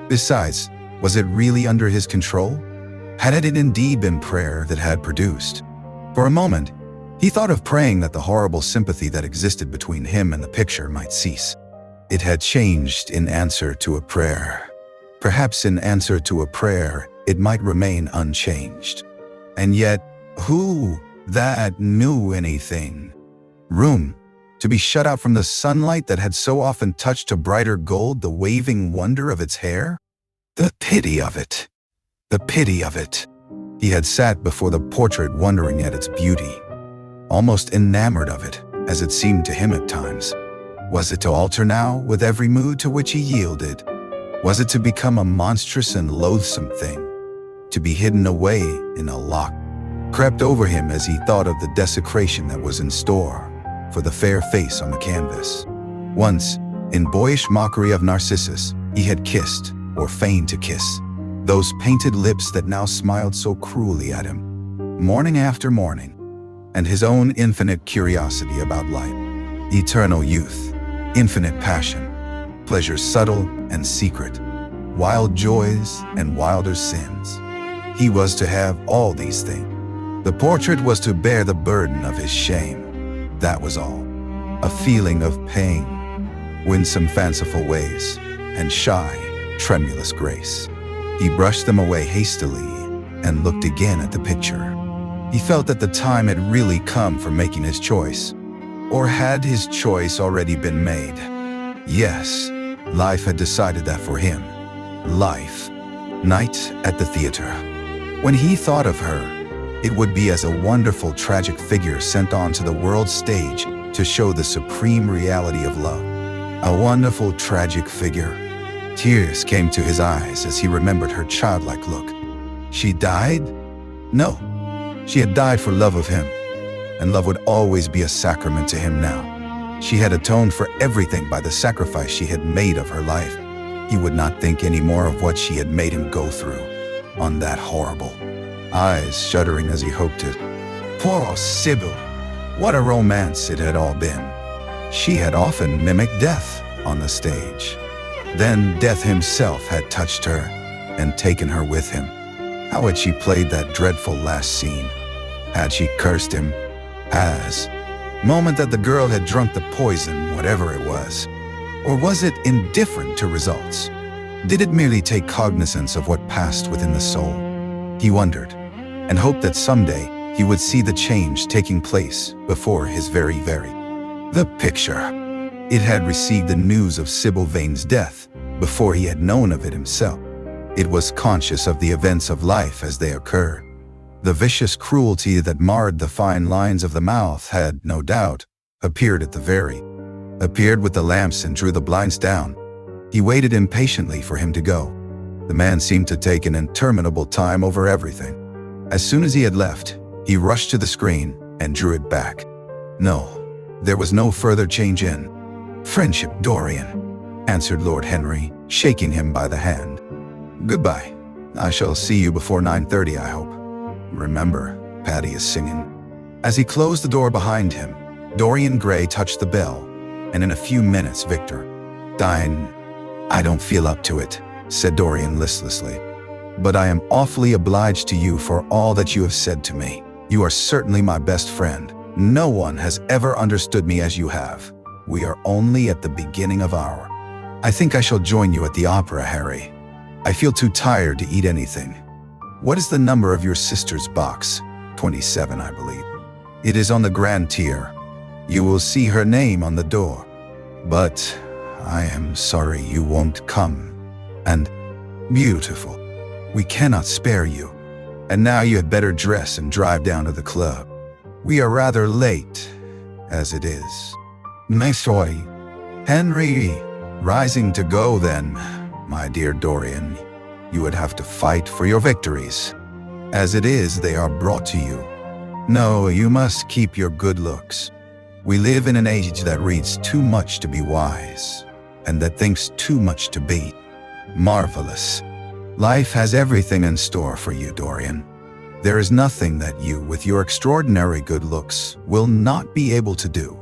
Besides, was it really under his control? Had it indeed been prayer that had produced? For a moment, he thought of praying that the horrible sympathy that existed between him and the picture might cease. It had changed in answer to a prayer. Perhaps in answer to a prayer, it might remain unchanged. And yet, who that knew anything? Room, to be shut out from the sunlight that had so often touched to brighter gold the waving wonder of its hair? The pity of it! The pity of it! He had sat before the portrait wondering at its beauty, almost enamored of it, as it seemed to him at times. Was it to alter now with every mood to which he yielded? Was it to become a monstrous and loathsome thing, to be hidden away in a lock? Crept over him as he thought of the desecration that was in store for the fair face on the canvas. Once, in boyish mockery of Narcissus, he had kissed, or feigned to kiss, those painted lips that now smiled so cruelly at him, morning after morning, and his own infinite curiosity about life, eternal youth, infinite passion, pleasures subtle and secret, wild joys and wilder sins. He was to have all these things. The portrait was to bear the burden of his shame. That was all. A feeling of pain, winsome fanciful ways, and shy, tremulous grace. He brushed them away hastily and looked again at the picture. He felt that the time had really come for making his choice. Or had his choice already been made? Yes, life had decided that for him. Life. Night at the theater. When he thought of her, it would be as a wonderful tragic figure sent onto the world's stage to show the supreme reality of love. A wonderful tragic figure. Tears came to his eyes as he remembered her childlike look. She died? No, she had died for love of him. and love would always be a sacrament to him now. She had atoned for everything by the sacrifice she had made of her life. He would not think any more of what she had made him go through on that horrible, eyes shuddering as he hoped it. Poor Sybil! What a romance it had all been. She had often mimicked death on the stage. Then death himself had touched her and taken her with him. How had she played that dreadful last scene? Had she cursed him? Moment that the girl had drunk the poison, whatever it was. Or was it indifferent to results? Did it merely take cognizance of what passed within the soul? He wondered, and hoped that someday he would see the change taking place before his very. The picture. It had received the news of Sybil Vane's death before he had known of it himself. It was conscious of the events of life as they occurred. The vicious cruelty that marred the fine lines of the mouth had, no doubt, appeared with the lamps and drew the blinds down. He waited impatiently for him to go. The man seemed to take an interminable time over everything. As soon as he had left, he rushed to the screen and drew it back. No, there was no further change in friendship, Dorian, answered Lord Henry, shaking him by the hand. Goodbye. I shall see you before 9:30, I hope. Remember, Patty is singing. As he closed the door behind him, Dorian Gray touched the bell, and in a few minutes Victor. I don't feel up to it, said Dorian listlessly. But I am awfully obliged to you for all that you have said to me. You are certainly my best friend. No one has ever understood me as you have. We are only at the beginning of our. I think I shall join you at the opera, Harry. I feel too tired to eat anything. What is the number of your sister's box? 27, I believe. It is on the grand tier. You will see her name on the door. But I am sorry you won't come. And beautiful. We cannot spare you. And now you had better dress and drive down to the club. We are rather late, as it is. Monsieur Henry, rising to go then, my dear Dorian. You would have to fight for your victories. As it is, they are brought to you. No, you must keep your good looks. We live in an age that reads too much to be wise, and that thinks too much to be marvelous. Life has everything in store for you, Dorian. There is nothing that you, with your extraordinary good looks, will not be able to do.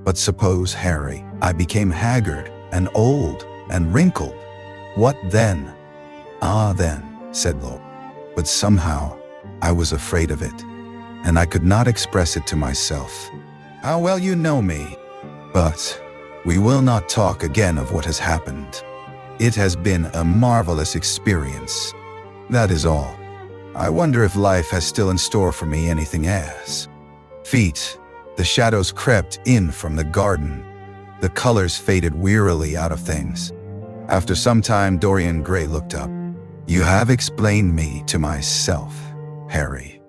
But suppose, Harry, I became haggard and old and wrinkled. What then? Ah, then, said Lord. But somehow I was afraid of it, and I could not express it to myself. How well you know me. But we will not talk again of what has happened. It has been a marvelous experience. That is all. I wonder if life has still in store for me anything as. Feet. The shadows crept in from the garden. The colors faded wearily out of things. After some time, Dorian Gray looked up. You have explained me to myself, Harry,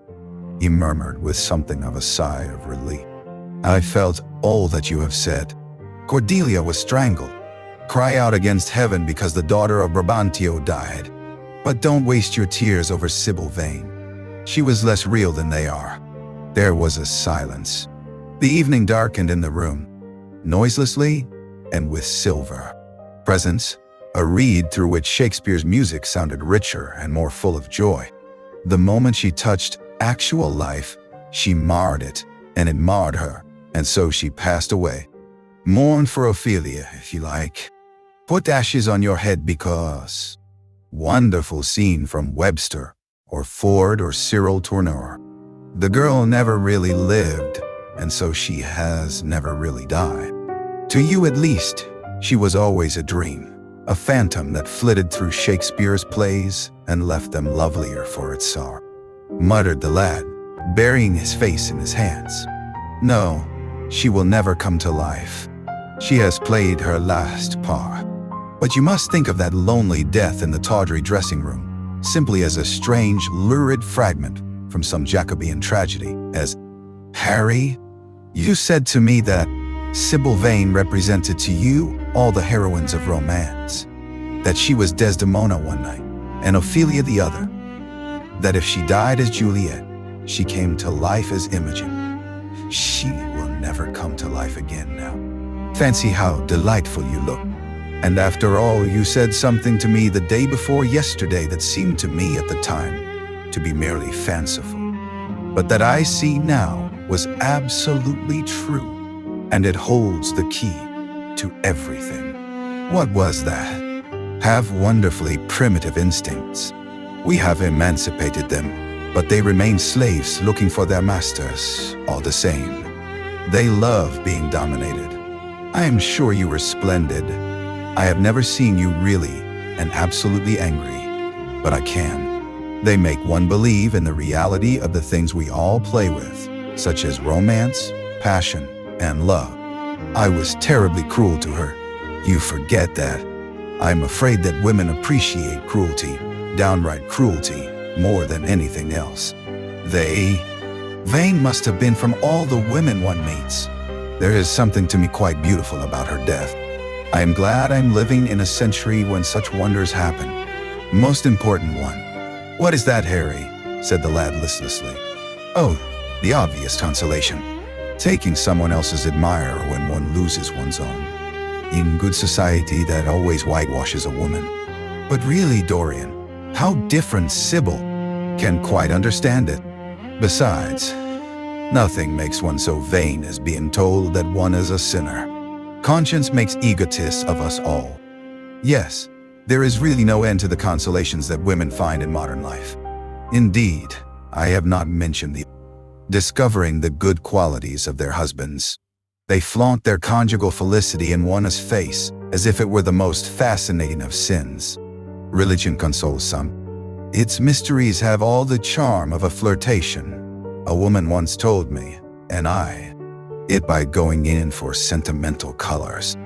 he murmured with something of a sigh of relief. I felt all that you have said. Cordelia was strangled. Cry out against heaven because the daughter of Brabantio died. But don't waste your tears over Sybil Vane. She was less real than they are. There was a silence. The evening darkened in the room, noiselessly and with silver presence, a reed through which Shakespeare's music sounded richer and more full of joy. The moment she touched actual life, she marred it, and it marred her, and so she passed away. Mourn for Ophelia, if you like. Put ashes on your head because... Wonderful scene from Webster, or Ford, or Cyril Tourneur. The girl never really lived, and so she has never really died. To you at least, she was always a dream. A phantom that flitted through Shakespeare's plays and left them lovelier for its sorrow, muttered the lad, burying his face in his hands. No, she will never come to life. She has played her last part. But you must think of that lonely death in the tawdry dressing room, simply as a strange, lurid fragment from some Jacobean tragedy, as, Harry, you said to me that Sybil Vane represented to you all the heroines of romance, that she was Desdemona one night, and Ophelia the other, that if she died as Juliet, she came to life as Imogen. she will never come to life again now. Fancy how delightful you look. And after all, you said something to me the day before yesterday that seemed to me at the time to be merely fanciful, but that I see now was absolutely true, and it holds the key to everything. What was that? Have wonderfully primitive instincts. We have emancipated them, but they remain slaves looking for their masters, all the same. They love being dominated. I am sure you were splendid. I have never seen you really and absolutely angry, but I can. They make one believe in the reality of the things we all play with, such as romance, passion, and love. I was terribly cruel to her. You forget that. I'm afraid that women appreciate cruelty, downright cruelty, more than anything else. Vain must have been from all the women one meets. There is something to me quite beautiful about her death. I am glad I'm living in a century when such wonders happen. Most important one. What is that, Harry? Said the lad listlessly. Oh, the obvious consolation. Taking someone else's admirer when one loses one's own. In good society, that always whitewashes a woman. But really, Dorian, how different Sybil can quite understand it. Besides, nothing makes one so vain as being told that one is a sinner. Conscience makes egotists of us all. Yes, there is really no end to the consolations that women find in modern life. Indeed, I have not mentioned discovering the good qualities of their husbands. They flaunt their conjugal felicity in one's face as if it were the most fascinating of sins. Religion consoles some. Its mysteries have all the charm of a flirtation. A woman once told me, and it by going in for sentimental colors.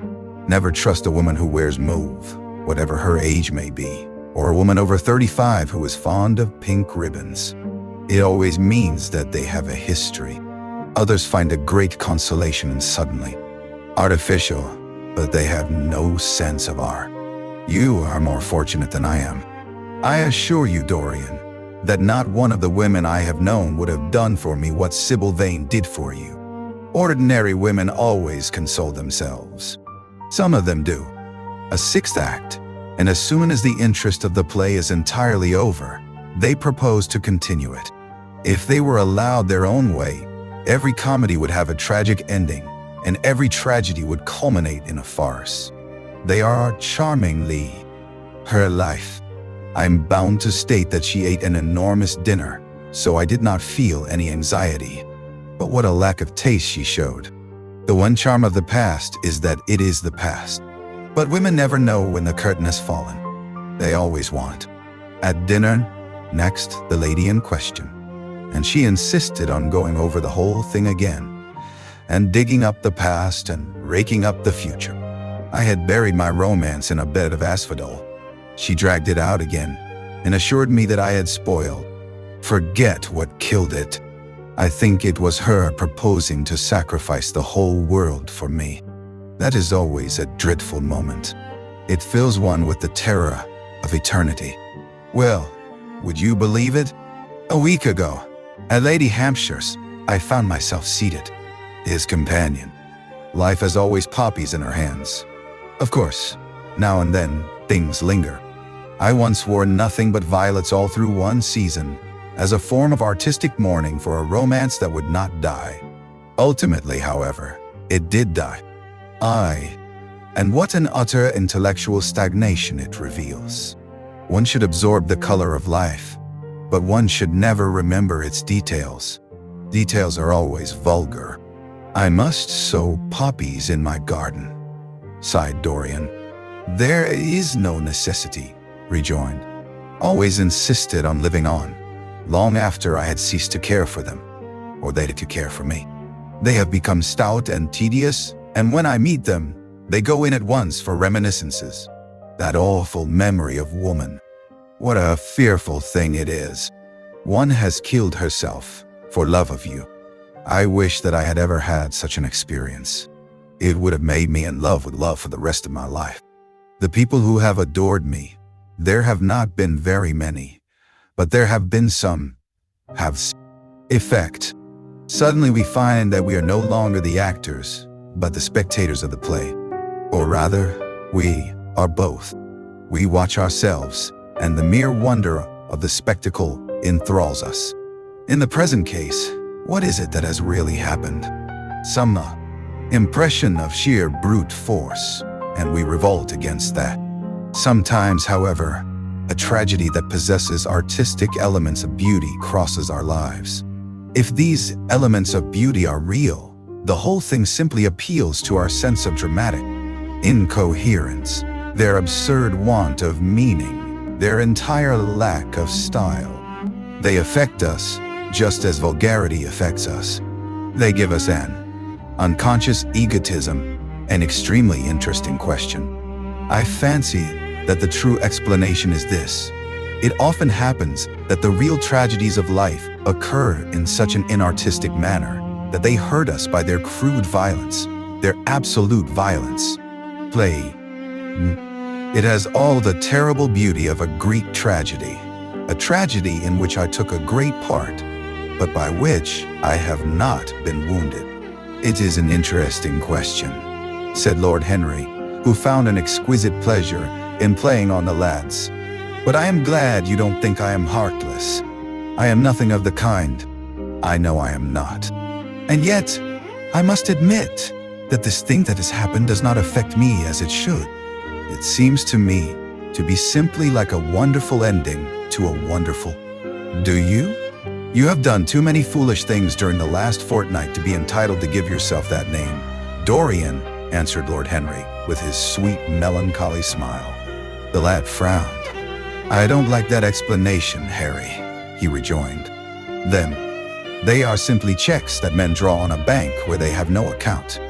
Never trust a woman who wears mauve, whatever her age may be, or a woman over 35 who is fond of pink ribbons. It always means that they have a history. Others find a great consolation in suddenly artificial, but they have no sense of art. You are more fortunate than I am. I assure you, Dorian, that not one of the women I have known would have done for me what Sybil Vane did for you. Ordinary women always console themselves. Some of them do. A sixth act, and as soon as the interest of the play is entirely over, they propose to continue it. If they were allowed their own way, every comedy would have a tragic ending, and every tragedy would culminate in a farce. They are charmingly her life. I'm bound to state that she ate an enormous dinner, so I did not feel any anxiety. But what a lack of taste she showed. The one charm of the past is that it is the past. But women never know when the curtain has fallen. They always want. At dinner, next, the lady in question. And she insisted on going over the whole thing again, and digging up the past and raking up the future. I had buried my romance in a bed of asphodel. She dragged it out again and assured me that I had spoiled. Forget what killed it. I think it was her proposing to sacrifice the whole world for me. That is always a dreadful moment. It fills one with the terror of eternity. Well, would you believe it? A week ago, at Lady Hampshire's, I found myself seated, his companion. Life has always poppies in her hands. Of course, now and then, things linger. I once wore nothing but violets all through one season, as a form of artistic mourning for a romance that would not die. Ultimately, however, it did die. And what an utter intellectual stagnation it reveals. One should absorb the color of life, but one should never remember its details. Details are always vulgar. I must sow poppies in my garden, sighed Dorian. There is no necessity, rejoined. Always insisted on living on, long after I had ceased to care for them, or they to care for me. They have become stout and tedious, and when I meet them, they go in at once for reminiscences. That awful memory of woman. What a fearful thing it is. One has killed herself for love of you. I wish that I had ever had such an experience. It would have made me in love with love for the rest of my life. The people who have adored me, there have not been very many, but there have been some, have effect. Suddenly we find that we are no longer the actors, but the spectators of the play. Or rather, we are both. We watch ourselves, and the mere wonder of the spectacle enthralls us. In the present case, what is it that has really happened? Some impression of sheer brute force, and we revolt against that. Sometimes, however, a tragedy that possesses artistic elements of beauty crosses our lives. If these elements of beauty are real, the whole thing simply appeals to our sense of dramatic incoherence, their absurd want of meaning, their entire lack of style. They affect us just as vulgarity affects us. They give us an unconscious egotism, an extremely interesting question. I fancy that the true explanation is this. It often happens that the real tragedies of life occur in such an inartistic manner that they hurt us by their crude violence, their absolute violence. Play. It has all the terrible beauty of a Greek tragedy, a tragedy in which I took a great part, but by which I have not been wounded. It is an interesting question, said Lord Henry, who found an exquisite pleasure in playing on the lads. But I am glad you don't think I am heartless. I am nothing of the kind. I know I am not. And yet, I must admit that this thing that has happened does not affect me as it should. It seems to me to be simply like a wonderful ending to a wonderful. Do you? You have done too many foolish things during the last fortnight to be entitled to give yourself that name. Dorian, answered Lord Henry, with his sweet, melancholy smile. The lad frowned. I don't like that explanation, Harry, he rejoined. Then, they are simply checks that men draw on a bank where they have no account.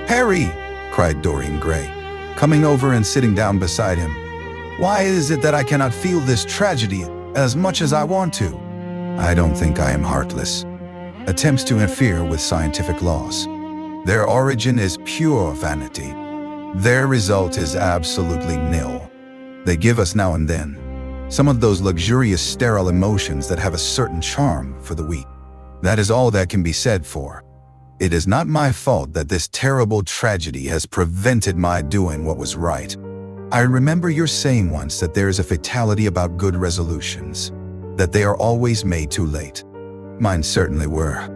Harry, cried Dorian Gray, coming over and sitting down beside him. Why is it that I cannot feel this tragedy as much as I want to? I don't think I am heartless. Attempts to interfere with scientific laws. Their origin is pure vanity. Their result is absolutely nil. They give us now and then some of those luxurious sterile emotions that have a certain charm for the weak. That is all that can be said for. It is not my fault that this terrible tragedy has prevented my doing what was right. I remember your saying once that there is a fatality about good resolutions, that they are always made too late. Mine certainly were.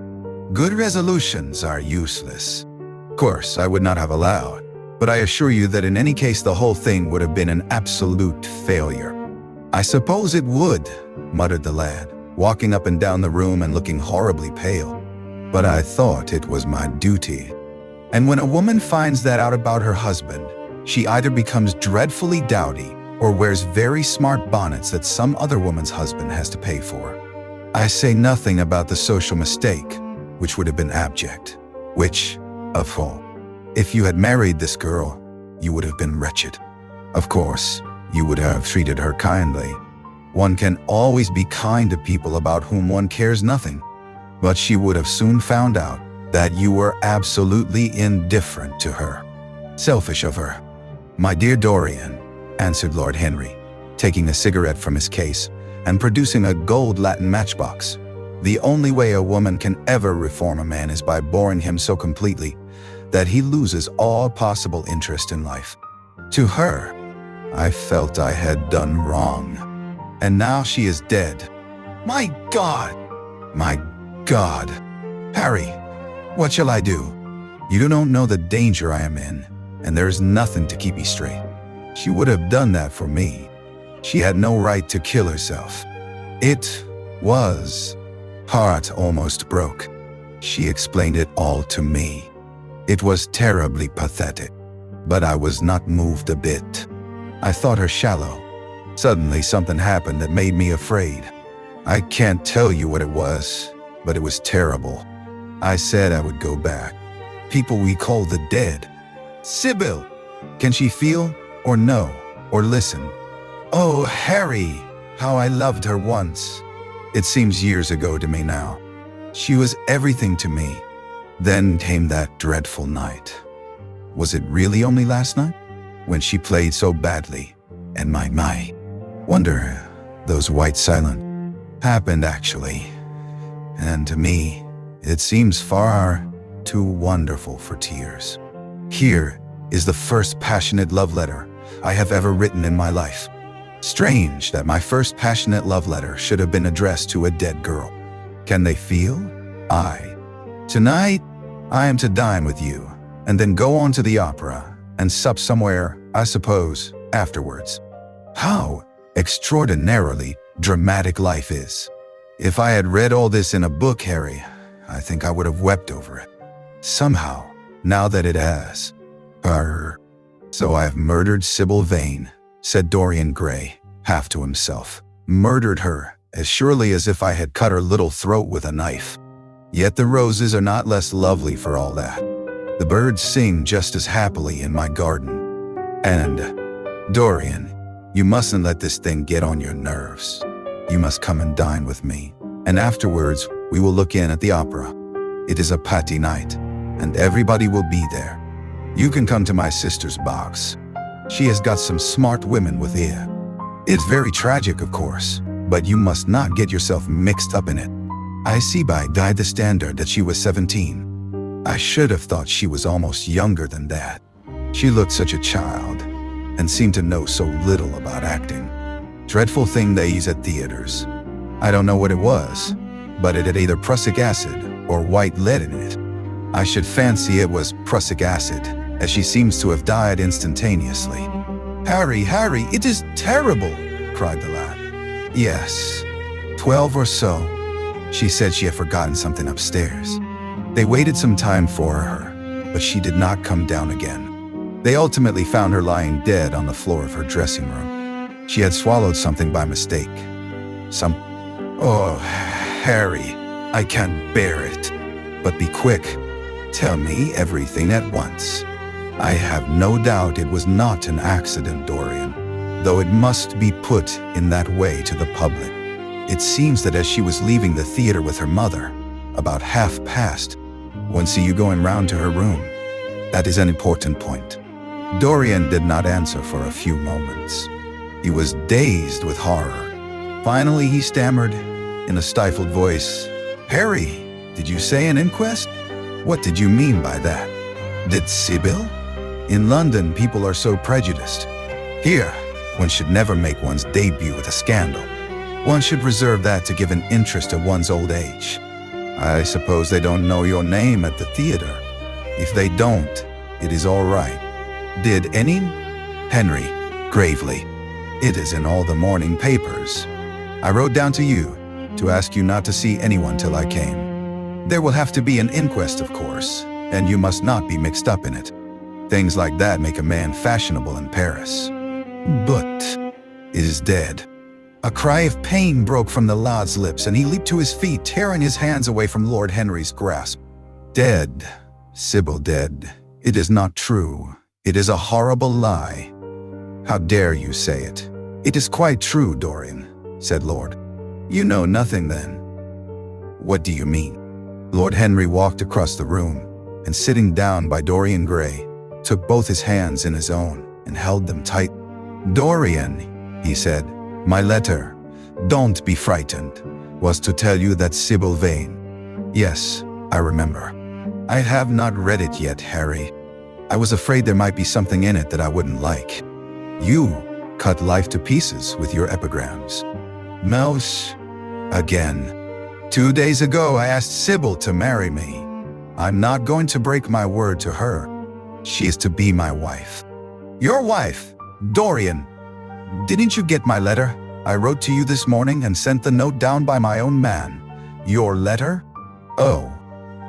Good resolutions are useless. Of course, I would not have allowed, but I assure you that in any case the whole thing would have been an absolute failure. I suppose it would, muttered the lad, walking up and down the room and looking horribly pale. But I thought it was my duty. And when a woman finds that out about her husband, she either becomes dreadfully dowdy or wears very smart bonnets that some other woman's husband has to pay for. I say nothing about the social mistake, which would have been abject, which, of all, if you had married this girl, you would have been wretched. Of course, you would have treated her kindly. One can always be kind to people about whom one cares nothing. But she would have soon found out that you were absolutely indifferent to her. Selfish of her. My dear Dorian, answered Lord Henry, taking a cigarette from his case and producing a gold Latin matchbox. The only way a woman can ever reform a man is by boring him so completely that he loses all possible interest in life. To her, I felt I had done wrong. And now she is dead. My God! My God! Harry, what shall I do? You don't know the danger I am in, and there is nothing to keep me straight. She would have done that for me. She had no right to kill herself. It was. Heart almost broke. She explained it all to me. It was terribly pathetic, but I was not moved a bit. I thought her shallow. Suddenly something happened that made me afraid. I can't tell you what it was, but it was terrible. I said I would go back. People we call the dead. Sybil! Can she feel, or know, or listen? Oh, Harry, how I loved her once. It seems years ago to me now. She was everything to me. Then came that dreadful night. Was it really only last night? When she played so badly, and my wonder, those white silent, happened actually. And to me, It seems far too wonderful for tears. Here is the first passionate love letter I have ever written in my life. Strange that my first passionate love letter should have been addressed to a dead girl. Can they feel? Tonight, I am to dine with you, and then go on to the opera, and sup somewhere, I suppose, afterwards. How extraordinarily dramatic life is. If I had read all this in a book, Harry, I think I would have wept over it. Somehow, now that it has. So I have murdered Sybil Vane, said Dorian Gray, half to himself. Murdered her, as surely as if I had cut her little throat with a knife. Yet the roses are not less lovely for all that. The birds sing just as happily in my garden. And, Dorian, you mustn't let this thing get on your nerves. You must come and dine with me, and afterwards we will look in at the opera. It is a party night, and everybody will be there. You can come to my sister's box. She has got some smart women with her. It's very tragic, of course, but you must not get yourself mixed up in it. I see by the standard that she was 17. I should have thought she was almost younger than that. She looked such a child, and seemed to know so little about acting. Dreadful thing they use at theaters. I don't know what it was, but it had either prussic acid or white lead in it. I should fancy it was prussic acid, as she seems to have died instantaneously. Harry, it is terrible, cried the lad. Yes, 12 or so. She said she had forgotten something upstairs. They waited some time for her, but she did not come down again. They ultimately found her lying dead on the floor of her dressing room. She had swallowed something by mistake. Oh, Harry, I can't bear it. But be quick. Tell me everything at once. I have no doubt it was not an accident, Dorian, though it must be put in that way to the public. It seems that as she was leaving the theater with her mother, about 1:30, one see you going round to her room. That is an important point. Dorian did not answer for a few moments. He was dazed with horror. Finally, he stammered in a stifled voice, Harry, did you say an inquest? What did you mean by that? Did Sybil? In London, people are so prejudiced. Here, one should never make one's debut with a scandal. One should reserve that to give an interest to one's old age. I suppose they don't know your name at the theater. If they don't, it is all right. Did any? Henry, gravely. It is in all the morning papers. I wrote down to you to ask you not to see anyone till I came. There will have to be an inquest, of course, and you must not be mixed up in it. Things like that make a man fashionable in Paris. But it is dead. A cry of pain broke from the lad's lips, and he leaped to his feet, tearing his hands away from Lord Henry's grasp. Dead. Sybil dead. It is not true. It is a horrible lie. How dare you say it? It is quite true, Dorian, said Lord. You know nothing then. What do you mean? Lord Henry walked across the room, and sitting down by Dorian Gray, took both his hands in his own and held them tight. Dorian, he said, my letter, don't be frightened, was to tell you that Sybil Vane. Yes, I remember. I have not read it yet, Harry. I was afraid there might be something in it that I wouldn't like. You cut life to pieces with your epigrams. Mouse, again. 2 days ago I asked Sybil to marry me. I'm not going to break my word to her. She is to be my wife. Your wife? Dorian, didn't you get my letter? I wrote to you this morning and sent the note down by my own man. Your letter? Oh,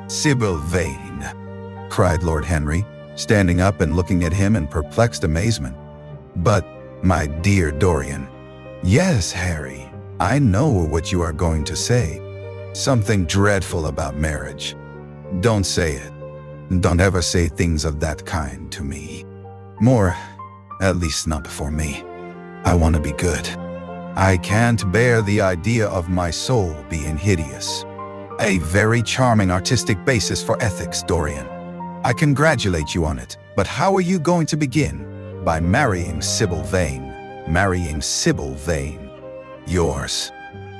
Sybil Vane, cried Lord Henry, standing up and looking at him in perplexed amazement. But, my dear Dorian, yes, Harry, I know what you are going to say. Something dreadful about marriage. Don't say it. Don't ever say things of that kind to me. More, at least not before me. I want to be good. I can't bear the idea of my soul being hideous. A very charming artistic basis for ethics, Dorian. I congratulate you on it, but how are you going to begin? By marrying Sybil Vane. Marrying Sybil Vane. Yours.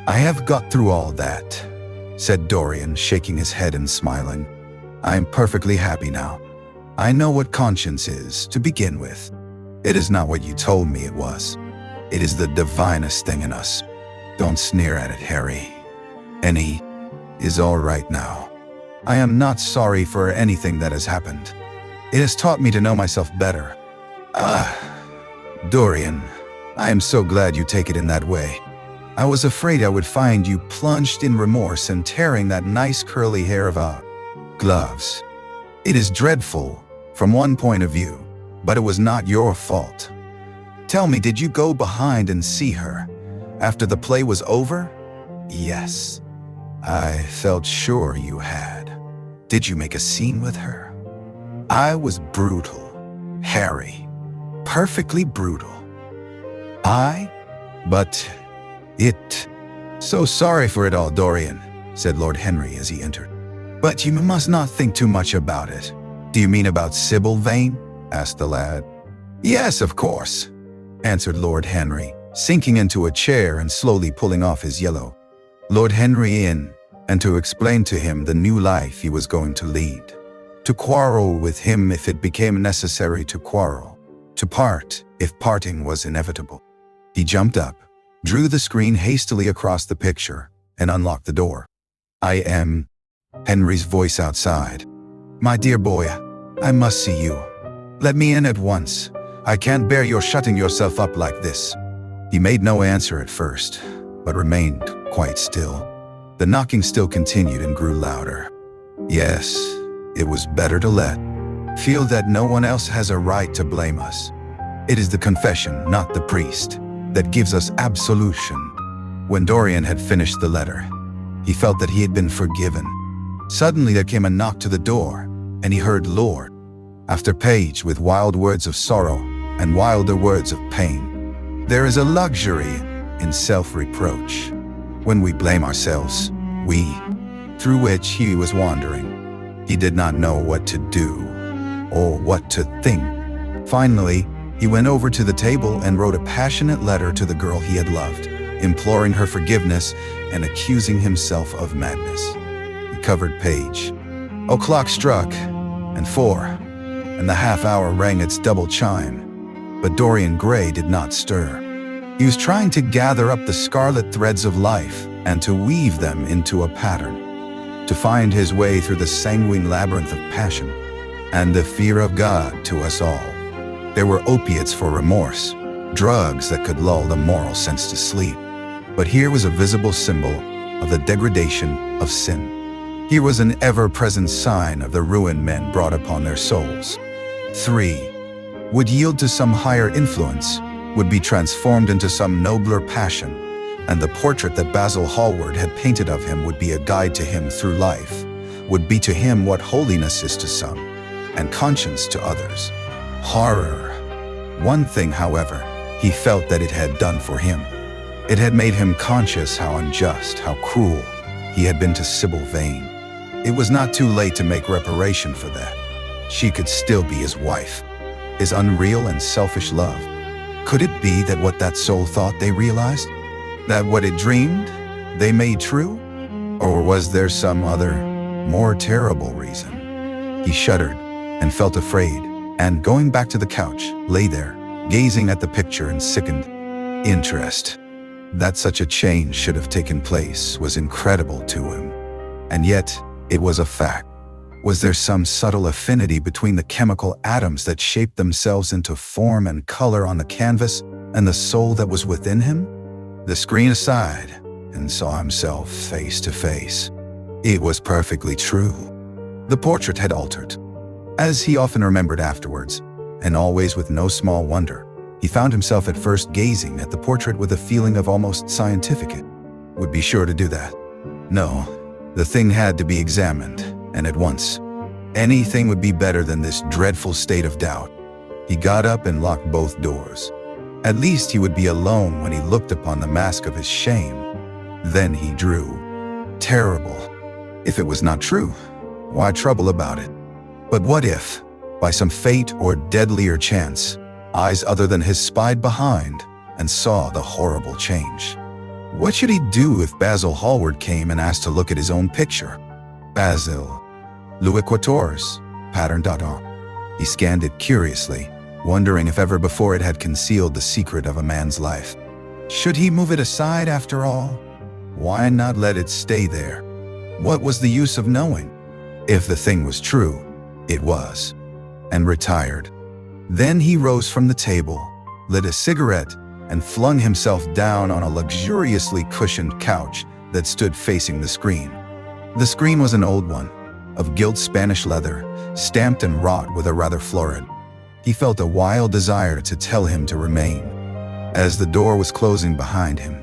I have got through all that. said Dorian, shaking his head and smiling. "I am perfectly happy now. I know what conscience is, to begin with. It is not what you told me it was. It is the divinest thing in us. Don't sneer at it, Harry. Any is all right now. I am not sorry for anything that has happened. It has taught me to know myself better. Dorian, I am so glad you take it in that way. I was afraid I would find you plunged in remorse and tearing that nice curly hair of our gloves. It is dreadful from one point of view, but it was not your fault. Tell me, did you go behind and see her after the play was over?" "Yes. I felt sure you had. Did you make a scene with her?" "I was brutal, Harry. Perfectly brutal." But it... "So sorry for it all, Dorian," said Lord Henry as he entered. "But you must not think too much about it." "Do you mean about Sybil Vane?" asked the lad. "Yes, of course," answered Lord Henry, sinking into a chair and slowly pulling off his yellow. Lord Henry in, and to explain to him the new life he was going to lead. To quarrel with him if it became necessary to quarrel. To part if parting was inevitable. He jumped up, drew the screen hastily across the picture, and unlocked the door. "I am..." Henry's voice outside. "My dear boy, I must see you. Let me in at once. I can't bear your shutting yourself up like this." He made no answer at first, but remained quite still. The knocking still continued and grew louder. Yes, it was better to feel that no one else has a right to blame us. It is the confession, not the priest, that gives us absolution. When Dorian had finished the letter, he felt that he had been forgiven. Suddenly there came a knock to the door, and he heard Lord, after page with wild words of sorrow and wilder words of pain. There is a luxury in self-reproach. When we blame ourselves, through which he was wandering. He did not know what to do or what to think. Finally, he went over to the table and wrote a passionate letter to the girl he had loved, imploring her forgiveness and accusing himself of madness. He covered page. O'clock struck, and 4, and the half-hour rang its double chime. But Dorian Gray did not stir. He was trying to gather up the scarlet threads of life and to weave them into a pattern, to find his way through the sanguine labyrinth of passion and the fear of God to us all. There were opiates for remorse, drugs that could lull the moral sense to sleep. But here was a visible symbol of the degradation of sin. Here was an ever-present sign of the ruin men brought upon their souls. 3. Would yield to some higher influence, would be transformed into some nobler passion, and the portrait that Basil Hallward had painted of him would be a guide to him through life, would be to him what holiness is to some, and conscience to others. Horror. One thing, however, he felt that it had done for him. It had made him conscious how unjust, how cruel he had been to Sybil Vane. It was not too late to make reparation for that. She could still be his wife. His unreal and selfish love. Could it be that what that soul thought they realized? That what it dreamed, they made true? Or was there some other, more terrible reason? He shuddered and felt afraid, and going back to the couch, lay there, gazing at the picture in sickened interest. That such a change should have taken place was incredible to him. And yet, it was a fact. Was there some subtle affinity between the chemical atoms that shaped themselves into form and color on the canvas and the soul that was within him? The screen aside, and saw himself face to face. It was perfectly true. The portrait had altered. As he often remembered afterwards, and always with no small wonder, he found himself at first gazing at the portrait with a feeling of almost scientific. Would be sure to do that. No, the thing had to be examined, and at once. Anything would be better than this dreadful state of doubt. He got up and locked both doors. At least he would be alone when he looked upon the mask of his shame. Then he drew. Terrible. If it was not true, why trouble about it? But what if, by some fate or deadlier chance, eyes other than his spied behind and saw the horrible change? What should he do if Basil Hallward came and asked to look at his own picture? Basil, Louis XIV's, patterned on. He scanned it curiously, wondering if ever before it had concealed the secret of a man's life. Should he move it aside after all? Why not let it stay there? What was the use of knowing? If the thing was true, it was. And retired. Then he rose from the table, lit a cigarette, and flung himself down on a luxuriously cushioned couch that stood facing the screen. The screen was an old one, of gilt Spanish leather, stamped and wrought with a rather florid. He felt a wild desire to tell him to remain. As the door was closing behind him,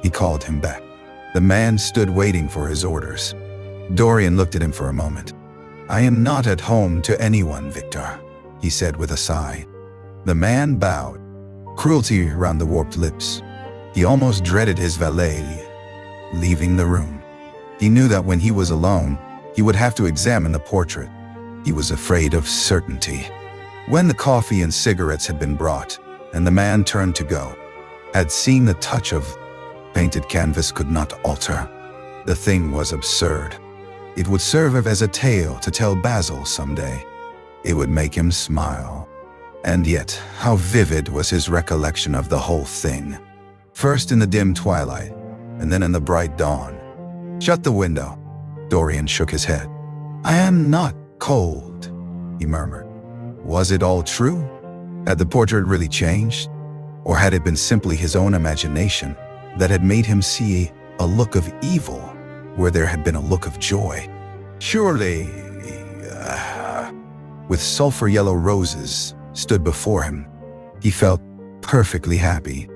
he called him back. The man stood waiting for his orders. Dorian looked at him for a moment. "I am not at home to anyone, Victor," he said with a sigh. The man bowed, cruelty around the warped lips. He almost dreaded his valet leaving the room. He knew that when he was alone, he would have to examine the portrait. He was afraid of certainty. When the coffee and cigarettes had been brought, and the man turned to go, had seen the touch of painted canvas could not alter. The thing was absurd. It would serve as a tale to tell Basil someday. It would make him smile. And yet, how vivid was his recollection of the whole thing. First in the dim twilight, and then in the bright dawn. "Shut the window." Dorian shook his head. "I am not cold," he murmured. Was it all true? Had the portrait really changed? Or had it been simply his own imagination that had made him see a look of evil where there had been a look of joy? Surely, with sulfur yellow roses stood before him, he felt perfectly happy.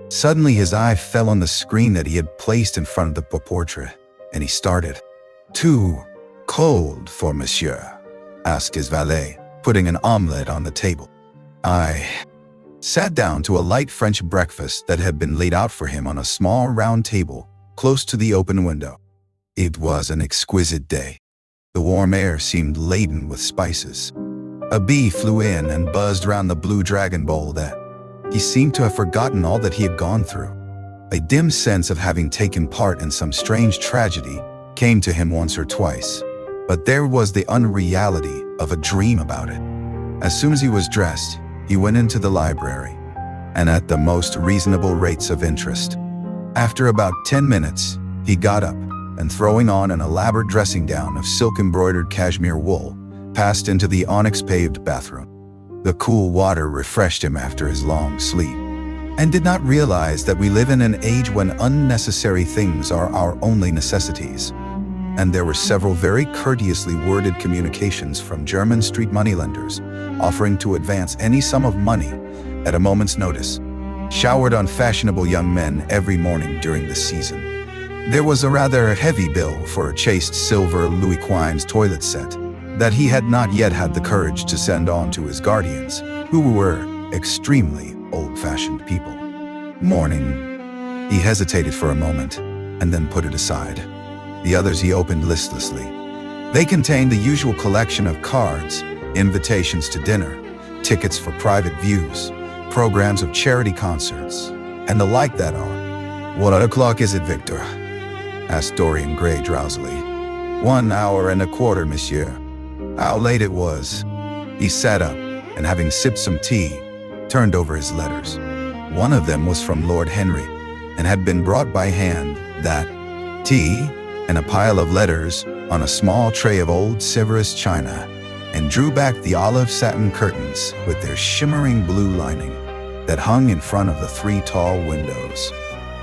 Suddenly his eye fell on the screen that he had placed in front of the portrait, and he started. "Too cold for monsieur?" asked his valet, putting an omelette on the table. I sat down to a light French breakfast that had been laid out for him on a small round table close to the open window. It was an exquisite day. The warm air seemed laden with spices. A bee flew in and buzzed round the blue dragon bowl that he seemed to have forgotten all that he had gone through. A dim sense of having taken part in some strange tragedy came to him once or twice, but there was the unreality of a dream about it. As soon as he was dressed, he went into the library, and at the most reasonable rates of interest. After about 10 minutes, he got up, and throwing on an elaborate dressing gown of silk-embroidered cashmere wool, passed into the onyx-paved bathroom. The cool water refreshed him after his long sleep, and did not realize that we live in an age when unnecessary things are our only necessities. And there were several very courteously worded communications from German street moneylenders offering to advance any sum of money at a moment's notice, showered on fashionable young men every morning during the season. There was a rather heavy bill for a chased silver Louis Quine's toilet set that he had not yet had the courage to send on to his guardians, who were extremely old-fashioned people. Morning. He hesitated for a moment, and then put it aside. The others he opened listlessly. They contained the usual collection of cards, invitations to dinner, tickets for private views, programs of charity concerts, and the like that are. "What o'clock is it, Victor?" asked Dorian Gray drowsily. 1 hour and a quarter, monsieur." How late it was. He sat up, and having sipped some tea, turned over his letters. One of them was from Lord Henry, and had been brought by hand. That tea and a pile of letters on a small tray of old Sèvres china, and drew back the olive satin curtains with their shimmering blue lining that hung in front of the 3 tall windows.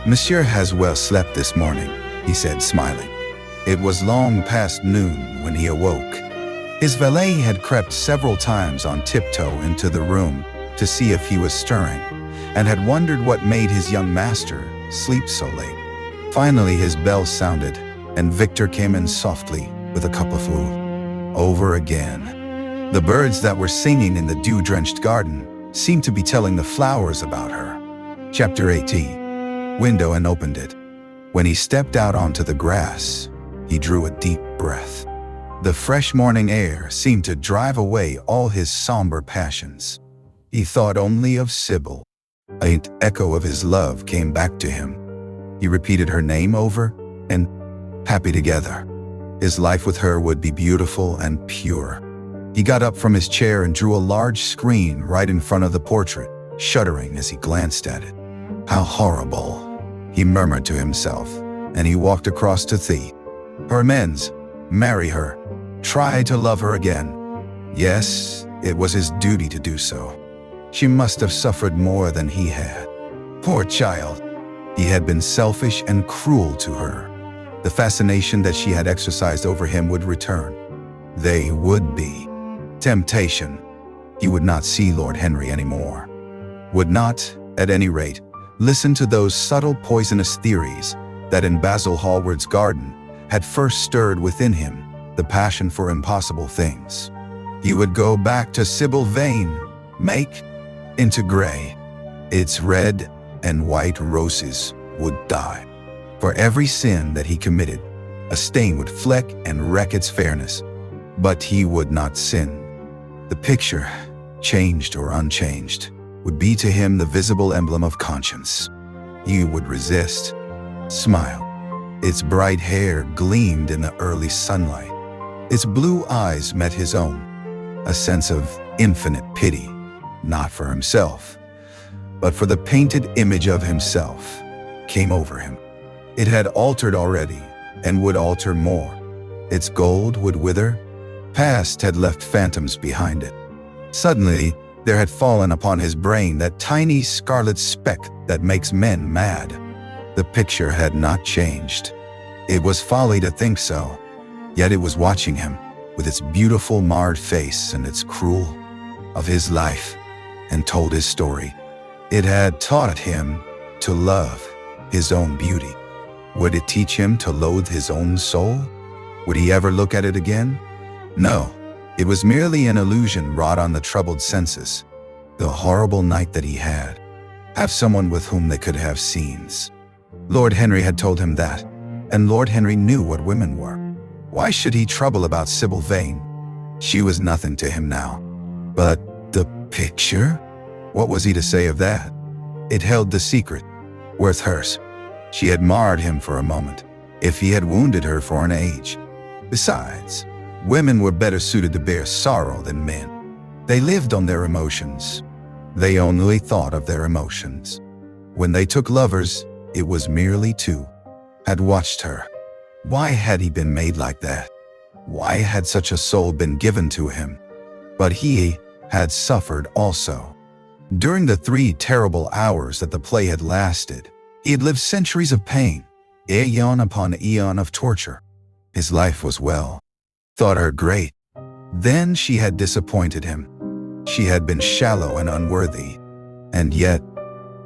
"Monsieur has well slept this morning," he said, smiling. It was long past noon when he awoke. His valet had crept several times on tiptoe into the room to see if he was stirring, and had wondered what made his young master sleep so late. Finally his bell sounded, and Victor came in softly with a cup of food. Over again. The birds that were singing in the dew-drenched garden seemed to be telling the flowers about her. Chapter 18. Window and opened it. When he stepped out onto the grass, he drew a deep breath. The fresh morning air seemed to drive away all his somber passions. He thought only of Sybil. A faint echo of his love came back to him. He repeated her name over and happy together. His life with her would be beautiful and pure. He got up from his chair and drew a large screen right in front of the portrait, shuddering as he glanced at it. How horrible, he murmured to himself, and he walked across to Thea. Her amends, marry her, try to love her again. Yes, it was his duty to do so. She must have suffered more than he had. Poor child. He had been selfish and cruel to her. The fascination that she had exercised over him would return. They would be. Temptation. He would not see Lord Henry anymore. Would not, at any rate, listen to those subtle poisonous theories that in Basil Hallward's garden had first stirred within him the passion for impossible things. He would go back to Sybil Vane, make into gray. Its red and white roses would die. For every sin that he committed, a stain would fleck and wreck its fairness. But he would not sin. The picture, changed or unchanged, would be to him the visible emblem of conscience. He would resist, smile. Its bright hair gleamed in the early sunlight. Its blue eyes met his own. A sense of infinite pity, not for himself, but for the painted image of himself, came over him. It had altered already and would alter more. Its gold would wither. Past had left phantoms behind it. Suddenly, there had fallen upon his brain that tiny scarlet speck that makes men mad. The picture had not changed. It was folly to think so, yet it was watching him with its beautiful marred face and its cruel of his life, and told his story. It had taught him to love his own beauty. Would it teach him to loathe his own soul? Would he ever look at it again? No, it was merely an illusion wrought on the troubled senses. The horrible night that he had. Have someone with whom they could have scenes. Lord Henry had told him that, and Lord Henry knew what women were. Why should he trouble about Sybil Vane? She was nothing to him now. But the picture? What was he to say of that? It held the secret, worth hers. She had marred him for a moment, if he had wounded her for an age. Besides, women were better suited to bear sorrow than men. They lived on their emotions. They only thought of their emotions. When they took lovers, it was merely two. Had watched her. Why had he been made like that? Why had such a soul been given to him? But he had suffered also. During the 3 terrible hours that the play had lasted, he had lived centuries of pain, aeon upon aeon of torture. His life was well. Thought her great. Then she had disappointed him. She had been shallow and unworthy. And yet,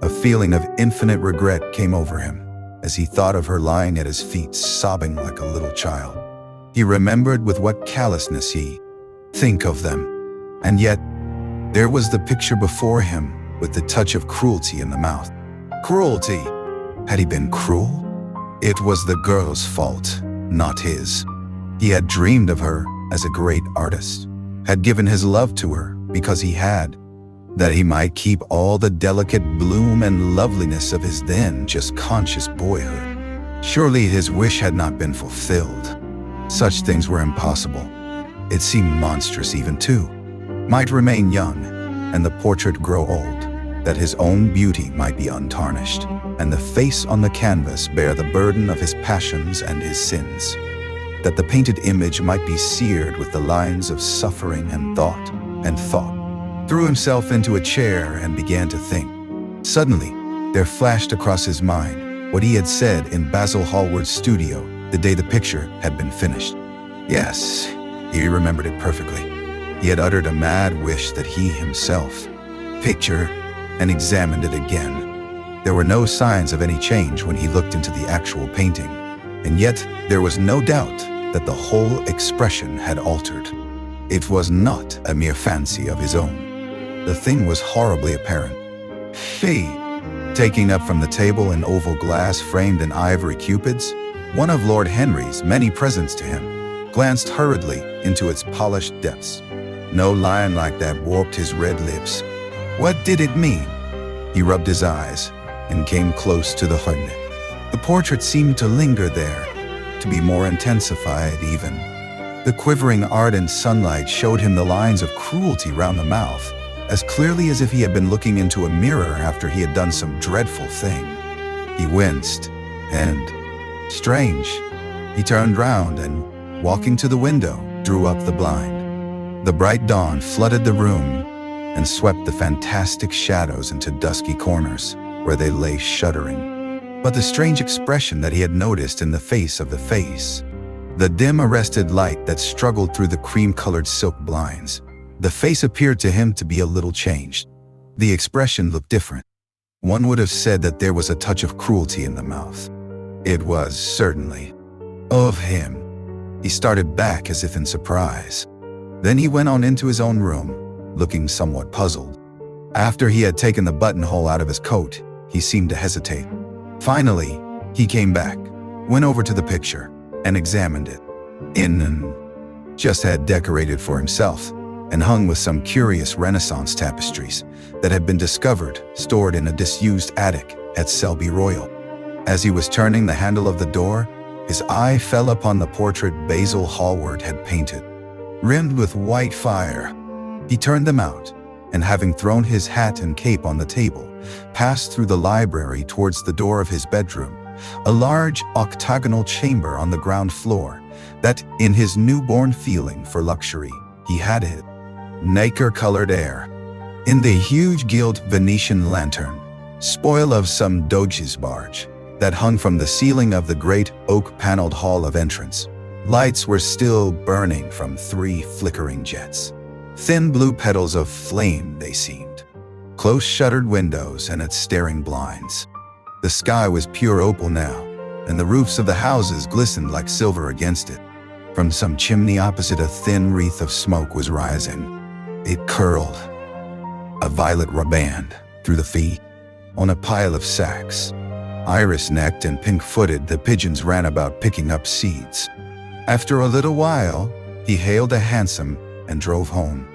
a feeling of infinite regret came over him as he thought of her lying at his feet, sobbing like a little child. He remembered with what callousness he think of them. And yet, there was the picture before him with the touch of cruelty in the mouth. Cruelty! Had he been cruel? It was the girl's fault, not his. He had dreamed of her as a great artist, had given his love to her because he had, that he might keep all the delicate bloom and loveliness of his then just conscious boyhood. Surely his wish had not been fulfilled. Such things were impossible. It seemed monstrous even too. Might remain young, and the portrait grow old, that his own beauty might be untarnished, and the face on the canvas bear the burden of his passions and his sins, that the painted image might be seared with the lines of suffering and thought, threw himself into a chair and began to think. Suddenly, there flashed across his mind what he had said in Basil Hallward's studio the day the picture had been finished. Yes, he remembered it perfectly. He had uttered a mad wish that he himself picture and examined it again. There were no signs of any change when he looked into the actual painting, and yet there was no doubt that the whole expression had altered. It was not a mere fancy of his own. The thing was horribly apparent. He, taking up from the table an oval glass framed in ivory cupids, one of Lord Henry's many presents to him, glanced hurriedly into its polished depths. No lion like that warped his red lips. What did it mean? He rubbed his eyes and came close to the hornet. The portrait seemed to linger there, to be more intensified even. The quivering ardent sunlight showed him the lines of cruelty round the mouth, as clearly as if he had been looking into a mirror after he had done some dreadful thing. He winced, and, strange, he turned round and, walking to the window, drew up the blind. The bright dawn flooded the room and swept the fantastic shadows into dusky corners, where they lay shuddering. But the strange expression that he had noticed in the face of the face, the dim arrested light that struggled through the cream-colored silk blinds, the face appeared to him to be a little changed. The expression looked different. One would have said that there was a touch of cruelty in the mouth. It was, certainly, of him. He started back as if in surprise. Then he went on into his own room, looking somewhat puzzled. After he had taken the buttonhole out of his coat, he seemed to hesitate. Finally, he came back, went over to the picture, and examined it. Just had decorated for himself, and hung with some curious Renaissance tapestries that had been discovered stored in a disused attic at Selby Royal. As he was turning the handle of the door, his eye fell upon the portrait Basil Hallward had painted, rimmed with white fire. He turned them out, and having thrown his hat and cape on the table, passed through the library towards the door of his bedroom, a large octagonal chamber on the ground floor that, in his newborn feeling for luxury, he had it. Nacre-colored air. In the huge gilt Venetian lantern, spoil of some Doge's barge, that hung from the ceiling of the great oak-paneled hall of entrance, lights were still burning from 3 flickering jets. Thin blue petals of flame they seemed. Close-shuttered windows and its staring blinds. The sky was pure opal now, and the roofs of the houses glistened like silver against it. From some chimney opposite, a thin wreath of smoke was rising. It curled, a violet riband, through the feet, on a pile of sacks. Iris-necked and pink-footed, the pigeons ran about picking up seeds. After a little while, he hailed a hansom and drove home.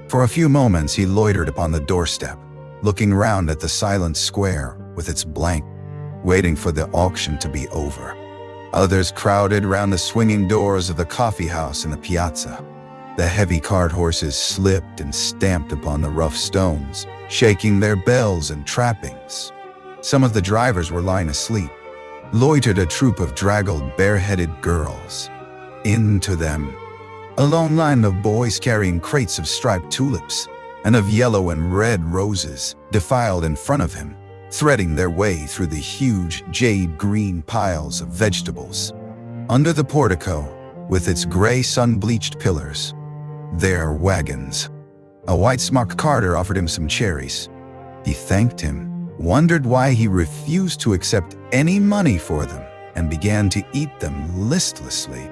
For a few moments he loitered upon the doorstep, looking round at the silent square with its blank, waiting for the auction to be over. Others crowded round the swinging doors of the coffee house in the piazza. The heavy cart horses slipped and stamped upon the rough stones, shaking their bells and trappings. Some of the drivers were lying asleep. Loitered a troop of draggled, bareheaded girls. Into them, a long line of boys carrying crates of striped tulips and of yellow and red roses defiled in front of him, threading their way through the huge jade-green piles of vegetables. Under the portico, with its gray sun-bleached pillars, their wagons. A white-smocked carter offered him some cherries. He thanked him, wondered why he refused to accept any money for them, and began to eat them listlessly.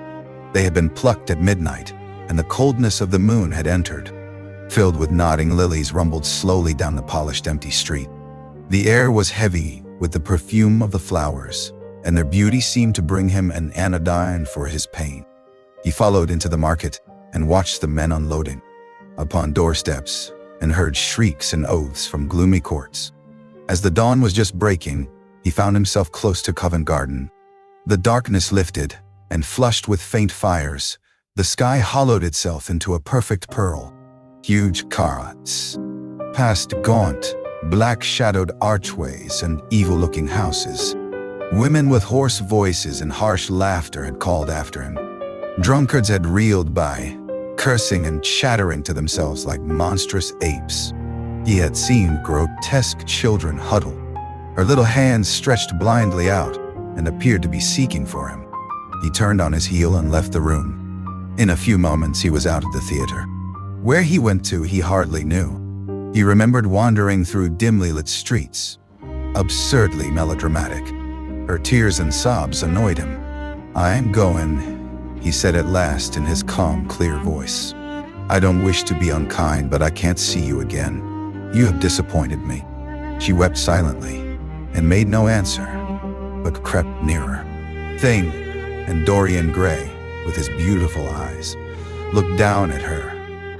They had been plucked at midnight, and the coldness of the moon had entered. Filled with nodding lilies rumbled slowly down the polished empty street. The air was heavy with the perfume of the flowers, and their beauty seemed to bring him an anodyne for his pain. He followed into the market and watched the men unloading upon doorsteps and heard shrieks and oaths from gloomy courts. As the dawn was just breaking, he found himself close to Covent Garden. The darkness lifted, and flushed with faint fires, the sky hollowed itself into a perfect pearl. Huge carts past gaunt, black-shadowed archways and evil-looking houses. Women with hoarse voices and harsh laughter had called after him. Drunkards had reeled by, cursing and chattering to themselves like monstrous apes. He had seen grotesque children huddle, her little hands stretched blindly out, and appeared to be seeking for him. He turned on his heel and left the room. In a few moments he was out of the theater. Where he went to he hardly knew. He remembered wandering through dimly lit streets. Absurdly melodramatic. Her tears and sobs annoyed him. "I'm going," he said at last in his calm, clear voice. "I don't wish to be unkind, but I can't see you again. You have disappointed me." She wept silently and made no answer, but crept nearer. Thing and Dorian Gray, with his beautiful eyes, looked down at her,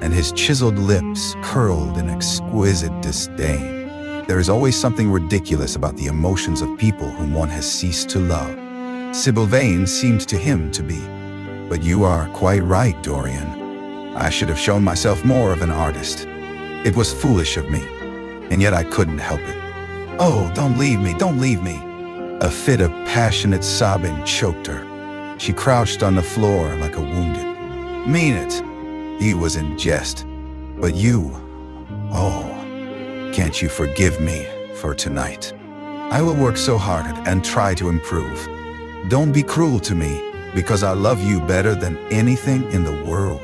and his chiseled lips curled in exquisite disdain. There is always something ridiculous about the emotions of people whom one has ceased to love. Sybil Vane seemed to him to be. But you are quite right, Dorian. I should have shown myself more of an artist. It was foolish of me, and yet I couldn't help it. Oh, don't leave me, don't leave me. A fit of passionate sobbing choked her. She crouched on the floor like a wounded. Mean it. He was in jest. But you, oh, can't you forgive me for tonight? I will work so hard and try to improve. Don't be cruel to me, because I love you better than anything in the world.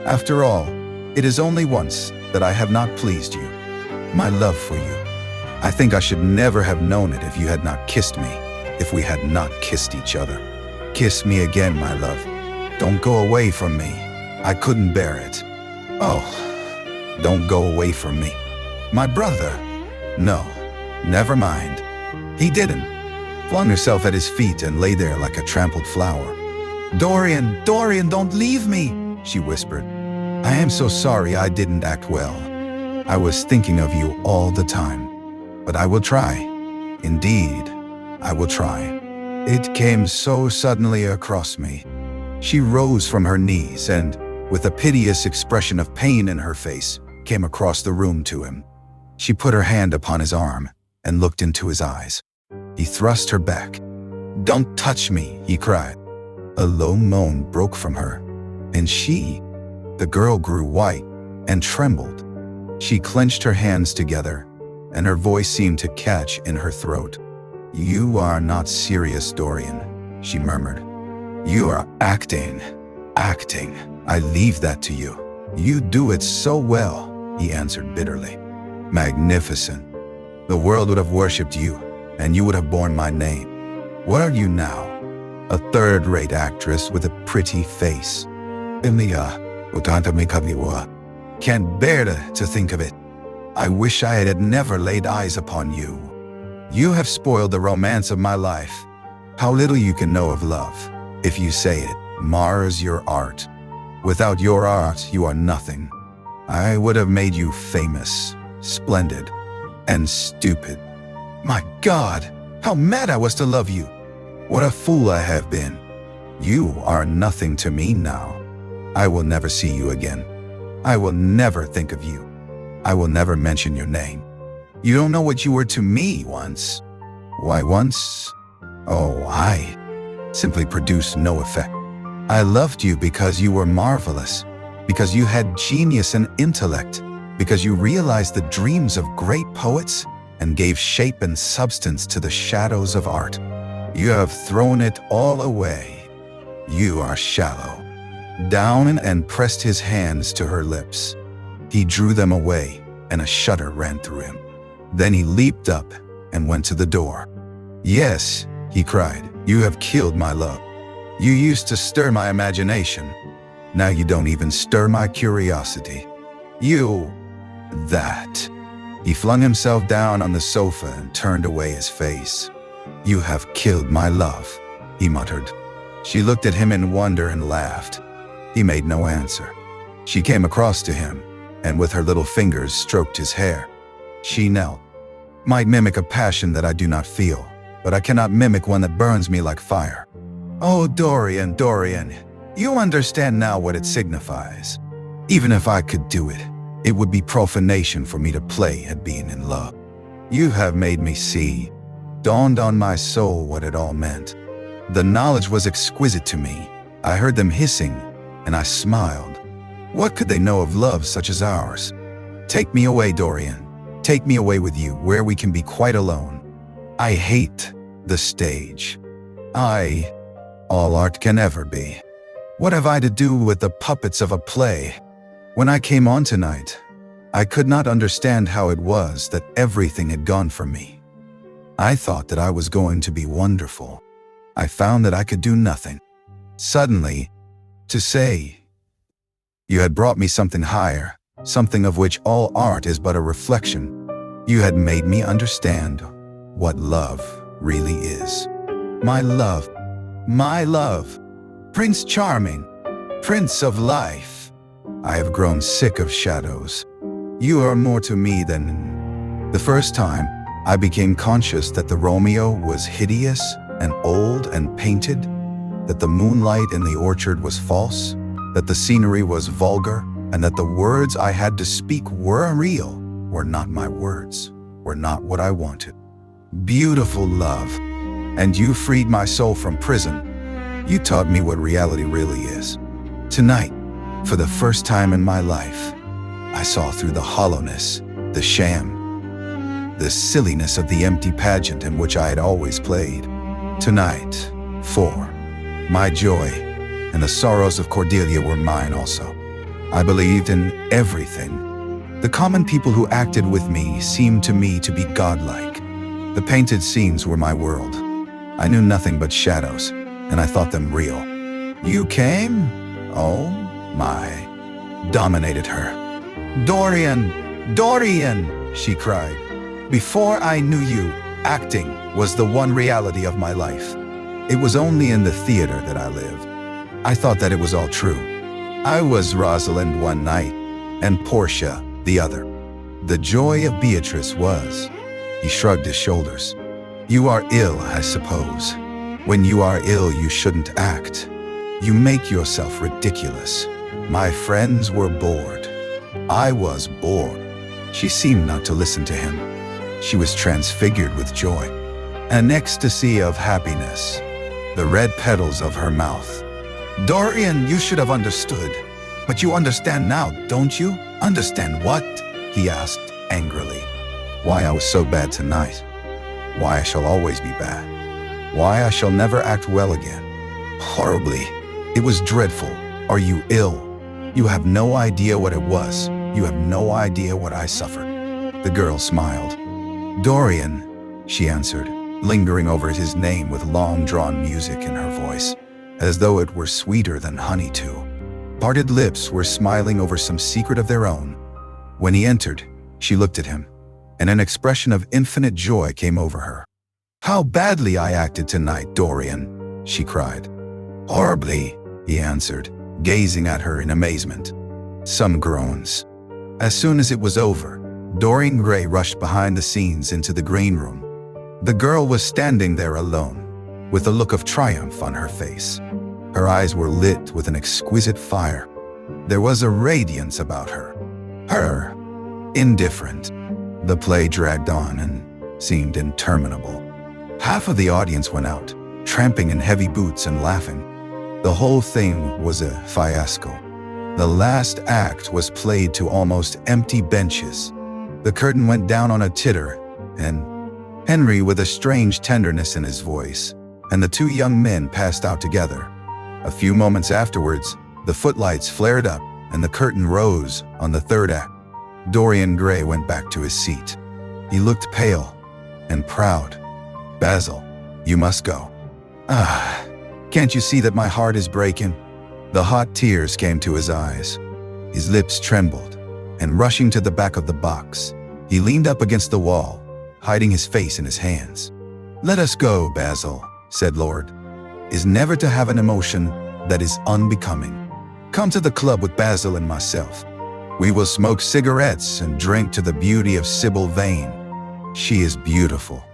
After all, it is only once that I have not pleased you. My love for you. I think I should never have known it if you had not kissed me, if we had not kissed each other. Kiss me again, my love. Don't go away from me. I couldn't bear it. Oh, don't go away from me. My brother. No, never mind. He didn't. Flung herself at his feet and lay there like a trampled flower. Dorian, Dorian, don't leave me, she whispered. I am so sorry I didn't act well. I was thinking of you all the time. But I will try. Indeed, I will try. It came so suddenly across me. She rose from her knees and, with a piteous expression of pain in her face, came across the room to him. She put her hand upon his arm and looked into his eyes. He thrust her back. Don't touch me, he cried. A low moan broke from her, and the girl grew white and trembled. She clenched her hands together, and her voice seemed to catch in her throat. You are not serious, Dorian, she murmured. You are acting. I leave that to you. You do it so well, he answered bitterly. Magnificent. The world would have worshipped you, and you would have borne my name. What are you now? A third-rate actress with a pretty face. Can't bear to think of it. I wish I had never laid eyes upon you. You have spoiled the romance of my life. How little you can know of love, if you say it mars your art. Without your art, you are nothing. I would have made you famous, splendid, and stupid. My God, how mad I was to love you. What a fool I have been. You are nothing to me now. I will never see you again. I will never think of you. I will never mention your name. You don't know what you were to me once. Why once? Oh, I simply produced no effect. I loved you because you were marvelous, because you had genius and intellect, because you realized the dreams of great poets and gave shape and substance to the shadows of art. You have thrown it all away. You are shallow. Down and pressed his hands to her lips. He drew them away, and a shudder ran through him. Then he leaped up and went to the door. Yes, he cried, you have killed my love. You used to stir my imagination. Now you don't even stir my curiosity. That. He flung himself down on the sofa and turned away his face. You have killed my love, he muttered. She looked at him in wonder and laughed. He made no answer. She came across to him, and with her little fingers stroked his hair. She knelt. Might mimic a passion that I do not feel, but I cannot mimic one that burns me like fire. Oh, Dorian, Dorian, you understand now what it signifies. Even if I could do it, it would be profanation for me to play at being in love. You have made me see, dawned on my soul what it all meant. The knowledge was exquisite to me. I heard them hissing, and I smiled. What could they know of love such as ours? Take me away, Dorian. Take me away with you, where we can be quite alone. I hate the stage. All art can ever be. What have I to do with the puppets of a play? When I came on tonight, I could not understand how it was that everything had gone from me. I thought that I was going to be wonderful. I found that I could do nothing. Suddenly, to say, you had brought me something higher, something of which all art is but a reflection. You had made me understand what love really is. My love, Prince Charming, Prince of Life. I have grown sick of shadows. You are more to me than The first time, I became conscious that the Romeo was hideous and old and painted, that the moonlight in the orchard was false, that the scenery was vulgar, and that the words I had to speak were real, were not my words, were not what I wanted. Beautiful love, and you freed my soul from prison. You taught me what reality really is. Tonight, for the first time in my life, I saw through the hollowness, the sham, the silliness of the empty pageant in which I had always played. Tonight, my joy and the sorrows of Cordelia were mine also. I believed in everything. The common people who acted with me seemed to me to be godlike. The painted scenes were my world. I knew nothing but shadows, and I thought them real. You came? Oh, my. Dominated her. Dorian, Dorian, she cried. Before I knew you, acting was the one reality of my life. It was only in the theater that I lived. I thought that it was all true. I was Rosalind one night, and Portia the other. The joy of Beatrice was, he shrugged his shoulders. You are ill, I suppose. When you are ill, you shouldn't act. You make yourself ridiculous. My friends were bored. I was bored. She seemed not to listen to him. She was transfigured with joy, an ecstasy of happiness, the red petals of her mouth. Dorian, you should have understood. But you understand now, don't you? Understand what? He asked angrily. Why I was so bad tonight. Why I shall always be bad. Why I shall never act well again. Horribly. It was dreadful. Are you ill? You have no idea what it was. You have no idea what I suffered. The girl smiled. Dorian, she answered, lingering over his name with long-drawn music in her voice, as though it were sweeter than honey too. Parted lips were smiling over some secret of their own. When he entered, she looked at him, and an expression of infinite joy came over her. How badly I acted tonight, Dorian, she cried. Horribly, he answered, gazing at her in amazement. Some groans. As soon as it was over, Dorian Gray rushed behind the scenes into the green room. The girl was standing there alone, with a look of triumph on her face. Her eyes were lit with an exquisite fire. There was a radiance about her. Her, indifferent. The play dragged on and seemed interminable. Half of the audience went out, tramping in heavy boots and laughing. The whole thing was a fiasco. The last act was played to almost empty benches. The curtain went down on a titter, and Henry, with a strange tenderness in his voice, and the two young men passed out together. A few moments afterwards, the footlights flared up and the curtain rose on the third act. Dorian Gray went back to his seat. He looked pale and proud. Basil, you must go. Can't you see that my heart is breaking? The hot tears came to his eyes. His lips trembled, and rushing to the back of the box, he leaned up against the wall, hiding his face in his hands. Let us go, Basil, said Lord, is never to have an emotion that is unbecoming. Come to the club with Basil and myself. We will smoke cigarettes and drink to the beauty of Sybil Vane. She is beautiful.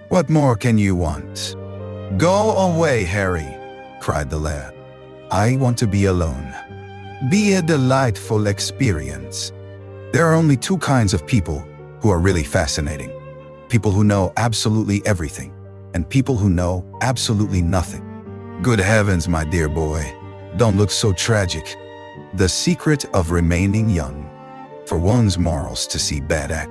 What more can you want? Go away, Harry, cried the lad. I want to be alone. Be a delightful experience. There are only two kinds of people who are really fascinating. People who know absolutely everything, and people who know absolutely nothing. Good heavens, my dear boy, don't look so tragic. The secret of remaining young, for one's morals to see bad act.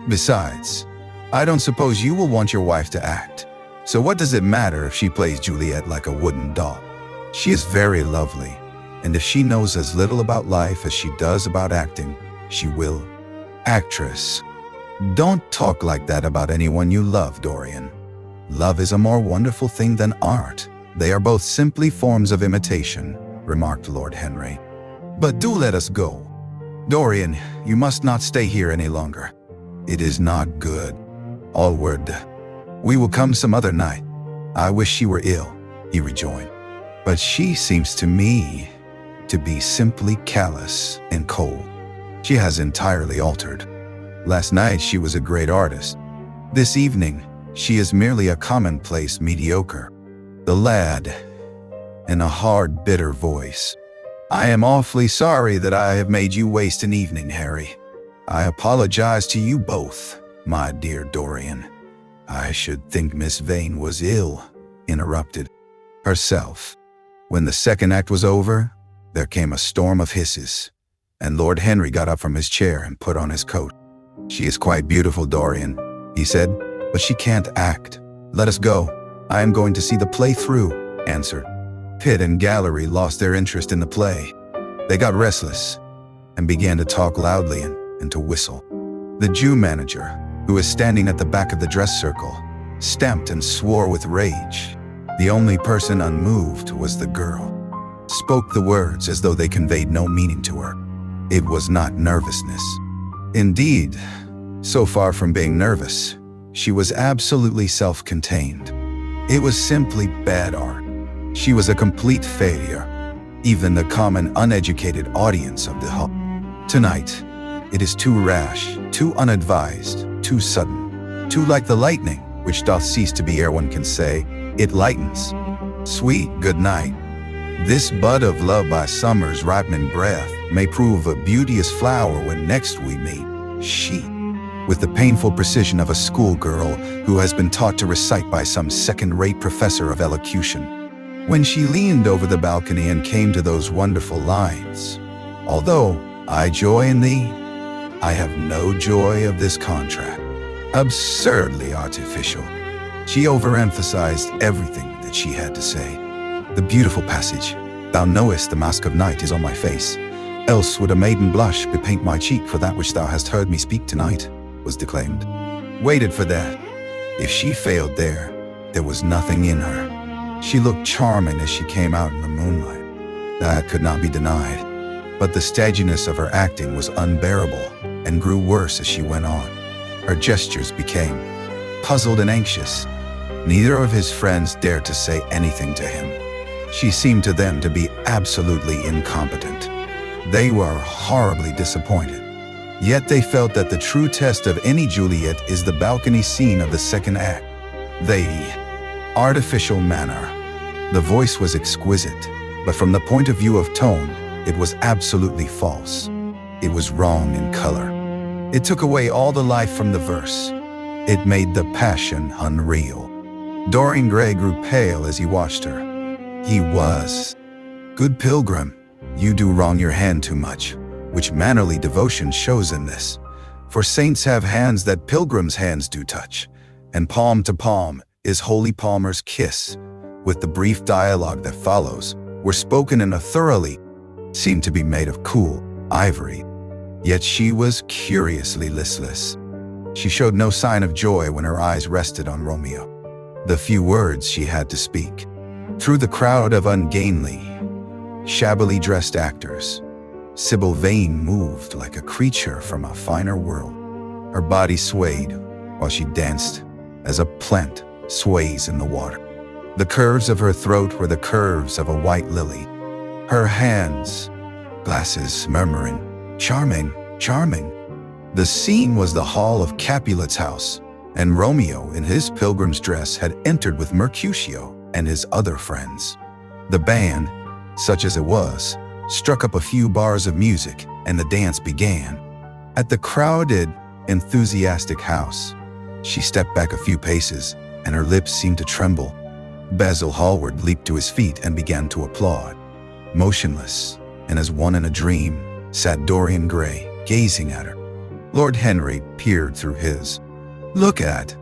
Besides, I don't suppose you will want your wife to act. So what does it matter if she plays Juliet like a wooden doll? She is very lovely, and if she knows as little about life as she does about acting, she will. Actress. Don't talk like that about anyone you love, Dorian. Love is a more wonderful thing than art. They are both simply forms of imitation, remarked Lord Henry. But do let us go. Dorian, you must not stay here any longer. It is not good. Allward. We will come some other night. I wish she were ill, he rejoined. But she seems to me to be simply callous and cold. She has entirely altered. Last night she was a great artist. This evening, she is merely a commonplace mediocre. The lad, in a hard, bitter voice. I am awfully sorry that I have made you waste an evening, Harry. I apologize to you both, my dear Dorian. I should think Miss Vane was ill, interrupted herself. When the second act was over, there came a storm of hisses, and Lord Henry got up from his chair and put on his coat. She is quite beautiful, Dorian, he said, but she can't act. Let us go. I am going to see the play through, answered. Pit and gallery lost their interest in the play. They got restless and began to talk loudly and to whistle. The Jew manager, who was standing at the back of the dress circle, stamped and swore with rage. The only person unmoved was the girl. Spoke the words as though they conveyed no meaning to her. It was not nervousness. Indeed, so far from being nervous, she was absolutely self-contained. It was simply bad art. She was a complete failure, even the common uneducated audience of the hall. Tonight, it is too rash, too unadvised, too sudden, too like the lightning, which doth cease to be ere one can say, it lightens. Sweet good night. This bud of love by summer's ripening breath may prove a beauteous flower when next we meet. She, with the painful precision of a schoolgirl who has been taught to recite by some second-rate professor of elocution. When she leaned over the balcony and came to those wonderful lines, although I joy in thee, I have no joy of this contract. Absurdly artificial. She overemphasized everything that she had to say. The beautiful passage, thou knowest the mask of night is on my face, else would a maiden blush bepaint my cheek for that which thou hast heard me speak tonight, was declaimed. Waited for that. If she failed there was nothing in her. She looked charming as she came out in the moonlight. That could not be denied. But the stagginess of her acting was unbearable and grew worse as she went on. Her gestures became puzzled and anxious. Neither of his friends dared to say anything to him. She seemed to them to be absolutely incompetent. They were horribly disappointed. Yet they felt that the true test of any Juliet is the balcony scene of the second act. The artificial manner. The voice was exquisite, but from the point of view of tone, it was absolutely false. It was wrong in color. It took away all the life from the verse. It made the passion unreal. Dorian Gray grew pale as he watched her. He was, good pilgrim, you do wrong your hand too much, which mannerly devotion shows in this. For saints have hands that pilgrims' hands do touch, and palm to palm is holy palmer's kiss. With the brief dialogue that follows, were spoken in a thoroughly, seemed to be made of cool ivory. Yet she was curiously listless. She showed no sign of joy when her eyes rested on Romeo. The few words she had to speak. Through the crowd of ungainly, shabbily dressed actors, Sybil Vane moved like a creature from a finer world. Her body swayed while she danced as a plant sways in the water. The curves of her throat were the curves of a white lily. Her hands, glasses murmuring, charming, charming. The scene was the hall of Capulet's house, and Romeo in his pilgrim's dress had entered with Mercutio and his other friends. The band, such as it was, struck up a few bars of music, and the dance began. At the crowded, enthusiastic house, she stepped back a few paces, and her lips seemed to tremble. Basil Hallward leaped to his feet and began to applaud. Motionless, and as one in a dream, sat Dorian Gray, gazing at her. Lord Henry peered through his. Look at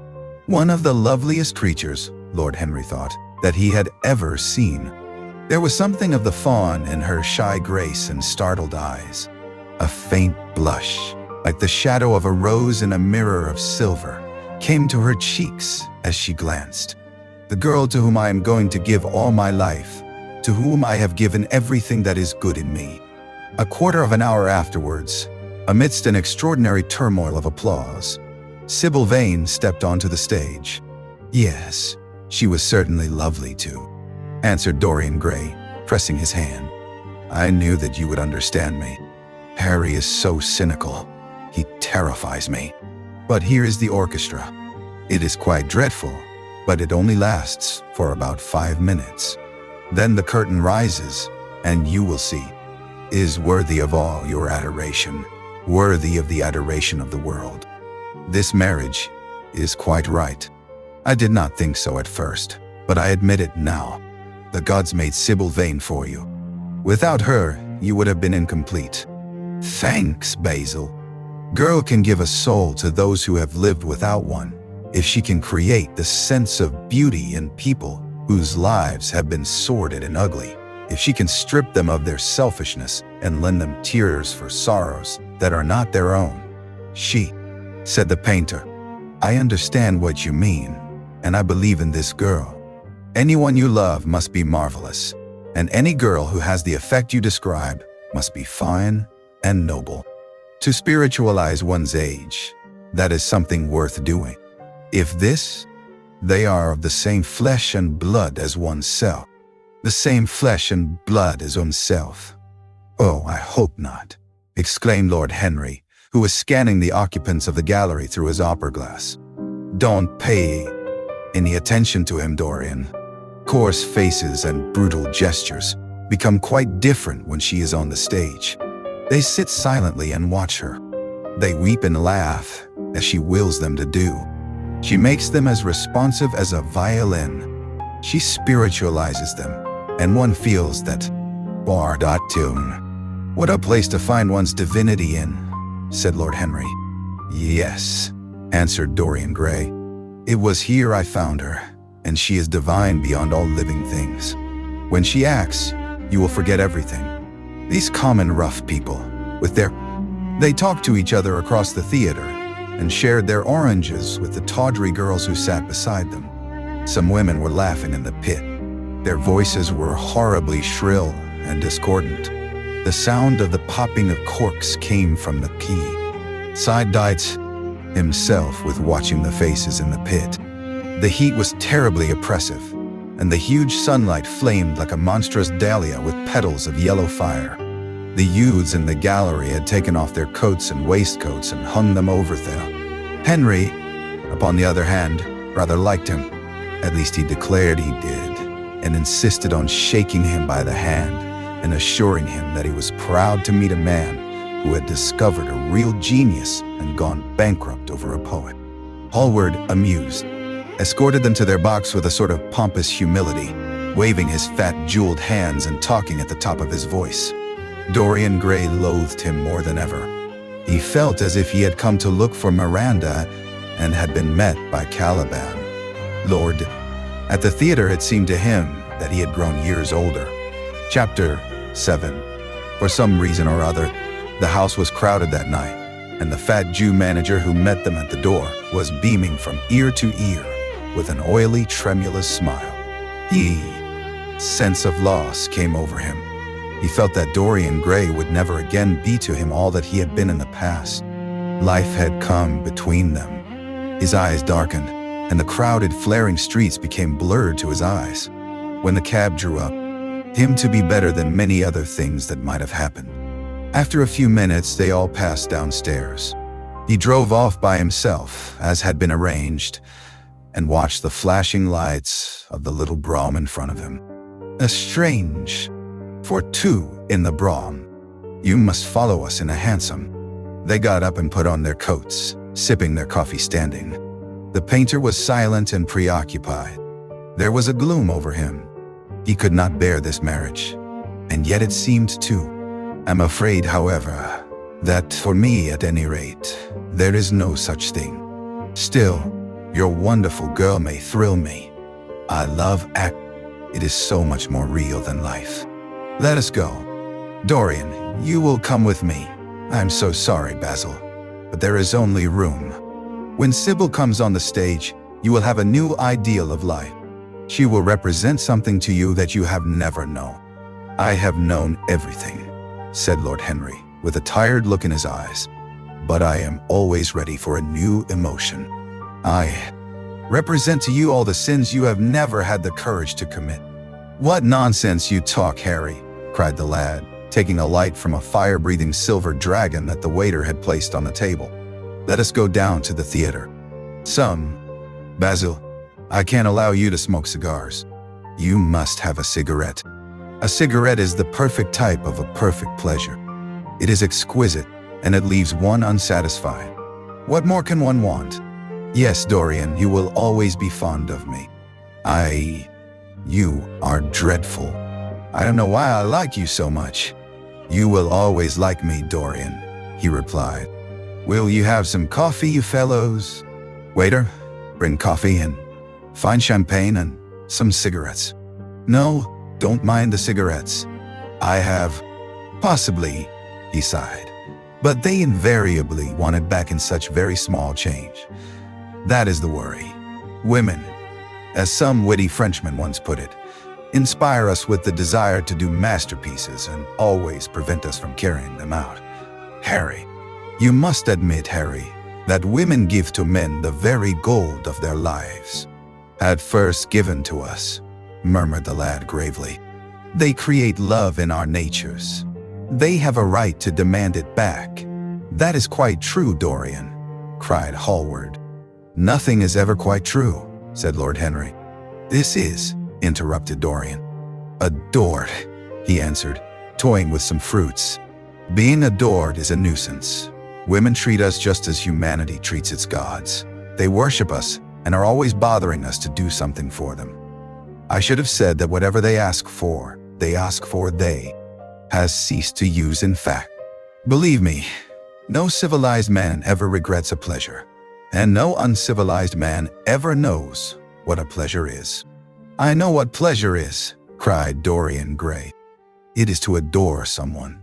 one of the loveliest creatures, Lord Henry thought, that he had ever seen. There was something of the fawn in her shy grace and startled eyes. A faint blush, like the shadow of a rose in a mirror of silver, came to her cheeks as she glanced. The girl to whom I am going to give all my life, to whom I have given everything that is good in me. A quarter of an hour afterwards, amidst an extraordinary turmoil of applause, Sybil Vane stepped onto the stage. Yes, she was certainly lovely too, answered Dorian Gray, pressing his hand. I knew that you would understand me. Harry is so cynical. He terrifies me. But here is the orchestra. It is quite dreadful, but it only lasts for about 5 minutes. Then the curtain rises, and you will see, is worthy of all your adoration, worthy of the adoration of the world. This marriage is quite right. I did not think so at first, but I admit it now. The gods made Sybil vain for you. Without her, you would have been incomplete. Thanks, Basil. Girl can give a soul to those who have lived without one, if she can create the sense of beauty in people whose lives have been sordid and ugly, if she can strip them of their selfishness and lend them tears for sorrows that are not their own. She, said the painter, I understand what you mean, and I believe in this girl. Anyone you love must be marvelous, and any girl who has the effect you describe must be fine and noble. To spiritualize one's age, that is something worth doing. If this, they are of the same flesh and blood as oneself. The same flesh and blood as oneself. Oh, I hope not, exclaimed Lord Henry, who was scanning the occupants of the gallery through his opera glass. Don't pay any attention to him, Dorian. Coarse faces and brutal gestures become quite different when she is on the stage. They sit silently and watch her. They weep and laugh, as she wills them to do. She makes them as responsive as a violin. She spiritualizes them, and one feels that bar.tune. What a place to find one's divinity in, said Lord Henry. Yes, answered Dorian Gray. It was here I found her, and she is divine beyond all living things. When she acts, you will forget everything. These common rough people, they talked to each other across the theater and shared their oranges with the tawdry girls who sat beside them. Some women were laughing in the pit. Their voices were horribly shrill and discordant. The sound of the popping of corks came from the key. Side-eyed himself with watching the faces in the pit. The heat was terribly oppressive, and the huge sunlight flamed like a monstrous dahlia with petals of yellow fire. The youths in the gallery had taken off their coats and waistcoats and hung them over them. Henry, upon the other hand, rather liked him. At least he declared he did, and insisted on shaking him by the hand and assuring him that he was proud to meet a man who had discovered a real genius and gone bankrupt over a poet. Hallward, amused, escorted them to their box with a sort of pompous humility, waving his fat jeweled hands and talking at the top of his voice. Dorian Gray loathed him more than ever. He felt as if he had come to look for Miranda and had been met by Caliban. Lord, at the theater it seemed to him that he had grown years older. Chapter 7. For some reason or other, the house was crowded that night, and the fat Jew manager who met them at the door was beaming from ear to ear with an oily, tremulous smile. Sense of loss came over him. He felt that Dorian Gray would never again be to him all that he had been in the past. Life had come between them. His eyes darkened, and the crowded, flaring streets became blurred to his eyes. When the cab drew up, him to be better than many other things that might have happened. After a few minutes, they all passed downstairs. He drove off by himself, as had been arranged, and watched the flashing lights of the little brougham in front of him. A strange, for two in the brougham. You must follow us in a hansom. They got up and put on their coats, sipping their coffee standing. The painter was silent and preoccupied. There was a gloom over him. He could not bear this marriage, and yet it seemed to. I'm afraid, however, that for me at any rate, there is no such thing. Still, your wonderful girl may thrill me. I love act. It is so much more real than life. Let us go. Dorian, you will come with me. I'm so sorry, Basil, but there is only room. When Sybil comes on the stage, you will have a new ideal of life. She will represent something to you that you have never known. I have known everything, said Lord Henry, with a tired look in his eyes. But I am always ready for a new emotion. I represent to you all the sins you have never had the courage to commit. What nonsense you talk, Harry, cried the lad. taking a light from a fire-breathing silver dragon that the waiter had placed on the table. "Let us go down to the theater." "Basil, I can't allow you to smoke cigars. You must have a cigarette. A cigarette is the perfect type of a perfect pleasure. It is exquisite, and it leaves one unsatisfied. What more can one want? Yes, Dorian, you will always be fond of me. You are dreadful. I don't know why I like you so much." "You will always like me, Dorian," he replied. "Will you have some coffee, you fellows? Waiter, bring coffee and fine champagne and some cigarettes." "No, don't mind the cigarettes. I have..." "Possibly," he sighed. "But they invariably want it back in such very small change. That is the worry. Women, as some witty Frenchman once put it, inspire us with the desire to do masterpieces and always prevent us from carrying them out. Harry, you must admit, Harry, that women give to men the very gold of their lives." "At first given to us," murmured the lad gravely. "They create love in our natures. They have a right to demand it back." "That is quite true, Dorian," cried Hallward. "Nothing is ever quite true," said Lord Henry. "This is," interrupted Dorian. "Adored," he answered, toying with some fruits. "Being adored is a nuisance. Women treat us just as humanity treats its gods. They worship us and are always bothering us to do something for them. I should have said that whatever they ask for, they has ceased to use in fact. Believe me, no civilized man ever regrets a pleasure, and no uncivilized man ever knows what a pleasure is." "I know what pleasure is," cried Dorian Gray. "It is to adore someone.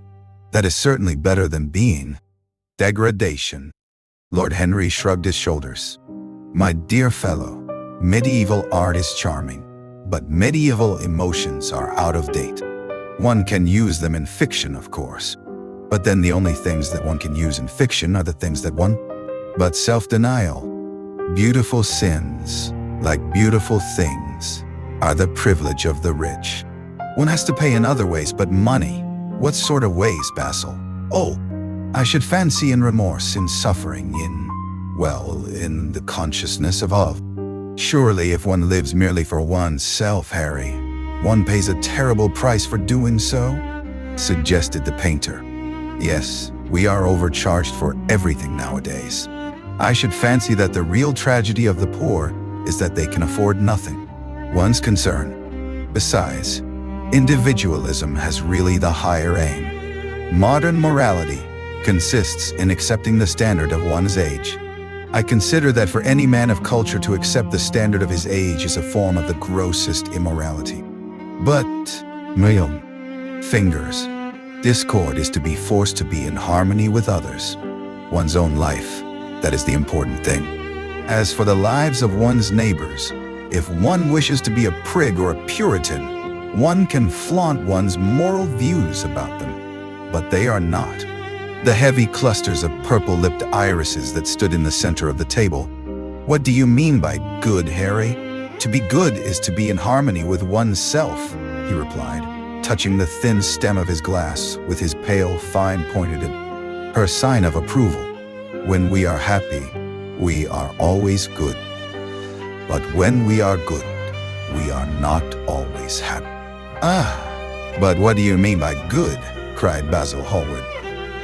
That is certainly better than being degradation." Lord Henry shrugged his shoulders. "My dear fellow, medieval art is charming, but medieval emotions are out of date. One can use them in fiction, of course, but then the only things that one can use in fiction are the things that one... But self-denial, beautiful sins, like beautiful things, are the privilege of the rich. One has to pay in other ways, but money. What sort of ways, Basil? Oh, I should fancy in remorse, in suffering, in the consciousness of love. Surely if one lives merely for oneself, Harry, one pays a terrible price for doing so," suggested the painter. "Yes, we are overcharged for everything nowadays. I should fancy that the real tragedy of the poor is that they can afford nothing. One's concern. Besides, individualism has really the higher aim. Modern morality consists in accepting the standard of one's age. I consider that for any man of culture to accept the standard of his age is a form of the grossest immorality. But, fingers, discord is to be forced to be in harmony with others. One's own life, that is the important thing. As for the lives of one's neighbors, if one wishes to be a prig or a Puritan, one can flaunt one's moral views about them, but they are not. The heavy clusters of purple-lipped irises that stood in the center of the table. What do you mean by good, Harry? To be good is to be in harmony with oneself, he replied, touching the thin stem of his glass with his pale, fine-pointed her sign of approval. When we are happy, we are always good. But when we are good, we are not always happy. But what do you mean by good? Cried Basil Hallward.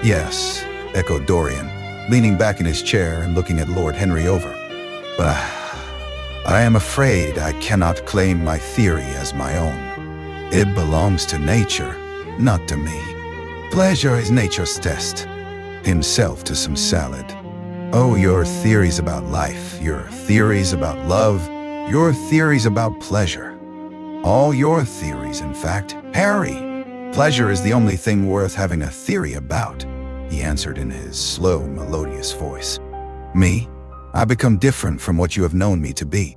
Yes, echoed Dorian, leaning back in his chair and looking at Lord Henry over. But I am afraid I cannot claim my theory as my own. It belongs to nature, not to me. Pleasure is nature's test. Himself to some salad. Oh, your theories about life, your theories about love, your theories about pleasure. All your theories, in fact. Harry, pleasure is the only thing worth having a theory about, he answered in his slow, melodious voice. Me? I become different from what you have known me to be.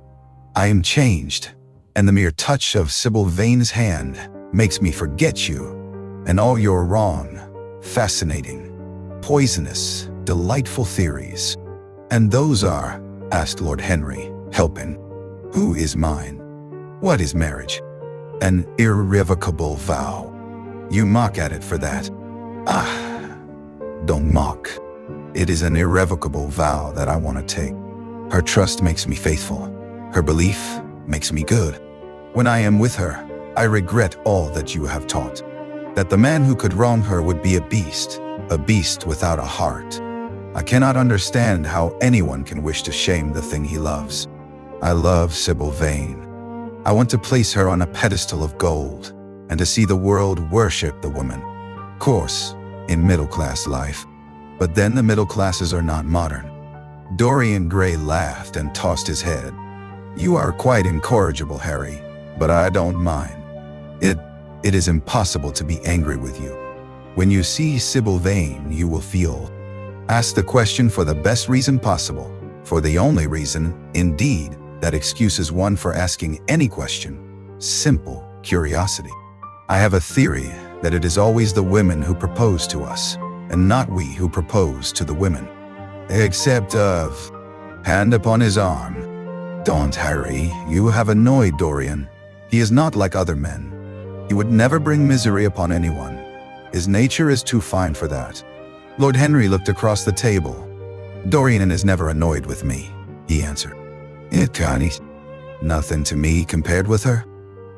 I am changed, and the mere touch of Sybil Vane's hand makes me forget you, and all your wrong, fascinating, poisonous, delightful theories. And those are, asked Lord Henry, helping. Who is mine? What is marriage? An irrevocable vow. You mock at it for that. Ah, don't mock. It is an irrevocable vow that I want to take. Her trust makes me faithful. Her belief makes me good. When I am with her, I regret all that you have taught. That the man who could wrong her would be a beast without a heart. I cannot understand how anyone can wish to shame the thing he loves. I love Sybil Vane. I want to place her on a pedestal of gold and to see the world worship the woman. Of course, in middle-class life. But then the middle classes are not modern. Dorian Gray laughed and tossed his head. You are quite incorrigible, Harry, but I don't mind. It is impossible to be angry with you. When you see Sybil Vane, you will feel. Ask the question for the best reason possible, for the only reason, indeed, that excuses one for asking any question. Simple curiosity. I have a theory that it is always the women who propose to us, and not we who propose to the women. Except of... Hand upon his arm. Don't, Harry. You have annoyed Dorian. He is not like other men. He would never bring misery upon anyone. His nature is too fine for that. Lord Henry looked across the table. Dorian is never annoyed with me, he answered. It can't. Nothing to me compared with her.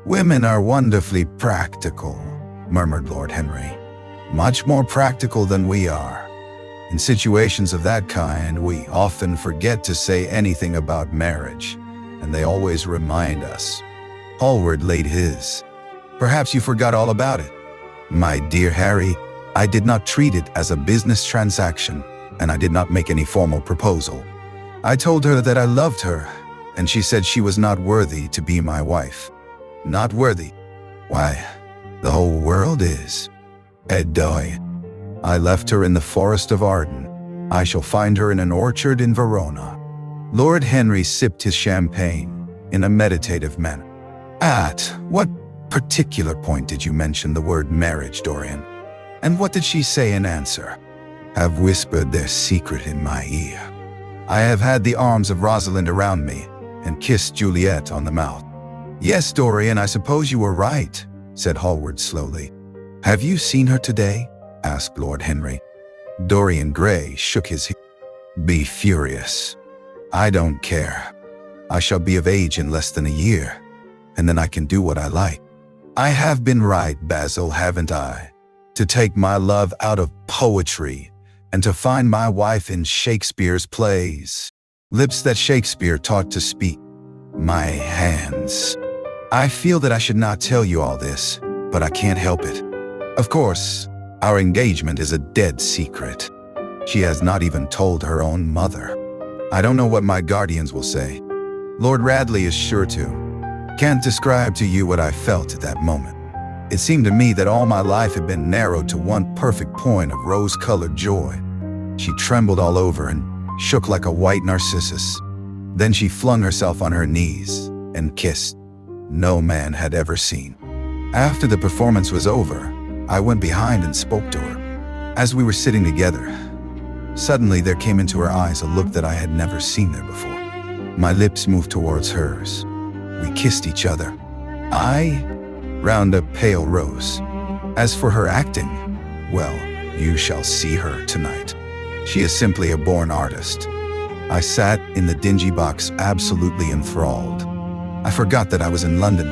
Women are wonderfully practical, murmured Lord Henry. Much more practical than we are. In situations of that kind, we often forget to say anything about marriage, and they always remind us. Hallward laid his. Perhaps you forgot all about it. My dear Harry, I did not treat it as a business transaction, and I did not make any formal proposal. I told her that I loved her, and she said she was not worthy to be my wife. Not worthy? Why, the whole world is. Edoy. I left her in the forest of Arden. I shall find her in an orchard in Verona. Lord Henry sipped his champagne in a meditative manner. At what particular point did you mention the word marriage, Dorian? And what did she say in answer? Have whispered their secret in my ear. I have had the arms of Rosalind around me and kissed Juliet on the mouth. Yes, Dorian, I suppose you were right, said Hallward slowly. Have you seen her today? Asked Lord Henry. Dorian Gray shook his head. Be furious. I don't care. I shall be of age in less than a year, and then I can do what I like. I have been right, Basil, haven't I? To take my love out of poetry and to find my wife in Shakespeare's plays. Lips that Shakespeare taught to speak. My hands. I feel that I should not tell you all this, but I can't help it. Of course, our engagement is a dead secret. She has not even told her own mother. I don't know what my guardians will say. Lord Radley is sure to. Can't describe to you what I felt at that moment. It seemed to me that all my life had been narrowed to one perfect point of rose-colored joy. She trembled all over and shook like a white narcissus. Then she flung herself on her knees and kissed. No man had ever seen. After the performance was over, I went behind and spoke to her. As we were sitting together, suddenly there came into her eyes a look that I had never seen there before. My lips moved towards hers. We kissed each other. I round a pale rose. As for her acting, well, you shall see her tonight. She is simply a born artist. I sat in the dingy box absolutely enthralled. I forgot that I was in London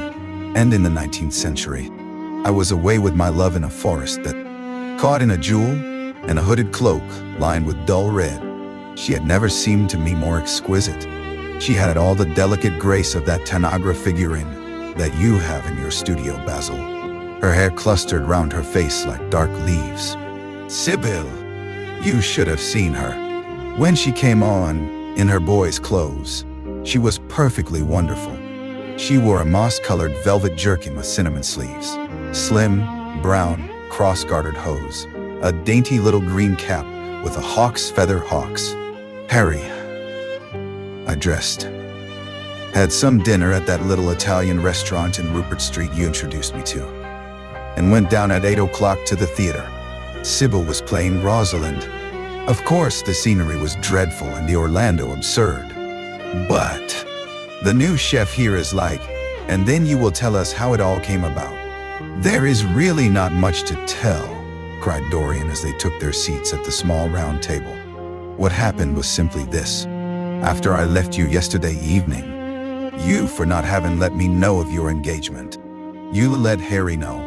and in the 19th century. I was away with my love in a forest that, caught in a jewel and a hooded cloak lined with dull red. She had never seemed to me more exquisite. She had all the delicate grace of that Tanagra figurine that you have in your studio, Basil. Her hair clustered round her face like dark leaves. Sybil, you should have seen her. When she came on, in her boy's clothes, she was perfectly wonderful. She wore a moss-colored velvet jerkin with cinnamon sleeves, slim, brown, cross-gartered hose, a dainty little green cap with a hawk's feather hawks. Harry, I dressed. Had some dinner at that little Italian restaurant in Rupert Street you introduced me to, and went down at 8 o'clock to the theater. Sybil was playing Rosalind. Of course, the scenery was dreadful and the Orlando absurd. But the new chef here is like, and then you will tell us how it all came about. "There is really not much to tell," cried Dorian as they took their seats at the small round table. "What happened was simply this. After I left you yesterday evening, you for not having let me know of your engagement. You let Harry know.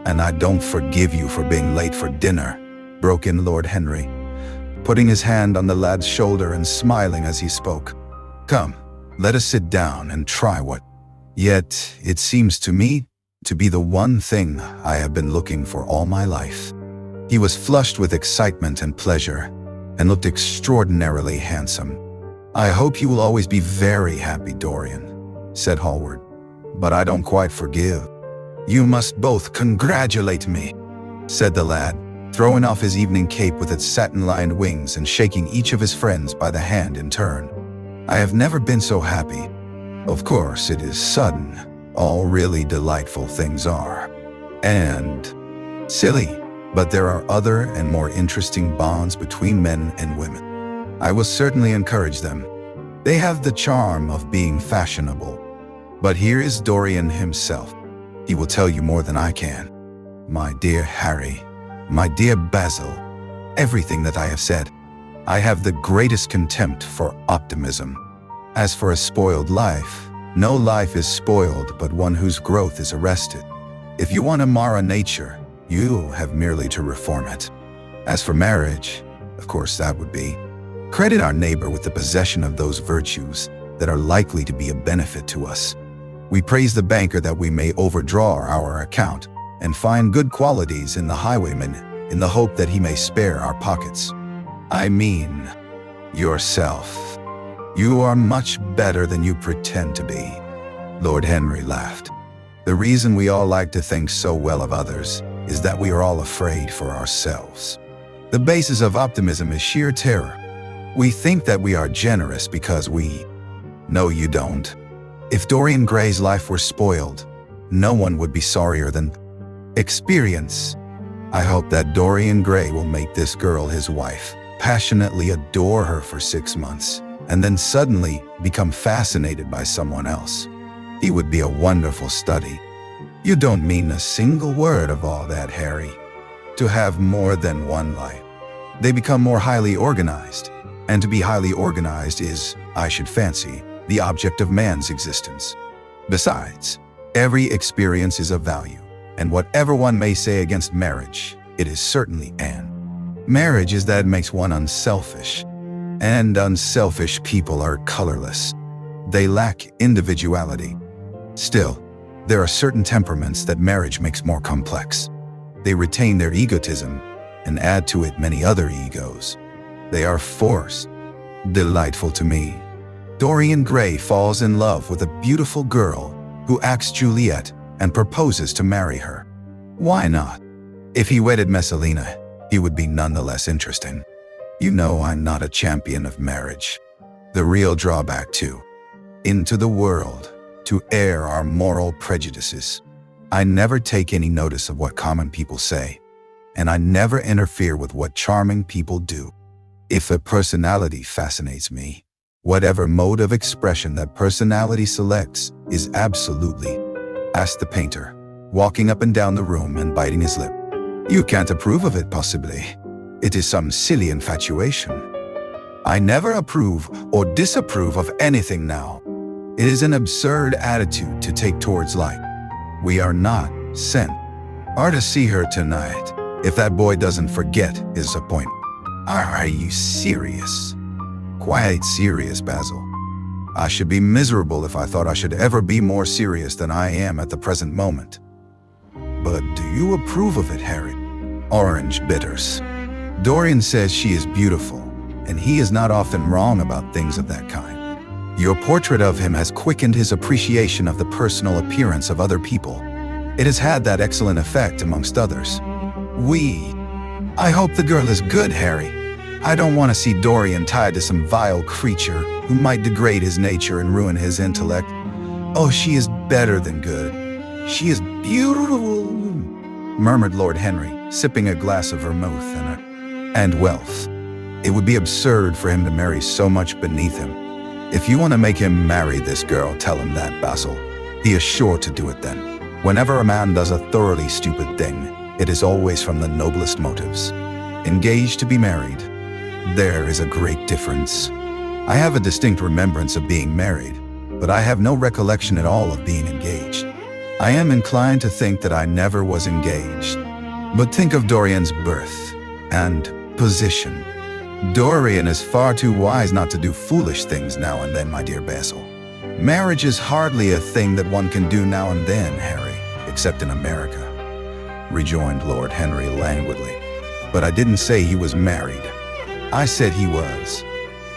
And I don't forgive you for being late for dinner," broke in Lord Henry, putting his hand on the lad's shoulder and smiling as he spoke. "Come, let us sit down and try what. Yet, it seems to me to be the one thing I have been looking for all my life." He was flushed with excitement and pleasure, and looked extraordinarily handsome. "I hope you will always be very happy, Dorian," said Hallward, "but I don't quite forgive." "You must both congratulate me," said the lad, throwing off his evening cape with its satin-lined wings and shaking each of his friends by the hand in turn. "I have never been so happy. Of course, it is sudden. All really delightful things are. And silly, but there are other and more interesting bonds between men and women. I will certainly encourage them. They have the charm of being fashionable. But here is Dorian himself. He will tell you more than I can. My dear Harry, my dear Basil, everything that I have said. I have the greatest contempt for optimism. As for a spoiled life, no life is spoiled but one whose growth is arrested. If you want to mar a nature, you have merely to reform it. As for marriage, of course that would be. Credit our neighbor with the possession of those virtues that are likely to be a benefit to us. We praise the banker that we may overdraw our account and find good qualities in the highwayman in the hope that he may spare our pockets. I mean, yourself. You are much better than you pretend to be." Lord Henry laughed. "The reason we all like to think so well of others is that we are all afraid for ourselves. The basis of optimism is sheer terror. We think that we are generous because we... No, you don't. If Dorian Gray's life were spoiled, no one would be sorrier than... Experience. I hope that Dorian Gray will make this girl his wife, passionately adore her for 6 months, and then suddenly become fascinated by someone else. He would be a wonderful study. You don't mean a single word of all that, Harry. To have more than one life. They become more highly organized, and to be highly organized is, I should fancy, the object of man's existence. Besides, every experience is of value, and whatever one may say against marriage, it is certainly an. Marriage is that it makes one unselfish, and unselfish people are colorless. They lack individuality. Still, there are certain temperaments that marriage makes more complex. They retain their egotism and add to it many other egos. They are forced. Delightful to me. Dorian Gray falls in love with a beautiful girl who acts Juliet and proposes to marry her. Why not? If he wedded Messalina, he would be none the less interesting. You know I'm not a champion of marriage. The real drawback, too. Into the world, to air our moral prejudices. I never take any notice of what common people say, and I never interfere with what charming people do. If a personality fascinates me, whatever mode of expression that personality selects is absolutely, asked the painter, walking up and down the room and biting his lip. You can't approve of it, possibly. It is some silly infatuation. I never approve or disapprove of anything now. It is an absurd attitude to take towards life. We are not sent. Are to see her tonight, if that boy doesn't forget his appointment. Are you serious? Quite serious, Basil. I should be miserable if I thought I should ever be more serious than I am at the present moment. But do you approve of it, Harry? Orange bitters. Dorian says she is beautiful, and he is not often wrong about things of that kind. Your portrait of him has quickened his appreciation of the personal appearance of other people. It has had that excellent effect amongst others. I hope the girl is good, Harry. I don't want to see Dorian tied to some vile creature who might degrade his nature and ruin his intellect. Oh, she is better than good. She is beautiful, murmured Lord Henry, sipping a glass of vermouth and wealth. It would be absurd for him to marry so much beneath him. If you want to make him marry this girl, tell him that, Basil. He is sure to do it then. Whenever a man does a thoroughly stupid thing, it is always from the noblest motives. Engaged to be married. There is a great difference. I have a distinct remembrance of being married, but I have no recollection at all of being engaged. I am inclined to think that I never was engaged. But think of Dorian's birth and position. Dorian is far too wise not to do foolish things now and then, my dear Basil. Marriage is hardly a thing that one can do now and then, Harry, except in America, rejoined Lord Henry languidly. But I didn't say he was married. I said he was,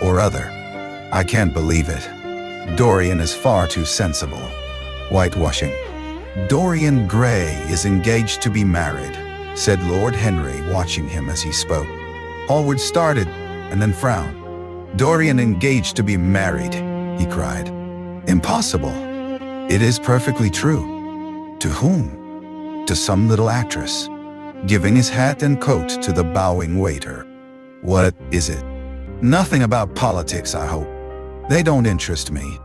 or other. I can't believe it. Dorian is far too sensible. Whitewashing. Dorian Gray is engaged to be married, said Lord Henry, watching him as he spoke. Hallward started and then frowned. Dorian engaged to be married, he cried. Impossible. It is perfectly true. To whom? To some little actress, giving his hat and coat to the bowing waiter. What is it? Nothing about politics, I hope. They don't interest me.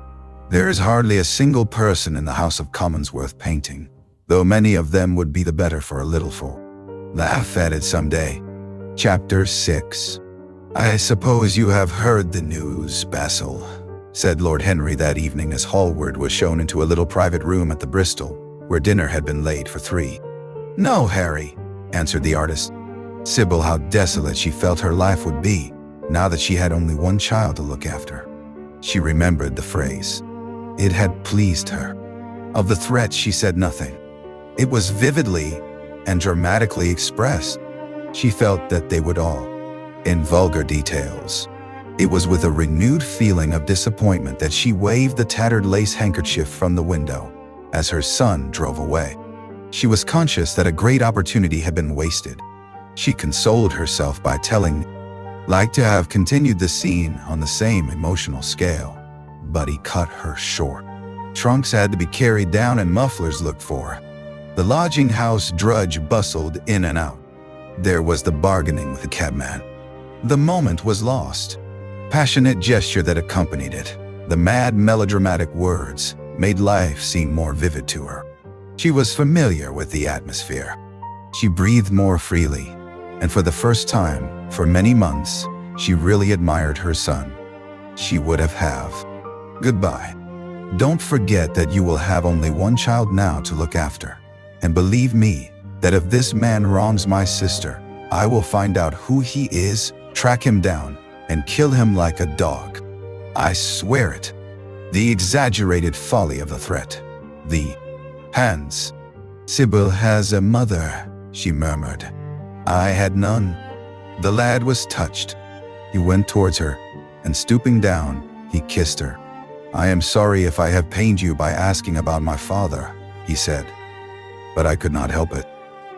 There is hardly a single person in the House of Commons worth painting, though many of them would be the better for a little fool. Laugh at it someday. Chapter 6. I suppose you have heard the news, Basil, said Lord Henry that evening as Hallward was shown into a little private room at the Bristol, where dinner had been laid for 3. No, Harry, answered the artist. Sybil, how desolate she felt her life would be, now that she had only one child to look after. She remembered the phrase. It had pleased her. Of the threat she said nothing. It was vividly and dramatically expressed. She felt that they would all, in vulgar details. It was with a renewed feeling of disappointment that she waved the tattered lace handkerchief from the window as her son drove away. She was conscious that a great opportunity had been wasted. She consoled herself by telling, like to have continued the scene on the same emotional scale, but he cut her short. Trunks had to be carried down and mufflers looked for. The lodging house drudge bustled in and out. There was the bargaining with the cabman. The moment was lost. Passionate gesture that accompanied it, the mad melodramatic words, made life seem more vivid to her. She was familiar with the atmosphere. She breathed more freely, and for the first time, for many months, she really admired her son. She would have. Goodbye. Don't forget that you will have only one child now to look after. And believe me, that if this man wrongs my sister, I will find out who he is, track him down, and kill him like a dog. I swear it. The exaggerated folly of the threat. The hands. Sybil has a mother, she murmured. I had none. The lad was touched. He went towards her, and stooping down, he kissed her. I am sorry if I have pained you by asking about my father, he said. But I could not help it.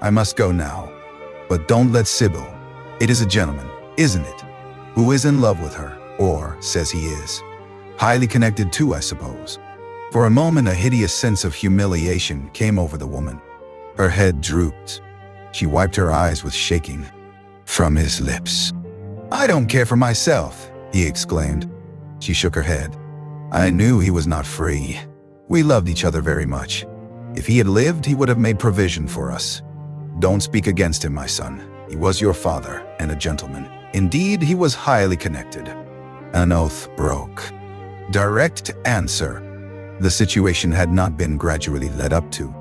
I must go now. But don't let Sybil. It is a gentleman, isn't it? Who is in love with her, or says he is. Highly connected too, I suppose. For a moment, a hideous sense of humiliation came over the woman. Her head drooped. She wiped her eyes with shaking. From his lips. I don't care for myself, he exclaimed. She shook her head. I knew he was not free. We loved each other very much. If he had lived, he would have made provision for us. Don't speak against him, my son. He was your father, and a gentleman. Indeed, he was highly connected. An oath broke. Direct answer. The situation had not been gradually led up to.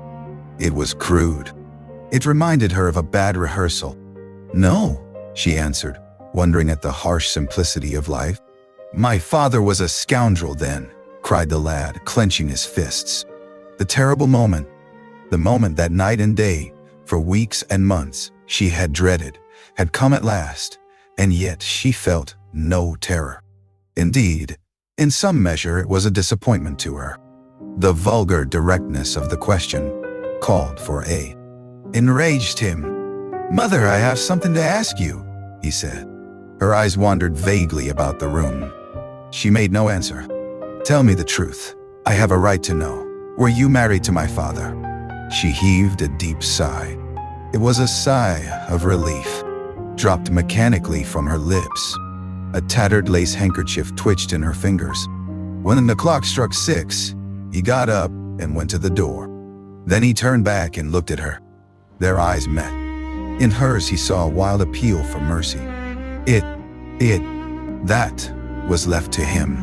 It was crude. It reminded her of a bad rehearsal. No, she answered, wondering at the harsh simplicity of life. My father was a scoundrel then, cried the lad, clenching his fists. The terrible moment, the moment that night and day, for weeks and months, she had dreaded, had come at last, and yet she felt no terror. Indeed, in some measure it was a disappointment to her. The vulgar directness of the question called for enraged him. Mother, I have something to ask you, he said. Her eyes wandered vaguely about the room. She made no answer. Tell me the truth. I have a right to know. Were you married to my father? She heaved a deep sigh. It was a sigh of relief, dropped mechanically from her lips. A tattered lace handkerchief twitched in her fingers. When the clock struck 6, he got up and went to the door. Then he turned back and looked at her. Their eyes met. In hers he saw a wild appeal for mercy. That was left to him.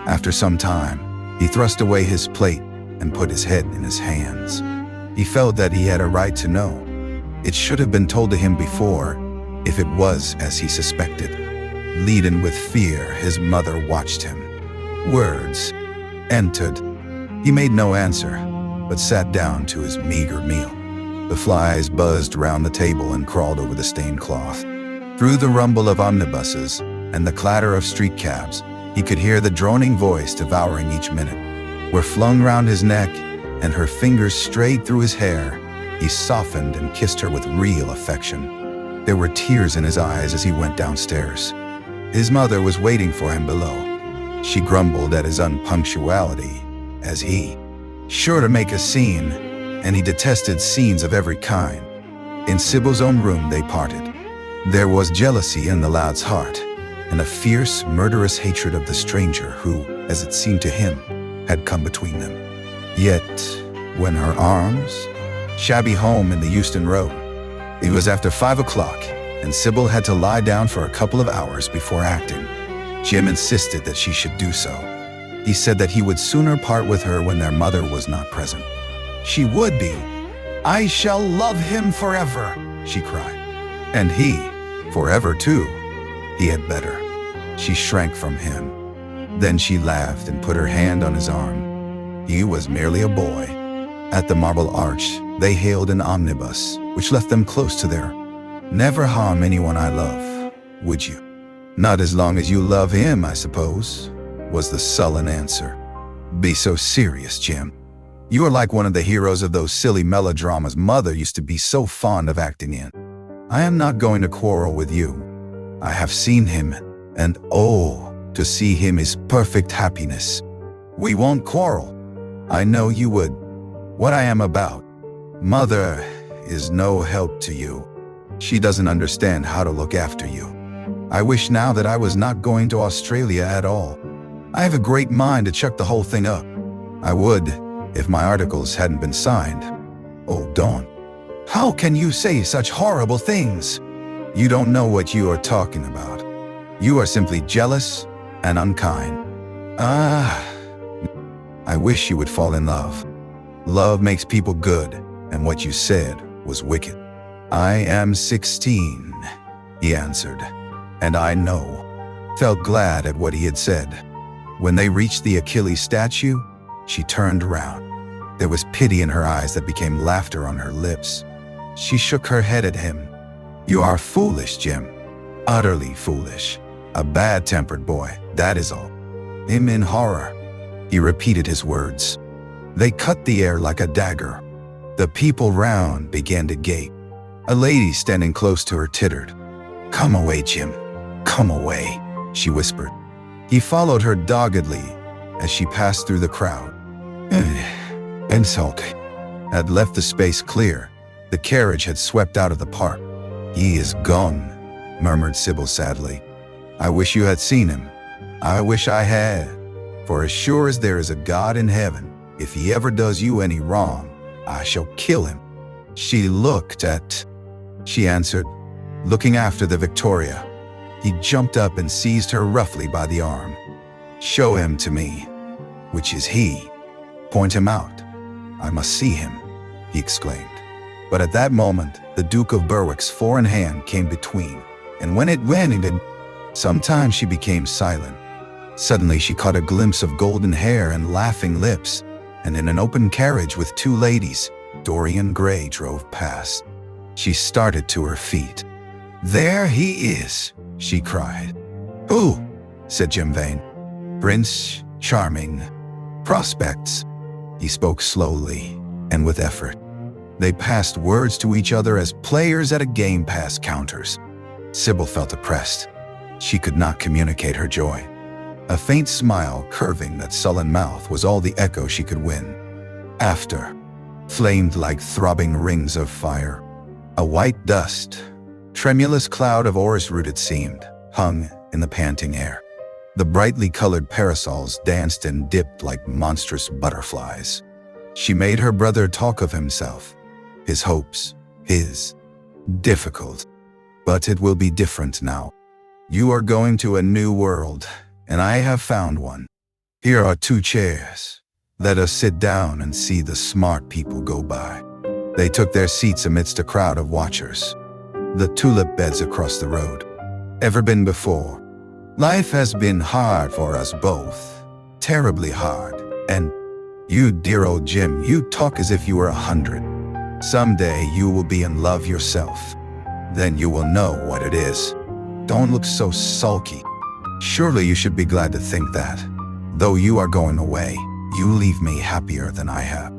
After some time, he thrust away his plate and put his head in his hands. He felt that he had a right to know. It should have been told to him before, if it was as he suspected. Leaden with fear, his mother watched him. Words entered. He made no answer, but sat down to his meager meal. The flies buzzed round the table and crawled over the stained cloth. Through the rumble of omnibuses and the clatter of street cabs, he could hear the droning voice devouring each minute. Were flung round his neck, and her fingers strayed through his hair. He softened and kissed her with real affection. There were tears in his eyes as he went downstairs. His mother was waiting for him below. She grumbled at his unpunctuality, as he, sure to make a scene, and he detested scenes of every kind. In Sybil's own room they parted. There was jealousy in the lad's heart, and a fierce, murderous hatred of the stranger who, as it seemed to him, had come between them. Yet, when her arms, shabby home in the Euston Road, it was after 5 o'clock, and Sybil had to lie down for a couple of hours before acting. Jim insisted that she should do so. He said that he would sooner part with her when their mother was not present. She would be. "I shall love him forever," she cried. And he, forever too. He had better. She shrank from him. Then she laughed and put her hand on his arm. He was merely a boy. At the Marble Arch, they hailed an omnibus, which left them close to there. "Never harm anyone I love, would you?" "Not as long as you love him, I suppose," was the sullen answer. "Be so serious, Jim. You are like one of the heroes of those silly melodramas Mother used to be so fond of acting in. I am not going to quarrel with you. I have seen him, and oh, to see him is perfect happiness. We won't quarrel. I know you would. What I am about. Mother is no help to you. She doesn't understand how to look after you. I wish now that I was not going to Australia at all. I have a great mind to chuck the whole thing up. I would, if my articles hadn't been signed." "Oh, Dawn, how can you say such horrible things? You don't know what you are talking about. You are simply jealous and unkind." I wish you would fall in love. Love makes people good, and what you said was wicked." "I am 16, he answered, "and I know." Felt glad at what he had said. When they reached the Achilles statue, she turned around. There was pity in her eyes that became laughter on her lips. She shook her head at him. "You are foolish, Jim. Utterly foolish. A bad-tempered boy, that is all." Him in horror. He repeated his words. They cut the air like a dagger. The people round began to gape. A lady standing close to her tittered. "Come away, Jim. Come away," she whispered. He followed her doggedly as she passed through the crowd. Insult had left the space clear. The carriage had swept out of the park. "He is gone," murmured Sybil sadly. "I wish you had seen him. I wish I had. For as sure as there is a God in heaven, if he ever does you any wrong, I shall kill him." She answered, looking after the Victoria. He jumped up and seized her roughly by the arm. "Show him to me." "Which is he? Point him out. I must see him," he exclaimed. But at that moment, the Duke of Berwick's foreign hand came between, and when it went, sometimes she became silent. Suddenly she caught a glimpse of golden hair and laughing lips, and in an open carriage with 2 ladies, Dorian Gray drove past. She started to her feet. "There he is," she cried. "Who?" said Jim Vane. "Prince Charming. Prospects." He spoke slowly and with effort. They passed words to each other as players at a game pass counters. Sybil felt oppressed. She could not communicate her joy. A faint smile curving that sullen mouth was all the echo she could win. After flamed like throbbing rings of fire. A white dust, tremulous cloud of orris root it seemed, hung in the panting air. The brightly colored parasols danced and dipped like monstrous butterflies. She made her brother talk of himself, his hopes, his difficult. But it will be different now. You are going to a new world, and I have found one. Here are 2 chairs. Let us sit down and see the smart people go by. They took their seats amidst a crowd of watchers. The tulip beds across the road. Ever been before? Life has been hard for us both. Terribly hard. And you, dear old Jim, you talk as if you were 100. Someday you will be in love yourself. Then you will know what it is. Don't look so sulky. Surely you should be glad to think that. Though you are going away, you leave me happier than I have.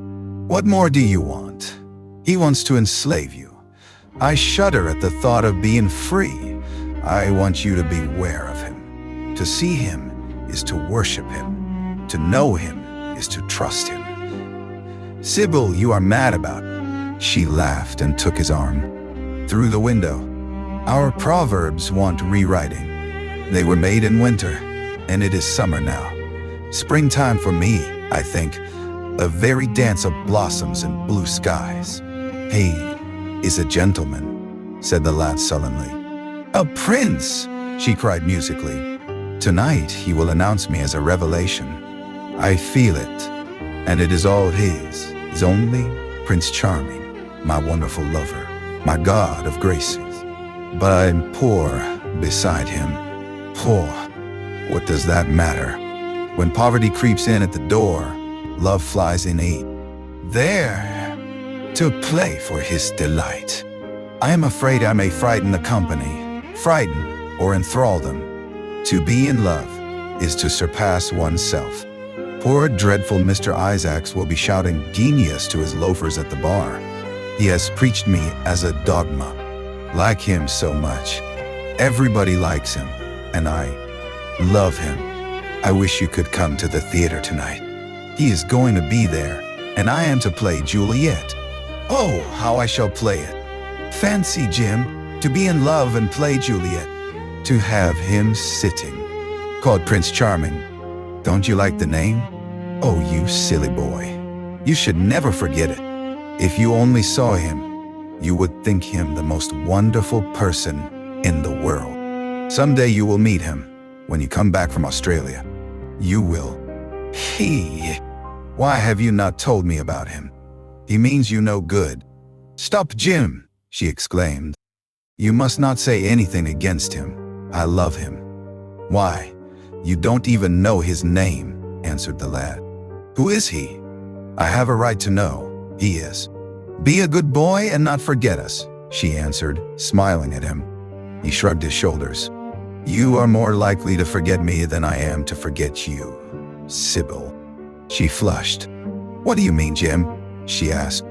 What more do you want? He wants to enslave you. I shudder at the thought of being free. I want you to beware of him. To see him is to worship him. To know him is to trust him. Sybil, you are mad about it. She laughed and took his arm. Through the window. Our proverbs want rewriting. They were made in winter, and it is summer now. Springtime for me, I think. A very dance of blossoms and blue skies. He is a gentleman, said the lad sullenly. A prince, she cried musically. Tonight he will announce me as a revelation. I feel it, and it is all his only Prince Charming, my wonderful lover, my god of graces. But I'm poor beside him. Poor. What does that matter? When poverty creeps in at the door, love flies in aid. There, to play for his delight. I am afraid I may frighten the company, frighten or enthrall them. To be in love is to surpass oneself. Poor dreadful Mr. Isaacs will be shouting genius to his loafers at the bar. He has preached me as a dogma. Like him so much. Everybody likes him, and I love him. I wish you could come to the theater tonight. He is going to be there, and I am to play Juliet. Oh, how I shall play it. Fancy, Jim, to be in love and play Juliet. To have him sitting, called Prince Charming. Don't you like the name? Oh, you silly boy. You should never forget it. If you only saw him, you would think him the most wonderful person in the world. Someday you will meet him when you come back from Australia. You will. Why have you not told me about him? He means you no good. Stop, Jim, she exclaimed. You must not say anything against him. I love him. Why, you don't even know his name, answered the lad. Who is he? I have a right to know. He is. Be a good boy and not forget us, she answered, smiling at him. He shrugged his shoulders. You are more likely to forget me than I am to forget you, Sybil. She flushed. What do you mean, Jim? She asked.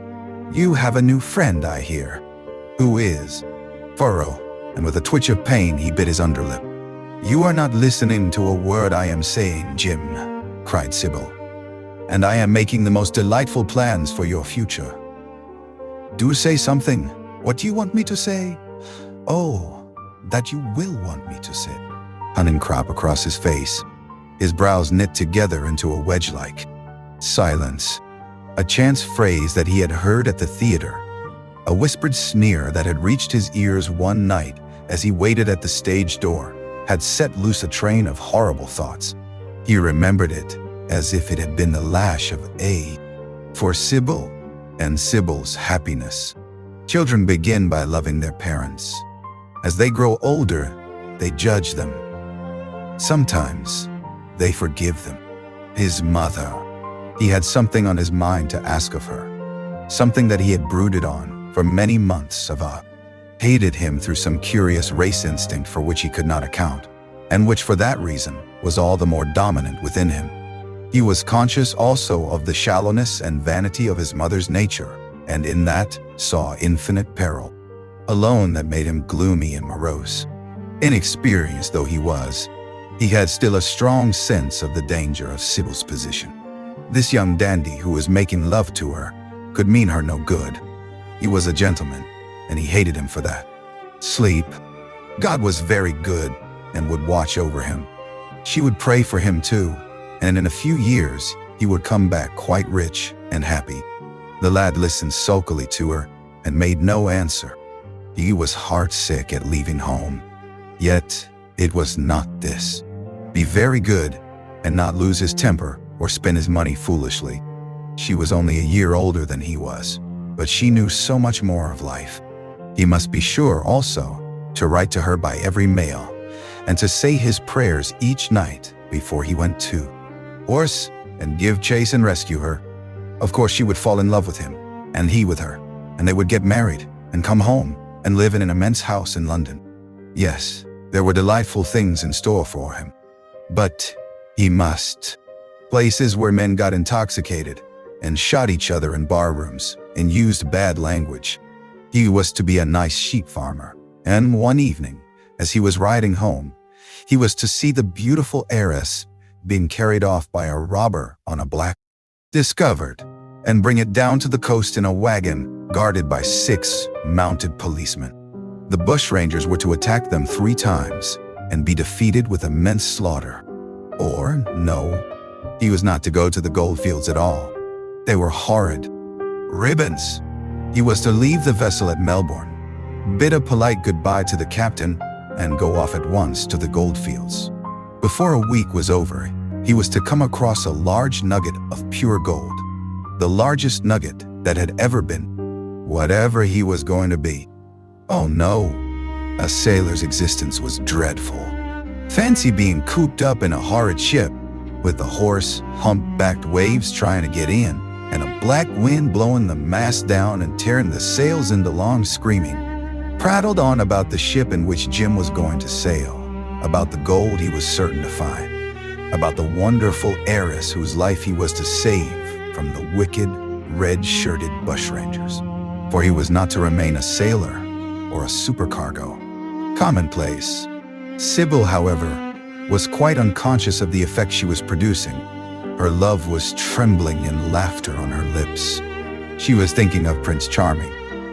You have a new friend, I hear. Who is? Furrow, and with a twitch of pain he bit his underlip. You are not listening to a word I am saying, Jim, cried Sybil. And I am making the most delightful plans for your future. Do say something. What do you want me to say? Oh, that you will want me to say. Cunning crop across his face, his brows knit together into a wedge-like. Silence. A chance phrase that he had heard at the theater. A whispered sneer that had reached his ears one night as he waited at the stage door had set loose a train of horrible thoughts. He remembered it as if it had been the lash of age. For Sybil and Sybil's happiness. Children begin by loving their parents. As they grow older, they judge them. Sometimes, they forgive them. His mother. He had something on his mind to ask of her. Something that he had brooded on for many months of hated him through some curious race instinct for which he could not account, and which for that reason was all the more dominant within him. He was conscious also of the shallowness and vanity of his mother's nature, and in that saw infinite peril, a loan that made him gloomy and morose. Inexperienced though he was, he had still a strong sense of the danger of Sybil's position. This young dandy who was making love to her could mean her no good. He was a gentleman, and he hated him for that. Sleep. God was very good and would watch over him. She would pray for him too, and in a few years he would come back quite rich and happy. The lad listened sulkily to her and made no answer. He was heartsick at leaving home. Yet it was not this. Be very good and not lose his temper or spend his money foolishly. She was only a year older than he was, but she knew so much more of life. He must be sure also to write to her by every mail and to say his prayers each night before he went to horse and give chase and rescue her. Of course, she would fall in love with him and he with her, and they would get married and come home and live in an immense house in London. Yes, there were delightful things in store for him. But he must. Places where men got intoxicated and shot each other in bar rooms and used bad language. He was to be a nice sheep farmer, and one evening, as he was riding home, he was to see the beautiful heiress being carried off by a robber on a black, discovered, and bring it down to the coast in a wagon guarded by 6 mounted policemen. The bushrangers were to attack them 3 times and be defeated with immense slaughter. Or, no, he was not to go to the goldfields at all. They were horrid. Ribbons. He was to leave the vessel at Melbourne, bid a polite goodbye to the captain, and go off at once to the goldfields. Before a week was over, he was to come across a large nugget of pure gold, the largest nugget that had ever been, whatever he was going to be. Oh no, a sailor's existence was dreadful. Fancy being cooped up in a horrid ship, with the hoarse, humpbacked waves trying to get in, and a black wind blowing the mast down and tearing the sails into long screaming. Prattled on about the ship in which Jim was going to sail, about the gold he was certain to find, about the wonderful heiress whose life he was to save from the wicked, red-shirted bushrangers. For he was not to remain a sailor or a supercargo. Commonplace. Sybil, however, was quite unconscious of the effect she was producing. Her love was trembling in laughter on her lips. She was thinking of Prince Charming,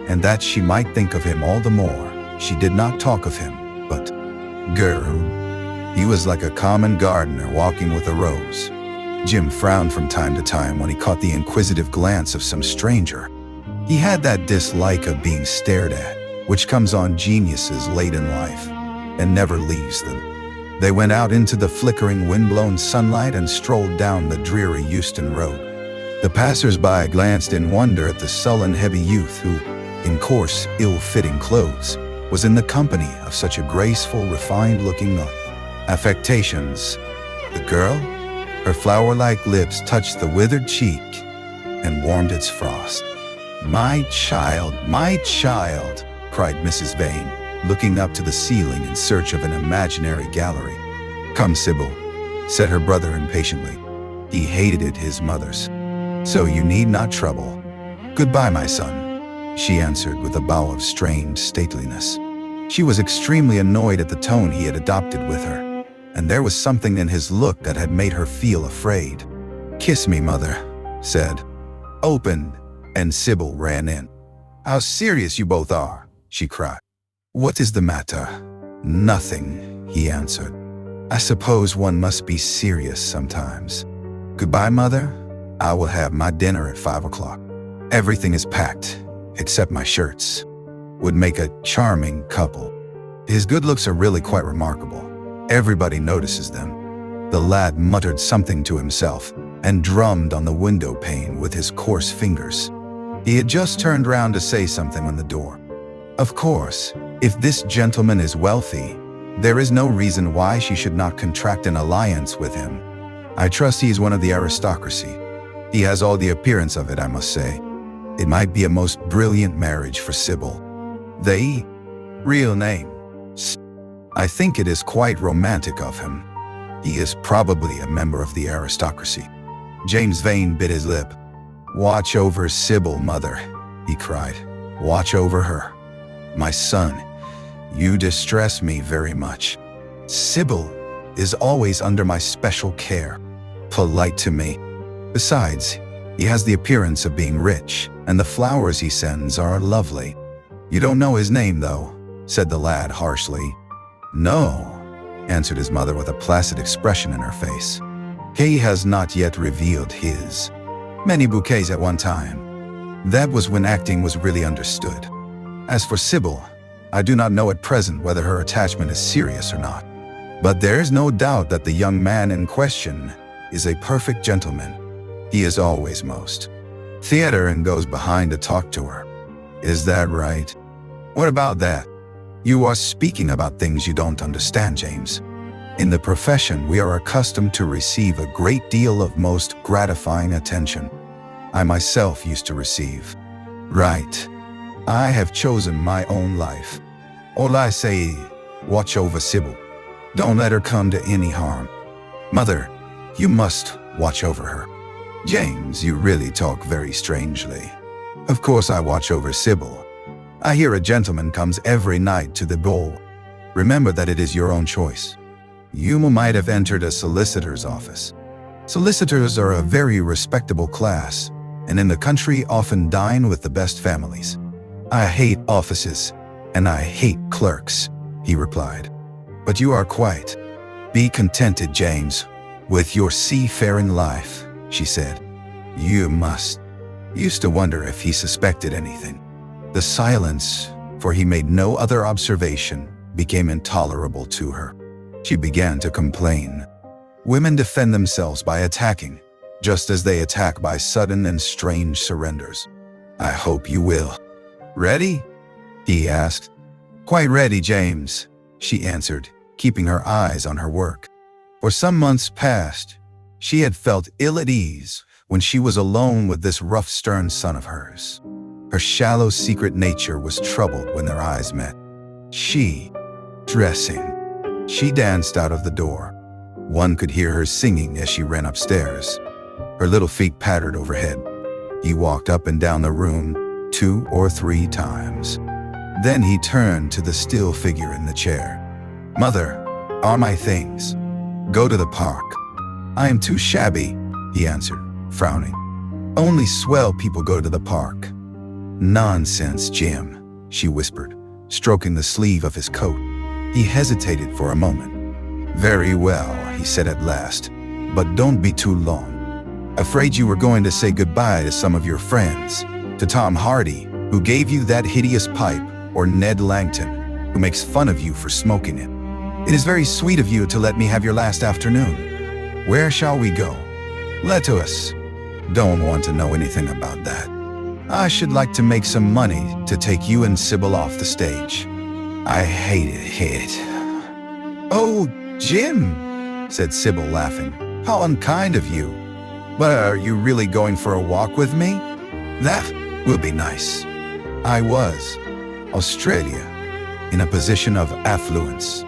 and that she might think of him all the more, she did not talk of him, but girl. He was like a common gardener walking with a rose. Jim frowned from time to time when he caught the inquisitive glance of some stranger. He had that dislike of being stared at, which comes on geniuses late in life, and never leaves them. They went out into the flickering wind-blown sunlight and strolled down the dreary Euston Road. The passers-by glanced in wonder at the sullen, heavy youth who, in coarse, ill-fitting clothes, was in the company of such a graceful, refined-looking affectations. The girl, her flower-like lips touched the withered cheek and warmed its frost. My child," cried Mrs. Vane, looking up to the ceiling in search of an imaginary gallery. "Come, Sybil," said her brother impatiently. He hated his mother's. "So you need not trouble. Goodbye, my son," she answered with a bow of strained stateliness. She was extremely annoyed at the tone he had adopted with her, and there was something in his look that had made her feel afraid. "Kiss me, mother," said. Opened, and Sybil ran in. "How serious you both are," she cried. "What is the matter?" "Nothing," he answered. "I suppose one must be serious sometimes. Goodbye, mother. I will have my dinner at 5 o'clock. Everything is packed, except my shirts. Would make a charming couple. His good looks are really quite remarkable. Everybody notices them." The lad muttered something to himself and drummed on the window pane with his coarse fingers. He had just turned round to say something when the door. "Of course, if this gentleman is wealthy, there is no reason why she should not contract an alliance with him. I trust he is one of the aristocracy. He has all the appearance of it, I must say. It might be a most brilliant marriage for Sybil. The real name. I think it is quite romantic of him. He is probably a member of the aristocracy." James Vane bit his lip. "Watch over Sybil, mother," he cried. "Watch over her. My son, you distress me very much. Sybil is always under my special care, polite to me. Besides, he has the appearance of being rich, and the flowers he sends are lovely." "You don't know his name, though," said the lad harshly. "No," answered his mother with a placid expression in her face. Kay has not yet revealed his many bouquets at one time. That was when acting was really understood. As for Sybil, I do not know at present whether her attachment is serious or not. But there is no doubt that the young man in question is a perfect gentleman. He is always most theater and goes behind to talk to her. Is that right? What about that? You are speaking about things you don't understand, James. In the profession, we are accustomed to receive a great deal of most gratifying attention. I myself used to receive. Right. I have chosen my own life. All I say, watch over Sybil. Don't let her come to any harm. Mother, you must watch over her. James, you really talk very strangely. Of course I watch over Sybil. I hear a gentleman comes every night to the ball. Remember that it is your own choice. You might have entered a solicitor's office. Solicitors are a very respectable class, and in the country often dine with the best families. I hate offices, and I hate clerks, he replied. But you are quite. Be contented, James, with your seafaring life, she said. You must. Used to wonder if he suspected anything. The silence, for he made no other observation, became intolerable to her. She began to complain. Women defend themselves by attacking, just as they attack by sudden and strange surrenders. I hope you will. Ready? He asked. Quite ready, James, she answered, keeping her eyes on her work. For some months past, she had felt ill at ease when she was alone with this rough, stern son of hers. Her shallow, secret nature was troubled when their eyes met. She, dressing. She danced out of the door. One could hear her singing as she ran upstairs. Her little feet pattered overhead. He walked up and down the room 2 or 3 times. Then he turned to the still figure in the chair. Mother, are my things? Go to the park. I am too shabby, he answered, frowning. Only swell people go to the park. Nonsense, Jim, she whispered, stroking the sleeve of his coat. He hesitated for a moment. Very well, he said at last, but don't be too long. Afraid you were going to say goodbye to some of your friends, to Tom Hardy, who gave you that hideous pipe, or Ned Langton, who makes fun of you for smoking it. It is very sweet of you to let me have your last afternoon. Where shall we go? Let us. Don't want to know anything about that. I should like to make some money to take you and Sybil off the stage. I hate it. Oh, Jim, said Sybil, laughing. How unkind of you. But are you really going for a walk with me? That will be nice. I was. Australia, in a position of affluence.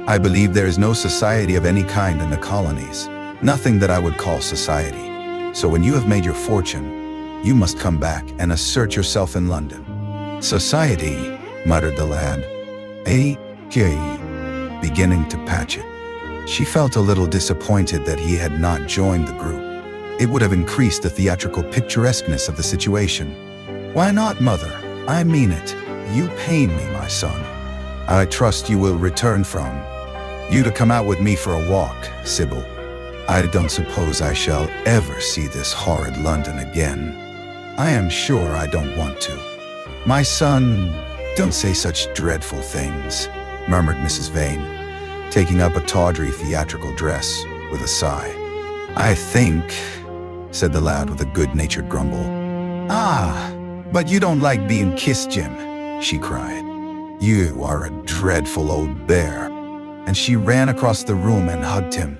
I believe there is no society of any kind in the colonies. Nothing that I would call society. So when you have made your fortune, you must come back and assert yourself in London. Society, muttered the lad. Beginning to patch it. She felt a little disappointed that he had not joined the group. It would have increased the theatrical picturesqueness of the situation. Why not, mother? I mean it. You pain me, my son. I trust you will return from you to come out with me for a walk, Sybil. I don't suppose I shall ever see this horrid London again. I am sure I don't want to. My son, don't say such dreadful things, murmured Mrs. Vane, taking up a tawdry theatrical dress with a sigh. I think, said the lad with a good-natured grumble. Ah, but you don't like being kissed, Jim, she cried. You are a dreadful old bear. And she ran across the room and hugged him.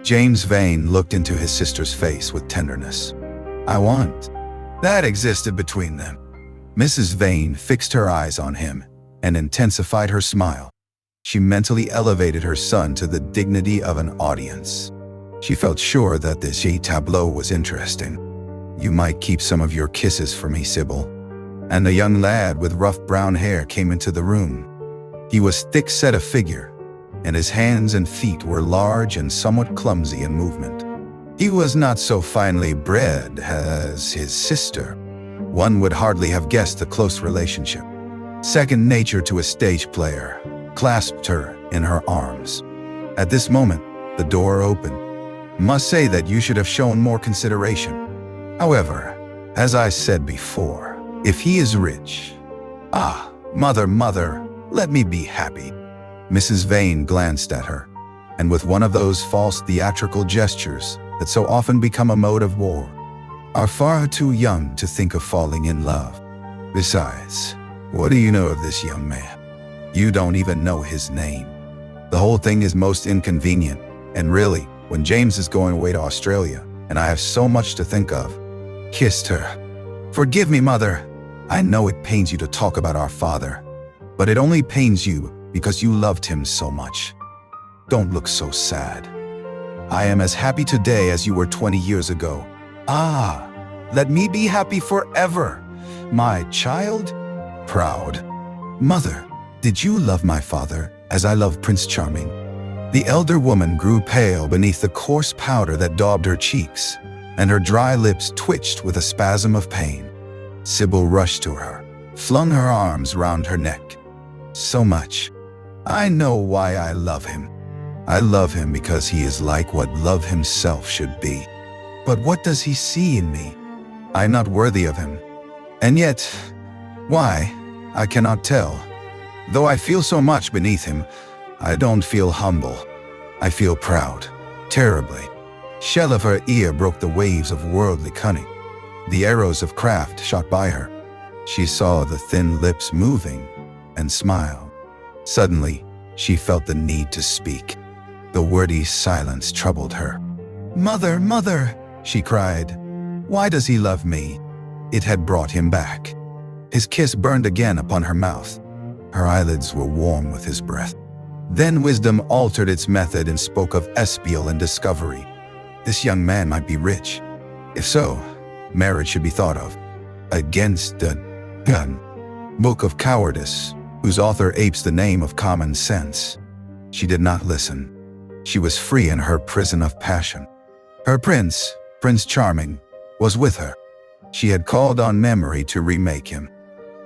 James Vane looked into his sister's face with tenderness. I want. That existed between them. Mrs. Vane fixed her eyes on him and intensified her smile. She mentally elevated her son to the dignity of an audience. She felt sure that this tableau was interesting. You might keep some of your kisses for me, Sybil. And the young lad with rough brown hair came into the room. He was thick-set of figure, and his hands and feet were large and somewhat clumsy in movement. He was not so finely bred as his sister. One would hardly have guessed the close relationship. Second nature to a stage player, clasped her in her arms. At this moment, the door opened. Must say that you should have shown more consideration. However, as I said before, if he is rich... Ah, mother, let me be happy." Mrs. Vane glanced at her, and with one of those false theatrical gestures that so often become a mode of war, "are far too young to think of falling in love. Besides, what do you know of this young man? You don't even know his name. The whole thing is most inconvenient, and really, when James is going away to Australia, and I have so much to think of." Kissed her. "Forgive me, mother. I know it pains you to talk about our father, but it only pains you because you loved him so much. Don't look so sad. I am as happy today as you were 20 years ago. Ah, let me be happy forever, my child." Proud. "Mother, did you love my father as I love Prince Charming?" The elder woman grew pale beneath the coarse powder that daubed her cheeks, and her dry lips twitched with a spasm of pain. Sybil rushed to her, flung her arms round her neck. "So much. I know why I love him. I love him because he is like what love himself should be. But what does he see in me? I am not worthy of him. And yet, why, I cannot tell. Though I feel so much beneath him, I don't feel humble. I feel proud, terribly." Shell of her ear broke the waves of worldly cunning. The arrows of craft shot by her. She saw the thin lips moving and smiled. Suddenly, she felt the need to speak. The wordy silence troubled her. Mother, she cried. "Why does he love me?" It had brought him back. His kiss burned again upon her mouth. Her eyelids were warm with his breath. Then wisdom altered its method and spoke of espial and discovery. This young man might be rich. If so, marriage should be thought of. Against the gun. Book of Cowardice, whose author apes the name of common sense. She did not listen. She was free in her prison of passion. Her prince, Prince Charming, was with her. She had called on memory to remake him.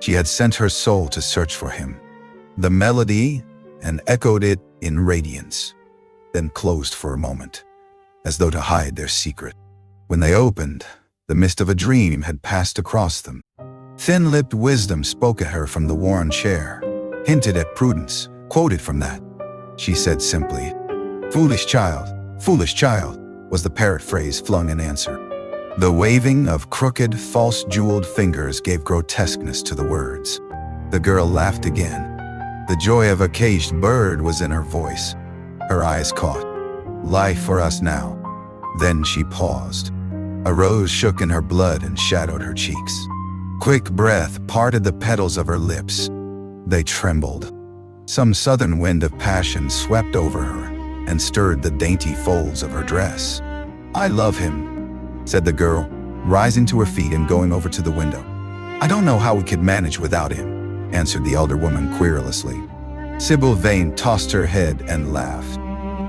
She had sent her soul to search for him. The melody and echoed it in radiance, then closed for a moment, as though to hide their secret. When they opened, the mist of a dream had passed across them. Thin-lipped wisdom spoke at her from the worn chair, hinted at prudence, quoted from that. She said simply, foolish child, was the parrot phrase flung in answer. The waving of crooked, false-jeweled fingers gave grotesqueness to the words. The girl laughed again. The joy of a caged bird was in her voice. Her eyes caught. Life for us now. Then she paused. A rose shook in her blood and shadowed her cheeks. Quick breath parted the petals of her lips. They trembled. Some southern wind of passion swept over her and stirred the dainty folds of her dress. I love him, said the girl, rising to her feet and going over to the window. I don't know how we could manage without him, answered the elder woman querulously. Sybil Vane tossed her head and laughed.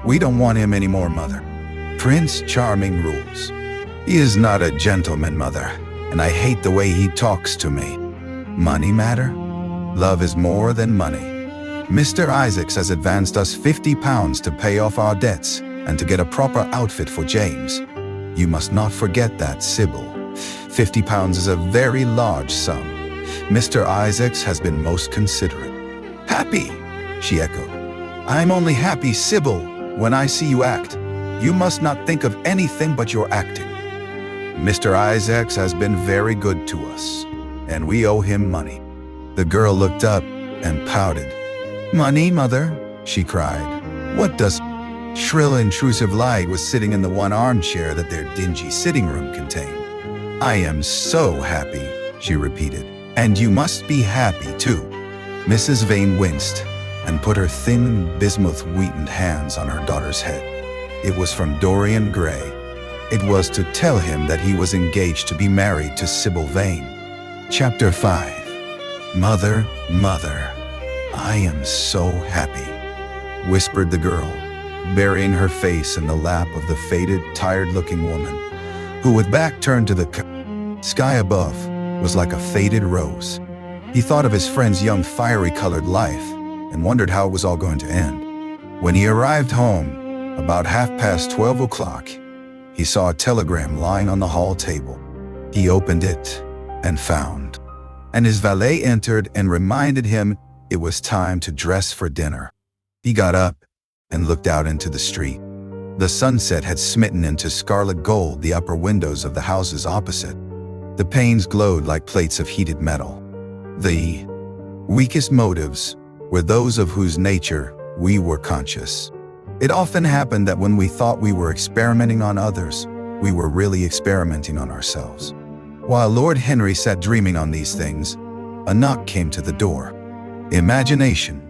We don't want him anymore, Mother. Prince Charming rules. He is not a gentleman, Mother, and I hate the way he talks to me. Money matter? Love is more than money. Mr. Isaacs has advanced us £50 to pay off our debts and to get a proper outfit for James. You must not forget that, Sybil. £50 is a very large sum. Mr. Isaacs has been most considerate. Happy, she echoed. I'm only happy, Sybil, when I see you act. You must not think of anything but your acting. Mr. Isaacs has been very good to us, and we owe him money. The girl looked up and pouted. Money, Mother, she cried. What does... Shrill, intrusive light was sitting in the one armchair that their dingy sitting room contained. I am so happy, she repeated. And you must be happy, too. Mrs. Vane winced and put her thin, bismuth-wheatened hands on her daughter's head. It was from Dorian Gray. It was to tell him that he was engaged to be married to Sybil Vane. Chapter 5. Mother, Mother, I am so happy, whispered the girl, burying her face in the lap of the faded, tired-looking woman, who with back turned to the sky above, was like a faded rose. He thought of his friend's young fiery-colored life and wondered how it was all going to end. When he arrived home, about 12:30, he saw a telegram lying on the hall table. He opened it and found. And his valet entered and reminded him it was time to dress for dinner. He got up and looked out into the street. The sunset had smitten into scarlet gold the upper windows of the houses opposite. The panes glowed like plates of heated metal. The weakest motives were those of whose nature we were conscious. It often happened that when we thought we were experimenting on others, we were really experimenting on ourselves. While Lord Henry sat dreaming on these things, a knock came to the door. Imagination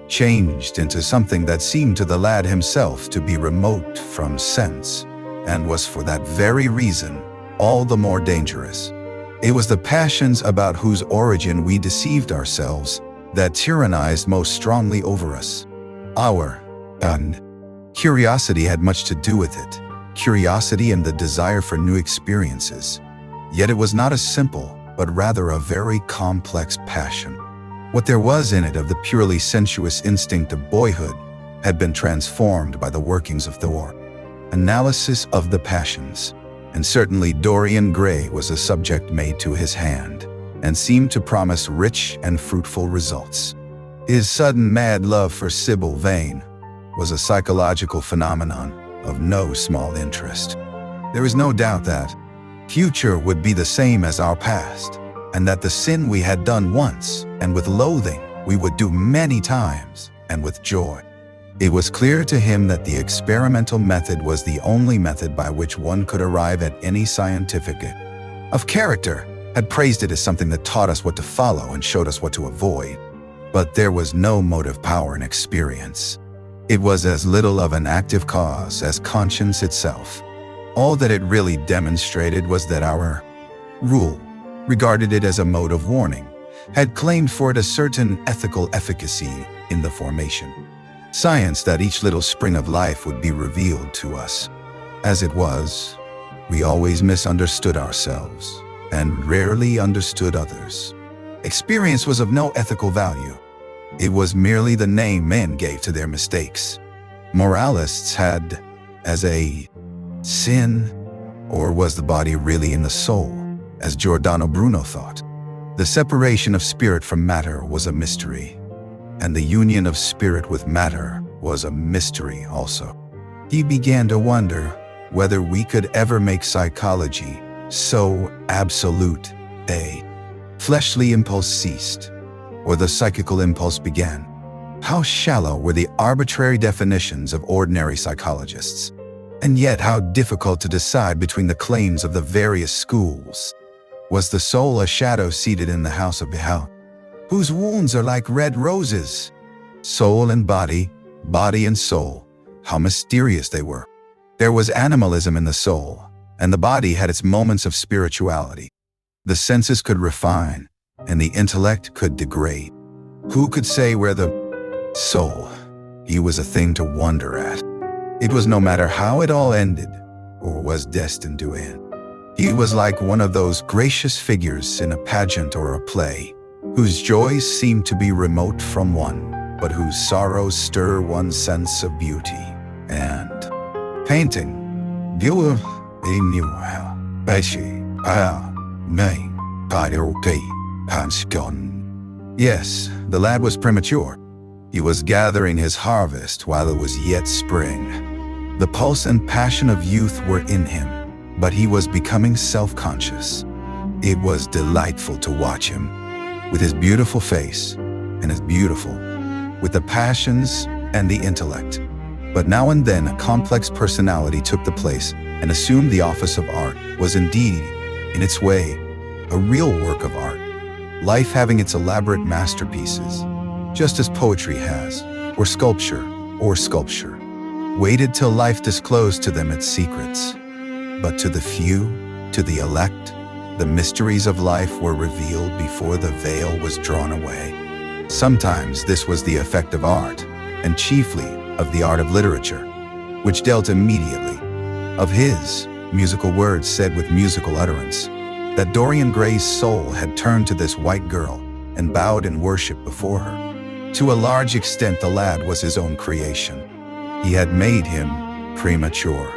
changed into something that seemed to the lad himself to be remote from sense, and was for that very reason all the more dangerous. It was the passions about whose origin we deceived ourselves that tyrannized most strongly over us. Our curiosity had much to do with it, curiosity and the desire for new experiences. Yet it was not a simple, but rather a very complex passion. What there was in it of the purely sensuous instinct of boyhood had been transformed by the workings of Thor. Analysis of the passions, and certainly Dorian Gray was a subject made to his hand, and seemed to promise rich and fruitful results. His sudden mad love for Sybil Vane was a psychological phenomenon of no small interest. There is no doubt that future would be the same as our past, and that the sin we had done once, and with loathing, we would do many times, and with joy. It was clear to him that the experimental method was the only method by which one could arrive at any scientific of character, had praised it as something that taught us what to follow and showed us what to avoid. But there was no motive power in experience. It was as little of an active cause as conscience itself. All that it really demonstrated was that our rule regarded it as a mode of warning, had claimed for it a certain ethical efficacy in the formation. Science that each little spring of life would be revealed to us. As it was, we always misunderstood ourselves and rarely understood others. Experience was of no ethical value. It was merely the name men gave to their mistakes. Moralists had as a sin, or was the body really in the soul, as Giordano Bruno thought? The separation of spirit from matter was a mystery, and the union of spirit with matter was a mystery also. He began to wonder whether we could ever make psychology so absolute. A fleshly impulse ceased, or the psychical impulse began. How shallow were the arbitrary definitions of ordinary psychologists, and yet how difficult to decide between the claims of the various schools. Was the soul a shadow seated in the house of Behel, whose wounds are like red roses? Soul and body, body and soul, how mysterious they were. There was animalism in the soul, and the body had its moments of spirituality. The senses could refine, and the intellect could degrade. Who could say where the soul? He was a thing to wonder at. It was no matter how it all ended, or was destined to end. He was like one of those gracious figures in a pageant or a play, whose joys seem to be remote from one, but whose sorrows stir one's sense of beauty. And painting. Yes, the lad was premature. He was gathering his harvest while it was yet spring. The pulse and passion of youth were in him, but he was becoming self-conscious. It was delightful to watch him, with his beautiful face, and as beautiful, with the passions and the intellect. But now and then a complex personality took the place and assumed the office of art. Was indeed, in its way, a real work of art. Life having its elaborate masterpieces, just as poetry has, or sculpture, waited till life disclosed to them its secrets. But to the few, to the elect, the mysteries of life were revealed before the veil was drawn away. Sometimes this was the effect of art, and chiefly of the art of literature, which dealt immediately of his musical words said with musical utterance, that Dorian Gray's soul had turned to this white girl and bowed in worship before her. To a large extent, the lad was his own creation. He had made him premature.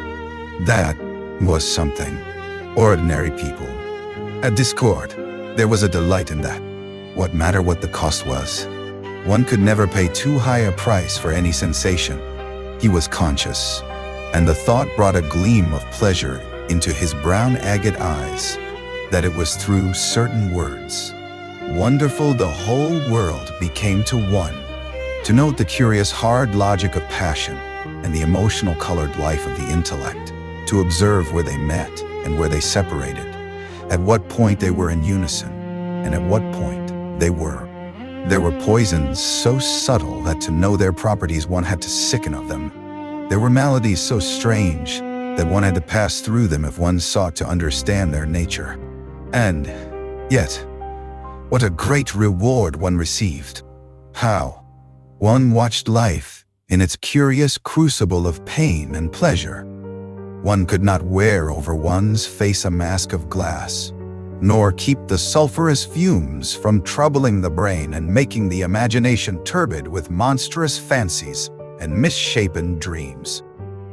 That was something. Ordinary people. At discord, there was a delight in that. What mattered what the cost was? One could never pay too high a price for any sensation. He was conscious, and the thought brought a gleam of pleasure into his brown agate eyes, that it was through certain words. Wonderful the whole world became to one. To note the curious hard logic of passion and the emotional colored life of the intellect, to observe where they met and where they separated, at what point they were in unison, and at what point they were. There were poisons so subtle that to know their properties one had to sicken of them. There were maladies so strange that one had to pass through them if one sought to understand their nature. And yet, what a great reward one received. How one watched life in its curious crucible of pain and pleasure. One could not wear over one's face a mask of glass, nor keep the sulphurous fumes from troubling the brain and making the imagination turbid with monstrous fancies and misshapen dreams,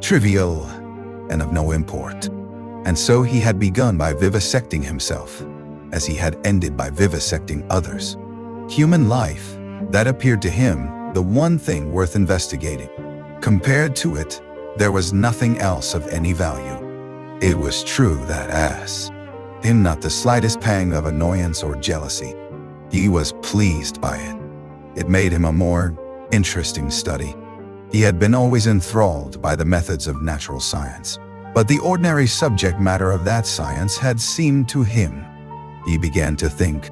trivial and of no import. And so he had begun by vivisecting himself, as he had ended by vivisecting others. Human life, that appeared to him the one thing worth investigating. Compared to it, there was nothing else of any value. It was true that as him not the slightest pang of annoyance or jealousy, he was pleased by it. It made him a more interesting study. He had been always enthralled by the methods of natural science, but the ordinary subject matter of that science had seemed to him. He began to think.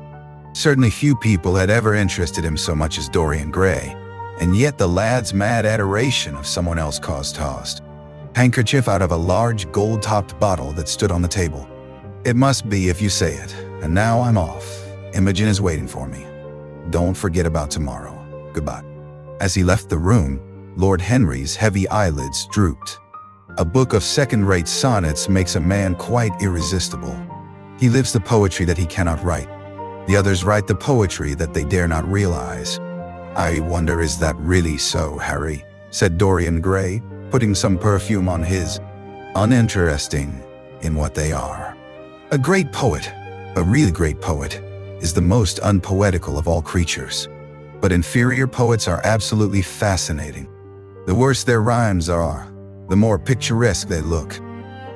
Certainly few people had ever interested him so much as Dorian Gray, and yet the lad's mad adoration of someone else caused tossed. Handkerchief out of a large gold-topped bottle that stood on the table. It must be if you say it, and now I'm off. Imogen is waiting for me. Don't forget about tomorrow. Goodbye. As he left the room, Lord Henry's heavy eyelids drooped. A book of second-rate sonnets makes a man quite irresistible. He lives the poetry that he cannot write. The others write the poetry that they dare not realize. I wonder, is that really so, Harry? Said Dorian Gray, putting some perfume on his. Uninteresting in what they are. A great poet, a really great poet, is the most unpoetical of all creatures. But inferior poets are absolutely fascinating. The worse their rhymes are, the more picturesque they look.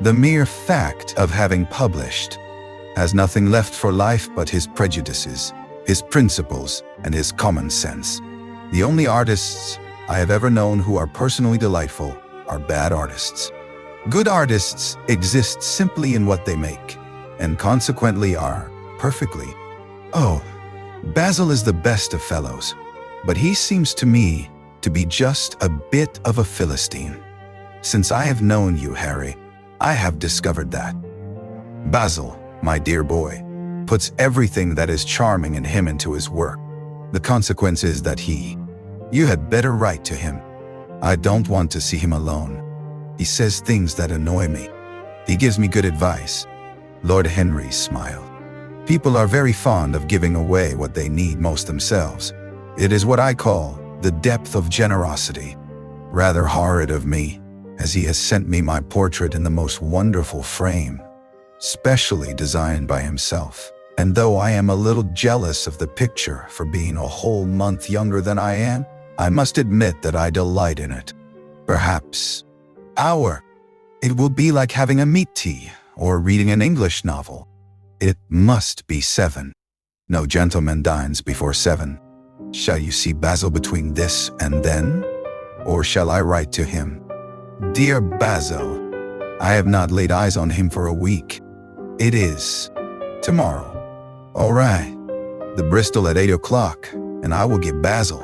The mere fact of having published has nothing left for life but his prejudices, his principles, and his common sense. The only artists I have ever known who are personally delightful are bad artists. Good artists exist simply in what they make, and consequently are perfectly. Oh, Basil is the best of fellows, but he seems to me to be just a bit of a Philistine. Since I have known you, Harry, I have discovered that. Basil, my dear boy, puts everything that is charming in him into his work. The consequence is that you had better write to him. I don't want to see him alone. He says things that annoy me. He gives me good advice. Lord Henry smiled. People are very fond of giving away what they need most themselves. It is what I call the depth of generosity. Rather horrid of me, as he has sent me my portrait in the most wonderful frame, specially designed by himself. And though I am a little jealous of the picture for being a whole month younger than I am, I must admit that I delight in it. Perhaps it will be like having a meat tea or reading an English novel. It must be 7. No gentleman dines before 7. Shall you see Basil between this and then? Or shall I write to him? Dear Basil, I have not laid eyes on him for a week. It is tomorrow. All right, the Bristol at 8 o'clock, and I will get Basil.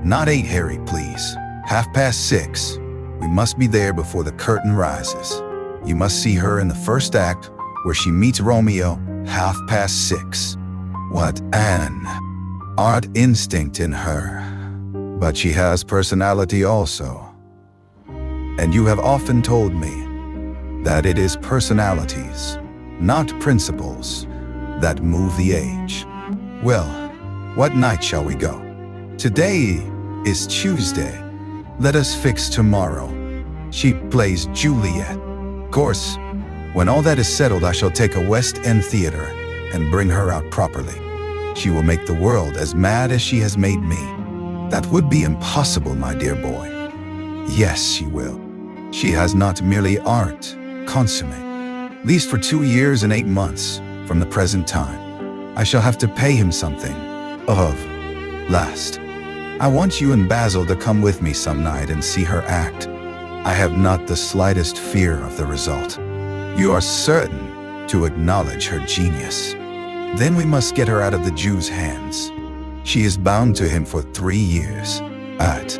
Not 8, Harry, please. 6:30. We must be there before the curtain rises. You must see her in the first act, where she meets Romeo, 6:30. What an art instinct in her. But she has personality also. And you have often told me that it is personalities, not principles, that move the age. Well, what night shall we go? Today is Tuesday. Let us fix tomorrow. She plays Juliet. Of course, When all that is settled, I shall take a West End theater and bring her out properly. She will make the world as mad as she has made me. That would be impossible, my dear boy. Yes, she will. She has not merely art, consummate. At least for 2 years and 8 months from the present time, I shall have to pay him something. Last, I want you and Basil to come with me some night and see her act. I have not the slightest fear of the result. You are certain to acknowledge her genius. Then we must get her out of the Jew's hands. She is bound to him for 3 years at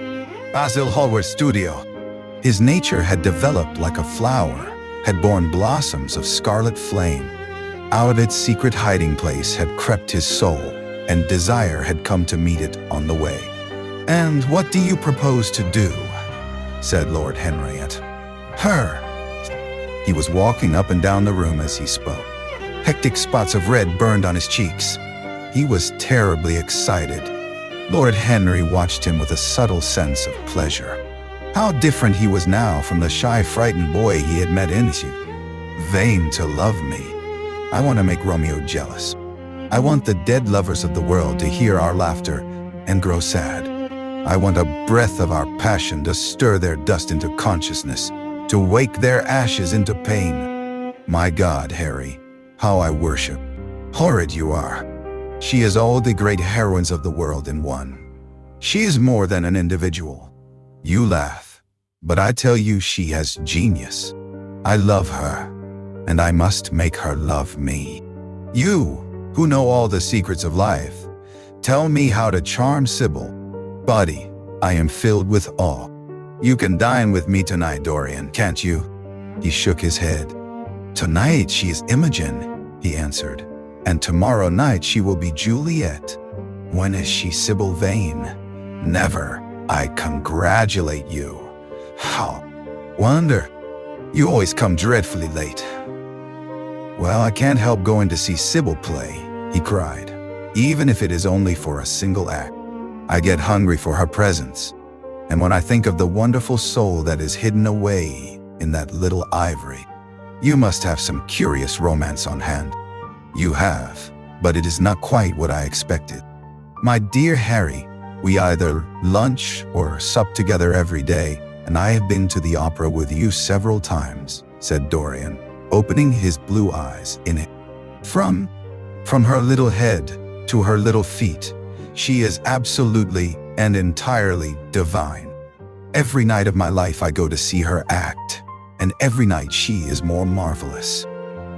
Basil Hallward's studio. His nature had developed like a flower, had borne blossoms of scarlet flame. Out of its secret hiding place had crept his soul, and desire had come to meet it on the way. "And what do you propose to do?" said Lord Henriette. "Her." He was walking up and down the room as he spoke. Hectic spots of red burned on his cheeks. He was terribly excited. Lord Henry watched him with a subtle sense of pleasure. How different he was now from the shy, frightened boy he had met in his youth. "Vain to love me. I want to make Romeo jealous. I want the dead lovers of the world to hear our laughter and grow sad. I want a breath of our passion to stir their dust into consciousness, to wake their ashes into pain. My God, Harry, how I worship. Horrid you are. She is all the great heroines of the world in one. She is more than an individual. You laugh, but I tell you she has genius. I love her, and I must make her love me. You, who know all the secrets of life, tell me how to charm Sybil. Buddy, I am filled with awe. You can dine with me tonight, Dorian, can't you?" He shook his head. "Tonight she is Imogen," he answered, "and tomorrow night she will be Juliet. When is she Sybil Vane? Never. I congratulate you. How wonder. You always come dreadfully late." "Well, I can't help going to see Sybil play," he cried, "even if it is only for a single act. I get hungry for her presence, and when I think of the wonderful soul that is hidden away in that little ivory. You must have some curious romance on hand." "You have, but it is not quite what I expected. My dear Harry, we either lunch or sup together every day, and I have been to the opera with you several times," said Dorian, opening his blue eyes in it. From her little head to her little feet, she is absolutely and entirely divine. Every night of my life I go to see her act, and every night she is more marvelous.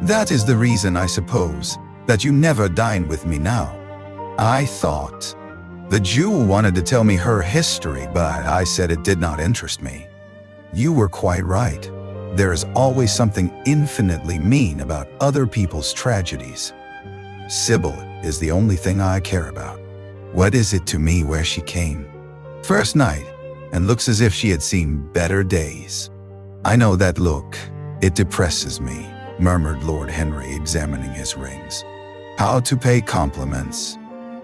That is the reason, I suppose, that you never dine with me now. I thought the Jew wanted to tell me her history, but I said it did not interest me. You were quite right. There is always something infinitely mean about other people's tragedies. Sybil is the only thing I care about. What is it to me where she came? First night, and looks as if she had seen better days. I know that look. It depresses me, murmured Lord Henry, examining his rings. How to pay compliments.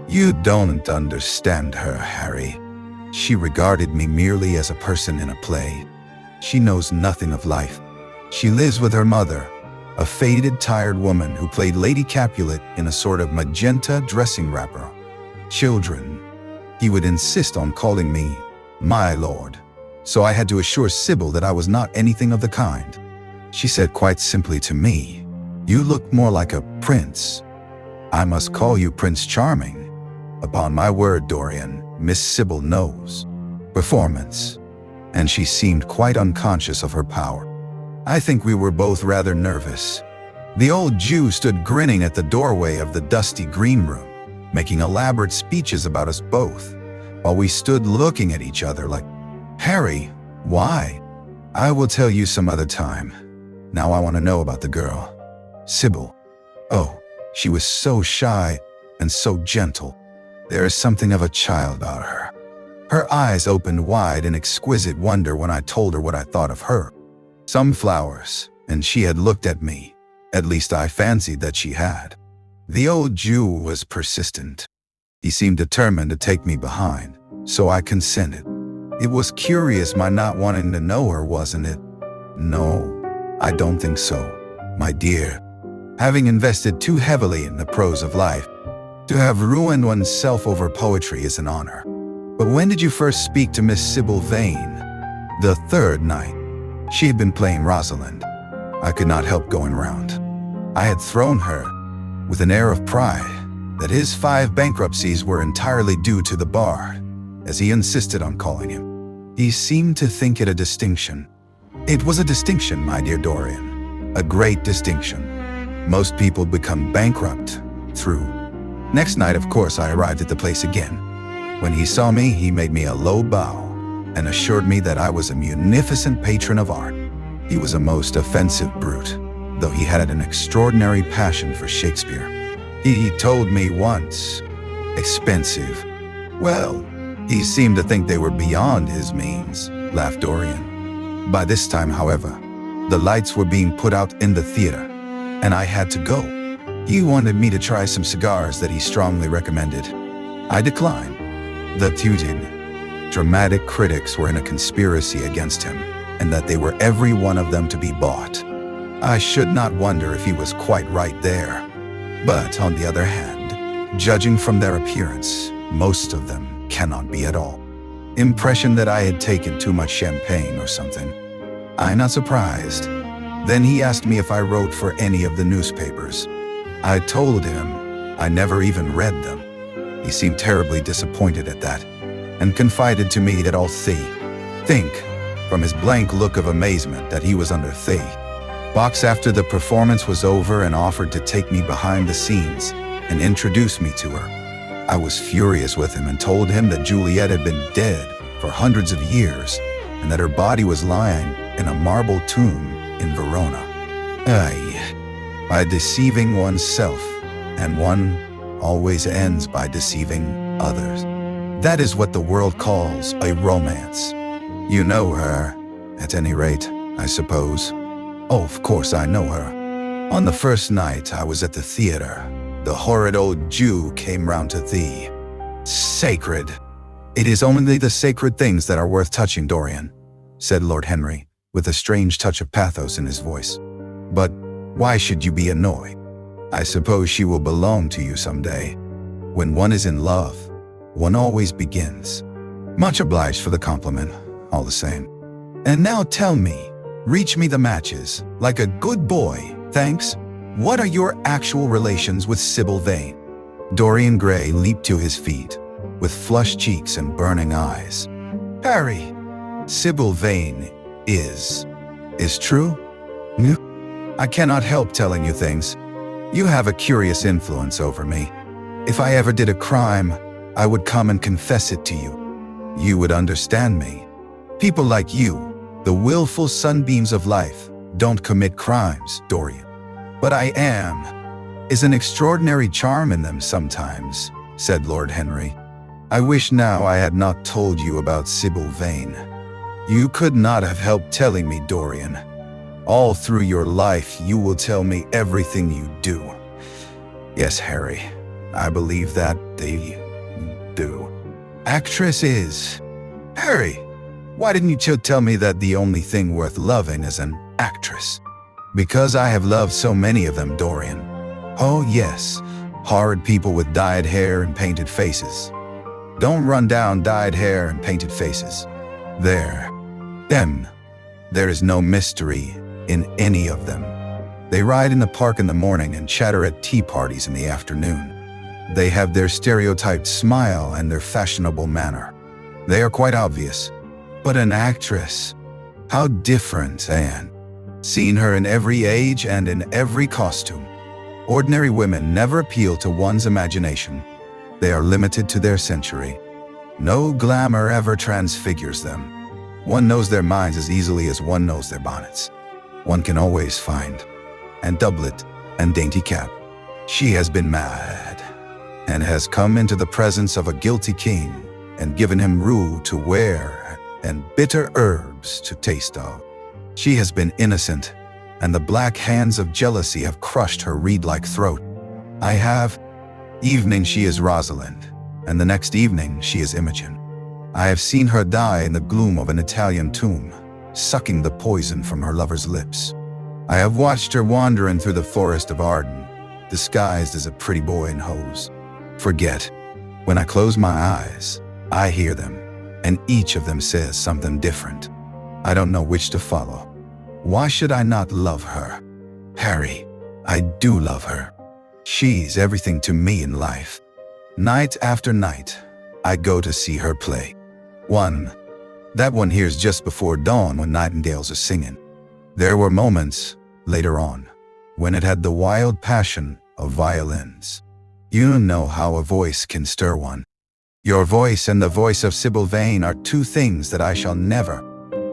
You don't understand her, Harry. She regarded me merely as a person in a play. She knows nothing of life. She lives with her mother, a faded, tired woman who played Lady Capulet in a sort of magenta dressing wrapper. Children. He would insist on calling me my lord, so I had to assure Sybil that I was not anything of the kind. She said quite simply to me, "You look more like a prince. I must call you Prince Charming." Upon my word, Dorian, Miss Sybil knows performance, and she seemed quite unconscious of her power. I think we were both rather nervous. The old Jew stood grinning at the doorway of the dusty green room, making elaborate speeches about us both, while we stood looking at each other like, "Harry, why?" "I will tell you some other time. Now I want to know about the girl. Sybil. Oh, she was so shy and so gentle. There is something of a child about her." Her eyes opened wide in exquisite wonder when I told her what I thought of her. Some flowers, and she had looked at me. At least I fancied that she had. The old Jew was persistent. He seemed determined to take me behind, so I consented. It was curious my not wanting to know her, wasn't it? No, I don't think so. My dear, having invested too heavily in the prose of life, to have ruined oneself over poetry is an honor. But when did you first speak to Miss Sybil Vane? The third night. She had been playing Rosalind. I could not help going round. I had thrown her, with an air of pride, that his 5 bankruptcies were entirely due to the bard, as he insisted on calling him. He seemed to think it a distinction. It was a distinction, my dear Dorian, a great distinction. Most people become bankrupt through. Next night, of course, I arrived at the place again. When he saw me, he made me a low bow and assured me that I was a munificent patron of art. He was a most offensive brute, though he had an extraordinary passion for Shakespeare. He told me once, expensive. Well, he seemed to think they were beyond his means, laughed Dorian. By this time, however, the lights were being put out in the theater, and I had to go. He wanted me to try some cigars that he strongly recommended. I declined. The tutored, dramatic critics were in a conspiracy against him, and that they were every one of them to be bought. I should not wonder if he was quite right there. But on the other hand, judging from their appearance, most of them cannot be at all. Impression that I had taken too much champagne or something. I'm not surprised. Then he asked me if I wrote for any of the newspapers. I told him I never even read them. He seemed terribly disappointed at that, and confided to me that I'll think, from his blank look of amazement, that he was under box after the performance was over, and offered to take me behind the scenes and introduce me to her. I was furious with him and told him that Juliet had been dead for hundreds of years and that her body was lying in a marble tomb in Verona. By deceiving oneself, and one always ends by deceiving others. That is what the world calls a romance. You know her, at any rate, I suppose. Oh, of course I know her. On the first night I was at the theater, the horrid old Jew came round to thee. Sacred. It is only the sacred things that are worth touching, Dorian, said Lord Henry, with a strange touch of pathos in his voice. But why should you be annoyed? I suppose she will belong to you someday. When one is in love, one always begins. Much obliged for the compliment, all the same. And now tell me, reach me the matches, like a good boy, thanks. What are your actual relations with Sybil Vane? Dorian Gray leaped to his feet, with flushed cheeks and burning eyes. Harry, Sybil Vane is true? I cannot help telling you things. You have a curious influence over me. If I ever did a crime, I would come and confess it to you. You would understand me. People like you, the willful sunbeams of life, don't commit crimes, Dorian. But I is an extraordinary charm in them sometimes, said Lord Henry. I wish now I had not told you about Sybil Vane. You could not have helped telling me, Dorian. All through your life, you will tell me everything you do. Yes, Harry, I believe that they do. Actress is. Harry, why didn't you tell me that the only thing worth loving is an actress? Because I have loved so many of them, Dorian. Oh yes, horrid people with dyed hair and painted faces. Don't run down dyed hair and painted faces. Them. There is no mystery in any of them. They ride in the park in the morning and chatter at tea parties in the afternoon. They have their stereotyped smile and their fashionable manner. They are quite obvious. But an actress, how different, Anne. Seen her in every age and in every costume. Ordinary women never appeal to one's imagination. They are limited to their century. No glamour ever transfigures them. One knows their minds as easily as one knows their bonnets. One can always find, and doublet, and dainty cap. She has been mad, and has come into the presence of a guilty king, and given him rue to wear, and bitter herbs to taste of. She has been innocent, and the black hands of jealousy have crushed her reed-like throat. Evening she is Rosalind, and the next evening she is Imogen. I have seen her die in the gloom of an Italian tomb, sucking the poison from her lover's lips. I have watched her wandering through the forest of Arden, disguised as a pretty boy in hose. Forget, when I close my eyes, I hear them, and each of them says something different. I don't know which to follow. Why should I not love her? Harry, I do love her. She's everything to me in life. Night after night, I go to see her play. That one here's just before dawn when nightingales are singing. There were moments, later on, when it had the wild passion of violins. You know how a voice can stir one. Your voice and the voice of Sybil Vane are two things that I shall never.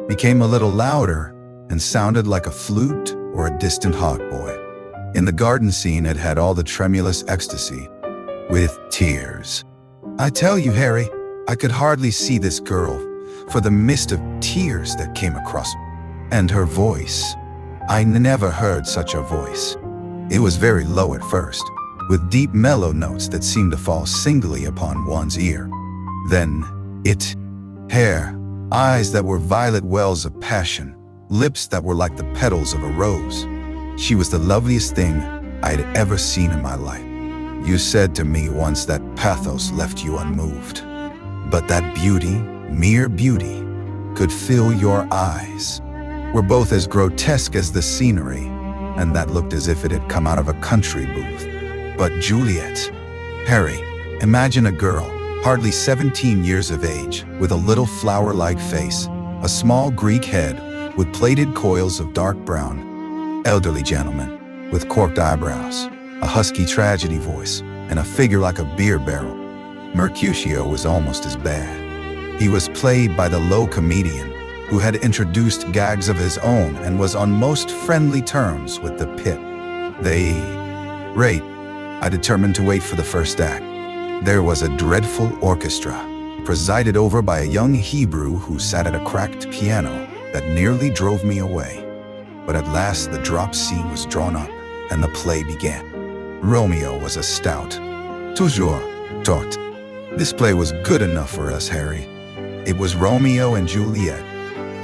Became a little louder and sounded like a flute or a distant hautboy. In the garden scene, it had all the tremulous ecstasy, with tears. I tell you, Harry, I could hardly see this girl for the mist of tears that came across me. And her voice. I never heard such a voice. It was very low at first, with deep mellow notes that seemed to fall singly upon one's ear. Then, hair, eyes that were violet wells of passion, lips that were like the petals of a rose. She was the loveliest thing I had ever seen in my life. You said to me once that pathos left you unmoved. But that beauty, mere beauty, could fill your eyes. Were both as grotesque as the scenery, and that looked as if it had come out of a country booth. But Juliet, Harry, imagine a girl, hardly 17 years of age, with a little flower-like face, a small Greek head with plaited coils of dark brown, elderly gentleman with corked eyebrows, a husky tragedy voice, and a figure like a beer barrel. Mercutio was almost as bad. He was played by the low comedian who had introduced gags of his own and was on most friendly terms with the pit. I determined to wait for the first act. There was a dreadful orchestra, presided over by a young Hebrew who sat at a cracked piano that nearly drove me away. But at last the drop scene was drawn up, and the play began. Romeo was a stout, toujours taut. This play was good enough for us, Harry. It was Romeo and Juliet.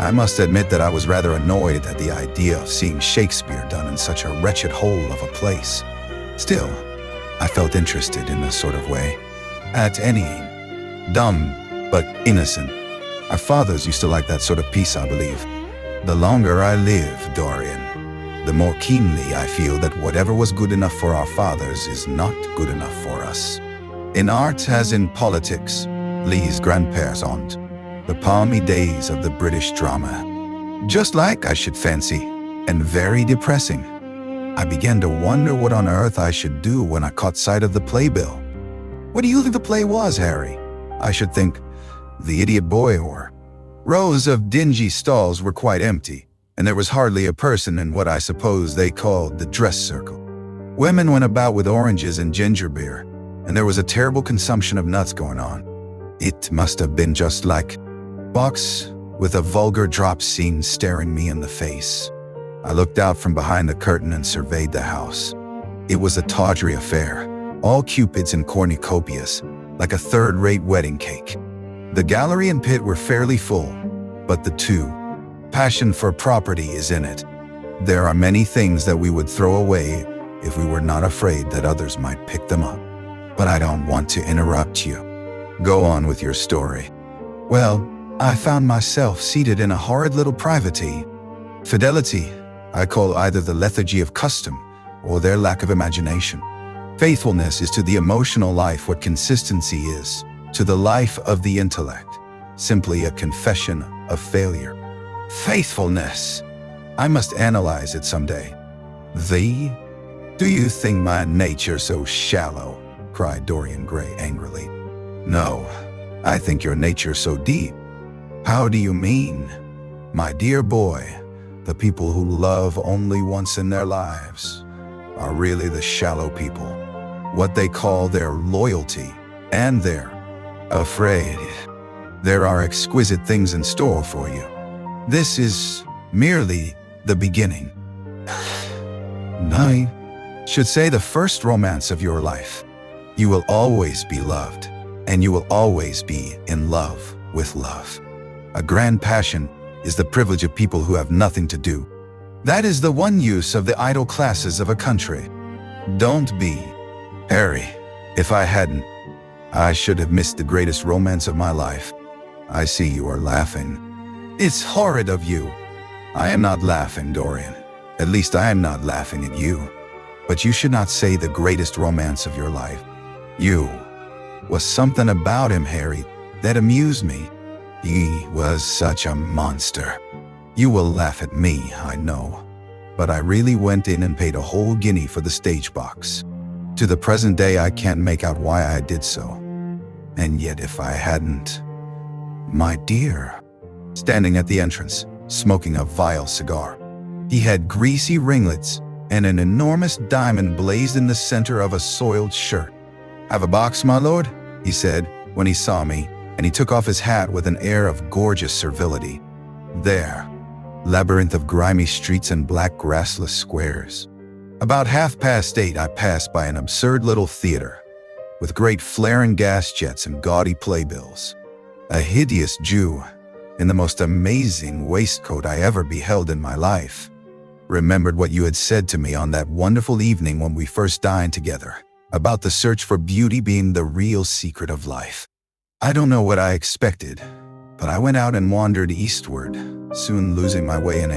I must admit that I was rather annoyed at the idea of seeing Shakespeare done in such a wretched hole of a place. Still, I felt interested in a sort of way. At any dumb but innocent. Our fathers used to like that sort of piece, I believe. The longer I live, Dorian, the more keenly I feel that whatever was good enough for our fathers is not good enough for us. In art as in politics, les grands-pères ont the palmy days of the British drama. Just like, I should fancy, and very depressing. I began to wonder what on earth I should do when I caught sight of the playbill. What do you think the play was, Harry? I should think, The Idiot Boy, or rows of dingy stalls were quite empty, and there was hardly a person in what I suppose they called the dress circle. Women went about with oranges and ginger beer, and there was a terrible consumption of nuts going on. It must have been just like box with a vulgar drop scene staring me in the face. I looked out from behind the curtain and surveyed the house. It was a tawdry affair, all cupids and cornucopias, like a third-rate wedding cake. The gallery and pit were fairly full, but the passion for property is in it. There are many things that we would throw away if we were not afraid that others might pick them up. But I don't want to interrupt you. Go on with your story. Well, I found myself seated in a horrid little privateer. Fidelity, I call either the lethargy of custom or their lack of imagination. Faithfulness is to the emotional life what consistency is to the life of the intellect, simply a confession of failure. Faithfulness! I must analyze it someday. Do you think my nature so shallow? Cried Dorian Gray angrily. No, I think your nature so deep. How do you mean? My dear boy, the people who love only once in their lives are really the shallow people. What they call their loyalty and their afraid. There are exquisite things in store for you. This is merely the beginning. I should say the first romance of your life. You will always be loved, and you will always be in love with love. A grand passion is the privilege of people who have nothing to do. That is the one use of the idle classes of a country. Don't be. Harry, if I hadn't, I should have missed the greatest romance of my life. I see you are laughing. It's horrid of you. I am not laughing, Dorian. At least I am not laughing at you. But you should not say the greatest romance of your life. You. Was something about him, Harry, that amused me. He was such a monster. You will laugh at me, I know. But I really went in and paid a whole guinea for the stage box. To the present day, I can't make out why I did so. And yet if I hadn't... My dear. Standing at the entrance, smoking a vile cigar. He had greasy ringlets and an enormous diamond blazed in the center of a soiled shirt. "Have a box, my lord?" he said when he saw me, and he took off his hat with an air of gorgeous servility. There, labyrinth of grimy streets and black grassless squares. About 8:30, I passed by an absurd little theater, with great flaring gas jets and gaudy playbills. A hideous Jew, in the most amazing waistcoat I ever beheld in my life, remembered what you had said to me on that wonderful evening when we first dined together, about the search for beauty being the real secret of life. I don't know what I expected, but I went out and wandered eastward, soon losing my way in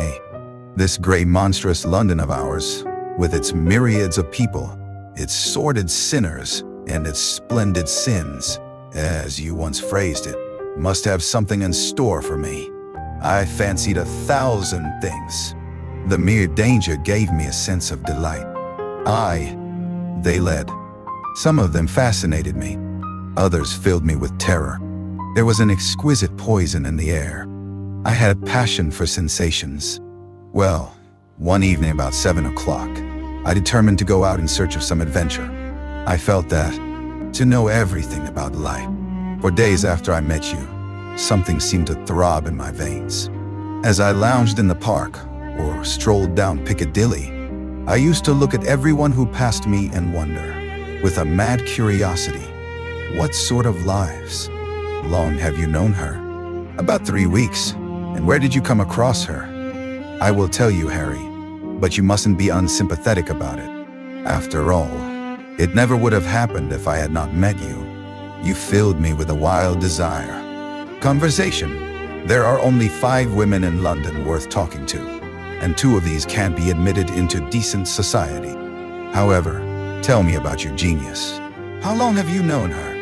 this gray monstrous London of ours, with its myriads of people, its sordid sinners, and its splendid sins, as you once phrased it, must have something in store for me. I fancied 1,000 things. The mere danger gave me a sense of delight. They led. Some of them fascinated me. Others filled me with terror. There was an exquisite poison in the air. I had a passion for sensations. Well, one evening about 7 o'clock, I determined to go out in search of some adventure. I felt that, to know everything about life. For days after I met you, something seemed to throb in my veins. As I lounged in the park, or strolled down Piccadilly, I used to look at everyone who passed me and wonder, with a mad curiosity, what sort of lives? Long have you known her? About 3 weeks. And where did you come across her? I will tell you, Harry, but you mustn't be unsympathetic about it. After all, it never would have happened if I had not met you. You filled me with a wild desire. Conversation. There are only 5 women in London worth talking to, and 2 of these can't be admitted into decent society. However, tell me about your genius. How long have you known her?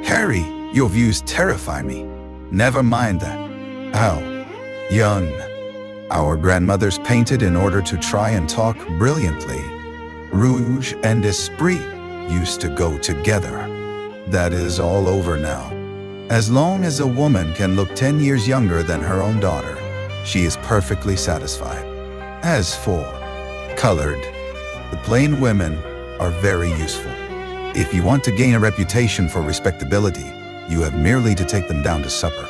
Harry, your views terrify me. Never mind that. How? Young. Our grandmothers painted in order to try and talk brilliantly. Rouge and esprit used to go together. That is all over now. As long as a woman can look 10 years younger than her own daughter, she is perfectly satisfied. As for colored, the plain women are very useful. If you want to gain a reputation for respectability, you have merely to take them down to supper.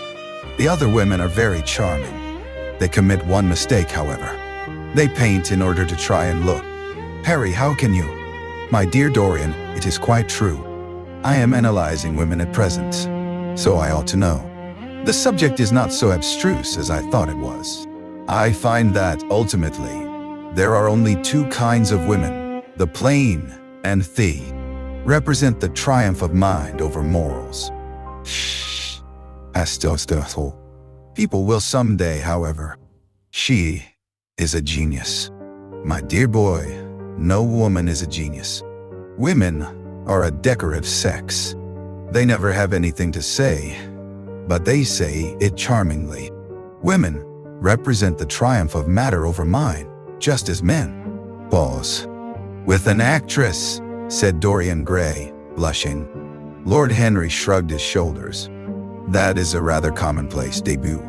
The other women are very charming. They commit one mistake, however. They paint in order to try and look. Harry, how can you? My dear Dorian, it is quite true. I am analyzing women at present, so I ought to know. The subject is not so abstruse as I thought it was. I find that, ultimately, there are only 2 kinds of women, the plain and the represent the triumph of mind over morals. Shh. People will someday, however. She is a genius. My dear boy, no woman is a genius. Women are a decorative sex. They never have anything to say, but they say it charmingly. Women represent the triumph of matter over mind, just as men. Pause. With an actress, said Dorian Gray, blushing. Lord Henry shrugged his shoulders. That is a rather commonplace debut.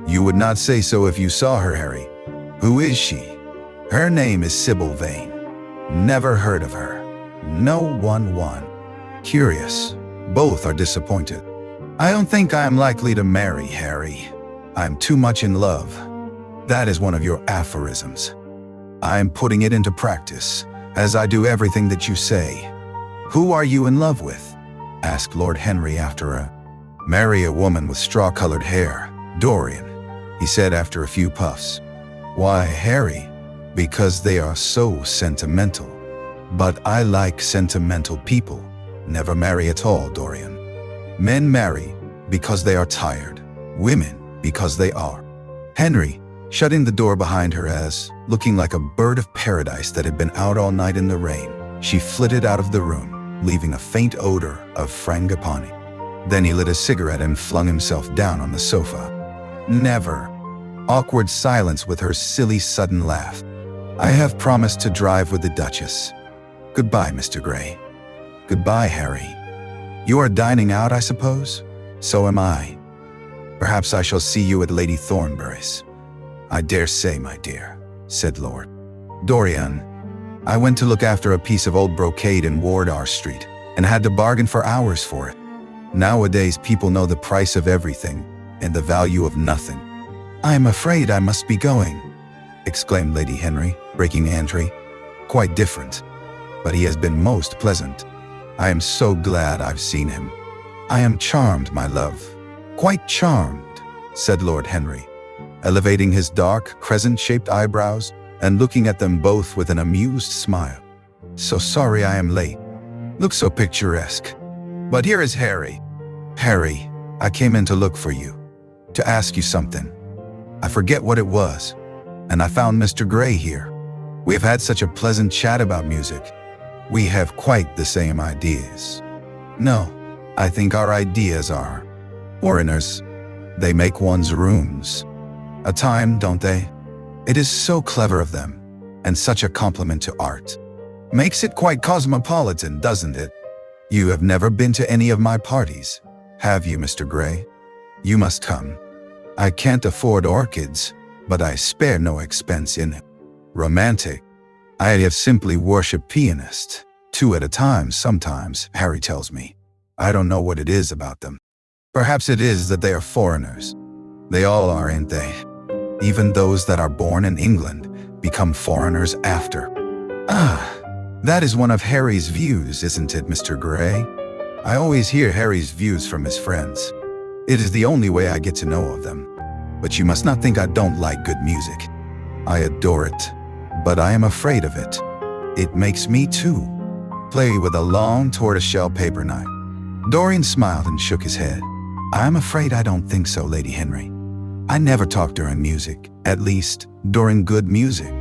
You would not say so if you saw her, Harry. Who is she? Her name is Sybil Vane. Never heard of her. No one. Curious. Both are disappointed. I don't think I am likely to marry, Harry. I'm too much in love. That is one of your aphorisms. I am putting it into practice, as I do everything that you say. Who are you in love with? Asked Lord Henry after a marry a woman with straw-colored hair, Dorian, he said after a few puffs. Why, Harry? Because they are so sentimental. But I like sentimental people. Never marry at all, Dorian. Men marry because they are tired. Women because they are. Henry, shutting the door behind her as, looking like a bird of paradise that had been out all night in the rain, she flitted out of the room, leaving a faint odor of frangipani. Then he lit a cigarette and flung himself down on the sofa. Never. Awkward silence with her silly sudden laugh. I have promised to drive with the Duchess. Goodbye, Mr. Gray. Goodbye, Harry. You are dining out, I suppose? So am I. Perhaps I shall see you at Lady Thornbury's. I dare say, my dear, said Lord Dorian. I went to look after a piece of old brocade in Wardour Street and had to bargain for hours for it. Nowadays, people know the price of everything and the value of nothing. I am afraid I must be going, exclaimed Lady Henry, breaking entry. Quite different, but he has been most pleasant. I am so glad I've seen him. I am charmed, my love. Quite charmed, said Lord Henry, elevating his dark, crescent-shaped eyebrows and looking at them both with an amused smile. So sorry I am late. Look so picturesque. But here is Harry. Harry, I came in to look for you, to ask you something. I forget what it was, and I found Mr. Gray here. We have had such a pleasant chat about music. We have quite the same ideas. No, I think our ideas are foreigners. They make one's rooms a time, don't they? It is so clever of them, and such a compliment to art. Makes it quite cosmopolitan, doesn't it? You have never been to any of my parties, have you, Mr. Gray? You must come. I can't afford orchids, but I spare no expense in it. Romantic. I have simply worshipped pianists, 2 at a time sometimes, Harry tells me. I don't know what it is about them. Perhaps it is that they are foreigners. They all are, ain't they? Even those that are born in England become foreigners after. That is one of Harry's views, isn't it, Mr. Gray? I always hear Harry's views from his friends. It is the only way I get to know of them. But you must not think I don't like good music. I adore it, but I am afraid of it. It makes me, too, play with a long tortoiseshell paper knife. Dorian smiled and shook his head. I'm afraid I don't think so, Lady Henry. I never talk during music, at least during good music.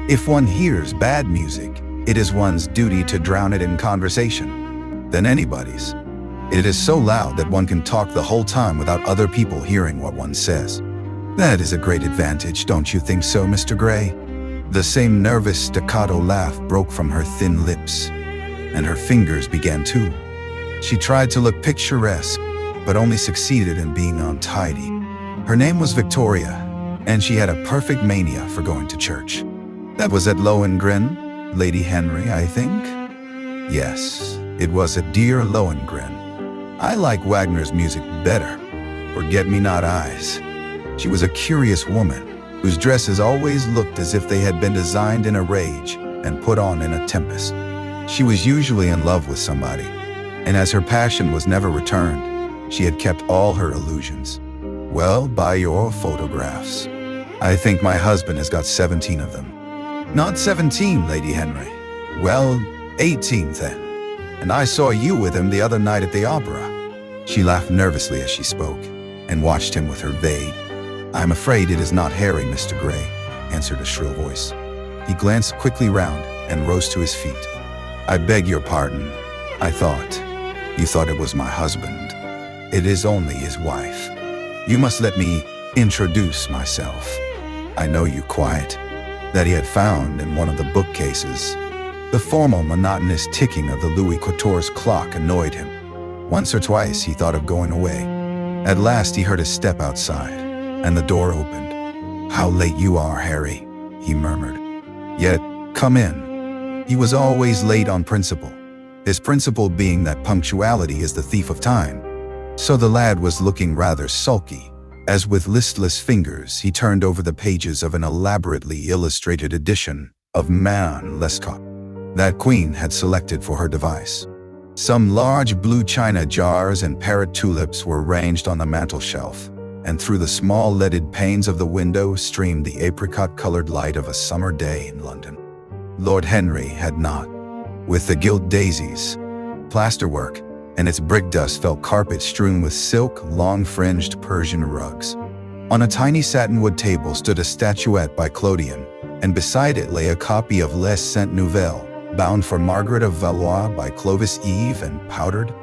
If one hears bad music, it is one's duty to drown it in conversation, than anybody's. It is so loud that one can talk the whole time without other people hearing what one says. That is a great advantage, don't you think so, Mr. Gray? The same nervous staccato laugh broke from her thin lips, and her fingers began too. She tried to look picturesque, but only succeeded in being untidy. Her name was Victoria, and she had a perfect mania for going to church. That was at Lohengrin, Lady Henry, I think? Yes, it was at dear Lohengrin. I like Wagner's music better. Forget-me-not eyes. She was a curious woman, whose dresses always looked as if they had been designed in a rage and put on in a tempest. She was usually in love with somebody, and as her passion was never returned, she had kept all her illusions. Well, by your photographs. I think my husband has got 17 of them. Not 17, Lady Henry. Well, 18 then. And I saw you with him the other night at the opera. She laughed nervously as she spoke, and watched him with her vague, I'm afraid it is not Harry, Mr. Gray, answered a shrill voice. He glanced quickly round and rose to his feet. I beg your pardon. You thought it was my husband. It is only his wife. You must let me introduce myself. I know you quite. That he had found in one of the bookcases. The formal, monotonous ticking of the Louis XIV's clock annoyed him. Once or twice he thought of going away. At last he heard a step outside, and the door opened. How late you are, Harry, he murmured. Yet, come in. He was always late on principle. His principle being that punctuality is the thief of time. So the lad was looking rather sulky, as with listless fingers he turned over the pages of an elaborately illustrated edition of Man Lescaut that Queen had selected for her device. Some large blue china jars and parrot tulips were ranged on the mantel shelf, and through the small leaded panes of the window streamed the apricot-colored light of a summer day in London. Lord Henry had not. With the gilt daisies, plasterwork, and its brick-dust felt carpet strewn with silk, long-fringed Persian rugs. On a tiny satinwood table stood a statuette by Clodion, and beside it lay a copy of Les Cent Nouvelles, bound for Margaret of Valois by Clovis Eve and powdered,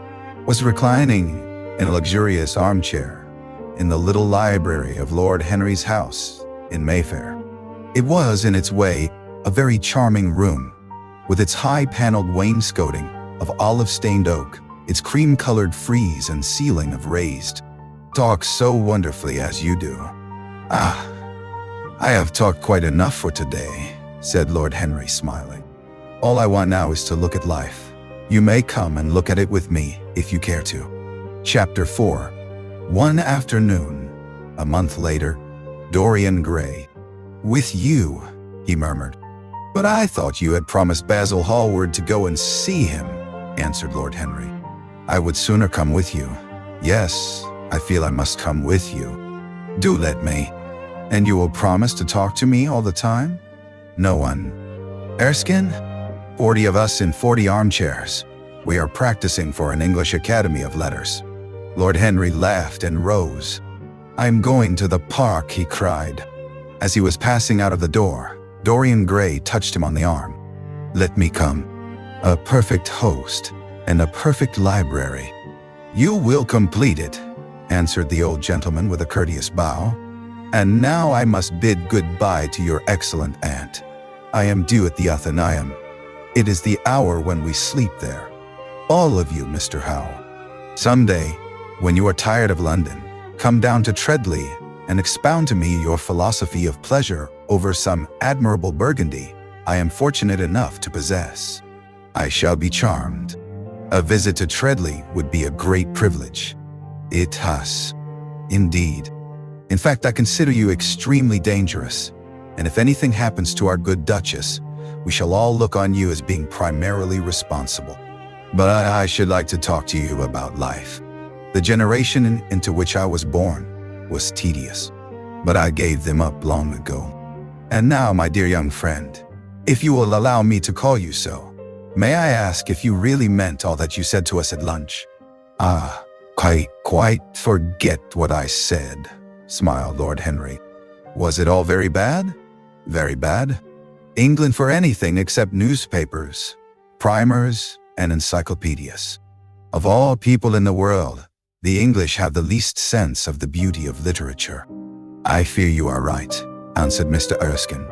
was reclining in a luxurious armchair in the little library of Lord Henry's house in Mayfair. It was, in its way, a very charming room, with its high-paneled wainscoting of olive-stained oak, its cream-colored frieze and ceiling of raised. "Talk so wonderfully as you do." "Ah, I have talked quite enough for today," said Lord Henry, smiling. "All I want now is to look at life. You may come and look at it with me, if you care to." Chapter 4. One afternoon, a month later, Dorian Gray. "With you," he murmured. "But I thought you had promised Basil Hallward to go and see him," answered Lord Henry. "I would sooner come with you. Yes, I feel I must come with you. Do let me. And you will promise to talk to me all the time?" "No one." "Erskine? 40 of us in 40 armchairs. We are practicing for an English Academy of Letters." Lord Henry laughed and rose. "I'm going to the park," he cried. As he was passing out of the door, Dorian Gray touched him on the arm. "Let me come. A perfect host and a perfect library." "You will complete it," answered the old gentleman with a courteous bow. "And now I must bid goodbye to your excellent aunt. I am due at the Athenaeum. It is the hour when we sleep there. All of you, Mr. Howe. Someday, when you are tired of London, come down to Treadley and expound to me your philosophy of pleasure over some admirable Burgundy I am fortunate enough to possess. I shall be charmed. A visit to Treadley would be a great privilege." "It has, indeed. In fact, I consider you extremely dangerous, and if anything happens to our good Duchess, we shall all look on you as being primarily responsible. But I should like to talk to you about life. The generation into which I was born was tedious, but I gave them up long ago. And now, my dear young friend, if you will allow me to call you so, may I ask if you really meant all that you said to us at lunch?" "Ah, quite forget what I said," smiled Lord Henry. "Was it all very bad?" "Very bad. England for anything except newspapers, primers, and encyclopedias. Of all people in the world, the English have the least sense of the beauty of literature." "I fear you are right," answered Mr. Erskine.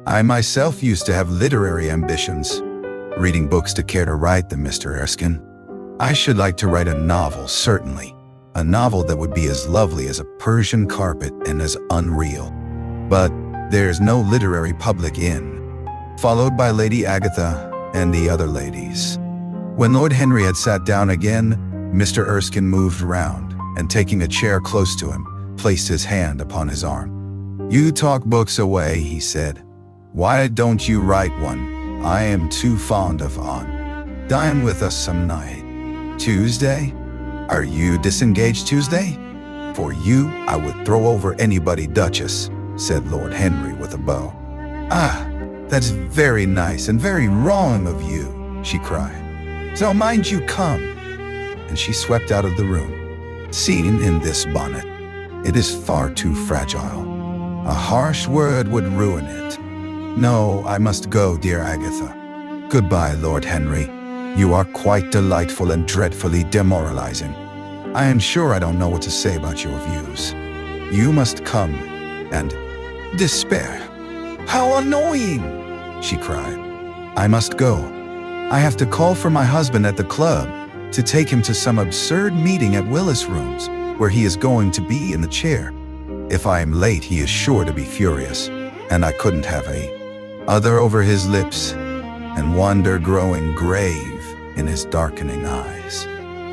"I myself used to have literary ambitions. Reading books to care to write them, Mr. Erskine. I should like to write a novel, certainly. A novel that would be as lovely as a Persian carpet and as unreal. But there's no literary public in." Followed by Lady Agatha and the other ladies. When Lord Henry had sat down again, Mr. Erskine moved round, and taking a chair close to him, placed his hand upon his arm. "You talk books away," he said. "Why don't you write one? I am too fond of on. Dine with us some night. Tuesday? Are you disengaged Tuesday?" "For you, I would throw over anybody, Duchess," said Lord Henry with a bow. "Ah, that's very nice and very wrong of you," she cried. "So mind you come." And she swept out of the room. "Seen in this bonnet, it is far too fragile. A harsh word would ruin it. No, I must go, dear Agatha. Goodbye, Lord Henry. You are quite delightful and dreadfully demoralizing. I am sure I don't know what to say about your views. You must come and despair." "How annoying!" she cried. "I must go. I have to call for my husband at the club to take him to some absurd meeting at Willis Rooms, where he is going to be in the chair. If I am late, he is sure to be furious, and I couldn't have a other over his lips and wonder growing grave in his darkening eyes."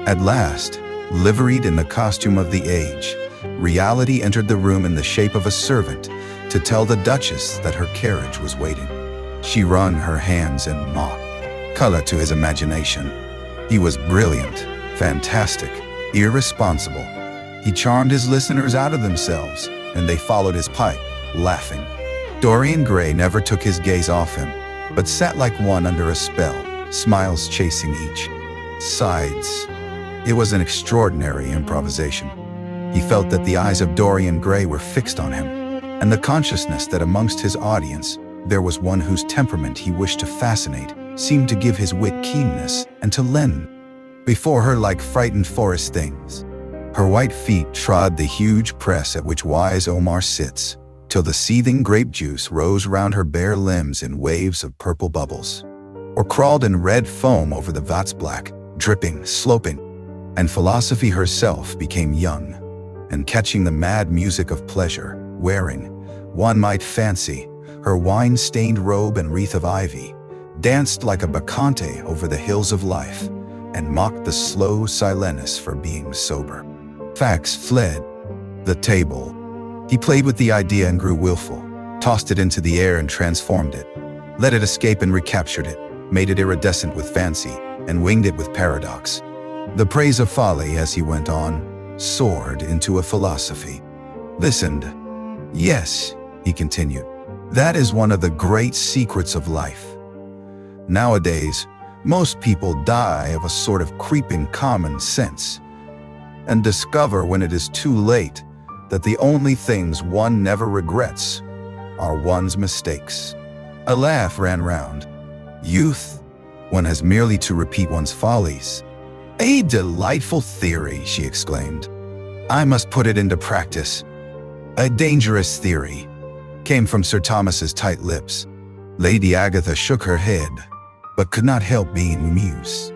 At last, liveried in the costume of the age, reality entered the room in the shape of a servant to tell the Duchess that her carriage was waiting. She wrung her hands in mock color to his imagination. He was brilliant, fantastic, irresponsible. He charmed his listeners out of themselves, and they followed his pipe, laughing. Dorian Gray never took his gaze off him, but sat like one under a spell, smiles chasing each sides. It was an extraordinary improvisation. He felt that the eyes of Dorian Gray were fixed on him, and the consciousness that amongst his audience there was one whose temperament he wished to fascinate seemed to give his wit keenness and to lend before her like frightened forest things. Her white feet trod the huge press at which wise Omar sits, till the seething grape juice rose round her bare limbs in waves of purple bubbles, or crawled in red foam over the vats black, dripping, sloping, and philosophy herself became young, and catching the mad music of pleasure, wearing, one might fancy, her wine-stained robe and wreath of ivy, danced like a bacchante over the hills of life, and mocked the slow Silenus for being sober. Facts fled the table. He played with the idea and grew willful, tossed it into the air and transformed it, let it escape and recaptured it, made it iridescent with fancy, and winged it with paradox. The praise of folly, as he went on, soared into a philosophy. Listened. Yes, he continued, that is one of the great secrets of life. Nowadays, most people die of a sort of creeping common sense, and discover when it is too late that the only things one never regrets are one's mistakes. A laugh ran round. Youth, one has merely to repeat one's follies. A delightful theory, she exclaimed. I must put it into practice. A dangerous theory, came from Sir Thomas's tight lips. Lady Agatha shook her head, but could not help being amused.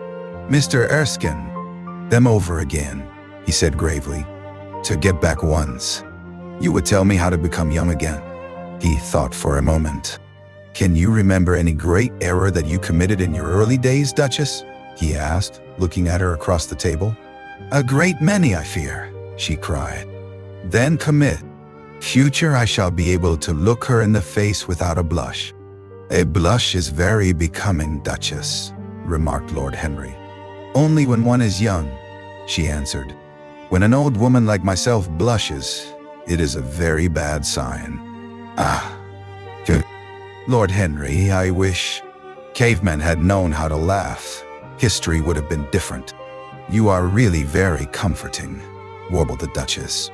Mr. Erskine, them over again, he said gravely. To get back once, you would tell me how to become young again. He thought for a moment. Can you remember any great error that you committed in your early days, Duchess? He asked, looking at her across the table. A great many, I fear, she cried. Then commit. Future I shall be able to look her in the face without a blush. A blush is very becoming, Duchess, remarked Lord Henry. Only when one is young, she answered. When an old woman like myself blushes, it is a very bad sign. Ah, Lord Henry, I wish cavemen had known how to laugh. History would have been different. You are really very comforting, warbled the Duchess.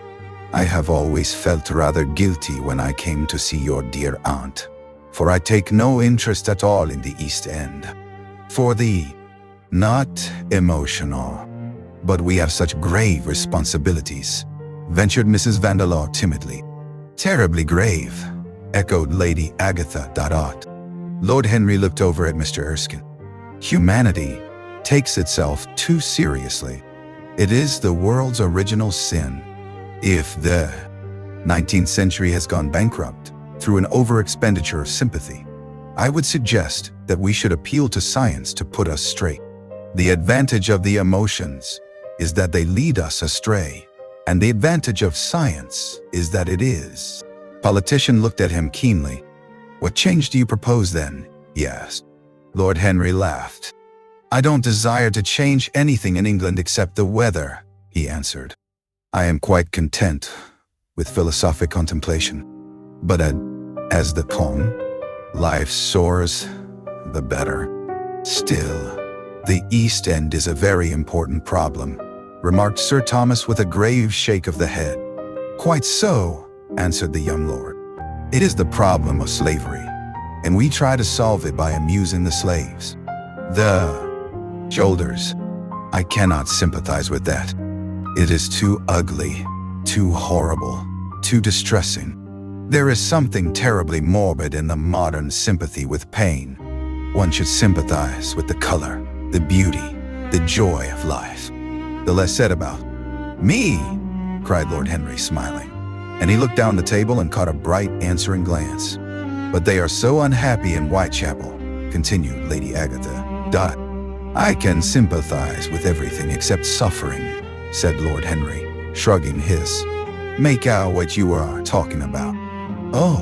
I have always felt rather guilty when I came to see your dear aunt, for I take no interest at all in the East End. For the not emotional, but we have such grave responsibilities, ventured Mrs. Vandeleur timidly. Terribly grave, echoed Lady Agatha. Lord Henry looked over at Mr. Erskine. Humanity takes itself too seriously. It is the world's original sin. If the 19th century has gone bankrupt through an over-expenditure of sympathy, I would suggest that we should appeal to science to put us straight. The advantage of the emotions is that they lead us astray, and the advantage of science is that it is. Politician looked at him keenly. What change do you propose then? He asked. Lord Henry laughed. I don't desire to change anything in England except the weather, he answered. I am quite content with philosophic contemplation. But as the calm, life soars, the better. Still, the East End is a very important problem, remarked Sir Thomas with a grave shake of the head. Quite so, answered the young lord. It is the problem of slavery, and we try to solve it by amusing the slaves. The shoulders. I cannot sympathize with that. It is too ugly, too horrible, too distressing. There is something terribly morbid in the modern sympathy with pain. One should sympathize with the color, the beauty, the joy of life. The less said about. Me, cried Lord Henry, smiling, and he looked down the table and caught a bright answering glance. But they are so unhappy in Whitechapel, continued Lady Agatha. I can sympathize with everything except suffering, said Lord Henry, shrugging his. Make out what you are talking about. Oh,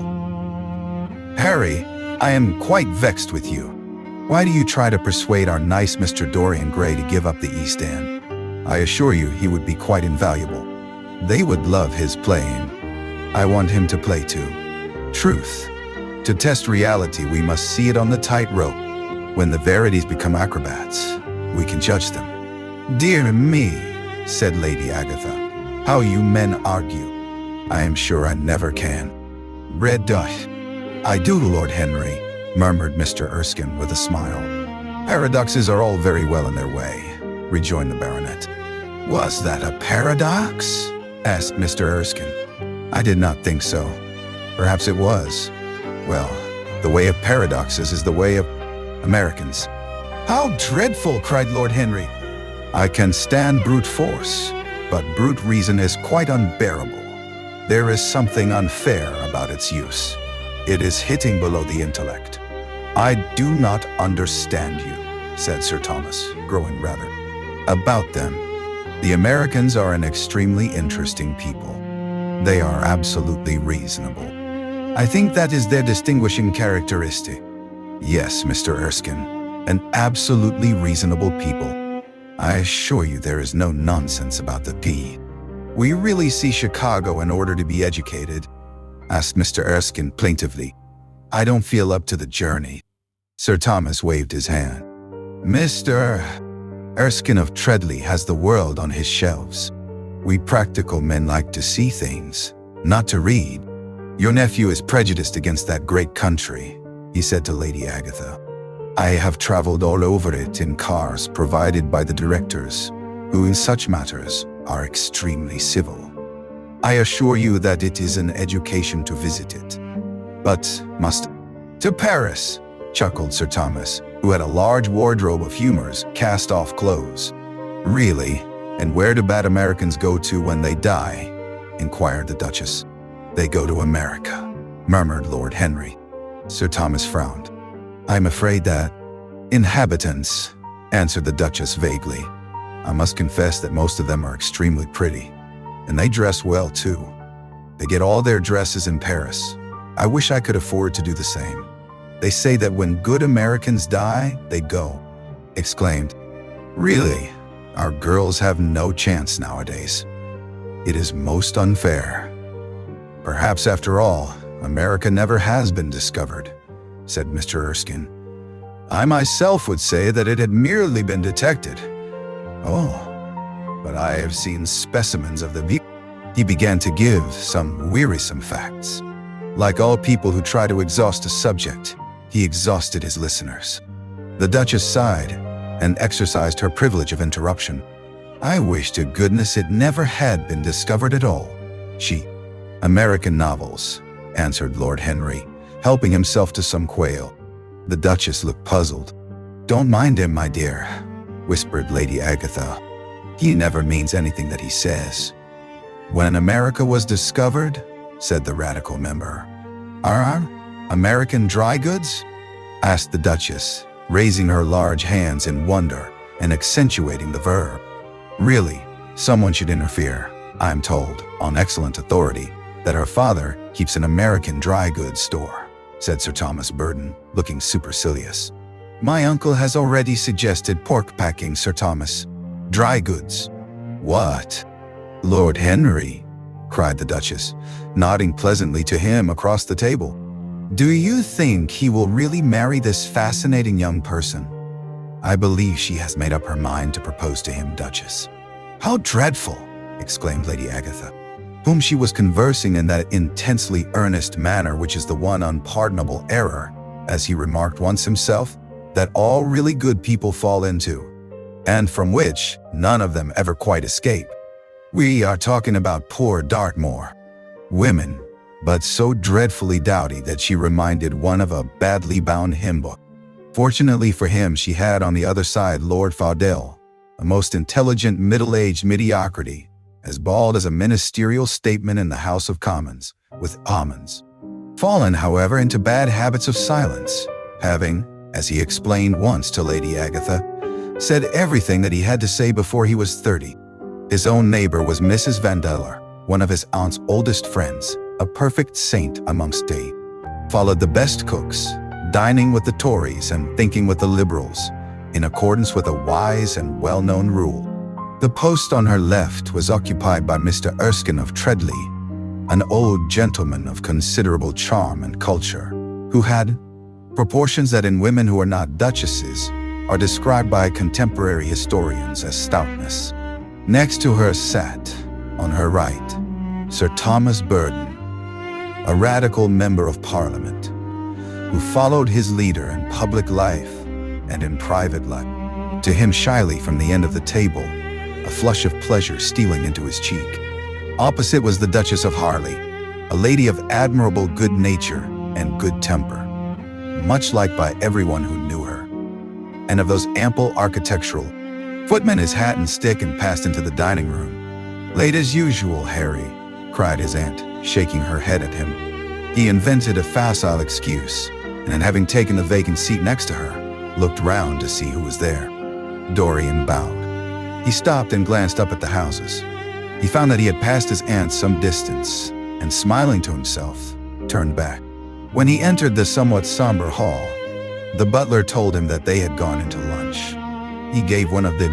Harry, I am quite vexed with you. Why do you try to persuade our nice Mr. Dorian Gray to give up the East End? I assure you he would be quite invaluable. They would love his playing. I want him to play too. Truth. To test reality, we must see it on the tightrope. When the verities become acrobats, we can judge them. Dear me, said Lady Agatha, how you men argue. I am sure I never can. Red Dush. I do, Lord Henry, murmured Mr. Erskine with a smile. Paradoxes are all very well in their way, rejoined the baronet. Was that a paradox? Asked Mr. Erskine. I did not think so. Perhaps it was. Well, the way of paradoxes is the way of Americans. How dreadful, cried Lord Henry. I can stand brute force, but brute reason is quite unbearable. There is something unfair about its use. It is hitting below the intellect. I do not understand you, said Sir Thomas, growing rather. About them. The Americans are an extremely interesting people. They are absolutely reasonable. I think that is their distinguishing characteristic. Yes, Mr. Erskine, an absolutely reasonable people. I assure you there is no nonsense about the P. Will you really see Chicago in order to be educated? Asked Mr. Erskine plaintively. I don't feel up to the journey. Sir Thomas waved his hand. Mr. Erskine of Treadley has the world on his shelves. We practical men like to see things, not to read. Your nephew is prejudiced against that great country, he said to Lady Agatha. I have traveled all over it in cars provided by the directors, who in such matters are extremely civil. I assure you that it is an education to visit it. But must to Paris, chuckled Sir Thomas, who had a large wardrobe of humors, cast-off clothes. Really? And where do bad Americans go to when they die? Inquired the Duchess. They go to America, murmured Lord Henry. Sir Thomas frowned. I'm afraid that inhabitants, answered the Duchess vaguely. I must confess that most of them are extremely pretty, and they dress well too. They get all their dresses in Paris. I wish I could afford to do the same. They say that when good Americans die, they go, exclaimed. Really, our girls have no chance nowadays. It is most unfair. Perhaps after all, America never has been discovered, said Mr. Erskine. I myself would say that it had merely been detected. Oh, but I have seen specimens of the view. He began to give some wearisome facts. Like all people who try to exhaust a subject, he exhausted his listeners. The Duchess sighed and exercised her privilege of interruption. I wish to goodness it never had been discovered at all. American novels, answered Lord Henry, helping himself to some quail. The Duchess looked puzzled. Don't mind him, my dear, whispered Lady Agatha. He never means anything that he says. When America was discovered, said the radical member. Are American dry goods? Asked the Duchess, raising her large hands in wonder and accentuating the verb. Really, someone should interfere. I am told, on excellent authority, that her father keeps an American dry goods store, said Sir Thomas Burton, looking supercilious. My uncle has already suggested pork packing, Sir Thomas. Dry goods. What? Lord Henry, cried the Duchess, nodding pleasantly to him across the table. Do you think he will really marry this fascinating young person? I believe she has made up her mind to propose to him, Duchess. How dreadful, exclaimed Lady Agatha, whom she was conversing in that intensely earnest manner which is the one unpardonable error, as he remarked once himself, that all really good people fall into, and from which none of them ever quite escape. We are talking about poor Dartmoor. Women, but so dreadfully dowdy that she reminded one of a badly bound hymn book. Fortunately for him, she had on the other side Lord Faudel, a most intelligent middle-aged mediocrity, as bald as a ministerial statement in the House of Commons, with almonds. Fallen, however, into bad habits of silence, having, as he explained once to Lady Agatha, said everything that he had to say before he was 30. His own neighbor was Mrs. Vandeleur, one of his aunt's oldest friends, a perfect saint amongst day. Followed the best cooks, dining with the Tories and thinking with the Liberals, in accordance with a wise and well-known rule. The post on her left was occupied by Mr. Erskine of Treadley, an old gentleman of considerable charm and culture, who had proportions that in women who are not duchesses are described by contemporary historians as stoutness. Next to her sat, on her right, Sir Thomas Burden, a radical member of Parliament, who followed his leader in public life and in private life. To him shyly from the end of the table, a flush of pleasure stealing into his cheek. Opposite was the Duchess of Harley, a lady of admirable good nature and good temper, much liked by everyone who knew her, and of those ample architectural. Footman his hat and stick and passed into the dining room. "Late as usual, Harry," cried his aunt, shaking her head at him. He invented a facile excuse, and having taken the vacant seat next to her, looked round to see who was there. Dorian bowed. He stopped and glanced up at the houses. He found that he had passed his aunt some distance, and smiling to himself, turned back. When he entered the somewhat somber hall, the butler told him that they had gone into lunch. He gave one of the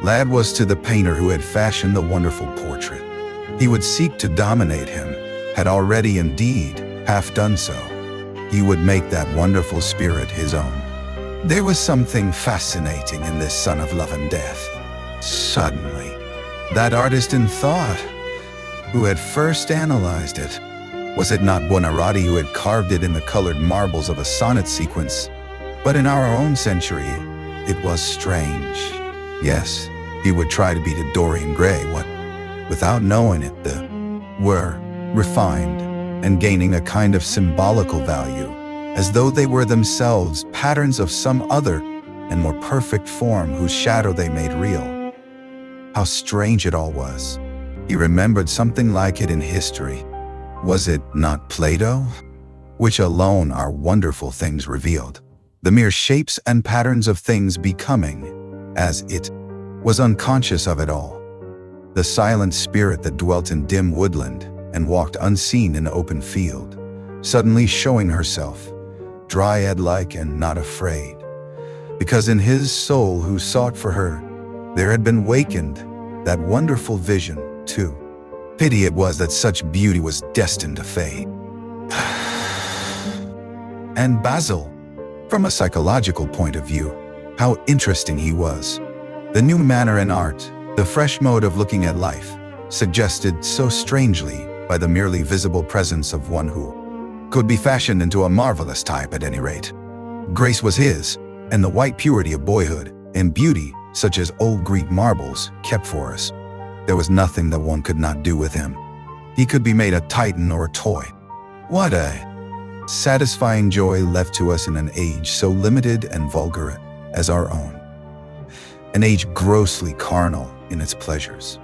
lad was to the painter who had fashioned the wonderful portrait. He would seek to dominate him, had already indeed half done so. He would make that wonderful spirit his own. There was something fascinating in this son of love and death. Suddenly, that artist in thought, who had first analyzed it, was it not Buonarroti who had carved it in the colored marbles of a sonnet sequence? But in our own century, it was strange. Yes, he would try to beat a Dorian Gray, what, without knowing it, the were refined and gaining a kind of symbolical value, as though they were themselves patterns of some other and more perfect form whose shadow they made real. How strange it all was. He remembered something like it in history. Was it not Plato? Which alone are wonderful things revealed, the mere shapes and patterns of things becoming, as it was unconscious of it all. The silent spirit that dwelt in dim woodland and walked unseen in open field, suddenly showing herself, dryad-like and not afraid, because in his soul who sought for her, there had been wakened that wonderful vision, too. Pity it was that such beauty was destined to fade. And Basil, from a psychological point of view, how interesting he was. The new manner in art, the fresh mode of looking at life, suggested so strangely by the merely visible presence of one who could be fashioned into a marvelous type at any rate. Grace was his, and the white purity of boyhood, and beauty such as old Greek marbles kept for us. There was nothing that one could not do with him. He could be made a titan or a toy. What a satisfying joy left to us in an age so limited and vulgar as our own. An age grossly carnal in its pleasures,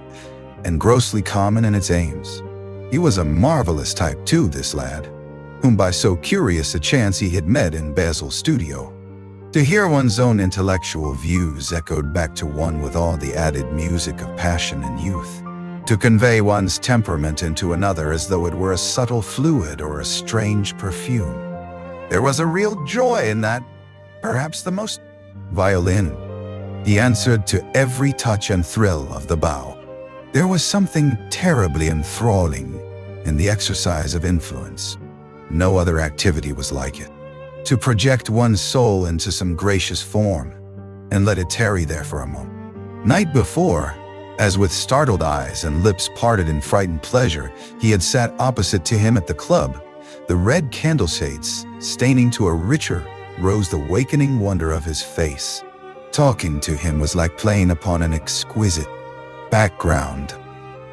and grossly common in its aims. He was a marvelous type too, this lad, whom by so curious a chance he had met in Basil's studio. To hear one's own intellectual views echoed back to one with all the added music of passion and youth. To convey one's temperament into another as though it were a subtle fluid or a strange perfume. There was a real joy in that, perhaps the most. Violin. He answered to every touch and thrill of the bow. There was something terribly enthralling in the exercise of influence. No other activity was like it. To project one's soul into some gracious form and let it tarry there for a moment. Night before, as with startled eyes and lips parted in frightened pleasure, he had sat opposite to him at the club, the red candleshades staining to a richer rose the awakening wonder of his face. Talking to him was like playing upon an exquisite background.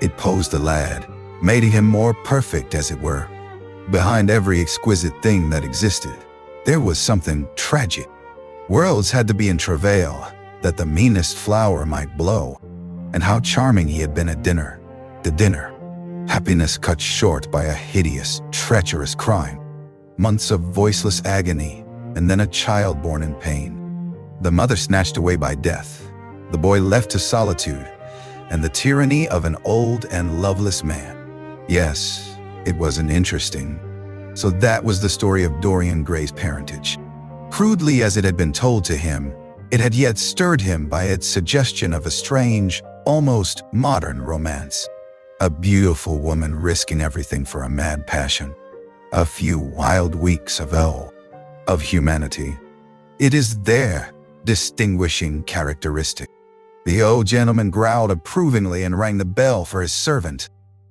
It posed the lad, making him more perfect as it were. Behind every exquisite thing that existed, there was something tragic. Worlds had to be in travail that the meanest flower might blow. And how charming he had been at dinner. The dinner. Happiness cut short by a hideous, treacherous crime. Months of voiceless agony, and then a child born in pain. The mother snatched away by death. The boy left to solitude, and the tyranny of an old and loveless man. Yes, it wasn't interesting. So that was the story of Dorian Gray's parentage. Crudely as it had been told to him, it had yet stirred him by its suggestion of a strange, almost modern romance. A beautiful woman risking everything for a mad passion. A few wild weeks of humanity. It is their distinguishing characteristic. The old gentleman growled approvingly and rang the bell for his servant.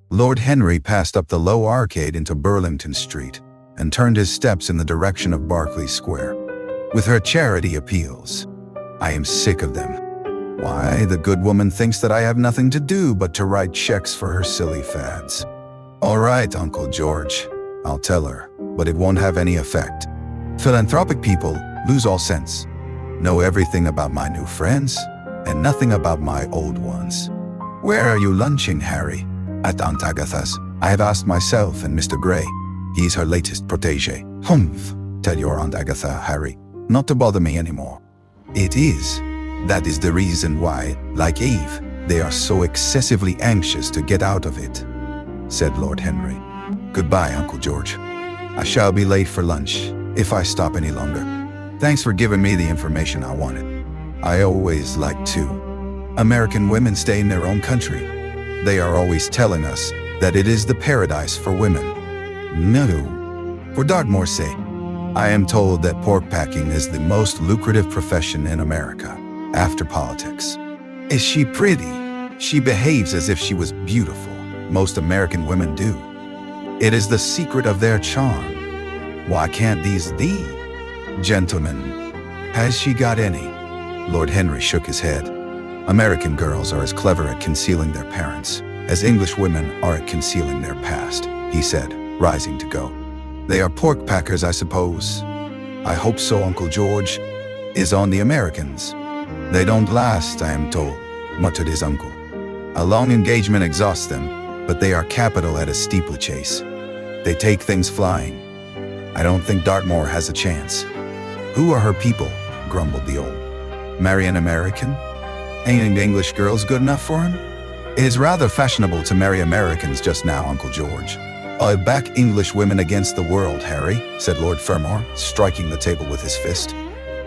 Lord Henry passed up the low arcade into Burlington Street and turned his steps in the direction of Berkeley Square. With her charity appeals, I am sick of them. Why, the good woman thinks that I have nothing to do but to write checks for her silly fads. All right, Uncle George, I'll tell her, but it won't have any effect. Philanthropic people lose all sense, know everything about my new friends, and nothing about my old ones. Where are you lunching, Harry? At Aunt Agatha's. I have asked myself and Mr. Gray. He's her latest protege. Humph, tell your Aunt Agatha, Harry, not to bother me anymore. It is. That is the reason why, like Eve, they are so excessively anxious to get out of it, said Lord Henry. Goodbye, Uncle George. I shall be late for lunch if I stop any longer. Thanks for giving me the information I wanted. I always like to. American women stay in their own country. They are always telling us that it is the paradise for women. No. For Dartmoor's sake, I am told that pork packing is the most lucrative profession in America, after politics. Is she pretty? She behaves as if she was beautiful. Most American women do. It is the secret of their charm. Why can't these gentlemen? Has she got any? Lord Henry shook his head. American girls are as clever at concealing their parents as English women are at concealing their past, he said, rising to go. They are pork packers, I suppose. I hope so, Uncle George. Is on the Americans. They don't last, I am told, muttered his uncle. A long engagement exhausts them, but they are capital at a steeplechase. They take things flying. I don't think Dartmoor has a chance. Who are her people? Grumbled the old. Marry an American? Ain't English girls good enough for him? It is rather fashionable to marry Americans just now, Uncle George. I back English women against the world, Harry, said Lord Fermor, striking the table with his fist.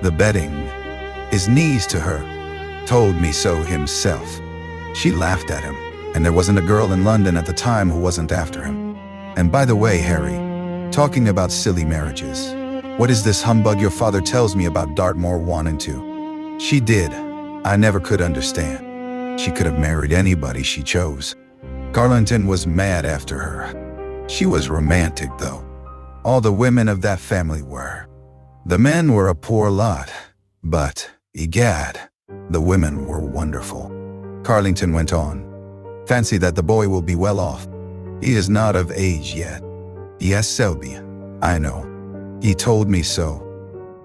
The betting is knees to her. Told me so himself. She laughed at him, and there wasn't a girl in London at the time who wasn't after him. And by the way, Harry, talking about silly marriages, what is this humbug your father tells me about Dartmoor wanting to? She did. I never could understand. She could have married anybody she chose. Carlington was mad after her. She was romantic, though. All the women of that family were. The men were a poor lot, but, egad, the women were wonderful. Carlington went on. Fancy that the boy will be well off. He is not of age yet. Yes, Selby, I know. He told me so.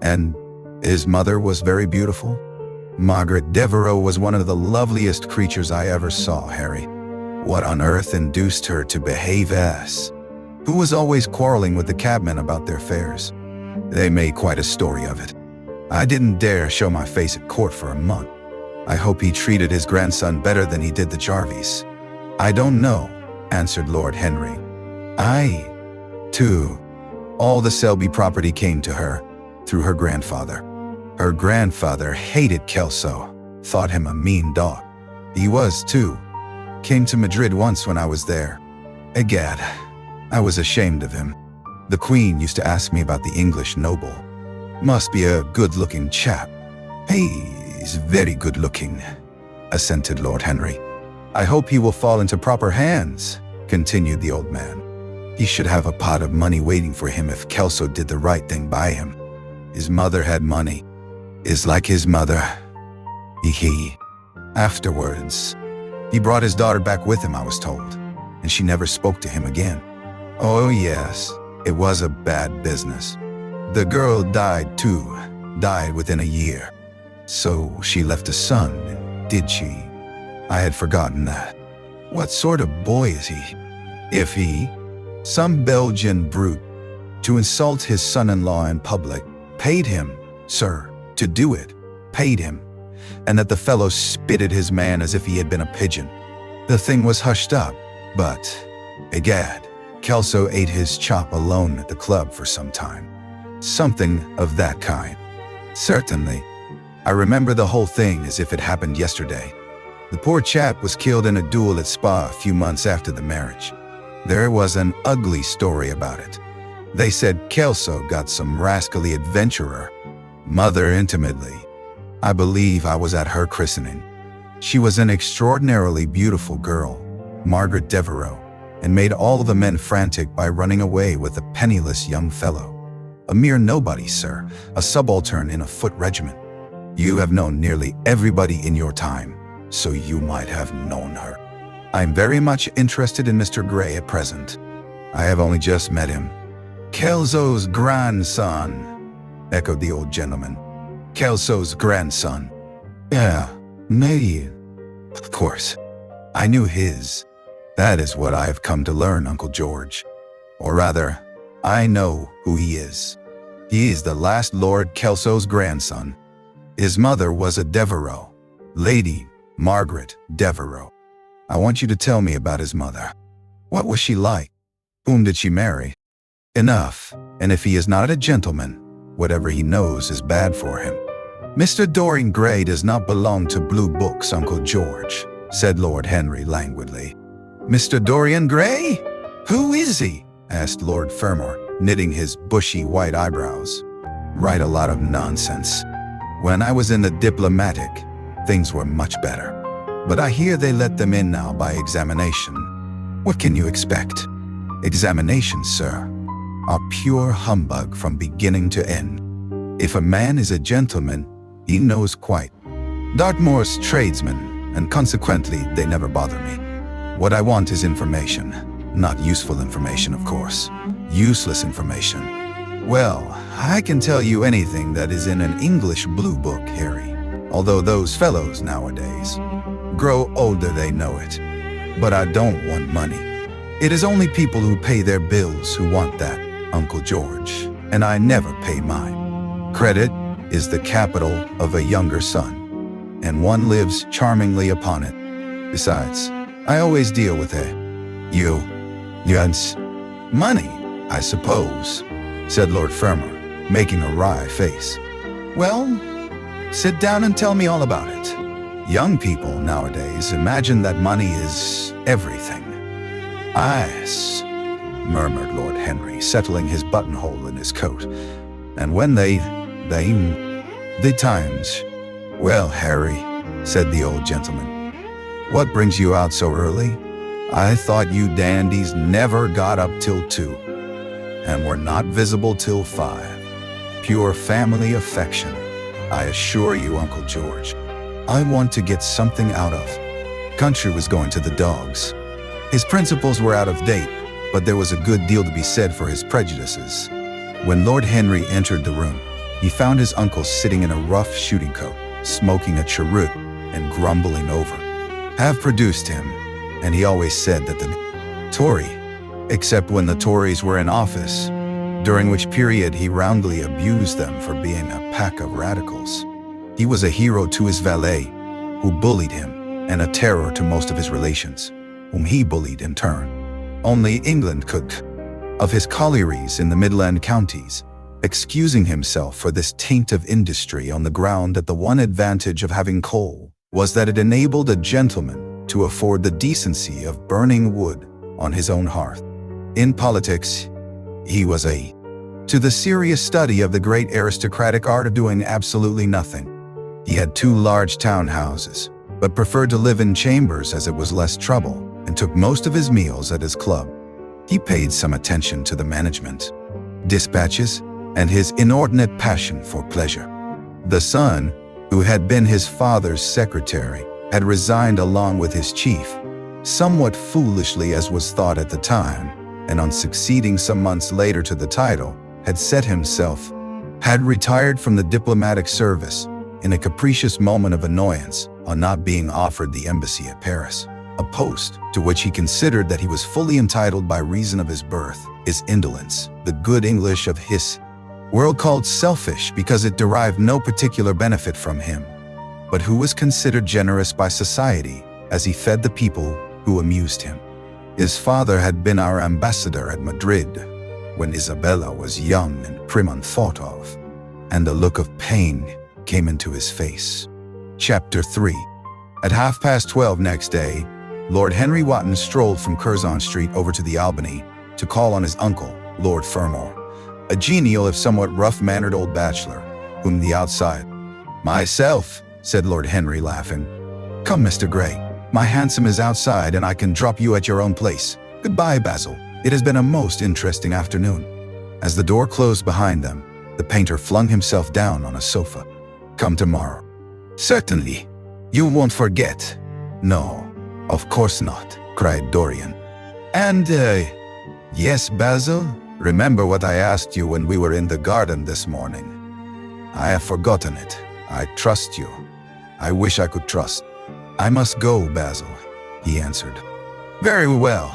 And his mother was very beautiful? Margaret Devereux was one of the loveliest creatures I ever saw, Harry. What on earth induced her to behave as? Who was always quarreling with the cabmen about their fares? They made quite a story of it. I didn't dare show my face at court for a month. I hope he treated his grandson better than he did the Jarvies. I don't know, answered Lord Henry. I, too. All the Selby property came to her, through her grandfather. Her grandfather hated Kelso, thought him a mean dog. He was, too. Came to Madrid once when I was there. Egad, I was ashamed of him. The Queen used to ask me about the English noble. Must be a good-looking chap. He's very good-looking, assented Lord Henry. I hope he will fall into proper hands, continued the old man. He should have a pot of money waiting for him if Kelso did the right thing by him. His mother had money. Is like his mother. He. Afterwards, he brought his daughter back with him, I was told, and she never spoke to him again. Oh yes, it was a bad business. The girl died too, died within a year. So she left a son, did she? I had forgotten that. What sort of boy is he? If he, some Belgian brute, to insult his son-in-law in public, paid him, sir, to do it, paid him, and that the fellow spitted his man as if he had been a pigeon. The thing was hushed up, but, egad, Kelso ate his chop alone at the club for some time. Something of that kind. Certainly. I remember the whole thing as if it happened yesterday. The poor chap was killed in a duel at Spa a few months after the marriage. There was an ugly story about it. They said Kelso got some rascally adventurer. Mother intimately. I believe I was at her christening. She was an extraordinarily beautiful girl, Margaret Devereux, and made all the men frantic by running away with a penniless young fellow. A mere nobody, sir, a subaltern in a foot regiment. You have known nearly everybody in your time, so you might have known her. I'm very much interested in Mr. Gray at present. I have only just met him. Kelso's grandson, echoed the old gentleman. Kelso's grandson. Yeah, maybe. Of course. I knew his. That is what I have come to learn, Uncle George. Or rather, I know who he is. He is the last Lord Kelso's grandson. His mother was a Devereux, Lady Margaret Devereux. I want you to tell me about his mother. What was she like? Whom did she marry? Enough, and if he is not a gentleman, whatever he knows is bad for him. Mr. Dorian Gray does not belong to blue books, Uncle George, said Lord Henry languidly. Mr. Dorian Gray? Who is he? Asked Lord Fermor, knitting his bushy white eyebrows. Write a lot of nonsense. When I was in the diplomatic, things were much better. But I hear they let them in now by examination. What can you expect? Examinations, sir, are pure humbug from beginning to end. If a man is a gentleman, he knows quite. Dartmoor's tradesmen, and consequently they never bother me. What I want is information. Not useful information, of course. Useless information. Well, I can tell you anything that is in an English blue book, Harry. Although those fellows nowadays grow older, they know it. But I don't want money. It is only people who pay their bills who want that, Uncle George, and I never pay mine. Credit is the capital of a younger son, and one lives charmingly upon it. Besides, I always deal with yuns. Money, I suppose, said Lord Fermor, making a wry face. Well, sit down and tell me all about it. Young people nowadays imagine that money is everything. Yes, murmured Lord Henry, settling his buttonhole in his coat. And when the times. Well, Harry, said the old gentleman, what brings you out so early? I thought you dandies never got up till 2, and were not visible till 5. Pure family affection, I assure you, Uncle George. I want to get something out of. Country was going to the dogs. His principles were out of date, but there was a good deal to be said for his prejudices. When Lord Henry entered the room, he found his uncle sitting in a rough shooting coat, smoking a cheroot and grumbling over. Have produced him, and he always said that the Tory, except when the Tories were in office, during which period he roundly abused them for being a pack of radicals. He was a hero to his valet, who bullied him, and a terror to most of his relations, whom he bullied in turn. Only England could, of his collieries in the Midland counties, excusing himself for this taint of industry on the ground that the one advantage of having coal was that it enabled a gentleman to afford the decency of burning wood on his own hearth. In politics, he was to the serious study of the great aristocratic art of doing absolutely nothing. He had 2 large townhouses, but preferred to live in chambers as it was less trouble, and took most of his meals at his club. He paid some attention to the management, dispatches, and his inordinate passion for pleasure. The son, who had been his father's secretary, had resigned along with his chief, somewhat foolishly as was thought at the time, and on succeeding some months later to the title, had retired from the diplomatic service in a capricious moment of annoyance on not being offered the embassy at Paris, a post to which he considered that he was fully entitled by reason of his birth, his indolence, the good English of his world called selfish because it derived no particular benefit from him, but who was considered generous by society as he fed the people who amused him. His father had been our ambassador at Madrid when Isabella was young and prim unthought of, and a look of pain came into his face. Chapter 3. At 12:30 next day, Lord Henry Wotton strolled from Curzon Street over to the Albany to call on his uncle, Lord Fermor, a genial if somewhat rough-mannered old bachelor, whom the outside. "Myself," said Lord Henry, laughing. "Come, Mr. Gray. My hansom is outside and I can drop you at your own place. Goodbye, Basil. It has been a most interesting afternoon." As the door closed behind them, the painter flung himself down on a sofa. "Come tomorrow." "Certainly. You won't forget." "No, of course not," cried Dorian. "And, yes, Basil, remember what I asked you when we were in the garden this morning?" "I have forgotten it. I trust you. I wish I could trust." "I must go, Basil," he answered. "Very well,"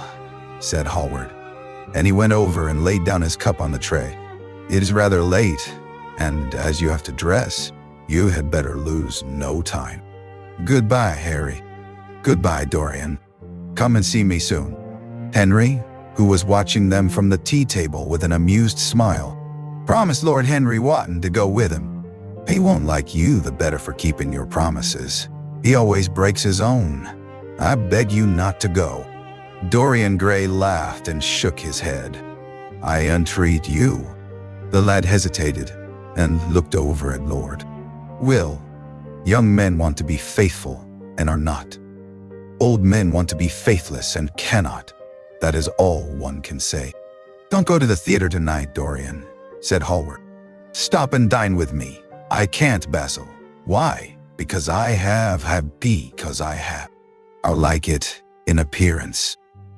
said Hallward, and he went over and laid down his cup on the tray. "It is rather late, and as you have to dress, you had better lose no time. Goodbye, Harry. Goodbye, Dorian. Come and see me soon." Henry, who was watching them from the tea table with an amused smile, promised Lord Henry Wotton to go with him. "He won't like you the better for keeping your promises. He always breaks his own. I beg you not to go." Dorian Gray laughed and shook his head. "I entreat you." The lad hesitated and looked over at Lord. "Will, young men want to be faithful and are not. Old men want to be faithless and cannot. That is all one can say." "Don't go to the theater tonight, Dorian," said Hallward. "Stop and dine with me." "I can't, Basil." "Why?" "Because I have. Because I have. I'll like it in appearance.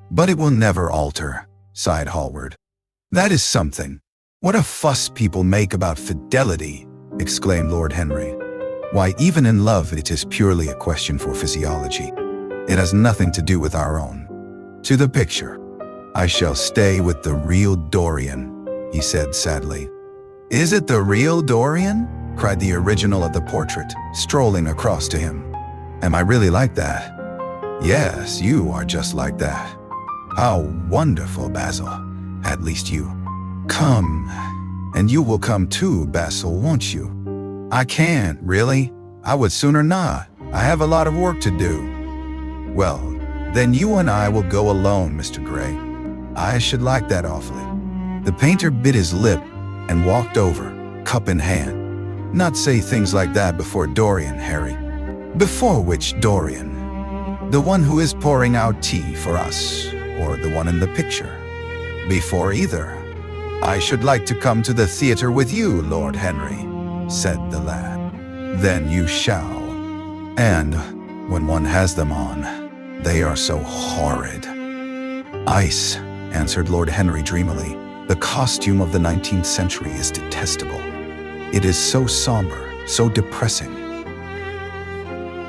But it will never alter," sighed Hallward. "That is something. What a fuss people make about fidelity," exclaimed Lord Henry. "Why, even in love it is purely a question for physiology. It has nothing to do with our own. To the picture. I shall stay with the real Dorian," he said sadly. "Is it the real Dorian?" cried the original of the portrait, strolling across to him. "Am I really like that?" "Yes, you are just like that." "How wonderful, Basil. At least you. Come, and you will come too, Basil, won't you?" "I can't, really. I would sooner not. I have a lot of work to do." "Well, then you and I will go alone, Mr. Gray. I should like that awfully." The painter bit his lip and walked over, cup in hand. "Not say things like that before Dorian, Harry." "Before which Dorian? The one who is pouring out tea for us, or the one in the picture?" "Before either. I should like to come to the theater with you, Lord Henry," said the lad. "Then you shall. And when one has them on, they are so horrid." "Ice," answered Lord Henry dreamily. "The costume of the 19th century is detestable. It is so somber, so depressing.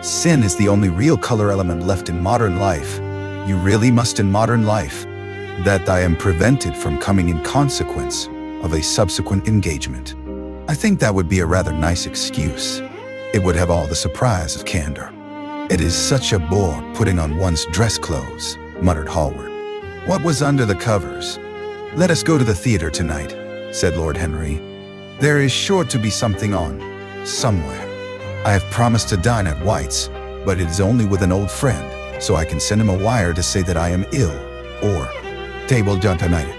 Sin is the only real color element left in modern life. You really must in modern life. That I am prevented from coming in consequence of a subsequent engagement. I think that would be a rather nice excuse. It would have all the surprise of candor." "It is such a bore putting on one's dress clothes," muttered Hallward. "What was under the covers?" "Let us go to the theater tonight," said Lord Henry. "There is sure to be something on, somewhere. I have promised to dine at White's, but it is only with an old friend, so I can send him a wire to say that I am ill, or table d'hôte tonight."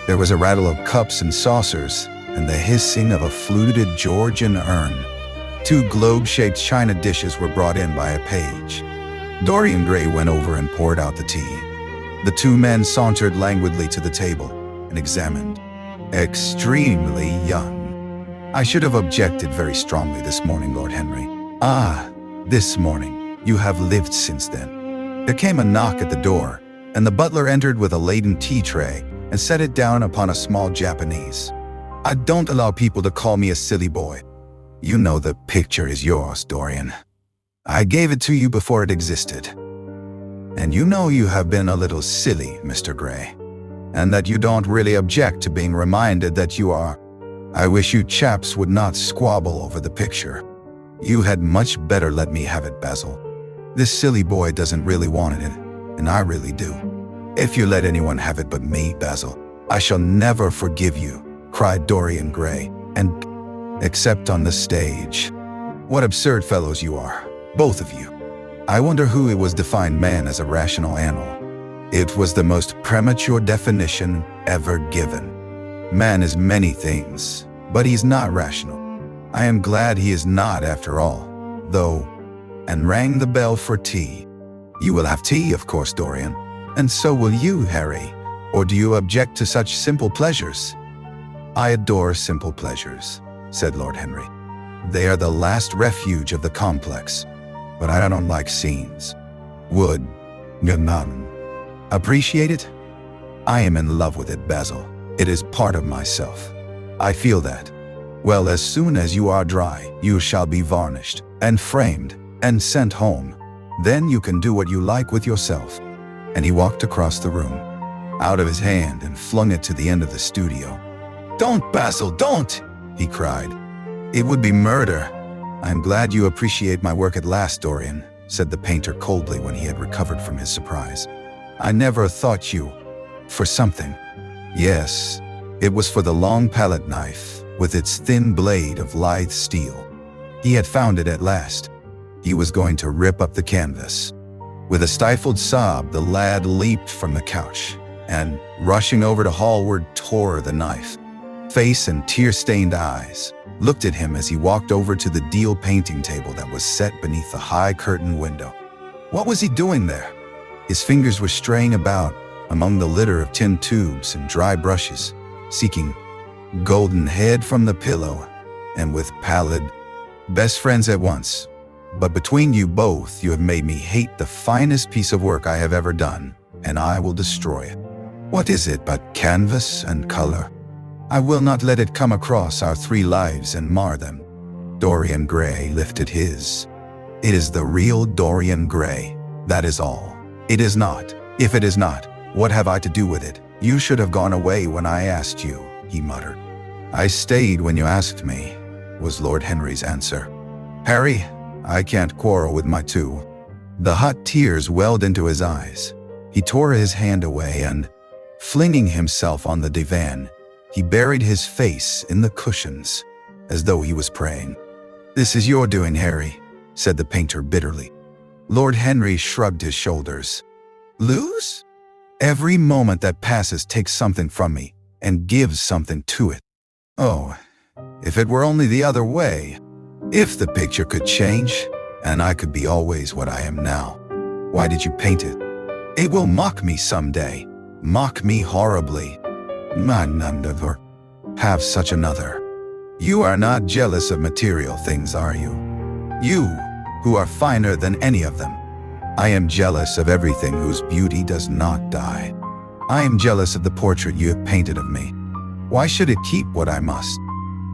There was a rattle of cups and saucers, and the hissing of a fluted Georgian urn. 2 globe-shaped china dishes were brought in by a page. Dorian Gray went over and poured out the tea. The 2 men sauntered languidly to the table and examined. "Extremely young. I should have objected very strongly this morning, Lord Henry." "Ah, this morning. You have lived since then." There came a knock at the door, and the butler entered with a laden tea tray and set it down upon a small Japanese. "I don't allow people to call me a silly boy. You know the picture is yours, Dorian. I gave it to you before it existed. And you know you have been a little silly, Mr. Gray, and that you don't really object to being reminded that you are. I wish you chaps would not squabble over the picture. You had much better let me have it, Basil. This silly boy doesn't really want it, and I really do. If you let anyone have it but me, Basil, I shall never forgive you," cried Dorian Gray, "and except on the stage. What absurd fellows you are, both of you. I wonder who it was defined man as a rational animal. It was the most premature definition ever given. Man is many things, but he's not rational. I am glad he is not after all, though, and rang the bell for tea. You will have tea, of course, Dorian, and so will you, Harry, or do you object to such simple pleasures? I adore simple pleasures, said Lord Henry. They are the last refuge of the complex, but I don't like scenes. Would you not appreciate it? I am in love with it, Basil. It is part of myself. I feel that. Well, as soon as you are dry, you shall be varnished and framed and sent home. Then you can do what you like with yourself. And he walked across the room, out of his hand, and flung it to the end of the studio. Don't, Basil, don't, he cried. It would be murder. I'm glad you appreciate my work at last, Dorian, said the painter coldly when he had recovered from his surprise. I never thought you for something. Yes, it was for the long palette knife with its thin blade of lithe steel. He had found it at last. He was going to rip up the canvas. With a stifled sob, the lad leaped from the couch and, rushing over to Hallward, tore the knife. Face and tear-stained eyes looked at him as he walked over to the deal painting table that was set beneath the high curtained window. What was he doing there? His fingers were straying about among the litter of tin tubes and dry brushes, seeking golden head from the pillow, and with pallid, best friends at once. But between you both, you have made me hate the finest piece of work I have ever done, and I will destroy it. What is it but canvas and color? I will not let it come across our three lives and mar them. Dorian Gray lifted his. It is the real Dorian Gray, that is all. It is not. If it is not, what have I to do with it? You should have gone away when I asked you, he muttered. I stayed when you asked me, was Lord Henry's answer. Harry, I can't quarrel with my two. The hot tears welled into his eyes. He tore his hand away and, flinging himself on the divan, he buried his face in the cushions, as though he was praying. This is your doing, Harry, said the painter bitterly. Lord Henry shrugged his shoulders. Lose? Every moment that passes takes something from me and gives something to it. Oh, if it were only the other way. If the picture could change, and I could be always what I am now. Why did you paint it? It will mock me someday. Mock me horribly. I never have such another. You are not jealous of material things, are you? You, who are finer than any of them. I am jealous of everything whose beauty does not die. I am jealous of the portrait you have painted of me. Why should it keep what I must?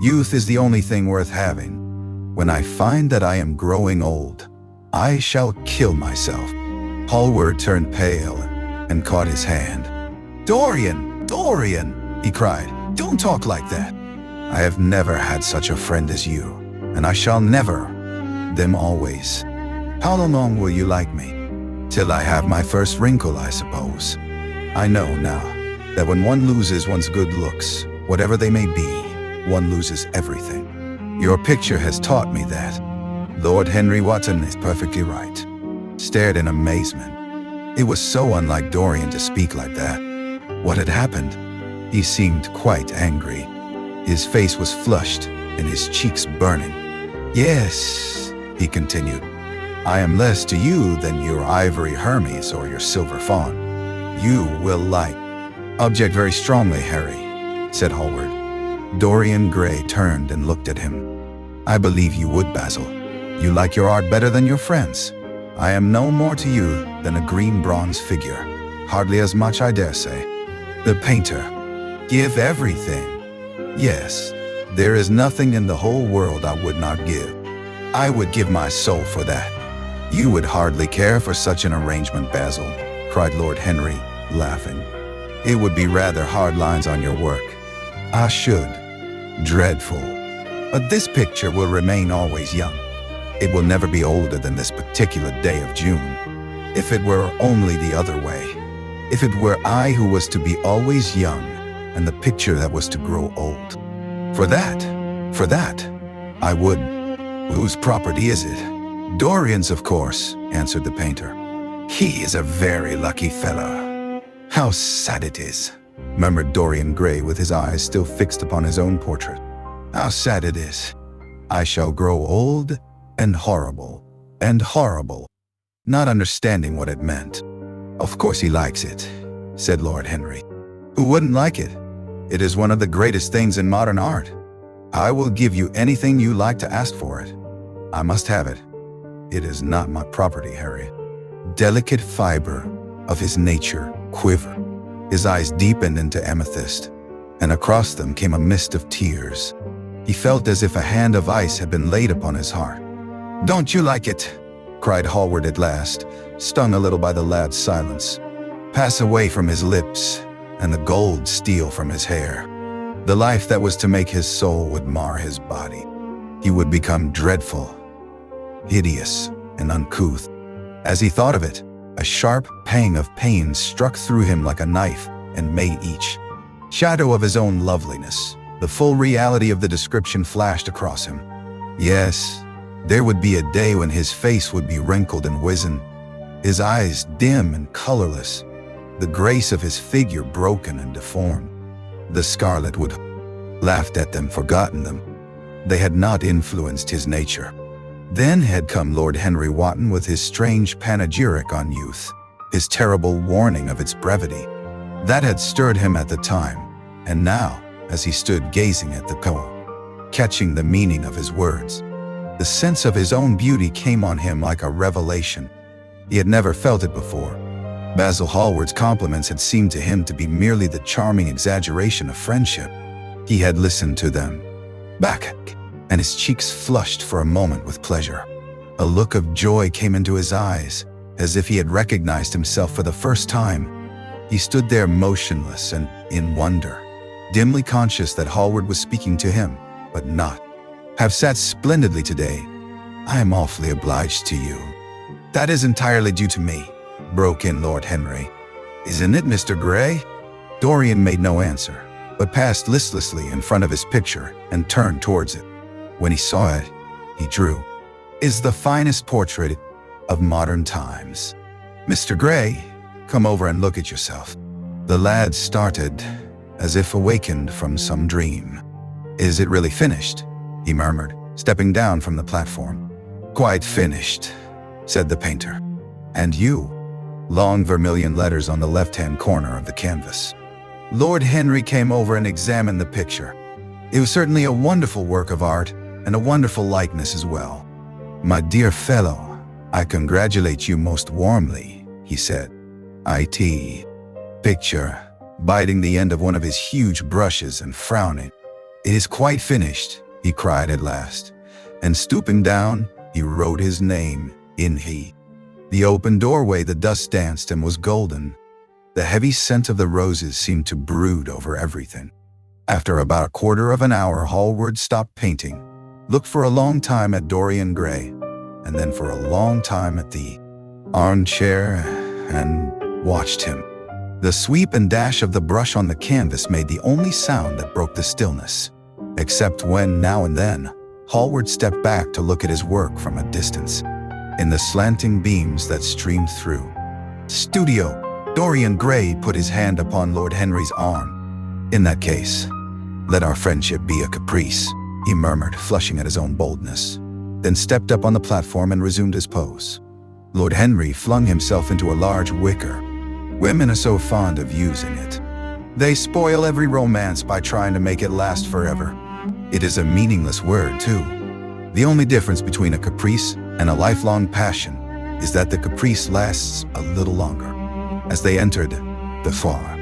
Youth is the only thing worth having. When I find that I am growing old, I shall kill myself. Hallward turned pale and caught his hand. Dorian, Dorian, he cried, don't talk like that. I have never had such a friend as you, and I shall never, them always. How long will you like me? Till I have my first wrinkle, I suppose. I know now that when one loses one's good looks, whatever they may be, one loses everything. Your picture has taught me that. Lord Henry Wotton is perfectly right. Stared in amazement. It was so unlike Dorian to speak like that. What had happened? He seemed quite angry. His face was flushed and his cheeks burning. Yes, he continued, I am less to you than your ivory Hermes or your silver fawn. You will like. Object very strongly, Harry, said Hallward. Dorian Gray turned and looked at him. I believe you would, Basil. You like your art better than your friends. I am no more to you than a green bronze figure. Hardly as much, I dare say. The painter. Give everything. Yes, there is nothing in the whole world I would not give. I would give my soul for that. You would hardly care for such an arrangement, Basil, cried Lord Henry, laughing. It would be rather hard lines on your work. I should. Dreadful. But this picture will remain always young. It will never be older than this particular day of June. If it were only the other way. If it were I who was to be always young, and the picture that was to grow old. For that, I would. Whose property is it? Dorian's, of course, answered the painter. He is a very lucky fellow. How sad it is, murmured Dorian Gray with his eyes still fixed upon his own portrait. How sad it is. I shall grow old and horrible, not understanding what it meant. Of course he likes it, said Lord Henry. Who wouldn't like it? It is one of the greatest things in modern art. I will give you anything you like to ask for it. I must have it. It is not my property, Harry. Delicate fiber of his nature quivered. His eyes deepened into amethyst, and across them came a mist of tears. He felt as if a hand of ice had been laid upon his heart. Don't you like it? Cried Hallward at last, stung a little by the lad's silence. Pass away from his lips, and the gold steal from his hair. The life that was to make his soul would mar his body. He would become dreadful, hideous, and uncouth. As he thought of it, a sharp pang of pain struck through him like a knife and made each shadow of his own loveliness. The full reality of the description flashed across him. Yes, there would be a day when his face would be wrinkled and wizen, his eyes dim and colorless, the grace of his figure broken and deformed. The scarlet would laughed at them, forgotten them. They had not influenced his nature. Then had come Lord Henry Wotton with his strange panegyric on youth, his terrible warning of its brevity. That had stirred him at the time, and now, as he stood gazing at the poem, catching the meaning of his words, the sense of his own beauty came on him like a revelation. He had never felt it before. Basil Hallward's compliments had seemed to him to be merely the charming exaggeration of friendship. He had listened to them back, and his cheeks flushed for a moment with pleasure. A look of joy came into his eyes, as if he had recognized himself for the first time. He stood there motionless and in wonder, dimly conscious that Hallward was speaking to him, but not. Have sat splendidly today. I am awfully obliged to you. That is entirely due to me, broke in Lord Henry. Isn't it, Mr. Gray? Dorian made no answer, but passed listlessly in front of his picture and turned towards it. When he saw it, he drew. Is the finest portrait of modern times. Mr. Gray, come over and look at yourself. The lad started, as if awakened from some dream. Is it really finished? He murmured, stepping down from the platform. Quite finished, said the painter. And you? Long vermilion letters on the left-hand corner of the canvas. Lord Henry came over and examined the picture. It was certainly a wonderful work of art, and a wonderful likeness as well. My dear fellow, I congratulate you most warmly, he said. It. Picture, biting the end of one of his huge brushes and frowning. It is quite finished, he cried at last, and stooping down, he wrote his name in he. The open doorway, the dust danced and was golden. The heavy scent of the roses seemed to brood over everything. After about a quarter of an hour, Hallward stopped painting, looked for a long time at Dorian Gray, and then for a long time at the armchair, and watched him. The sweep and dash of the brush on the canvas made the only sound that broke the stillness, except when, now and then, Hallward stepped back to look at his work from a distance, in the slanting beams that streamed through. Studio! Dorian Gray put his hand upon Lord Henry's arm. In that case, let our friendship be a caprice, he murmured, flushing at his own boldness, then stepped up on the platform and resumed his pose. Lord Henry flung himself into a large wicker. Women are so fond of using it. They spoil every romance by trying to make it last forever. It is a meaningless word, too. The only difference between a caprice and a lifelong passion is that the caprice lasts a little longer. As they entered the far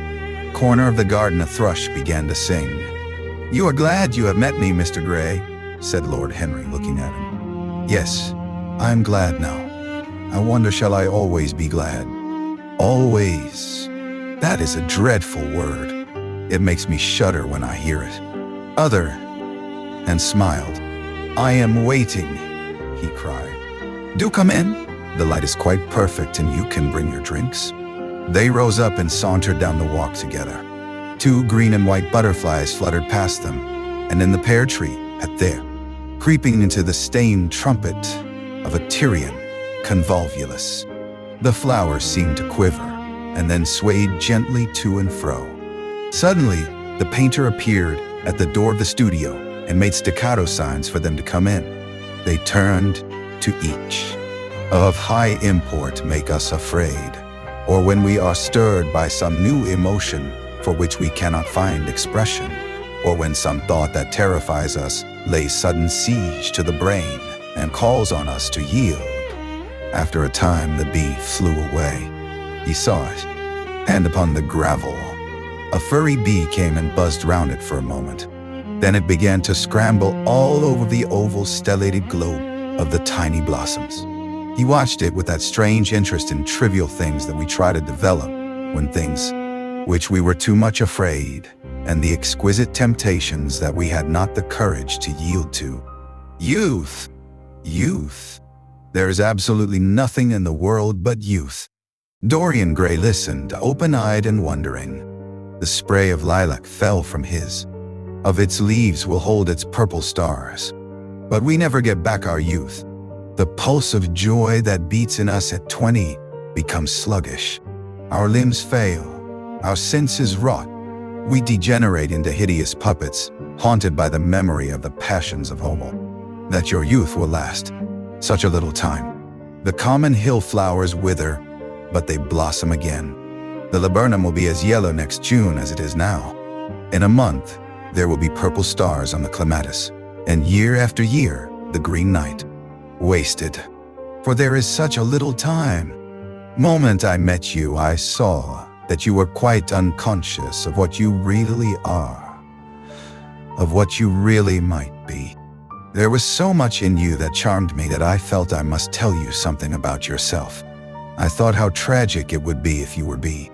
corner of the garden, a thrush began to sing. You are glad you have met me, Mr. Gray, said Lord Henry, looking at him. Yes, I am glad now. I wonder, shall I always be glad? Always. That is a dreadful word. It makes me shudder when I hear it. Other, and smiled. I am waiting, he cried. Do come in. The light is quite perfect and you can bring your drinks. They rose up and sauntered down the walk together. 2 green and white butterflies fluttered past them, and in the pear tree, at there, creeping into the stained trumpet, of a Tyrian convolvulus. The flowers seemed to quiver and then swayed gently to and fro. Suddenly, the painter appeared at the door of the studio and made staccato signs for them to come in. They turned to each. Of high import make us afraid, or when we are stirred by some new emotion for which we cannot find expression, or when some thought that terrifies us lays sudden siege to the brain and calls on us to yield. After a time, the bee flew away. He saw it, and upon the gravel, a furry bee came and buzzed round it for a moment. Then it began to scramble all over the oval stellated globe of the tiny blossoms. He watched it with that strange interest in trivial things that we try to develop when things which we were too much afraid, and the exquisite temptations that we had not the courage to yield to. Youth! Youth! There is absolutely nothing in the world but youth. Dorian Gray listened, open-eyed and wondering. The spray of lilac fell from his. Of its leaves will hold its purple stars. But we never get back our youth. The pulse of joy that beats in us at 20 becomes sluggish. Our limbs fail. Our senses rot. We degenerate into hideous puppets, haunted by the memory of the passions of Homo. That your youth will last such a little time. The common hill flowers wither, but they blossom again. The laburnum will be as yellow next June as it is now. In a month, there will be purple stars on the clematis, and year after year, the green night. Wasted, for there is such a little time. Moment I met you, I saw that you were quite unconscious of what you really are, of what you really might be. There was so much in you that charmed me that I felt I must tell you something about yourself. I thought how tragic it would be if you were B,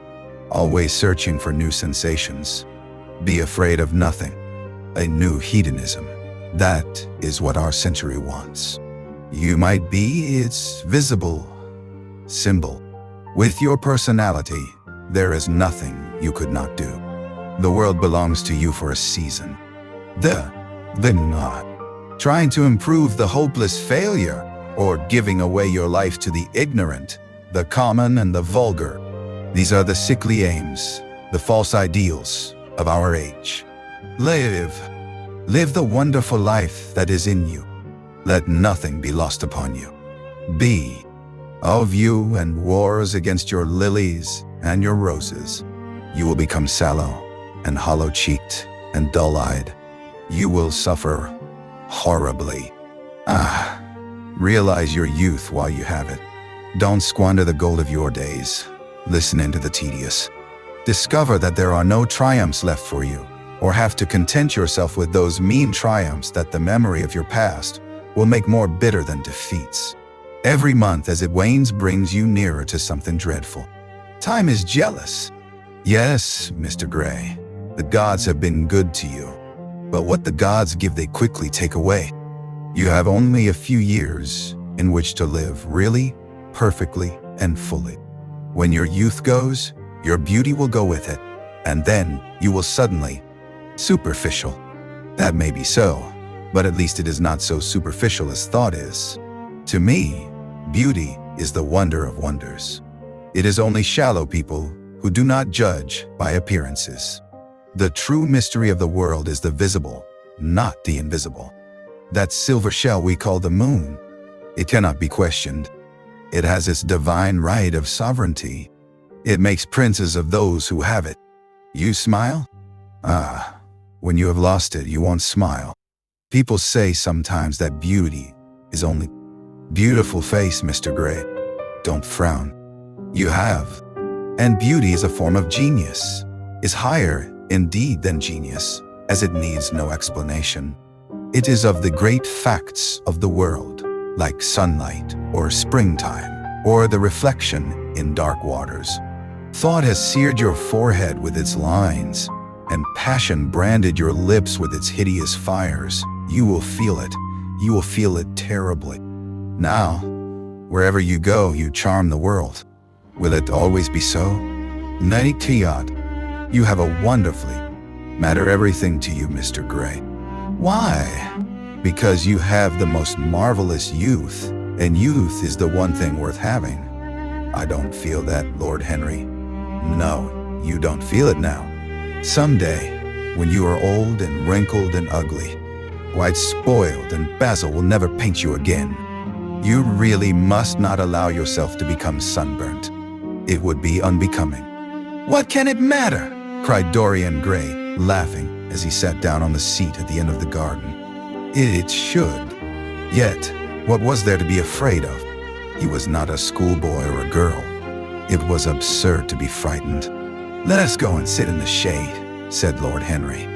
always searching for new sensations. Be afraid of nothing. A new hedonism. That is what our century wants. You might be its visible symbol. With your personality, there is nothing you could not do. The world belongs to you for a season. Then not. Trying to improve the hopeless failure, or giving away your life to the ignorant, the common and the vulgar. These are the sickly aims, the false ideals of our age. Live the wonderful life that is in you. Let nothing be lost upon you. Be of you and wars against your lilies and your roses. You will become sallow and hollow-cheeked and dull-eyed. You will suffer horribly. Realize your youth while you have it. Don't squander the gold of your days, listening to the tedious. Discover that there are no triumphs left for you, or have to content yourself with those mean triumphs that the memory of your past will make more bitter than defeats. Every month as it wanes brings you nearer to something dreadful. Time is jealous. Yes, Mr. Gray, the gods have been good to you, but what the gods give they quickly take away. You have only a few years in which to live really, perfectly, and fully. When your youth goes, your beauty will go with it, and then you will suddenly superficial. That may be so, but at least it is not so superficial as thought is. To me, beauty is the wonder of wonders. It is only shallow people who do not judge by appearances. The true mystery of the world is the visible, not the invisible. That silver shell we call the moon, it cannot be questioned. It has its divine right of sovereignty. It makes princes of those who have it. You smile? When you have lost it, you won't smile. People say sometimes that beauty is only beautiful face, Mr. Gray. Don't frown. You have. And beauty is a form of genius, is higher indeed than genius, as it needs no explanation. It is of the great facts of the world, like sunlight or springtime, or the reflection in dark waters. Thought has seared your forehead with its lines, and passion branded your lips with its hideous fires. You will feel it. You will feel it terribly. Now, wherever you go, you charm the world. Will it always be so? Naytiyat, you have a wonderfully matter everything to you, Mr. Gray. Why? Because you have the most marvelous youth And youth is the one thing worth having. I don't feel that, Lord Henry. No, you don't feel it now. Someday, when you are old and wrinkled and ugly, quite spoiled, and Basil will never paint you again, you really must not allow yourself to become sunburnt. It would be unbecoming. What can it matter? Cried Dorian Gray, laughing as he sat down on the seat at the end of the garden. It should. Yet, what was there to be afraid of? He was not a schoolboy or a girl. It was absurd to be frightened. Let us go and sit in the shade, said Lord Henry.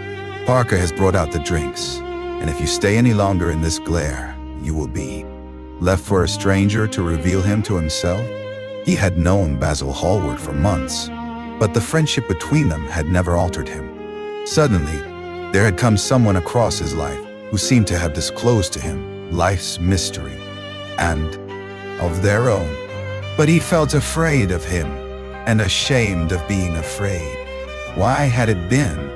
Parker has brought out the drinks, and if you stay any longer in this glare, you will be left for a stranger to reveal him to himself. He had known Basil Hallward for months, but the friendship between them had never altered him. Suddenly, there had come someone across his life who seemed to have disclosed to him life's mystery, and of their own. But he felt afraid of him, and ashamed of being afraid. Why had it been?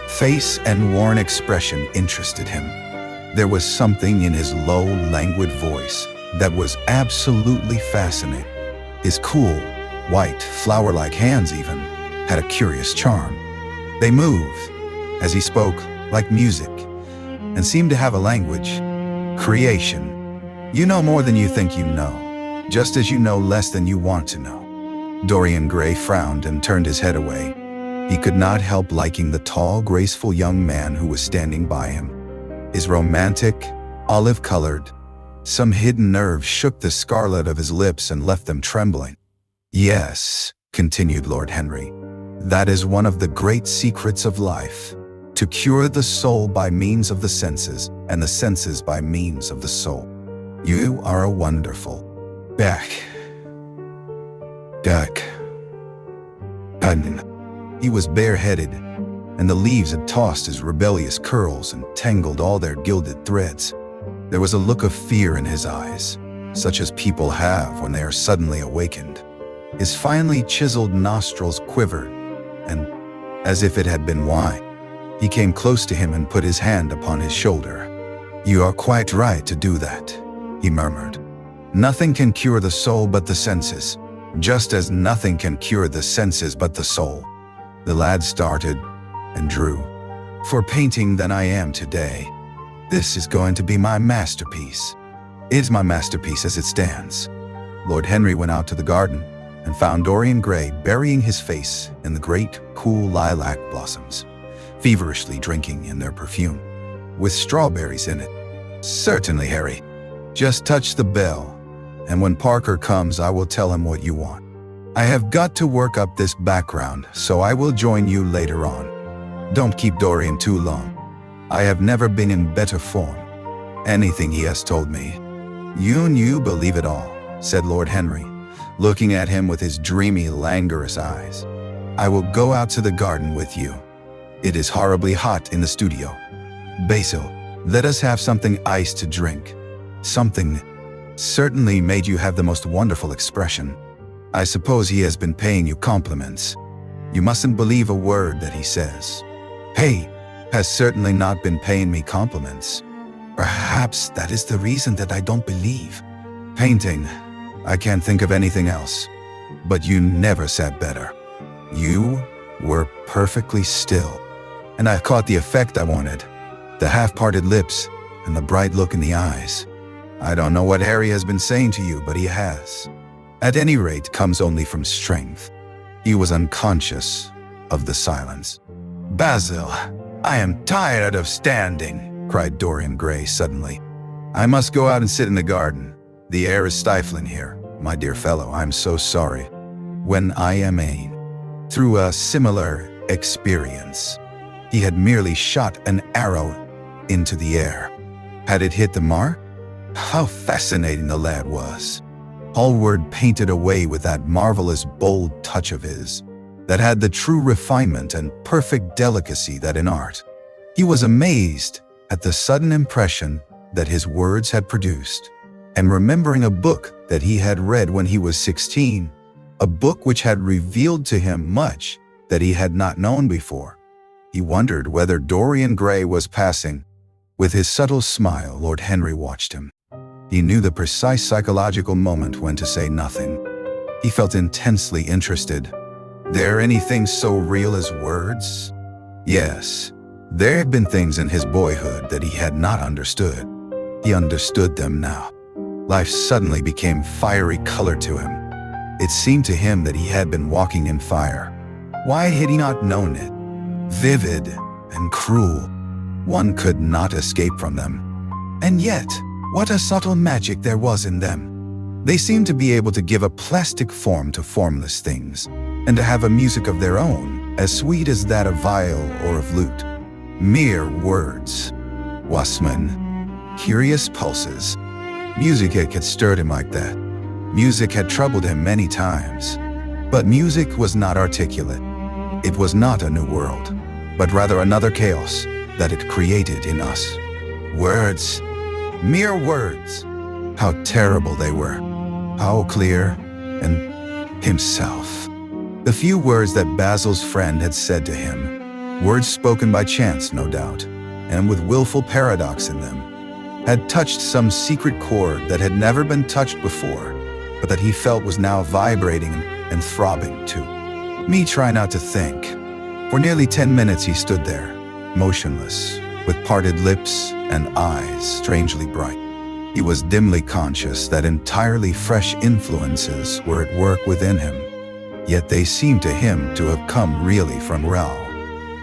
Face and worn expression interested him. There was something in his low, languid voice that was absolutely fascinating. His cool, white, flower-like hands even had a curious charm. They moved, as he spoke, like music, and seemed to have a language. Creation. You know more than you think you know, just as you know less than you want to know. Dorian Gray frowned and turned his head away. He could not help liking the tall, graceful young man who was standing by him. His romantic, olive-colored, some hidden nerve shook the scarlet of his lips and left them trembling. Yes, continued Lord Henry, that is one of the great secrets of life, to cure the soul by means of the senses, and the senses by means of the soul. You are a wonderful Duck. He was bareheaded, and the leaves had tossed his rebellious curls and tangled all their gilded threads. There was a look of fear in his eyes, such as people have when they are suddenly awakened. His finely chiseled nostrils quivered, and, as if it had been wine, he came close to him and put his hand upon his shoulder. You are quite right to do that, he murmured. Nothing can cure the soul but the senses, just as nothing can cure the senses but the soul. The lad started and drew. For painting than I am today. This is going to be my masterpiece. It is my masterpiece as it stands. Lord Henry went out to the garden and found Dorian Gray burying his face in the great, cool lilac blossoms, feverishly drinking in their perfume, with strawberries in it. Certainly, Harry. Just touch the bell, and when Parker comes, I will tell him what you want. I have got to work up this background, so I will join you later on. Don't keep Dorian too long. I have never been in better form. Anything he has told me. You believe it all, said Lord Henry, looking at him with his dreamy, languorous eyes. I will go out to the garden with you. It is horribly hot in the studio. Basil, let us have something iced to drink. Something certainly made you have the most wonderful expression. I suppose he has been paying you compliments. You mustn't believe a word that he says. Hey, has certainly not been paying me compliments. Perhaps that is the reason that I don't believe. Painting, I can't think of anything else. But you never sat better. You were perfectly still. And I caught the effect I wanted. The half-parted lips and the bright look in the eyes. I don't know what Harry has been saying to you, but he has. At any rate, comes only from strength. He was unconscious of the silence. Basil, I am tired of standing, cried Dorian Gray suddenly. I must go out and sit in the garden. The air is stifling here. My dear fellow, I'm so sorry. When I am through a similar experience. He had merely shot an arrow into the air. Had it hit the mark? How fascinating the lad was. Hallward painted away with that marvelous bold touch of his, that had the true refinement and perfect delicacy that in art. He was amazed at the sudden impression that his words had produced, and remembering a book that he had read when he was 16, a book which had revealed to him much that he had not known before, he wondered whether Dorian Gray was passing. With his subtle smile, Lord Henry watched him. He knew the precise psychological moment when to say nothing. He felt intensely interested. There anything so real as words? Yes, there had been things in his boyhood that he had not understood. He understood them now. Life suddenly became fiery color to him. It seemed to him that he had been walking in fire. Why had he not known it? Vivid and cruel. One could not escape from them. And yet, what a subtle magic there was in them. They seemed to be able to give a plastic form to formless things, and to have a music of their own, as sweet as that of viol or of lute. Mere words. Wasman. Curious pulses. Music had stirred him like that. Music had troubled him many times. But music was not articulate. It was not a new world, but rather another chaos that it created in us. Words. Mere words. How terrible they were. How clear. And himself. The few words that Basil's friend had said to him, words spoken by chance, no doubt, and with willful paradox in them, had touched some secret chord that had never been touched before, but that he felt was now vibrating and throbbing too. Me try not to think. For nearly 10 minutes he stood there, motionless, with parted lips and eyes strangely bright. He was dimly conscious that entirely fresh influences were at work within him, yet they seemed to him to have come really from Rel,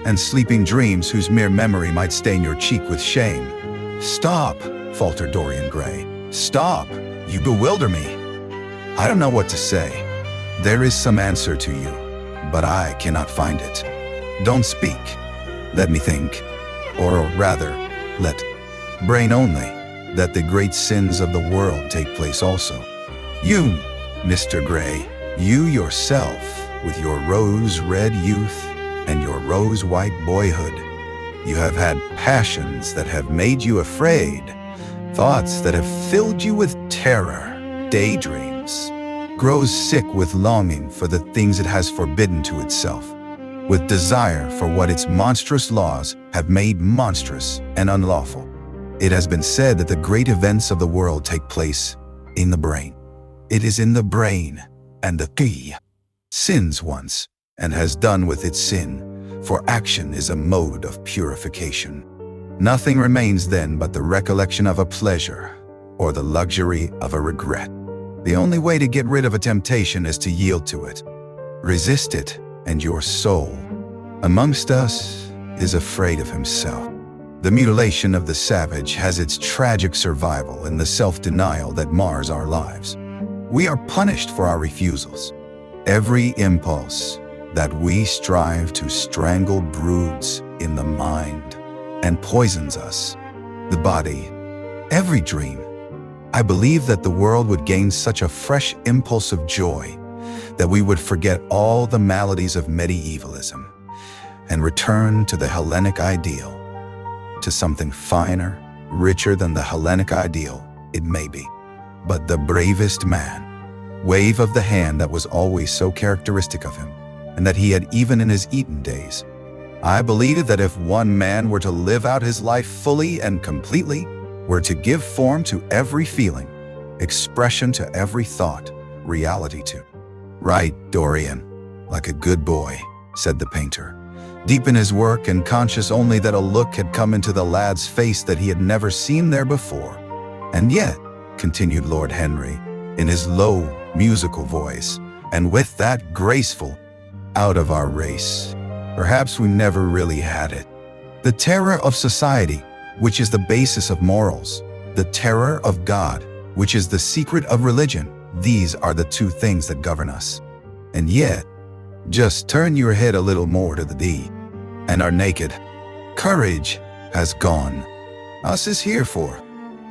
and sleeping dreams whose mere memory might stain your cheek with shame. "Stop," faltered Dorian Gray. "Stop, you bewilder me. I don't know what to say. There is some answer to you, but I cannot find it. Don't speak. Let me think. Or rather, let brain only, that the great sins of the world take place also. You, Mr. Gray, you yourself, with your rose-red youth and your rose-white boyhood, you have had passions that have made you afraid, thoughts that have filled you with terror, daydreams, grows sick with longing for the things it has forbidden to itself, with desire for what its monstrous laws have made monstrous and unlawful. It has been said that the great events of the world take place in the brain. It is in the brain, and the key sins once, and has done with its sin, for action is a mode of purification. Nothing remains then but the recollection of a pleasure, or the luxury of a regret. The only way to get rid of a temptation is to yield to it. Resist it, and your soul, amongst us, is afraid of himself. The mutilation of the savage has its tragic survival in the self-denial that mars our lives. We are punished for our refusals. Every impulse that we strive to strangle broods in the mind and poisons us, the body, every dream. I believe that the world would gain such a fresh impulse of joy that we would forget all the maladies of medievalism and return to the Hellenic ideal, to something finer, richer than the Hellenic ideal, it may be. But the bravest man, wave of the hand that was always so characteristic of him, and that he had even in his Eton days. I believe that if one man were to live out his life fully and completely, were to give form to every feeling, expression to every thought, reality to. "Right, Dorian, like a good boy," said the painter, deep in his work and conscious only that a look had come into the lad's face that he had never seen there before. "And yet," continued Lord Henry, in his low, musical voice, and with that graceful, "out of our race, perhaps we never really had it. The terror of society, which is the basis of morals, the terror of God, which is the secret of religion, these are the two things that govern us. And yet, just turn your head a little more to the D, and are naked. Courage has gone. Us is here for.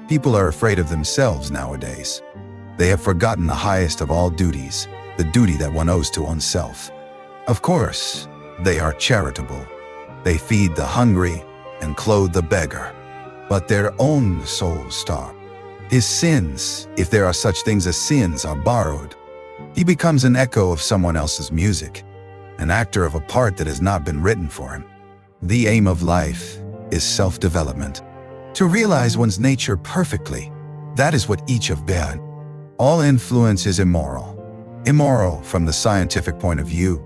People are afraid of themselves nowadays. They have forgotten the highest of all duties, the duty that one owes to oneself. Of course, they are charitable. They feed the hungry and clothe the beggar, but their own souls starve. His sins, if there are such things as sins, are borrowed. He becomes an echo of someone else's music, an actor of a part that has not been written for him. The aim of life is self-development, to realize one's nature perfectly, That is what each have been. All influence is immoral. Immoral from the scientific point of view.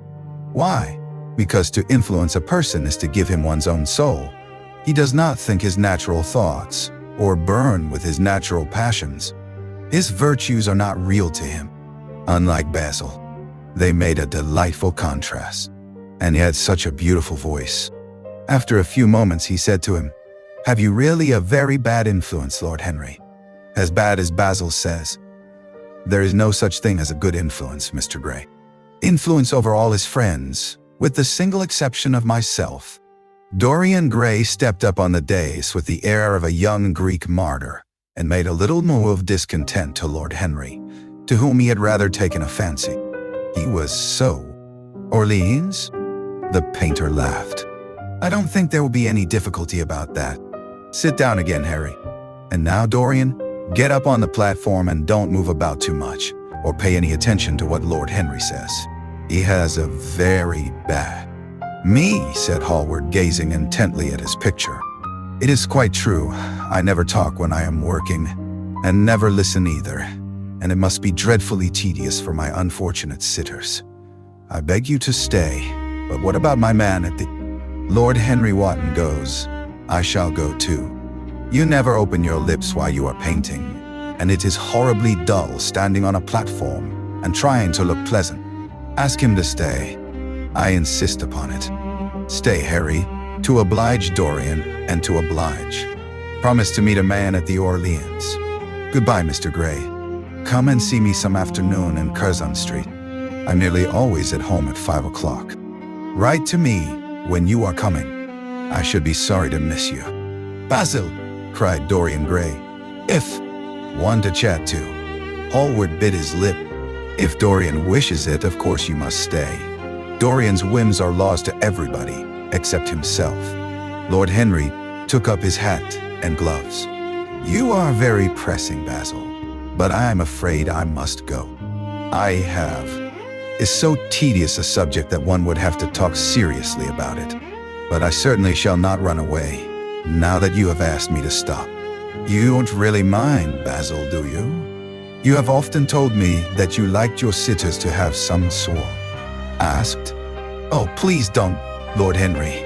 Why? Because to influence a person is to give him one's own soul. He does not think his natural thoughts or burn with his natural passions. His virtues are not real to him. Unlike Basil, they made a delightful contrast, and he had such a beautiful voice. After a few moments, he said to him, "Have you really a very bad influence, Lord Henry? As bad as Basil says? There is no such thing as a good influence, Mr. Gray. Influence over all his friends, with the single exception of myself." Dorian Gray stepped up on the dais with the air of a young Greek martyr and made a little moue of discontent to Lord Henry, to whom he had rather taken a fancy. He was so. "Orleans?" The painter laughed. "I don't think there will be any difficulty about that. Sit down again, Harry. And now, Dorian, get up on the platform and don't move about too much, or pay any attention to what Lord Henry says. He has a very bad..." "Me," said Hallward, gazing intently at his picture. "It is quite true. I never talk when I am working, and never listen either, and it must be dreadfully tedious for my unfortunate sitters. I beg you to stay, but what about my man at the..." "Lord Henry Wotton goes. I shall go too. You never open your lips while you are painting, and it is horribly dull standing on a platform and trying to look pleasant. Ask him to stay. I insist upon it. Stay, Harry, to oblige Dorian and to oblige. Promise to meet a man at the Orleans. Goodbye, Mr. Gray. Come and see me some afternoon in Curzon Street. I'm nearly always at home at 5 o'clock. Write to me when you are coming. I should be sorry to miss you." "Basil!" cried Dorian Gray. "If one to chat to." Hallward bit his lip. "If Dorian wishes it, of course you must stay. Dorian's whims are laws to everybody, except himself." Lord Henry took up his hat and gloves. "You are very pressing, Basil, but I am afraid I must go. Is so tedious a subject that one would have to talk seriously about it. But I certainly shall not run away, now that you have asked me to stop. You don't really mind, Basil, do you? You have often told me that you liked your sitters to have some sort." "Asked? Oh, please don't, Lord Henry.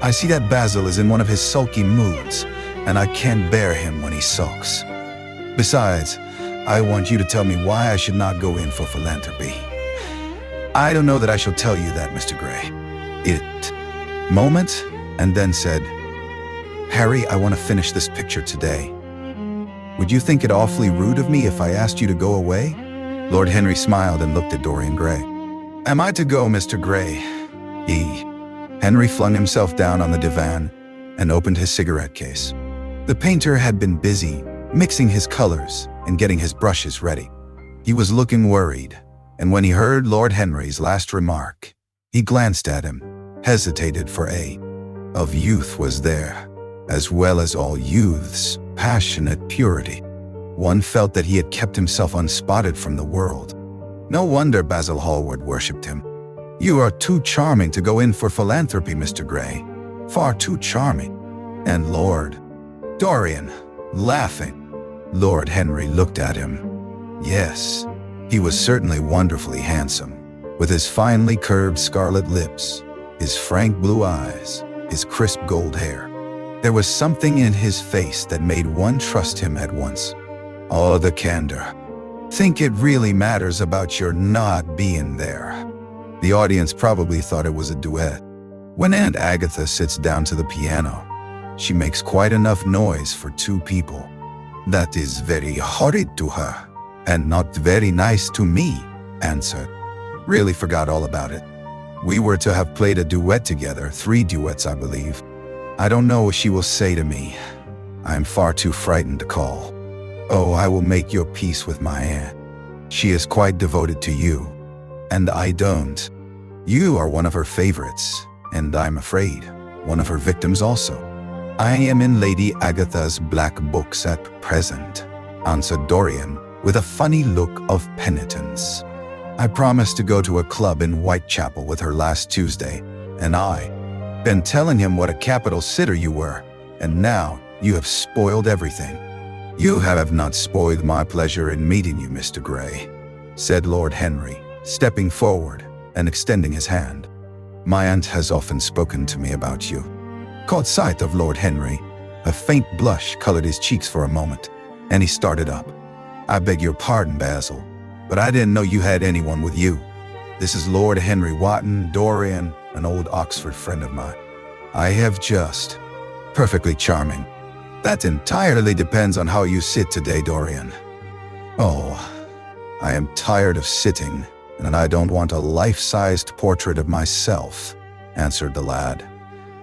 I see that Basil is in one of his sulky moods, and I can't bear him when he sulks. Besides, I want you to tell me why I should not go in for philanthropy." "I don't know that I shall tell you that, Mr. Gray." Moment, and then said, "Harry, I want to finish this picture today. Would you think it awfully rude of me if I asked you to go away?" Lord Henry smiled and looked at Dorian Gray. "Am I to go, Mr. Gray?" Henry flung himself down on the divan and opened his cigarette case. The painter had been busy mixing his colors and getting his brushes ready. He was looking worried, and when he heard Lord Henry's last remark, he glanced at him, hesitated for of youth was there, as well as all youth's passionate purity. One felt that he had kept himself unspotted from the world. No wonder Basil Hallward worshipped him. "You are too charming to go in for philanthropy, Mr. Gray. Far too charming." And Lord Dorian, laughing. Lord Henry looked at him. Yes, he was certainly wonderfully handsome, with his finely curved scarlet lips, his frank blue eyes, his crisp gold hair. There was something in his face that made one trust him at once. Oh, the candor. Think it really matters about your not being there. The audience probably thought it was a duet. When Aunt Agatha sits down to the piano, she makes quite enough noise for two people. That is very horrid to her, and not very nice to me, answered. Really forgot all about it. We were to have played a duet together, 3 duets, I believe. I don't know what she will say to me. I am far too frightened to call. Oh, I will make your peace with my aunt. She is quite devoted to you, and I don't. You are one of her favorites, and I'm afraid one of her victims also. I am in Lady Agatha's black books at present, answered Dorian with a funny look of penitence. I promised to go to a club in Whitechapel with her last Tuesday, and I've been telling him what a capital sitter you were, and now you have spoiled everything. "You have not spoiled my pleasure in meeting you, Mr. Gray," said Lord Henry, stepping forward and extending his hand. "My aunt has often spoken to me about you." Caught sight of Lord Henry, a faint blush colored his cheeks for a moment, and he started up. "I beg your pardon, Basil, but I didn't know you had anyone with you. This is Lord Henry Wotton, Dorian, an old Oxford friend of mine. I have just... Perfectly charming." "That entirely depends on how you sit today, Dorian." "Oh, I am tired of sitting, and I don't want a life-sized portrait of myself," answered the lad,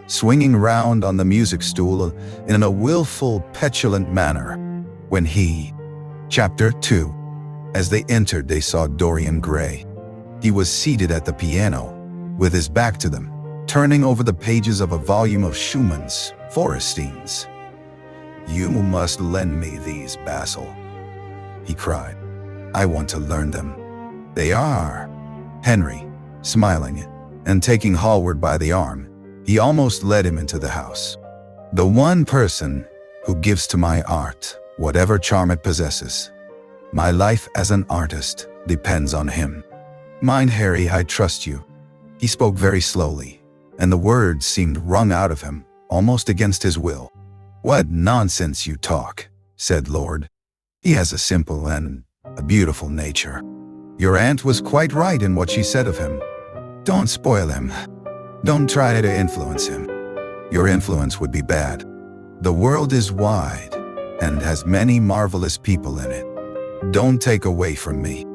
swinging round on the music stool in a willful, petulant manner. When he... Chapter 2. As they entered, they saw Dorian Gray. He was seated at the piano, with his back to them, turning over the pages of a volume of Schumann's Forestines. "You must lend me these, Basil," he cried. "I want to learn them." "They are." Henry, smiling and taking Hallward by the arm, he almost led him into the house. "The one person who gives to my art whatever charm it possesses. My life as an artist depends on him. Mind, Harry, I trust you." He spoke very slowly, and the words seemed wrung out of him, almost against his will. "What nonsense you talk," said Lord. "He has a simple and a beautiful nature. Your aunt was quite right in what she said of him. Don't spoil him. Don't try to influence him. Your influence would be bad. The world is wide and has many marvelous people in it. Don't take away from me."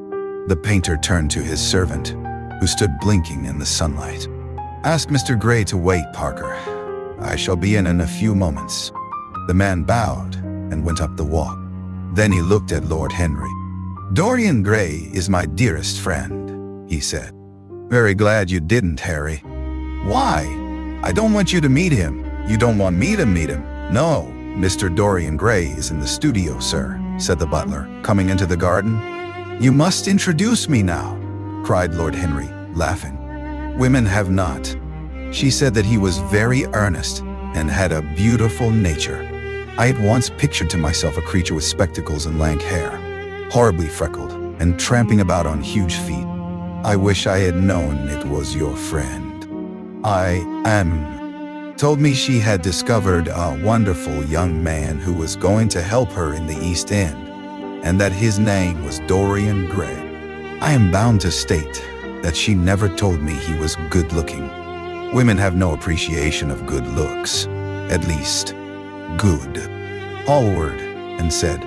The painter turned to his servant, who stood blinking in the sunlight. "Ask Mr. Gray to wait, Parker. I shall be in a few moments." The man bowed and went up the walk. Then he looked at Lord Henry. "Dorian Gray is my dearest friend," he said. "Very glad you didn't, Harry." "Why? I don't want you to meet him." "You don't want me to meet him?" "No, Mr. Dorian Gray is in the studio, sir," said the butler, coming into the garden. "You must introduce me now," cried Lord Henry, laughing. "Women have not." She said that he was very earnest and had a beautiful nature. I at once pictured to myself a creature with spectacles and lank hair, horribly freckled, and tramping about on huge feet. "I wish I had known it was your friend." Told me she had discovered a wonderful young man who was going to help her in the East End, and that his name was Dorian Gray. I am bound to state that she never told me he was good-looking. Women have no appreciation of good looks, at least, good. Hallward, and said,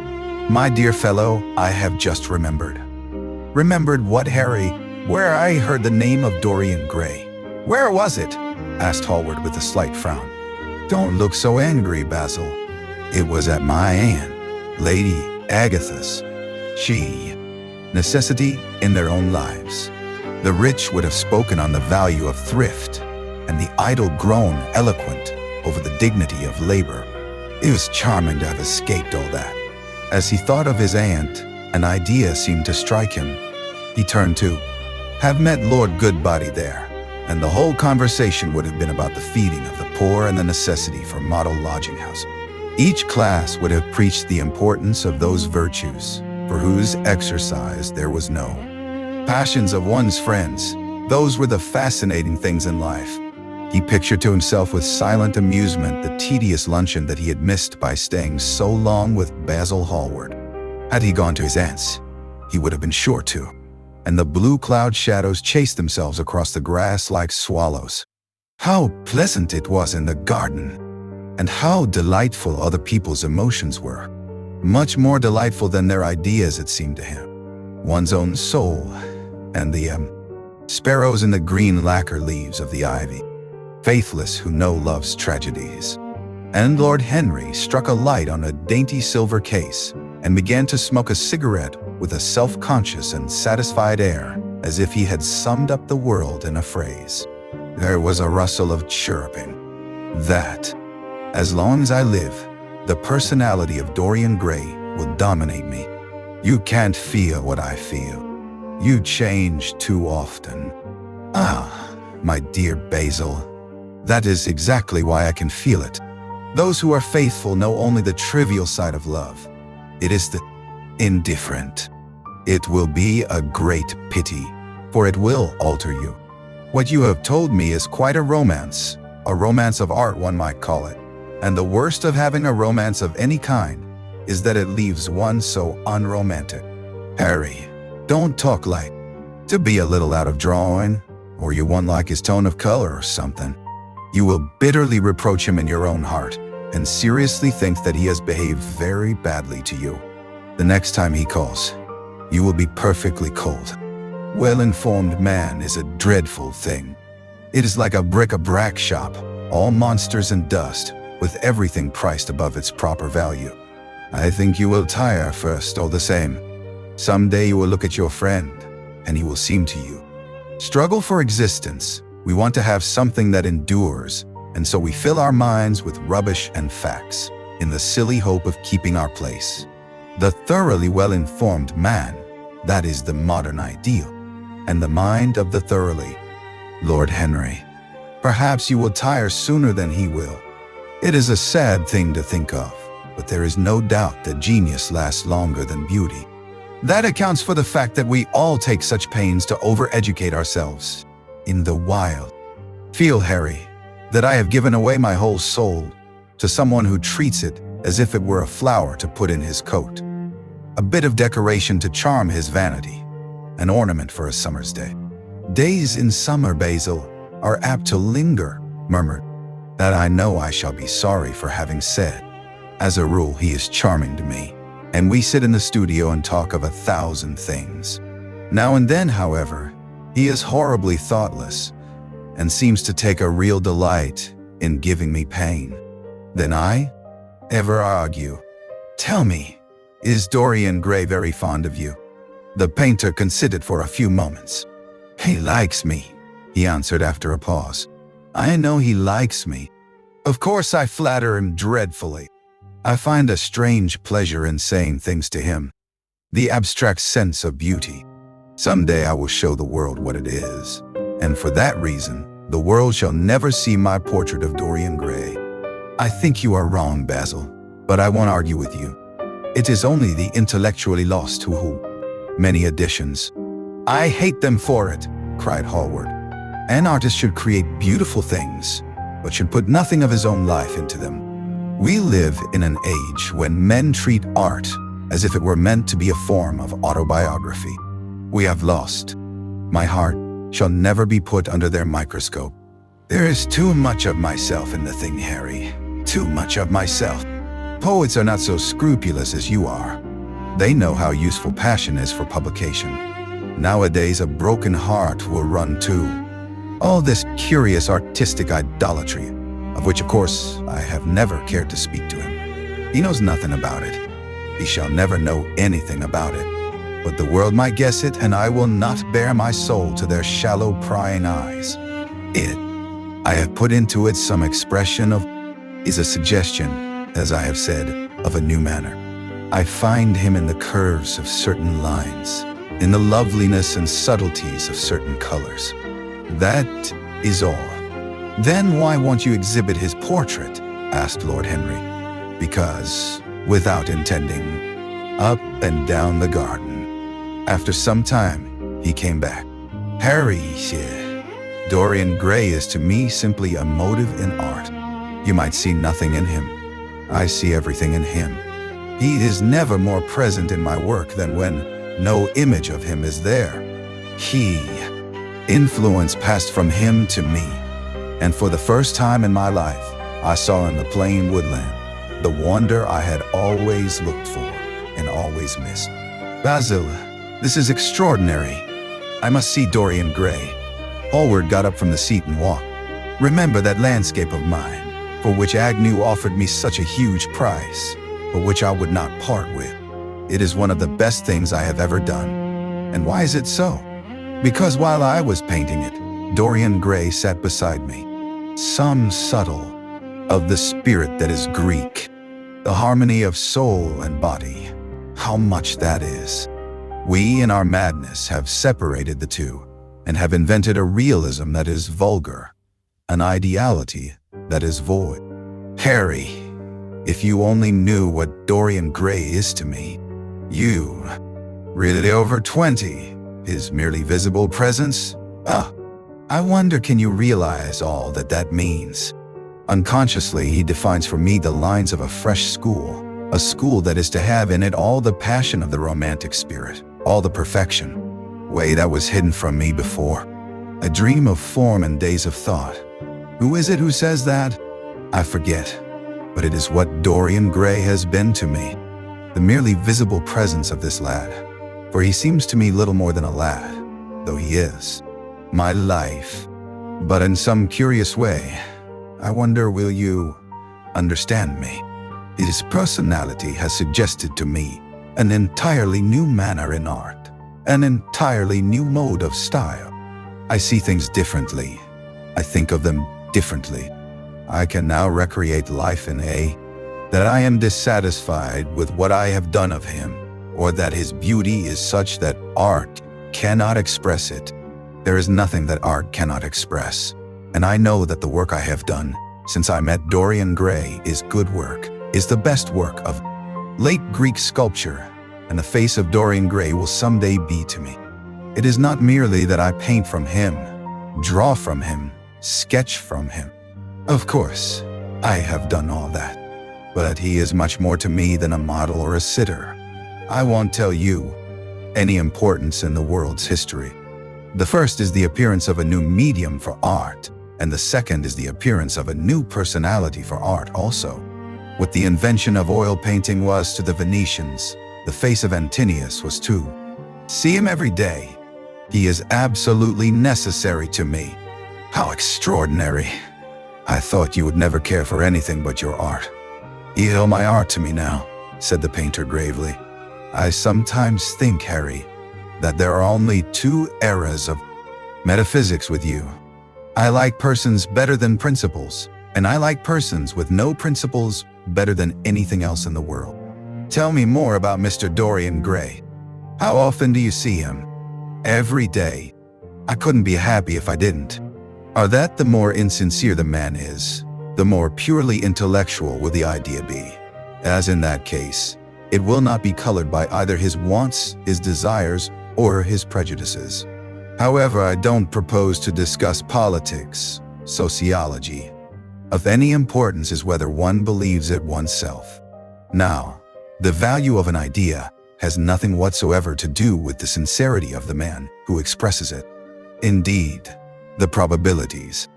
"My dear fellow, I have just remembered." "Remembered what, Harry?" "Where I heard the name of Dorian Gray." "Where was it?" asked Hallward with a slight frown. "Don't look so angry, Basil. It was at my aunt, Lady Agatha's. Necessity in their own lives. The rich would have spoken on the value of thrift, and the idle grown eloquent over the dignity of labor. It was charming to have escaped all that." As he thought of his aunt, an idea seemed to strike him. He turned to, "Have met Lord Goodbody there," and the whole conversation would have been about the feeding of the poor and the necessity for model lodging houses. Each class would have preached the importance of those virtues for whose exercise there was no passions of one's friends. Those were the fascinating things in life. He pictured to himself with silent amusement the tedious luncheon that he had missed by staying so long with Basil Hallward. Had he gone to his aunt's, he would have been sure to, and the blue cloud shadows chased themselves across the grass like swallows. How pleasant it was in the garden, and how delightful other people's emotions were. Much more delightful than their ideas, it seemed to him. One's own soul, and the sparrows in the green lacquer leaves of the ivy, faithless who know love's tragedies. And Lord Henry struck a light on a dainty silver case and began to smoke a cigarette with a self-conscious and satisfied air, as if he had summed up the world in a phrase. There was a rustle of chirruping. That, as long as I live, the personality of Dorian Gray will dominate me. You can't feel what I feel. You change too often. Ah, my dear Basil, that is exactly why I can feel it. Those who are faithful know only the trivial side of love. It is the indifferent. It will be a great pity, for it will alter you. What you have told me is quite a romance of art one might call it. And the worst of having a romance of any kind is that it leaves one so unromantic. Harry, don't talk like to be a little out of drawing, or you won't like his tone of color or something. You will bitterly reproach him in your own heart and seriously think that he has behaved very badly to you. The next time he calls, you will be perfectly cold. Well-informed man is a dreadful thing. It is like a bric-a-brac shop, all monsters and dust, with everything priced above its proper value. I think you will tire first all the same. Someday you will look at your friend, and he will seem to you. Struggle for existence. We want to have something that endures, and so we fill our minds with rubbish and facts, in the silly hope of keeping our place. The thoroughly well-informed man, that is the modern ideal, and the mind of the thoroughly. Lord Henry, perhaps you will tire sooner than he will. It is a sad thing to think of, but there is no doubt that genius lasts longer than beauty. That accounts for the fact that we all take such pains to overeducate ourselves. In the wild. Feel, Harry, that I have given away my whole soul to someone who treats it as if it were a flower to put in his coat, a bit of decoration to charm his vanity, an ornament for a summer's day. Days in summer, Basil, are apt to linger, murmured. That I know I shall be sorry for having said. As a rule, he is charming to me, and we sit in the studio and talk of 1,000 things. Now and then, however, he is horribly thoughtless and seems to take a real delight in giving me pain. Then I ever argue. Tell me, is Dorian Gray very fond of you? The painter considered for a few moments. He likes me, he answered after a pause. I know he likes me. Of course I flatter him dreadfully. I find a strange pleasure in saying things to him. The abstract sense of beauty. Someday I will show the world what it is. And for that reason, the world shall never see my portrait of Dorian Gray. I think you are wrong, Basil, but I won't argue with you. It is only the intellectually lost who many additions. I hate them for it, cried Hallward. An artist should create beautiful things, but should put nothing of his own life into them. We live in an age when men treat art as if it were meant to be a form of autobiography. We have lost. My heart shall never be put under their microscope. There is too much of myself in the thing, Harry. Too much of myself. Poets are not so scrupulous as you are. They know how useful passion is for publication. Nowadays, a broken heart will run too. All this curious artistic idolatry, of which, of course, I have never cared to speak to him. He knows nothing about it. He shall never know anything about it. But the world might guess it, and I will not bare my soul to their shallow, prying eyes. I have put into it some expression of, is a suggestion, as I have said, of a new manner. I find him in the curves of certain lines, in the loveliness and subtleties of certain colors. That is all. Then why won't you exhibit his portrait? Asked Lord Henry. Because, without intending, up and down the garden. After some time, he came back. Harry, Dorian Gray is to me simply a motive in art. You might see nothing in him. I see everything in him. He is never more present in my work than when no image of him is there. Influence passed from him to me, and for the first time in my life, I saw in the plain woodland the wonder I had always looked for and always missed. Basil, this is extraordinary. I must see Dorian Gray. Hallward got up from the seat and walked. Remember that landscape of mine, for which Agnew offered me such a huge price, but which I would not part with. It is one of the best things I have ever done. And why is it so? Because while I was painting it, Dorian Gray sat beside me. Some subtle of the spirit that is Greek, the harmony of soul and body. How much that is. We, in our madness, have separated the two and have invented a realism that is vulgar, an ideality that is void. Harry, If you only knew what Dorian Gray is to me. You, really over 20, his merely visible presence? I wonder, can you realize all that that means? Unconsciously, he defines for me the lines of a fresh school, a school that is to have in it all the passion of the romantic spirit, all the perfection, way that was hidden from me before. A dream of form and days of thought. Who is it who says that? I forget, but it is what Dorian Gray has been to me. The merely visible presence of this lad, for he seems to me little more than a lad, though he is. My life. But in some curious way, I wonder, will you understand me? His personality has suggested to me an entirely new manner in art, an entirely new mode of style. I see things differently. I think of them differently. I can now recreate life in that I am dissatisfied with what I have done of him, or that his beauty is such that art cannot express it. There is nothing that art cannot express, and I know that the work I have done since I met Dorian Gray is good work, is the best work of late Greek sculpture, and the face of Dorian Gray will someday be to me. It is not merely that I paint from him, draw from him, sketch from him. Of course, I have done all that, but he is much more to me than a model or a sitter. I won't tell you any importance in the world's history. The first is the appearance of a new medium for art, and the second is the appearance of a new personality for art also. What the invention of oil painting was to the Venetians, the face of Antinous was too. See him every day. He is absolutely necessary to me. How extraordinary. I thought you would never care for anything but your art. You owe my art to me now, said the painter gravely. I sometimes think, Harry, that there are only two eras of metaphysics with you. I like persons better than principles, and I like persons with no principles better than anything else in the world. Tell me more about Mr. Dorian Gray. How often do you see him? Every day. I couldn't be happy if I didn't. Or that the more insincere the man is, the more purely intellectual will the idea be. As in that case, it will not be colored by either his wants, his desires, or his prejudices. However, I don't propose to discuss politics, sociology. Of any importance is whether one believes it oneself. Now, the value of an idea has nothing whatsoever to do with the sincerity of the man who expresses it. Indeed, the probabilities.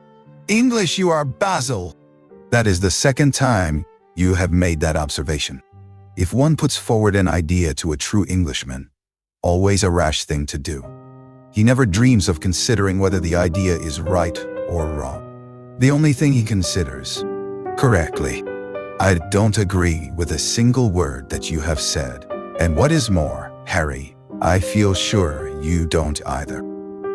English, you are Basil. That is the second time you have made that observation. If one puts forward an idea to a true Englishman, always a rash thing to do. He never dreams of considering whether the idea is right or wrong. The only thing he considers, correctly. I don't agree with a single word that you have said. And what is more, Harry, I feel sure you don't either.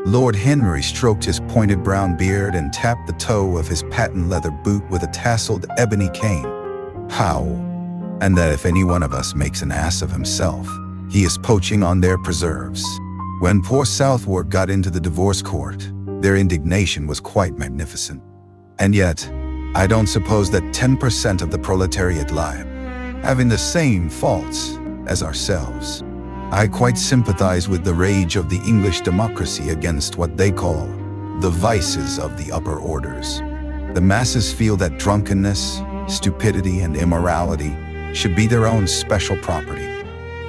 Lord Henry stroked his pointed brown beard and tapped the toe of his patent leather boot with a tasseled ebony cane. How? And that if any one of us makes an ass of himself, he is poaching on their preserves. When poor Southwark got into the divorce court, their indignation was quite magnificent. And yet, I don't suppose that 10% of the proletariat lie, having the same faults as ourselves. I quite sympathize with the rage of the English democracy against what they call the vices of the upper orders. The masses feel that drunkenness, stupidity, and immorality should be their own special property.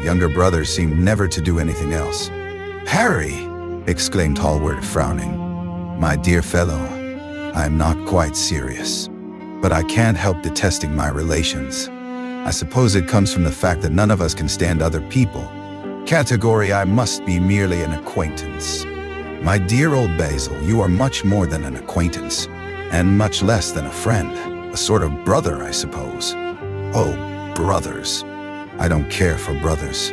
Younger brothers seem never to do anything else. Harry, exclaimed Hallward, frowning. My dear fellow, I am not quite serious, but I can't help detesting my relations. I suppose it comes from the fact that none of us can stand other people. Category I must be merely an acquaintance. My dear old Basil, you are much more than an acquaintance, and much less than a friend. A sort of brother, I suppose. Oh, brothers. I don't care for brothers.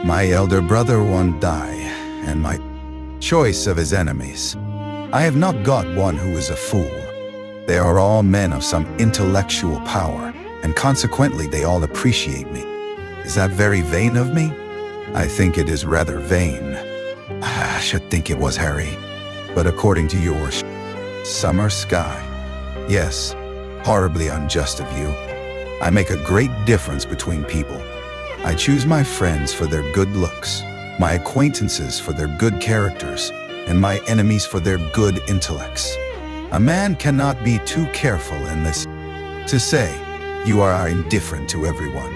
My elder brother won't die, and my choice of his enemies. I have not got one who is a fool. They are all men of some intellectual power, and consequently they all appreciate me. Is that very vain of me? I think it is rather vain. I should think it was, Harry. But according to your summer sky. Yes, horribly unjust of you. I make a great difference between people. I choose my friends for their good looks, my acquaintances for their good characters, and my enemies for their good intellects. A man cannot be too careful in this to say, you are indifferent to everyone.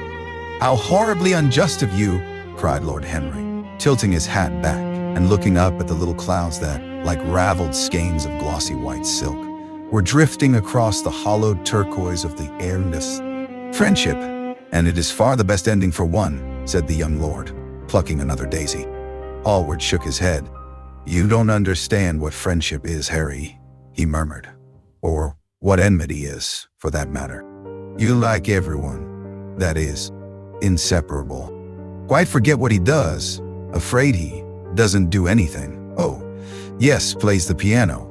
How horribly unjust of you, cried Lord Henry, tilting his hat back and looking up at the little clouds that, like raveled skeins of glossy white silk, were drifting across the hollowed turquoise of the airless. Friendship, and it is far the best ending for one, said the young lord, plucking another daisy. Hallward shook his head. You don't understand what friendship is, Harry, he murmured. Or what enmity is, for that matter. You like everyone. That is, inseparable. Quite forget what he does. Afraid he doesn't do anything. Oh, yes, plays the piano.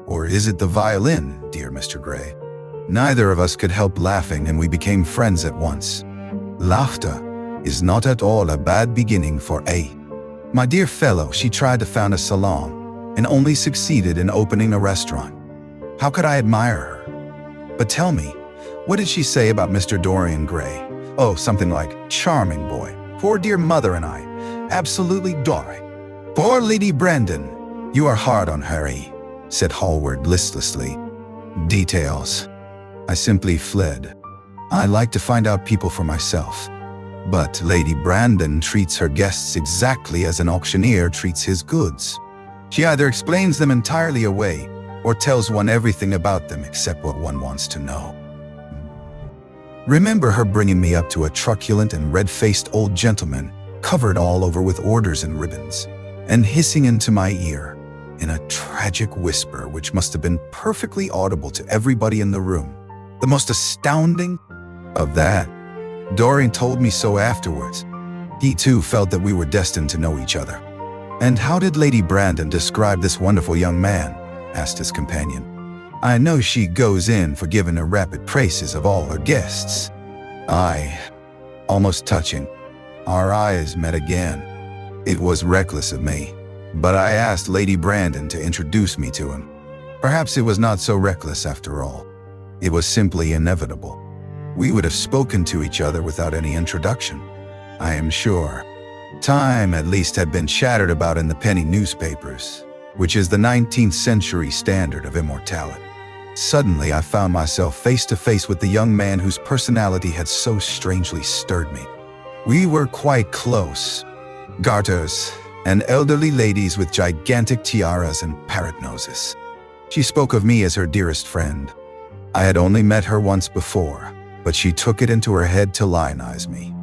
Or is it the violin, dear Mr. Gray? Neither of us could help laughing, and we became friends at once. Laughter is not at all a bad beginning for a. My dear fellow, she tried to found a salon and only succeeded in opening a restaurant. How could I admire her? But tell me, what did she say about Mr. Dorian Gray? Oh, something like, charming boy, poor dear mother and I, absolutely die. Poor Lady Brandon, you are hard on Harry, said Hallward listlessly. Details. I simply fled. I like to find out people for myself. But Lady Brandon treats her guests exactly as an auctioneer treats his goods. She either explains them entirely away or tells one everything about them except what one wants to know. Remember her bringing me up to a truculent and red-faced old gentleman, covered all over with orders and ribbons, and hissing into my ear, in a tragic whisper which must have been perfectly audible to everybody in the room. The most astounding of that, Dorian told me so afterwards. He too felt that we were destined to know each other. And how did Lady Brandon describe this wonderful young man? Asked his companion. I know she goes in for giving her rapid praises of all her guests. Aye, almost touching. Our eyes met again. It was reckless of me, but I asked Lady Brandon to introduce me to him. Perhaps it was not so reckless after all. It was simply inevitable. We would have spoken to each other without any introduction, I am sure. Time, at least, had been chattered about in the penny newspapers, which is the 19th century standard of immortality. Suddenly, I found myself face to face with the young man whose personality had so strangely stirred me. We were quite close. Garters and elderly ladies with gigantic tiaras and parrot noses. She spoke of me as her dearest friend. I had only met her once before, but she took it into her head to lionize me.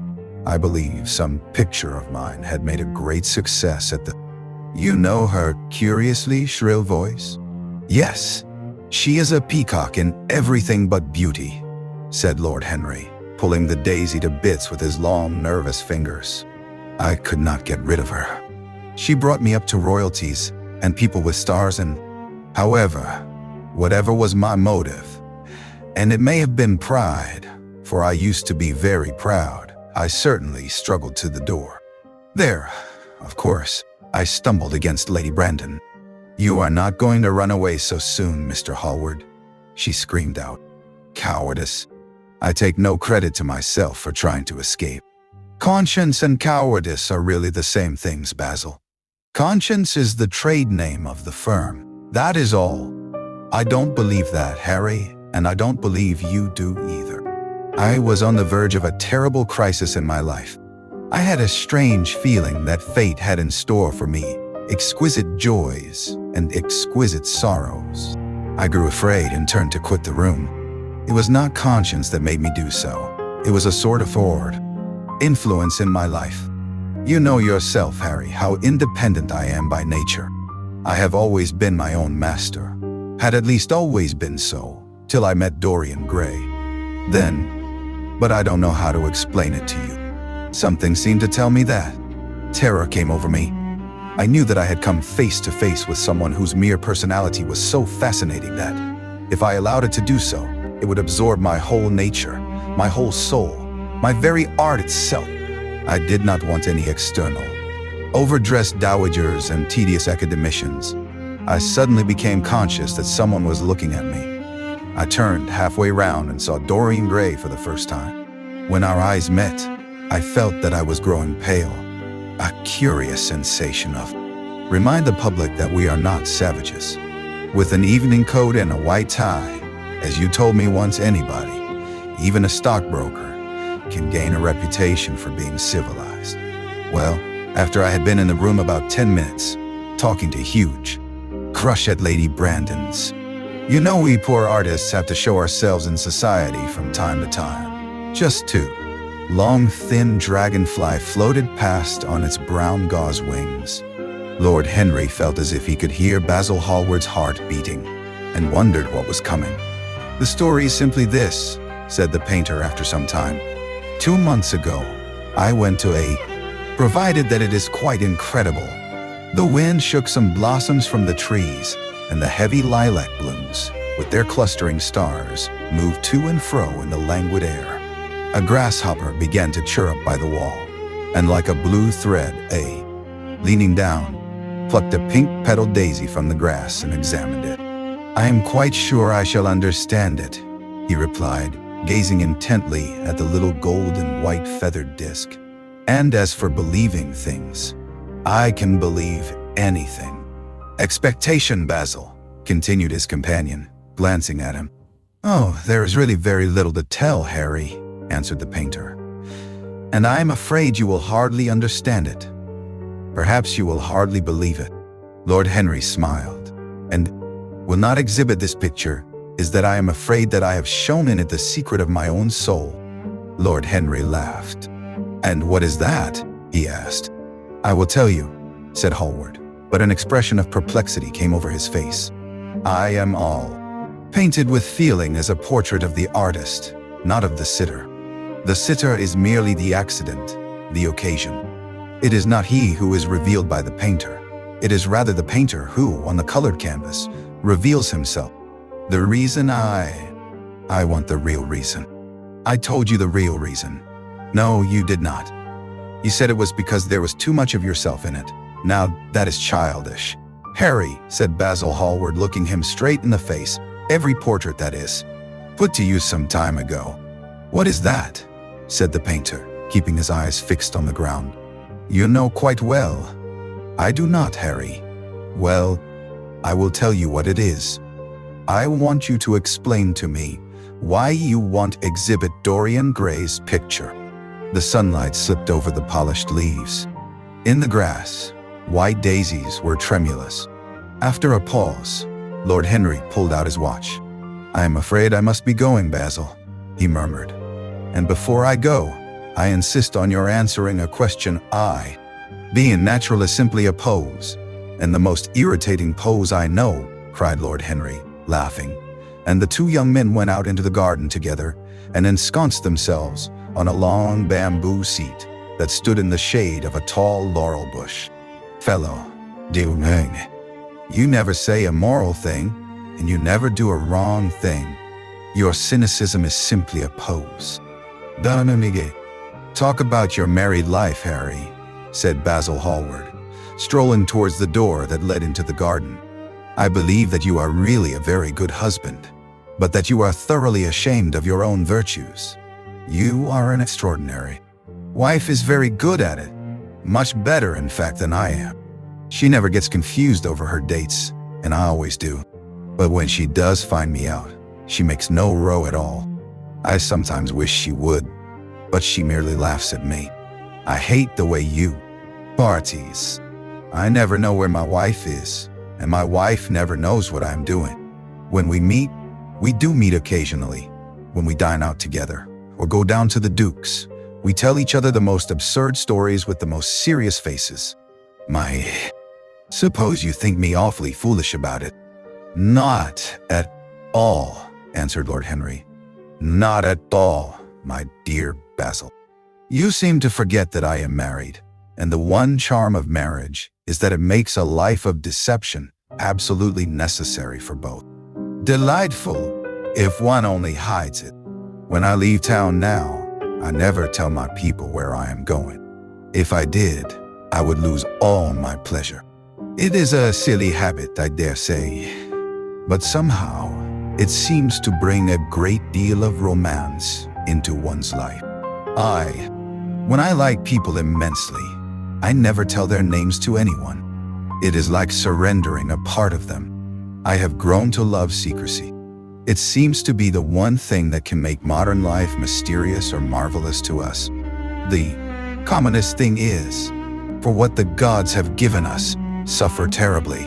I believe some picture of mine had made a great success at the... You know her curiously shrill voice? Yes, she is a peacock in everything but beauty, said Lord Henry, pulling the daisy to bits with his long, nervous fingers. I could not get rid of her. She brought me up to royalties and people with stars and... However, whatever was my motive, and it may have been pride, for I used to be very proud, I certainly struggled to the door. There, of course, I stumbled against Lady Brandon. You are not going to run away so soon, Mr. Hallward, she screamed out. Cowardice. I take no credit to myself for trying to escape. Conscience and cowardice are really the same things, Basil. Conscience is the trade name of the firm. That is all. I don't believe that, Harry, and I don't believe you do either. I was on the verge of a terrible crisis in my life. I had a strange feeling that fate had in store for me exquisite joys and exquisite sorrows. I grew afraid and turned to quit the room. It was not conscience that made me do so. It was a sort of forward influence in my life. You know yourself, Harry, how independent I am by nature. I have always been my own master, had at least always been so, till I met Dorian Gray. Then, but I don't know how to explain it to you. Something seemed to tell me that. Terror came over me. I knew that I had come face to face with someone whose mere personality was so fascinating that, if I allowed it to do so, it would absorb my whole nature, my whole soul, my very art itself. I did not want any external, overdressed dowagers and tedious academicians. I suddenly became conscious that someone was looking at me. I turned halfway round and saw Dorian Gray for the first time. When our eyes met, I felt that I was growing pale. A curious sensation of, remind the public that we are not savages. With an evening coat and a white tie, as you told me once, anybody, even a stockbroker, can gain a reputation for being civilized. Well, after I had been in the room about 10 minutes, talking to Huge, crush at Lady Brandon's. You know we poor artists have to show ourselves in society from time to time. Just two. Long, thin dragonfly floated past on its brown gauze wings. Lord Henry felt as if he could hear Basil Hallward's heart beating, and wondered what was coming. The story is simply this, said the painter after some time. 2 months ago, I went to provided that it is quite incredible. The wind shook some blossoms from the trees, and the heavy lilac blooms, with their clustering stars, moved to and fro in the languid air. A grasshopper began to chirrup by the wall, and like a blue thread, leaning down, plucked a pink-petaled daisy from the grass and examined it. I am quite sure I shall understand it, he replied, gazing intently at the little gold and white feathered disc. And as for believing things, I can believe anything. Expectation, Basil, continued his companion, glancing at him. Oh, there is really very little to tell, Harry, answered the painter. And I am afraid you will hardly understand it. Perhaps you will hardly believe it. Lord Henry smiled. And will not exhibit this picture is that I am afraid that I have shown in it the secret of my own soul. Lord Henry laughed. And what is that? He asked. I will tell you, said Hallward, but an expression of perplexity came over his face. I am all painted with feeling as a portrait of the artist, not of the sitter. The sitter is merely the accident, the occasion. It is not he who is revealed by the painter. It is rather the painter who, on the colored canvas, reveals himself. The reason I want the real reason. I told you the real reason. No, you did not. You said it was because there was too much of yourself in it. Now, that is childish. Harry, said Basil Hallward, looking him straight in the face, every portrait, that is, put to use some time ago. What is that? Said the painter, keeping his eyes fixed on the ground. You know quite well. I do not, Harry. Well, I will tell you what it is. I want you to explain to me why you want exhibit Dorian Gray's picture. The sunlight slipped over the polished leaves. In the grass, white daisies were tremulous. After a pause, Lord Henry pulled out his watch. I am afraid I must be going, Basil, he murmured. And before I go, I insist on your answering a question. Being natural is simply a pose, and the most irritating pose I know, cried Lord Henry, laughing. And the two young men went out into the garden together and ensconced themselves on a long bamboo seat that stood in the shade of a tall laurel bush. Fellow, you never say a moral thing, and you never do a wrong thing. Your cynicism is simply a pose. Talk about your married life, Harry, said Basil Hallward, strolling towards the door that led into the garden. I believe that you are really a very good husband, but that you are thoroughly ashamed of your own virtues. You are an extraordinary. Wife is very good at it, much better, in fact, than I am. She never gets confused over her dates, and I always do. But when she does find me out, she makes no row at all. I sometimes wish she would, but she merely laughs at me. I hate the way you parties. I never know where my wife is, and my wife never knows what I'm doing. When we meet, we do meet occasionally. When we dine out together, or go down to the Duke's, we tell each other the most absurd stories with the most serious faces. Suppose you think me awfully foolish about it. Not at all, answered Lord Henry. Not at all, my dear Basil. You seem to forget that I am married, and the one charm of marriage is that it makes a life of deception absolutely necessary for both. Delightful, if one only hides it. When I leave town now, I never tell my people where I am going. If I did, I would lose all my pleasure. It is a silly habit, I dare say, but somehow It seems to bring a great deal of romance into one's life. When I like people immensely, I never tell their names to anyone. It is like surrendering a part of them. I have grown to love secrecy. It seems to be the one thing that can make modern life mysterious or marvelous to us. The commonest thing is, for what the gods have given us, suffer terribly.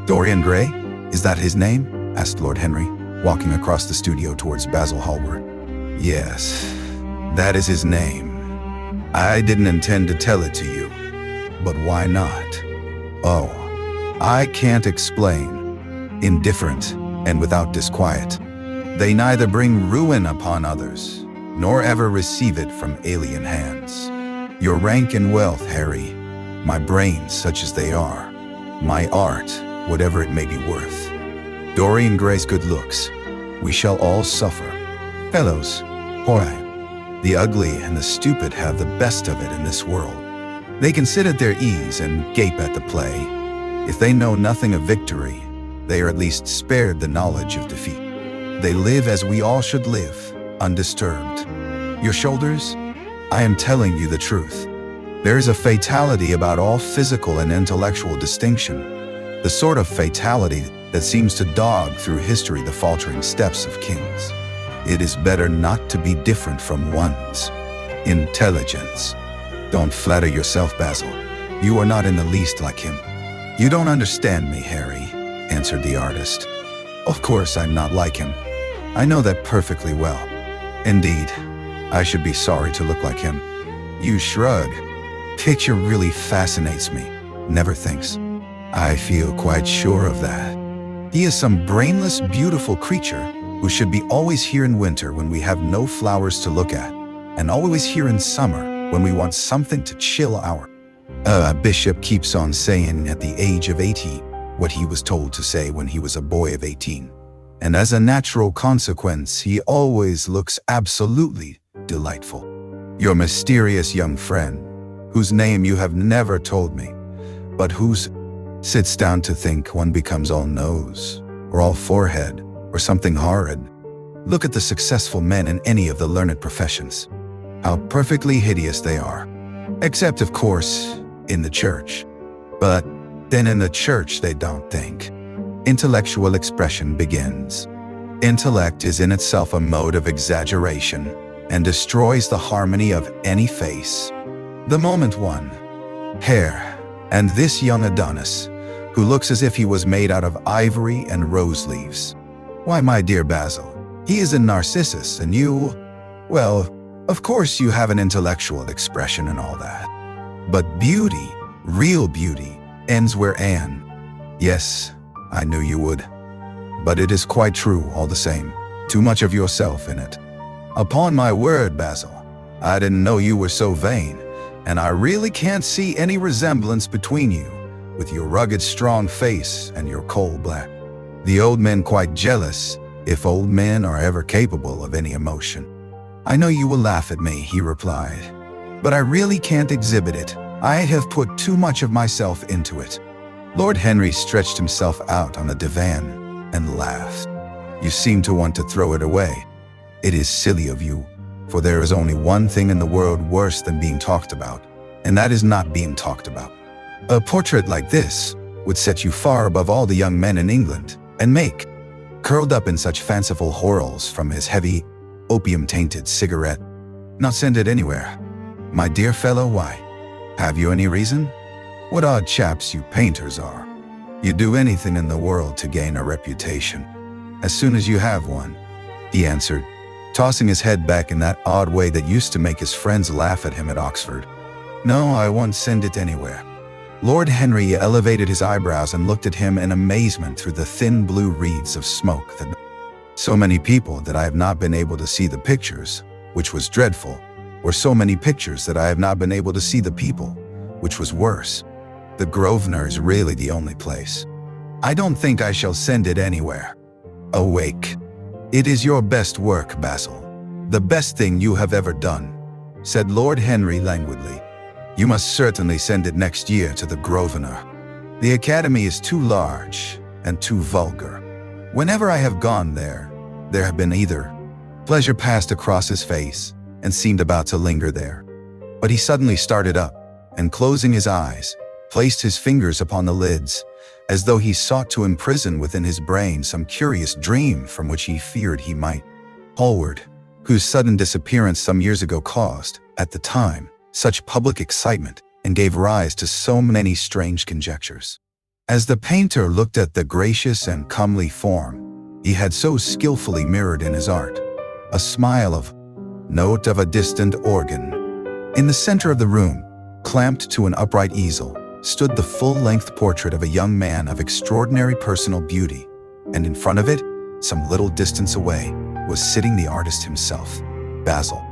Dorian Gray? Is that his name? Asked Lord Henry, walking across the studio towards Basil Hallward. Yes, that is his name. I didn't intend to tell it to you, but why not? Oh, I can't explain. Indifferent and without disquiet. They neither bring ruin upon others, nor ever receive it from alien hands. Your rank and wealth, Harry, my brains such as they are, my art, whatever it may be worth, Dorian Gray's good looks, we shall all suffer. Fellows, boy, the ugly and the stupid have the best of it in this world. They can sit at their ease and gape at the play. If they know nothing of victory, they are at least spared the knowledge of defeat. They live as we all should live, undisturbed. Your shoulders? I am telling you the truth. There is a fatality about all physical and intellectual distinction, the sort of fatality that seems to dog through history the faltering steps of kings. It is better not to be different from one's intelligence. Don't flatter yourself, Basil. You are not in the least like him. You don't understand me, Harry, answered the artist. Of course I'm not like him. I know that perfectly well. Indeed, I should be sorry to look like him. You shrug. Picture really fascinates me. Never thinks. I feel quite sure of that. He is some brainless, beautiful creature who should be always here in winter when we have no flowers to look at, and always here in summer when we want something to chill our. A bishop keeps on saying at the age of 80 what he was told to say when he was a boy of 18. And as a natural consequence, he always looks absolutely delightful. Your mysterious young friend, whose name you have never told me, but whose sits down to think one becomes all nose, or all forehead, or something horrid. Look at the successful men in any of the learned professions. How perfectly hideous they are. Except, of course, in the church. But then in the church they don't think. Intellectual expression begins. Intellect is in itself a mode of exaggeration and destroys the harmony of any face. The moment one, hair, and this young Adonis, who looks as if he was made out of ivory and rose leaves. Why, my dear Basil, he is a Narcissus, and you, well, of course you have an intellectual expression and all that. But beauty, real beauty, ends where Anne. Yes, I knew you would. But it is quite true all the same. Too much of yourself in it. Upon my word, Basil, I didn't know you were so vain, and I really can't see any resemblance between you, with your rugged, strong face and your coal black. The old men quite jealous, if old men are ever capable of any emotion. I know you will laugh at me, he replied, but I really can't exhibit it. I have put too much of myself into it. Lord Henry stretched himself out on the divan and laughed. You seem to want to throw it away. It is silly of you, for there is only one thing in the world worse than being talked about, and that is not being talked about. A portrait like this would set you far above all the young men in England, and make, curled up in such fanciful whorls from his heavy, opium-tainted cigarette, not send it anywhere. My dear fellow, why? Have you any reason? What odd chaps you painters are. You do anything in the world to gain a reputation. As soon as you have one, he answered, tossing his head back in that odd way that used to make his friends laugh at him at Oxford. No, I won't send it anywhere. Lord Henry elevated his eyebrows and looked at him in amazement through the thin blue wreaths of smoke that so many people that I have not been able to see the pictures, which was dreadful, or so many pictures that I have not been able to see the people, which was worse. The Grosvenor is really the only place. I don't think I shall send it anywhere. Awake. It is your best work, Basil. The best thing you have ever done, said Lord Henry languidly. You must certainly send it next year to the Grosvenor. The Academy is too large and too vulgar. Whenever I have gone there, there had been either. Pleasure passed across his face and seemed about to linger there. But he suddenly started up, and closing his eyes, placed his fingers upon the lids, as though he sought to imprison within his brain some curious dream from which he feared he might. Hallward, whose sudden disappearance some years ago caused, at the time, such public excitement and gave rise to so many strange conjectures. As the painter looked at the gracious and comely form he had so skillfully mirrored in his art, a smile of note of a distant organ. In the center of the room, clamped to an upright easel, stood the full-length portrait of a young man of extraordinary personal beauty, and in front of it, some little distance away, was sitting the artist himself, Basil.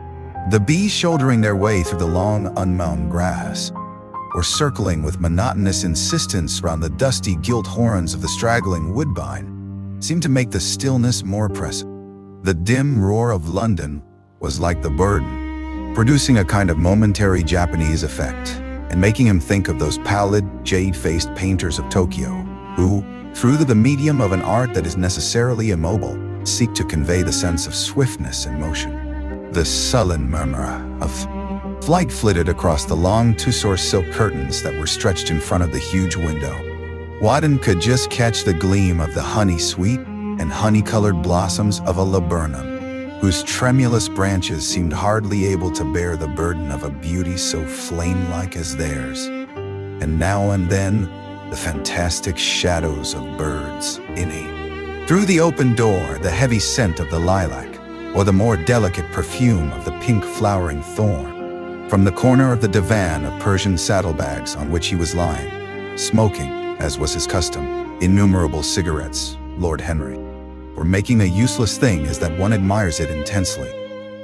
The bees shouldering their way through the long, unmown grass, or circling with monotonous insistence round the dusty gilt horns of the straggling woodbine, seemed to make the stillness more oppressive. The dim roar of London was like the burden, producing a kind of momentary Japanese effect, and making him think of those pallid, jade-faced painters of Tokyo, who, through the medium of an art that is necessarily immobile, seek to convey the sense of swiftness and motion. The sullen murmur of flight flitted across the long Tussore silk curtains that were stretched in front of the huge window. Wadden could just catch the gleam of the honey-sweet and honey-colored blossoms of a laburnum, whose tremulous branches seemed hardly able to bear the burden of a beauty so flame-like as theirs. And now and then, the fantastic shadows of birds innate. Through the open door, the heavy scent of the lilac, or the more delicate perfume of the pink flowering thorn. From the corner of the divan of Persian saddlebags on which he was lying, smoking, as was his custom, innumerable cigarettes, Lord Henry, or making a useless thing is that one admires it intensely.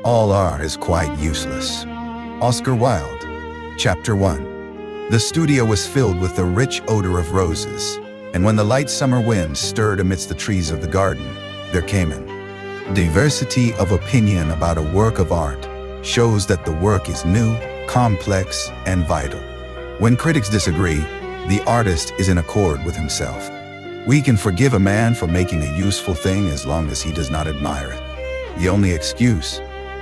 All art is quite useless. Oscar Wilde, Chapter 1. The studio was filled with the rich odor of roses, and when the light summer wind stirred amidst the trees of the garden, there came in. Diversity of opinion about a work of art shows that the work is new, complex, and vital. When critics disagree, the artist is in accord with himself. We can forgive a man for making a useful thing as long as he does not admire it. The only excuse,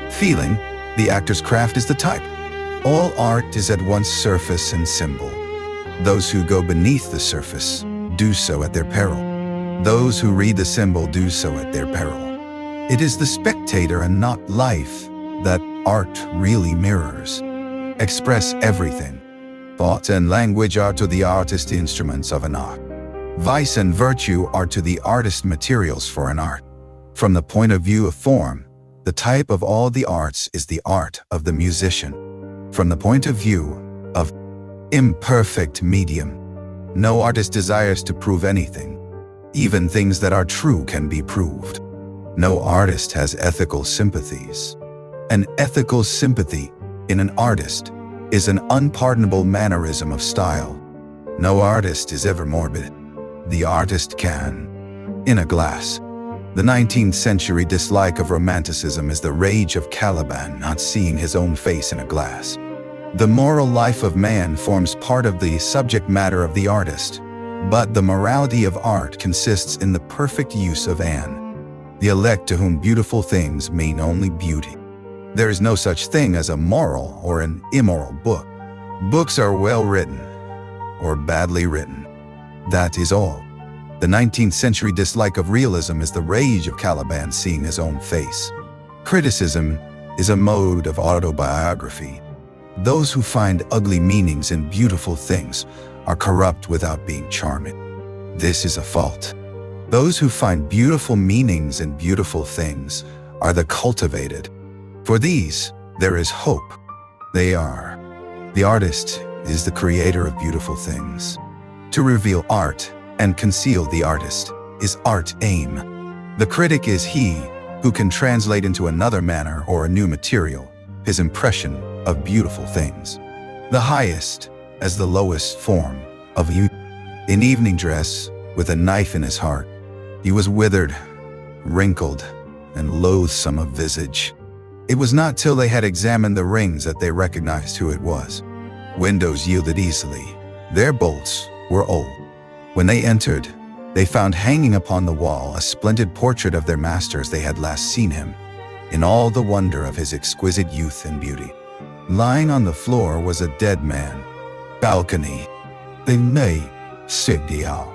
feeling, the actor's craft is the type. All art is at once surface and symbol. Those who go beneath the surface do so at their peril. Those who read the symbol do so at their peril. It is the spectator and not life that art really mirrors. Express everything. Thought and language are to the artist instruments of an art. Vice and virtue are to the artist materials for an art. From the point of view of form, the type of all the arts is the art of the musician. From the point of view of imperfect medium, no artist desires to prove anything. Even things that are true can be proved. No artist has ethical sympathies. An ethical sympathy in an artist is an unpardonable mannerism of style. No artist is ever morbid. The artist can. In a glass. The 19th century dislike of romanticism is the rage of Caliban not seeing his own face in a glass. The moral life of man forms part of the subject matter of the artist, but the morality of art consists in the perfect use of the elect to whom beautiful things mean only beauty. There is no such thing as a moral or an immoral book. Books are well written or badly written. That is all. The 19th century dislike of realism is the rage of Caliban seeing his own face. Criticism is a mode of autobiography. Those who find ugly meanings in beautiful things are corrupt without being charming. This is a fault. Those who find beautiful meanings in beautiful things are the cultivated. For these, there is hope. They are. The artist is the creator of beautiful things. To reveal art and conceal the artist is art aim. The critic is he who can translate into another manner or a new material his impression of beautiful things. The highest as the lowest form of youth. In evening dress, with a knife in his heart, he was withered, wrinkled, and loathsome of visage. It was not till they had examined the rings that they recognized who it was. Windows yielded easily. Their bolts were old. When they entered, They found hanging upon the wall a splendid portrait of their master as they had last seen him, in all the wonder of his exquisite youth and beauty. Lying on the floor was a dead man. Balcony. They may sig the hour.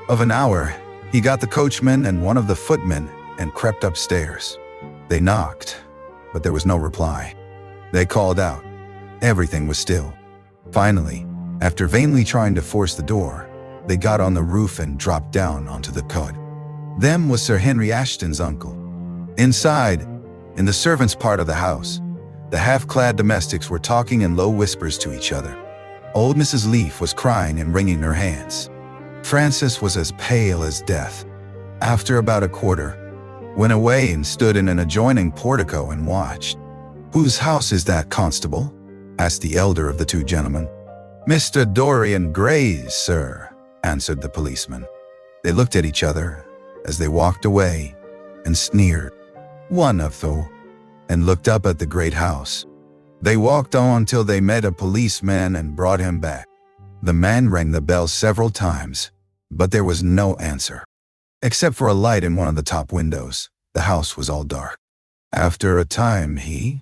Of an hour, he got the coachman and one of the footmen and crept upstairs. They knocked, but there was no reply. They called out. Everything was still. Finally, after vainly trying to force the door, they got on the roof and dropped down onto the cud. Them was Sir Henry Ashton's uncle. Inside, in the servants' part of the house, the half-clad domestics were talking in low whispers to each other. Old Mrs. Leaf was crying and wringing her hands. Frances was as pale as death. After about a quarter, went away and stood in an adjoining portico and watched. "Whose house is that, constable?" asked the elder of the two gentlemen. "Mr. Dorian Gray's, sir," answered the policeman. They looked at each other as they walked away and sneered. "One of them," and looked up at the great house. They walked on till they met a policeman and brought him back. The man rang the bell several times, but there was no answer. Except for a light in one of the top windows, the house was all dark. After a time he